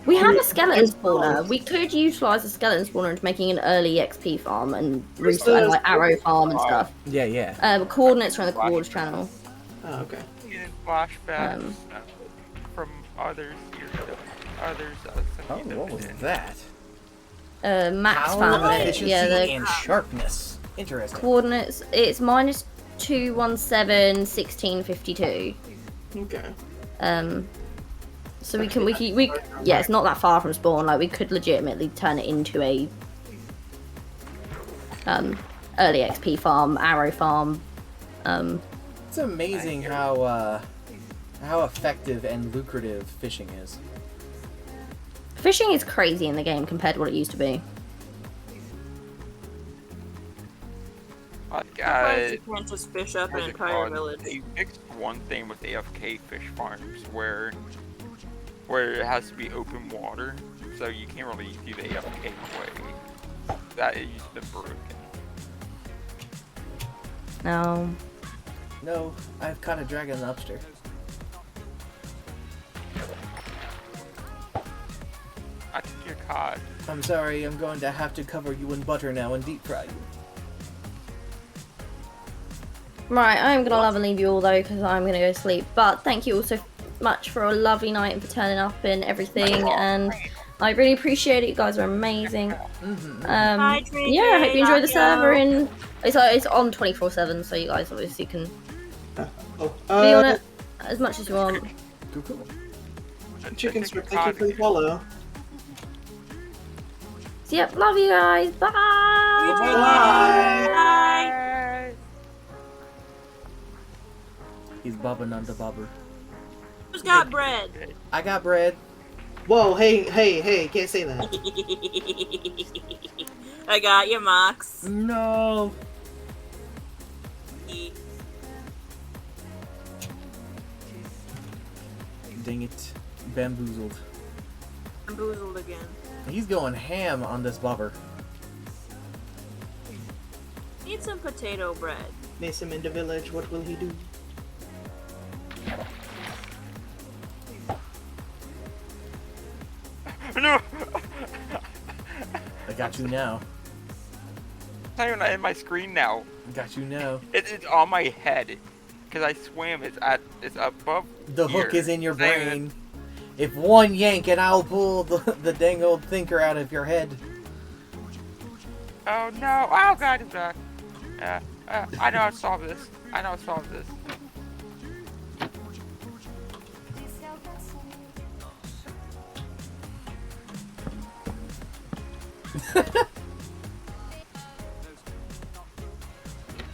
We have a skeleton spawner. We could utilize the skeleton spawner into making an early XP farm and restart like arrow farm and stuff.
Yeah, yeah.
Coordinates are on the coords channel.
Oh, okay.
Getting flashbacks from others here. Others.
Oh, what was that?
Max
Power,
found it.
efficiency,
Yeah, the
and sharpness. Interesting.
coordinates. It's minus 217, 1652.
Okay.
So we yeah, it's not that far from spawn. Like we could legitimately turn it into a early XP farm, arrow farm.
It's amazing how effective and lucrative fishing is.
Fishing is crazy in the game compared to what it used to be.
You can't just fish up an entire village.
They fixed one thing with AFK fish farms where it has to be open water, so you can't really do the AFK way. That is the broken.
No.
No, I've caught a dragon lobster.
I think you're caught.
I'm sorry, I'm going to have to cover you in butter now and deep fry you.
Right, I'm gonna love and leave you all though because I'm gonna go sleep. But thank you all so much for a lovely night and for turning up and everything. And I really appreciate it. You guys are amazing. Yeah, I hope you enjoy the server. And it's on 24/7, so you guys obviously can be on it as much as you want.
Cool.
Chicken strip, thank you for the follow.
So, yep, love you guys. Bye.
Bye.
He's bobbing on the bobber.
Who's got bread?
I got bread.
Whoa, hey, can't say that.
I got you, Mox.
No. Dang it. Bamboozled.
Bamboozled again.
He's going ham on this bobber.
Need some potato bread.
Miss him in the village, what will he do?
No!
I got you now.
It's not even in my screen now.
Got you now.
It's on my head. Because I swam, it's above
The
here.
hook is in your
It's not even-
brain. If one yank and I'll pull the dang old thinker out of your head.
Oh no! Oh god, it's back. I know how to solve this. I know how to solve this.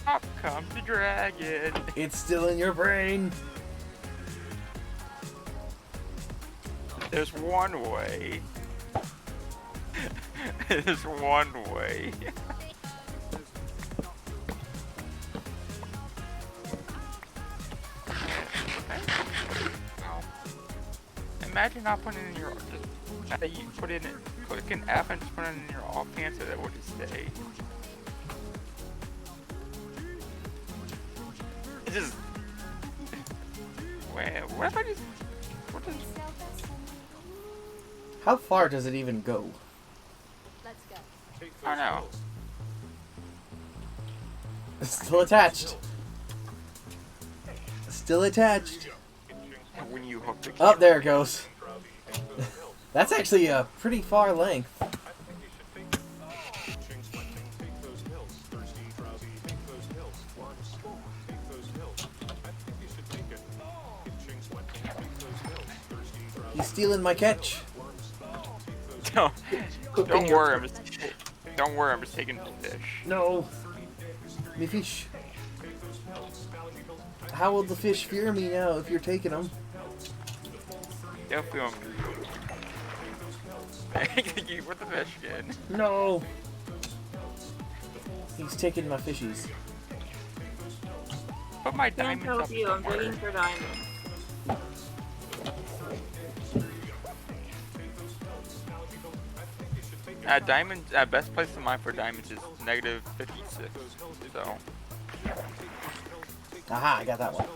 Up comes the dragon.
It's still in your brain.
There's one way. There's one way. Imagine not putting it in your you put it in click an F and just put it in your offhand so that would just stay. It just what if I just what does
How far does it even go?
I know.
It's still attached. Still attached.
when you hook the
Oh, there it goes. That's actually a pretty far length. He's stealing my catch.
Don't worry, don't worry, I'm just taking the fish.
No. Me fish. How will the fish fear me now if you're taking them?
They'll feel me. You put the fish in.
No. He's taking my fishies.
Put my
Can't
diamonds
help
up
you, I'm
somewhere.
digging for diamonds.
Diamonds, best place to mine for diamonds is -56. So.
Aha, I got that one.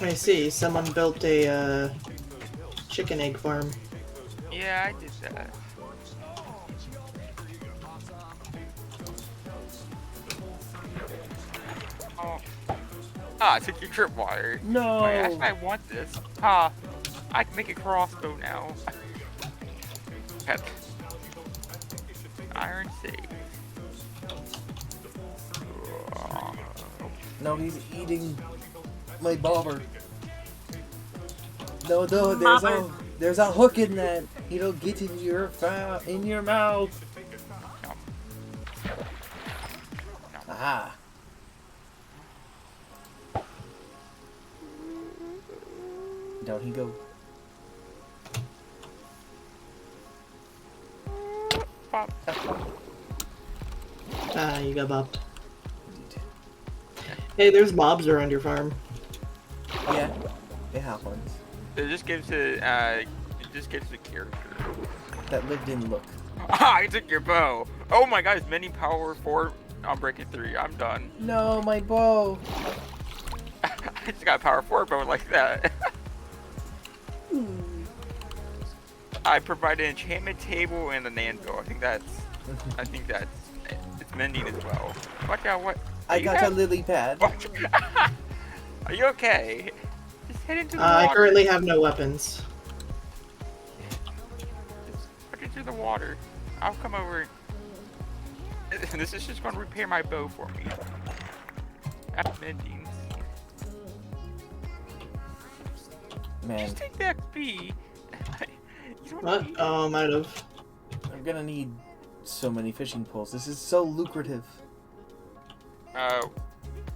I see. Someone built a chicken egg farm.
Yeah, I did that. Oh. Ah, I took your trip wire.
No.
Wait, actually, I want this. Ah, I can make a crossbow now. Pet. Iron safe.
No, he's eating my bobber. No, there's a hook in that. It'll get in your mouth. Aha. Down he go.
Pop.
Ah, you got bopped. Hey, there's mobs around your farm.
Yeah, they have ones.
It just gives a character.
That lived in look.
Ah, I took your bow. Oh my god, it's mini power 4 on breaking 3. I'm done.
No, my bow.
I just got a power 4 bow like that. I provide an enchantment table and an anvil. I think that's it's mending as well. Watch out! What?
I got a lily pad.
Are you okay? Just head into the water.
I currently have no weapons.
Just put it into the water. I'll come over. This is just going to repair my bow for me. That's mending.
Man.
Just take that XP.
What? Oh, I might have.
I'm gonna need so many fishing poles. This is so lucrative.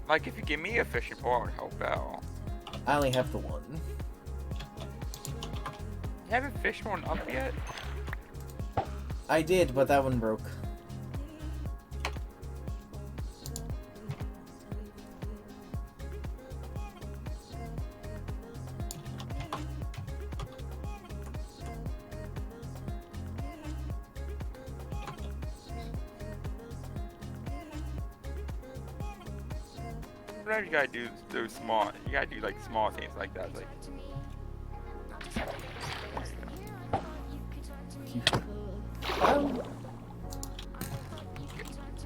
Like if you give me a fishing pole, I would help out.
I only have the one.
You haven't fished one up yet?
I did, but that one broke.
Whatever you gotta do, those small. You gotta do like small things like that. Like.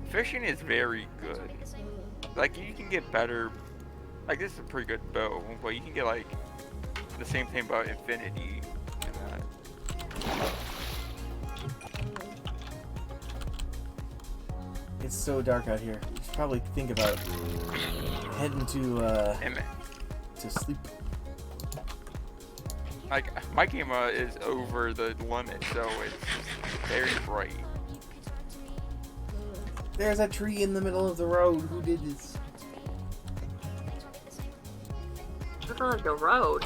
Fishing is very good. Like you can get better. Like this is a pretty good bow, but you can get like the same thing about infinity. And that.
It's so dark out here. You should probably think about heading to sleep.
Like my camera is over the limit, so it's very bright.
There's a tree in the middle of the road. Who did this?
Middle of the road.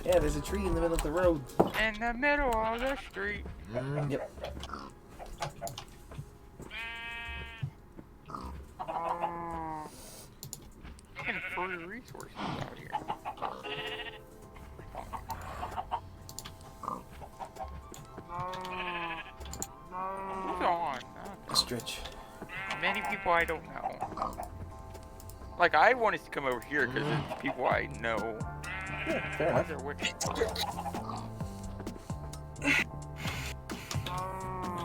Yeah, there's a tree in the middle of the road.
In the middle of the street.
Yep.
Getting free resources out here. Who's on?
Stretch.
Many people I don't know. Like I wanted to come over here because it's people I know.
Yeah, fair enough.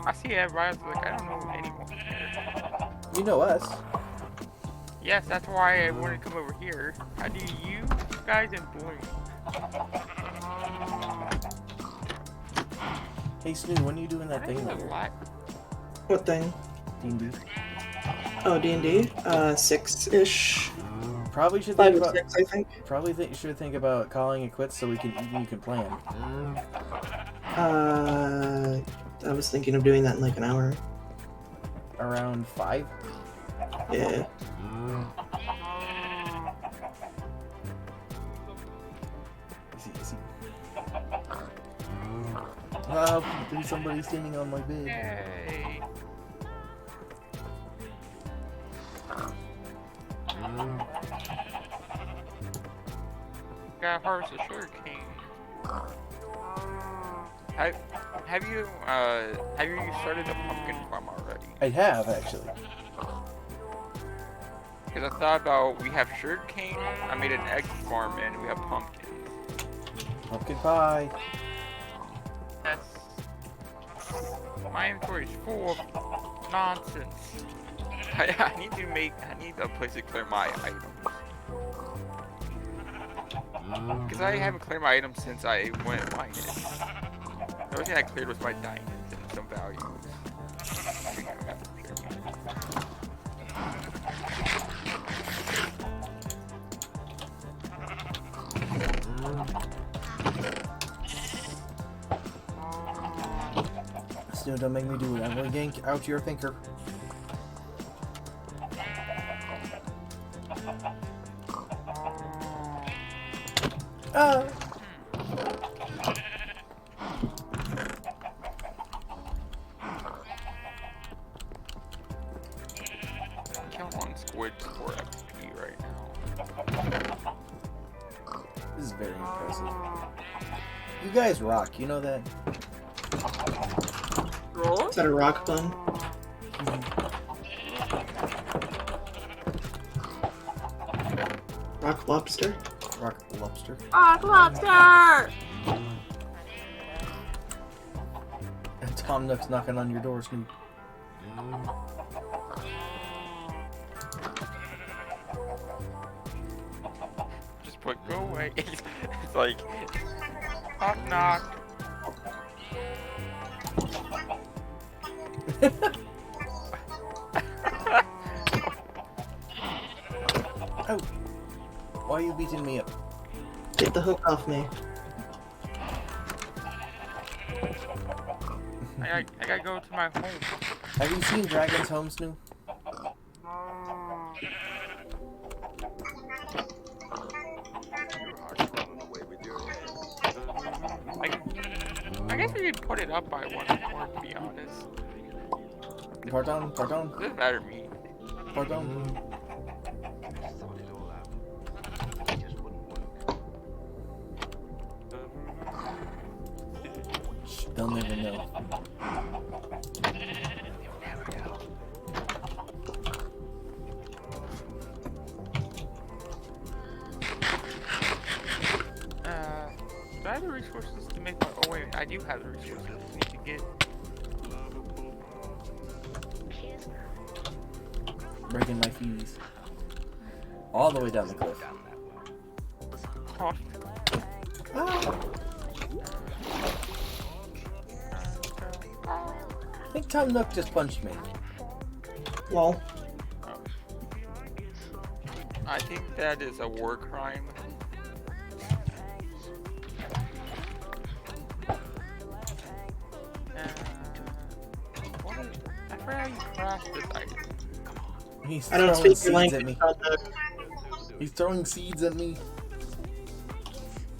I see everybody. I was like, I don't know anyone here.
You know us.
Yes, that's why I wanted to come over here. How do you guys in blue?
Hey Snoo, when are you doing that
How
thing
do you
later?
black?
What thing?
D&D.
Oh, D&D? 6-ish.
Probably should
5
think
or
about.
6, I think.
Probably should think about calling it quits so you can plan.
I was thinking of doing that in like an hour.
Around 5.
Yeah.
Wow, there's somebody standing on my bed.
Yay! Gotta harvest a sugar cane. Have you started a pumpkin farm already?
I have actually.
Because I thought about, we have sugar cane, I made an egg farm, and we have pumpkins.
Pumpkin pie.
Yes. My inventory is full of nonsense. I need a place to clear my items. Because I haven't cleared my items since I went mining. The only thing I cleared was my diamonds and some values.
Still don't make me do it. I'm gonna yank out your thinker. Ah!
Kill one squid for XP right now.
This is very impressive. You guys rock, you know that?
Roll? Is that a rock bun? Rock lobster?
Rock lobster.
Rock lobster!
And Tom Nook's knocking on your door, Snoop.
Just put go away. It's like knock knock.
Oh. Why are you beating me up?
Get the hook off me.
I gotta go to my home.
Have you seen Dragon's Home, Snoop?
I guess we could put it up by 1 more, to be honest.
Pardon? Pardon?
Doesn't matter to me.
Pardon? Shh, they'll never know.
Do I have the resources to make my... Oh wait, I do have the resources I need to get.
Breaking my fuse. All the way down the cliff.
Oh.
I think Tom Nook just punched me.
Well.
I think that is a war crime. I forgot how you craft this item.
He's
I don't
throwing
speak your
seeds at
language.
me. He's throwing seeds at me.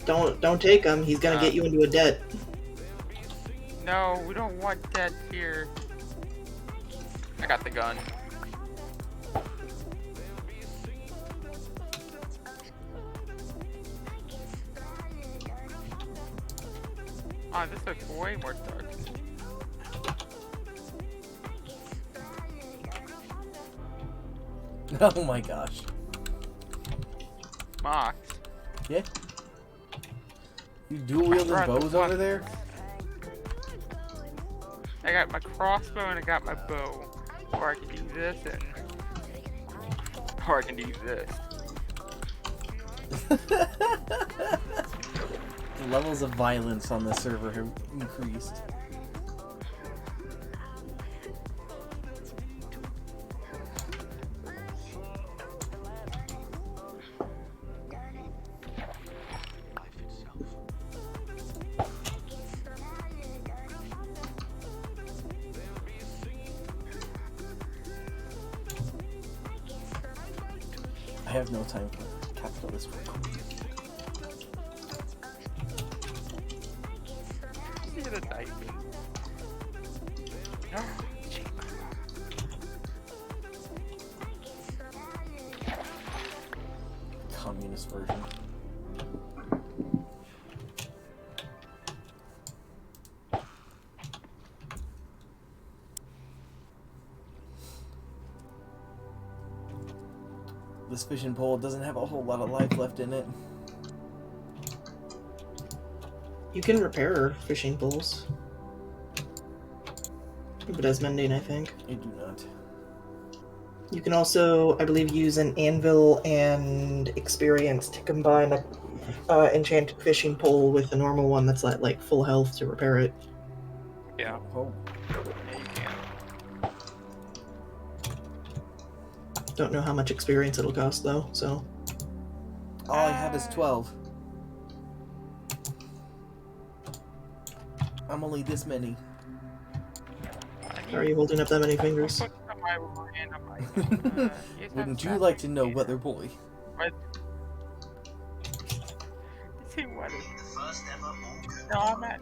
Don't take him. He's gonna get you into a debt.
No, we don't want that here. I got the gun. Ah, this looks way more dark.
Oh my gosh.
Mox.
Yeah? You dual wielding bows over there?
I got my crossbow and I got my bow. Or I can do this and... Or I can do this.
The levels of violence on the server have increased. I have no time for capitalist work.
Look at the diapers. No.
Communist version. This fishing pole doesn't have a whole lot of life left in it.
You can repair fishing poles. But it does mending, I think.
I do not.
You can also, I believe, use an anvil and experience to combine a enchanted fishing pole with a normal one that's at like full health to repair it.
Yeah.
Oh.
Yeah, you can.
Don't know how much experience it'll cost though, so.
All I have is 12. I'm only this many.
How are you holding up that many fingers?
Wouldn't you like to know, Weather Boy?
What? No, I'm at.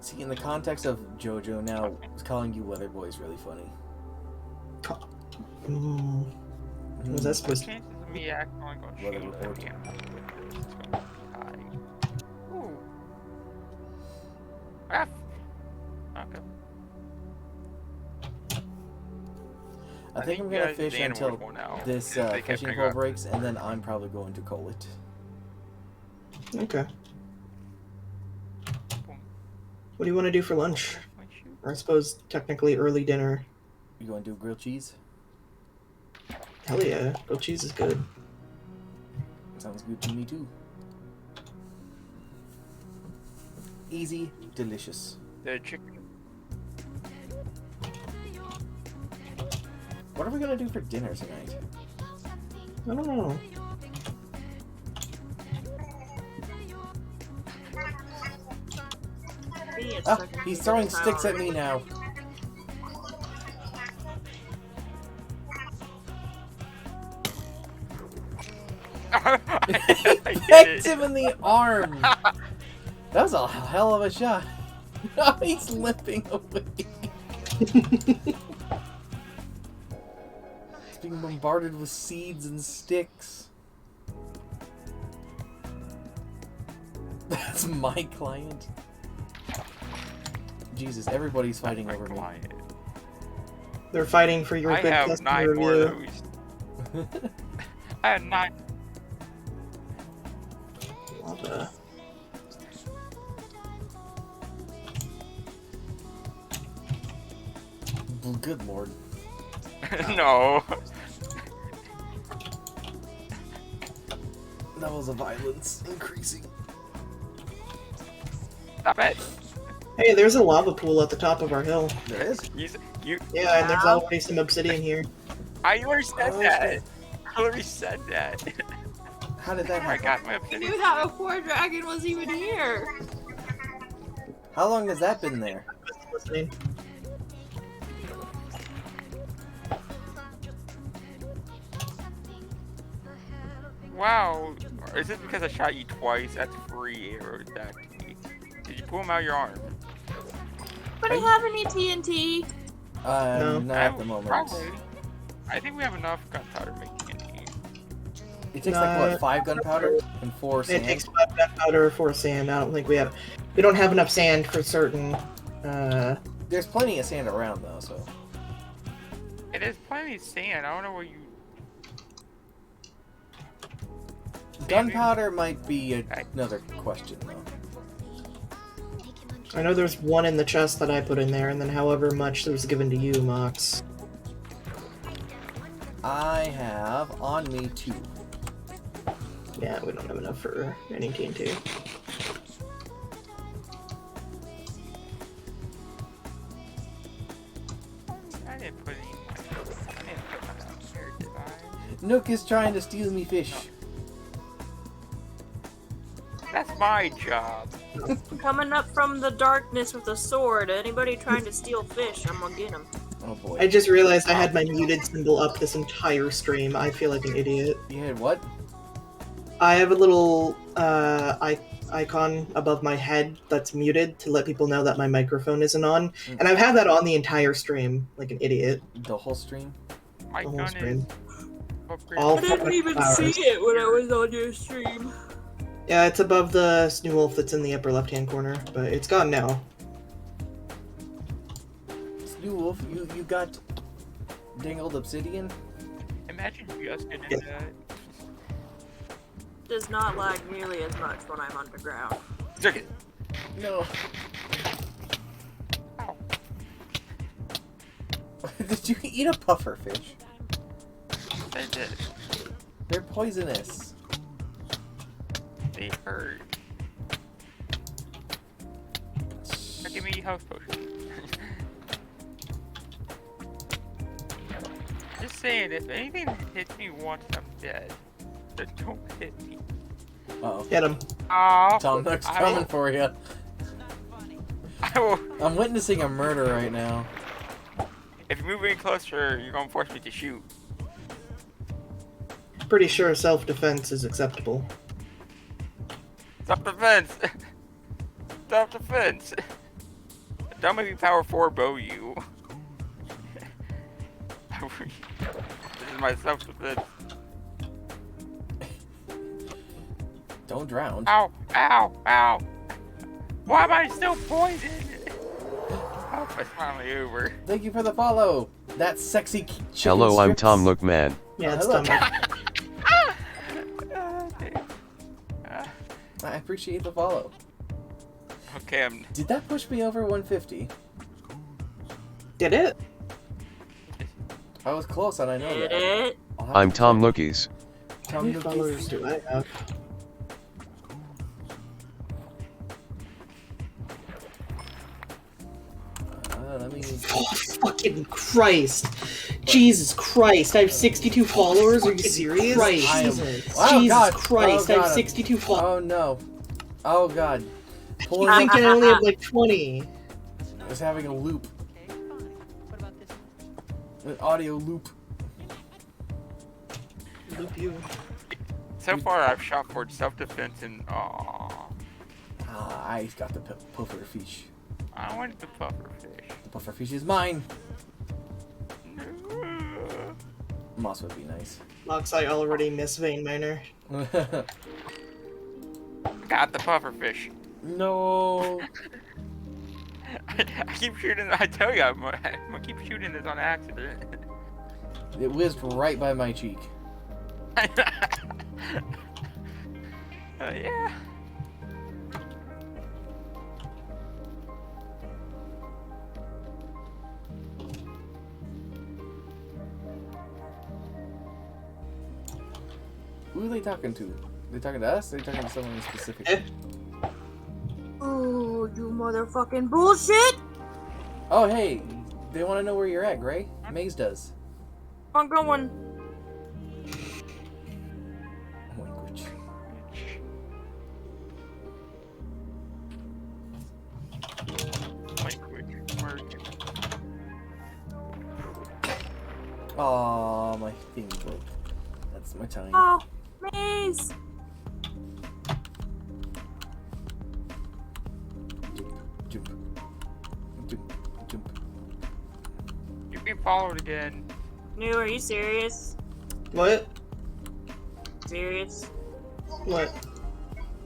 See, in the context of JoJo now, calling you Weather Boy is really funny.
What was that supposed to be?
Chances of me actually going
Weather
shoot
report.
that camera is going to be high. Ooh. Ah. Okay.
I think I'm
you
gonna
guys
fish
are the
until
animals now.
this
If they can't
fishing
figure
pole
out-
breaks, and then I'm probably going to call it.
Okay. What do you want to do for lunch? Or I suppose technically early dinner.
You want to do grilled cheese?
Hell yeah, grilled cheese is good.
Sounds good to me too. Easy, delicious.
The chicken.
What are we gonna do for dinner tonight?
I don't know.
Oh, he's throwing sticks at me now. He pecked him in the arm. That was a hell of a shot. Oh, he's limping away. He's being bombarded with seeds and sticks. That's my client. Jesus, everybody's fighting over me.
They're fighting for your
I
good
have
customer
9 more of
review.
those. I have 9.
Lava.
Good lord.
No.
Levels of violence increasing.
Stop it.
Hey, there's a lava pool at the top of our hill.
There is?
You.
Yeah, and there's already some obsidian here.
I already said
Oh,
that.
shit.
I already said that.
How did that
I
happen?
got my
I
opinion.
knew that before Dragon was even here.
How long has that been there?
Listening.
Wow. Is it because I shot you twice? That's 3 arrows back to me. Did you pull them out of your arm?
But I have any TNT.
No.
Not at the moment.
Probably. I think we have enough gunpowder to make TNT.
It takes like what, 5 gunpowder and 4
It
sand?
takes 5 gunpowder, 4 sand. I don't think we have. We don't have enough sand for certain.
There's plenty of sand around though, so.
It is plenty of sand. I don't know where you.
Gunpowder might be another question though.
I know there's one in the chest that I put in there, and then however much that was given to you, Mox.
I have on me 2.
Yeah, we don't have enough for any TNT.
I didn't put any. I didn't put mine out here, did I?
Nook is trying to steal me fish.
That's my job.
Coming up from the darkness with a sword. Anybody trying to steal fish, I'm gonna get him.
Oh boy.
I just realized I had my muted symbol up this entire stream. I feel like an idiot.
You had what?
I have a little icon above my head that's muted to let people know that my microphone isn't on, and I've had that on the entire stream, like an idiot.
The whole stream?
My
The whole
gun
stream.
is
All
I didn't
fucking
even
hours.
see it when I was on your stream.
Yeah, it's above the Snoo Wolf that's in the upper left-hand corner, but it's gone now.
Snoo Wolf, you got dangled obsidian?
Imagine just doing
Yeah.
that.
Does not lag nearly as much when I'm underground.
Took it.
No. Did you eat a puffer fish?
I did.
They're poisonous.
They hurt. Now give me a health potion. Just saying, if anything hits me once, I'm dead. So don't hit me.
Uh-oh.
Get him.
Oh,
Tom Nook's coming for you. I'm witnessing a murder right now.
If you move any closer, you're gonna force me to shoot.
Pretty sure self-defense is acceptable.
Self-defense! Self-defense! Don't make me power 4 bow you. This is my self-defense.
Don't drown.
Ow! Ow! Ow! Why am I still poisoned? Oh, it's finally over.
Thank you for the follow. That sexy chicken
Hello, I'm
strips.
Tom Look Man.
Yeah, it's
hello.
dumb.
I appreciate the follow.
Okay,
Did that push me over 150?
Did it?
I was close, and I know
Did
that.
it?
I'm Tom Lookies.
How many followers do I have?
Let me...
Oh, fucking Christ! Jesus Christ! I have 62 followers. Are you serious? Christ.
I am...
Jesus,
Oh,
Jesus
God.
Christ!
Oh,
I
God.
have 62 followers.
Oh no. Oh god.
You
Pulling
think I only have like 20?
I was having a loop. An audio loop.
Loop you.
so far I've shot for self-defense and
I got the puffer fish.
I wanted the puffer fish.
The puffer fish is mine. Moss would be nice.
Mox, I already miss Vein Miner.
Got the puffer fish.
No.
I keep shooting. I tell you, I'm gonna keep shooting this on accident.
It whizzed right by my cheek.
Yeah.
Who are they talking to? They talking to us? Or are they talking to someone specific?
Oh, you motherfucking bullshit!
Oh, hey. They want to know where you're at, Gray. Maze does.
I'm going.
Language. Aw, my thing broke. That's my time.
Oh, maze!
Jump. Jump. Jump.
You're being followed again.
New, are you serious?
What?
Serious?
What?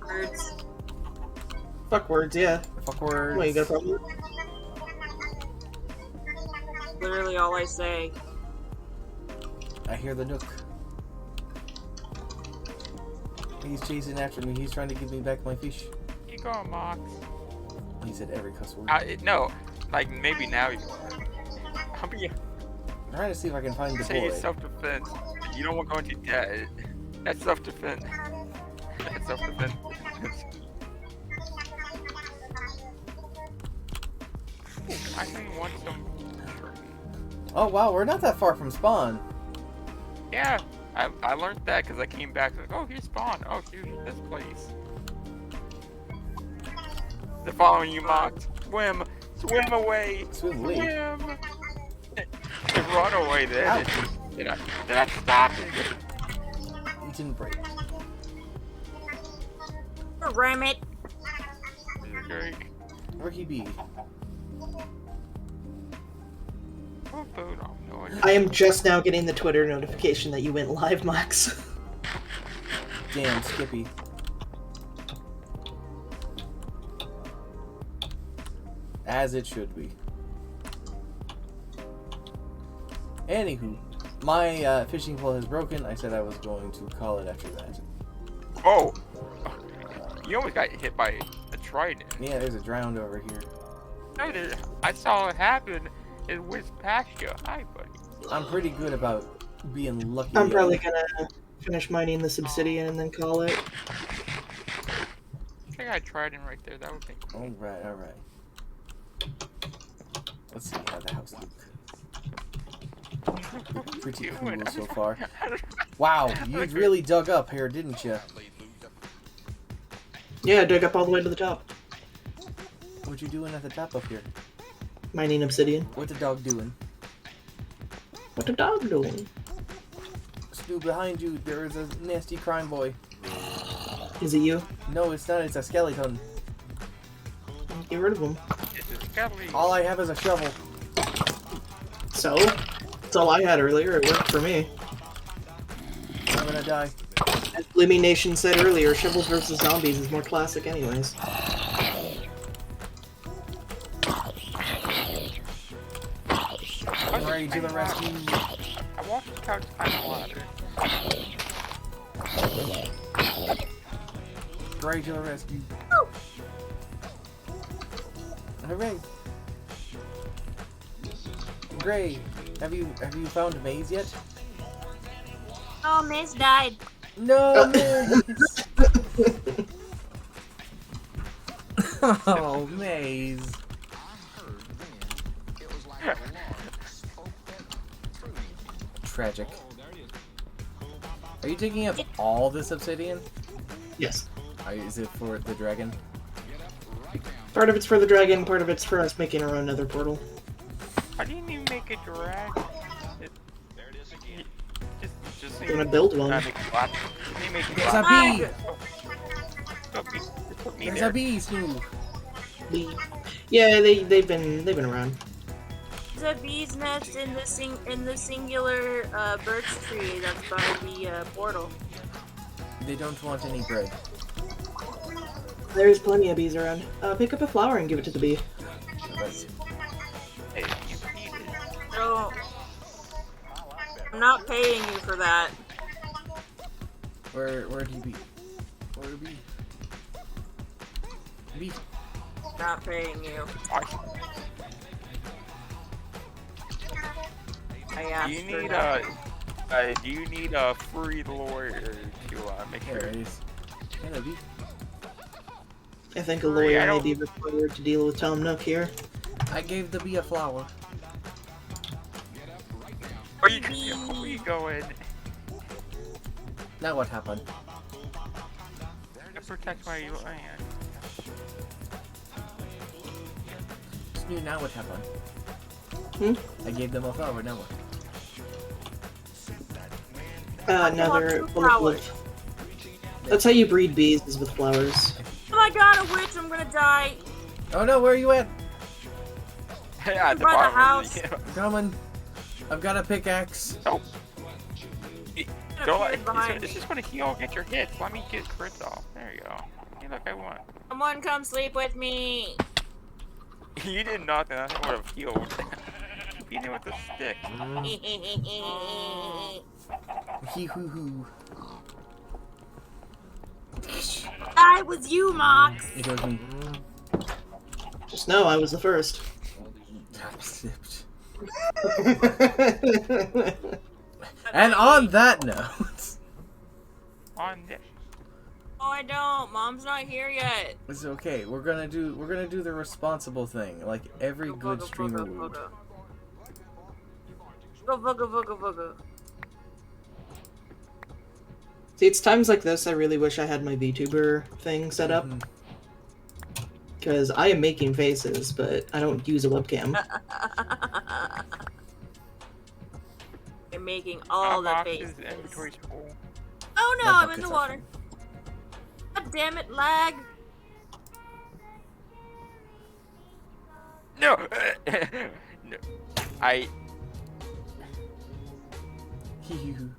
Words?
Fuck words, yeah.
Fuck words.
What, you got a problem?
Literally all I say.
I hear the Nook. He's chasing after me. He's trying to give me back my fish.
You going, Mox?
He said every cuss word.
No, like maybe now you. I'll be.
I'm trying to see if I can find the
Say
boy.
self-defense. You don't want to go into debt. That's self-defense. That's self-defense. I actually want some.
Oh wow, we're not that far from spawn.
Yeah, I learned that because I came back like, oh, here's spawn. Oh, here's this place. They're following you, Mox. Swim! Swim away!
Swim away?
Swim! Run away then. Did I stop it?
You didn't break.
Ram it.
Where'd he be?
I am just now getting the Twitter notification that you went live, Max.
Damn, Skippy. As it should be. Anywho, my fishing pole has broken. I said I was going to call it after that.
Oh! You almost got hit by a trident.
Yeah, there's a drowned over here.
No, I saw it happen. It whizzed past you. Hi, buddy.
I'm pretty good about being lucky.
I'm probably gonna finish mining this obsidian and then call it.
I got a trident right there. That would be cool.
Alright, alright. Let's see how the house looks. Pretty cool so far. Wow, you really dug up here, didn't you?
Yeah, I dug up all the way to the top.
What you doing at the top up here?
Mining obsidian.
What the dog doing?
What the dog doing?
Stu, behind you, there is a nasty crime boy.
Is it you?
No, it's not. It's a skeleton.
Get rid of him.
All I have is a shovel.
So? That's all I had earlier. It worked for me.
I'm gonna die.
As Bloomy Nation said earlier, shovels versus zombies is more classic anyways.
Ready to the rescue.
I walked the couch kind of ladder.
Ready to the rescue. Hooray! Gray, have you found Maze yet?
Oh, Maze died.
No, Maze! Oh, Maze. Tragic. Are you digging up all this obsidian?
Yes.
Is it for the dragon?
Part of it's for the dragon, part of it's for us making our own nether portal.
How do you even make a dragon?
I'm gonna build one.
There's a bee! There's a bee, Stu!
Bee. Yeah, they've been around.
There's a bee's nest in the singular birch tree that's by the portal.
They don't want any bread.
There's plenty of bees around. Pick up a flower and give it to the bee.
No, I'm not paying you for that.
Where'd he be? Where'd he be? Bee.
Not paying you. I asked
Do you need a free lawyer to make sure?
There it is. Hello, bee.
I think a lawyer may be required to deal with Tom Nook here.
I gave the bee a flower.
Where you going?
Now what happened?
To protect my land.
Stu, now what happened? I gave them a flower, now what?
Now they're full of. That's how you breed bees, is with flowers.
Oh my god, a witch! I'm gonna die.
Oh no, where are you at?
At the
By the
bottom
house.
I'm coming. I've got a pickaxe.
Oh. Don't it's just gonna heal against your hits. Let me get crits off. There you go. Hey, look, I won.
Someone come sleep with me.
You did nothing. I would have healed. Beat him with a stick.
Hee-hoo-hoo.
I was you, Mox.
It was me.
Just know I was the first.
And on that note,
On this.
Oh, I don't. Mom's not here yet.
it's okay. We're gonna do the responsible thing, like every good streamer would.
Go booga booga booga.
See, it's times like this I really wish I had my VTuber thing set up. Because I am making faces, but I don't use a webcam.
You're making all the faces.
Inventory's full.
Oh no,
My
I'm in the
pockets are
water. God damn it, lag.
No! No. I...
full.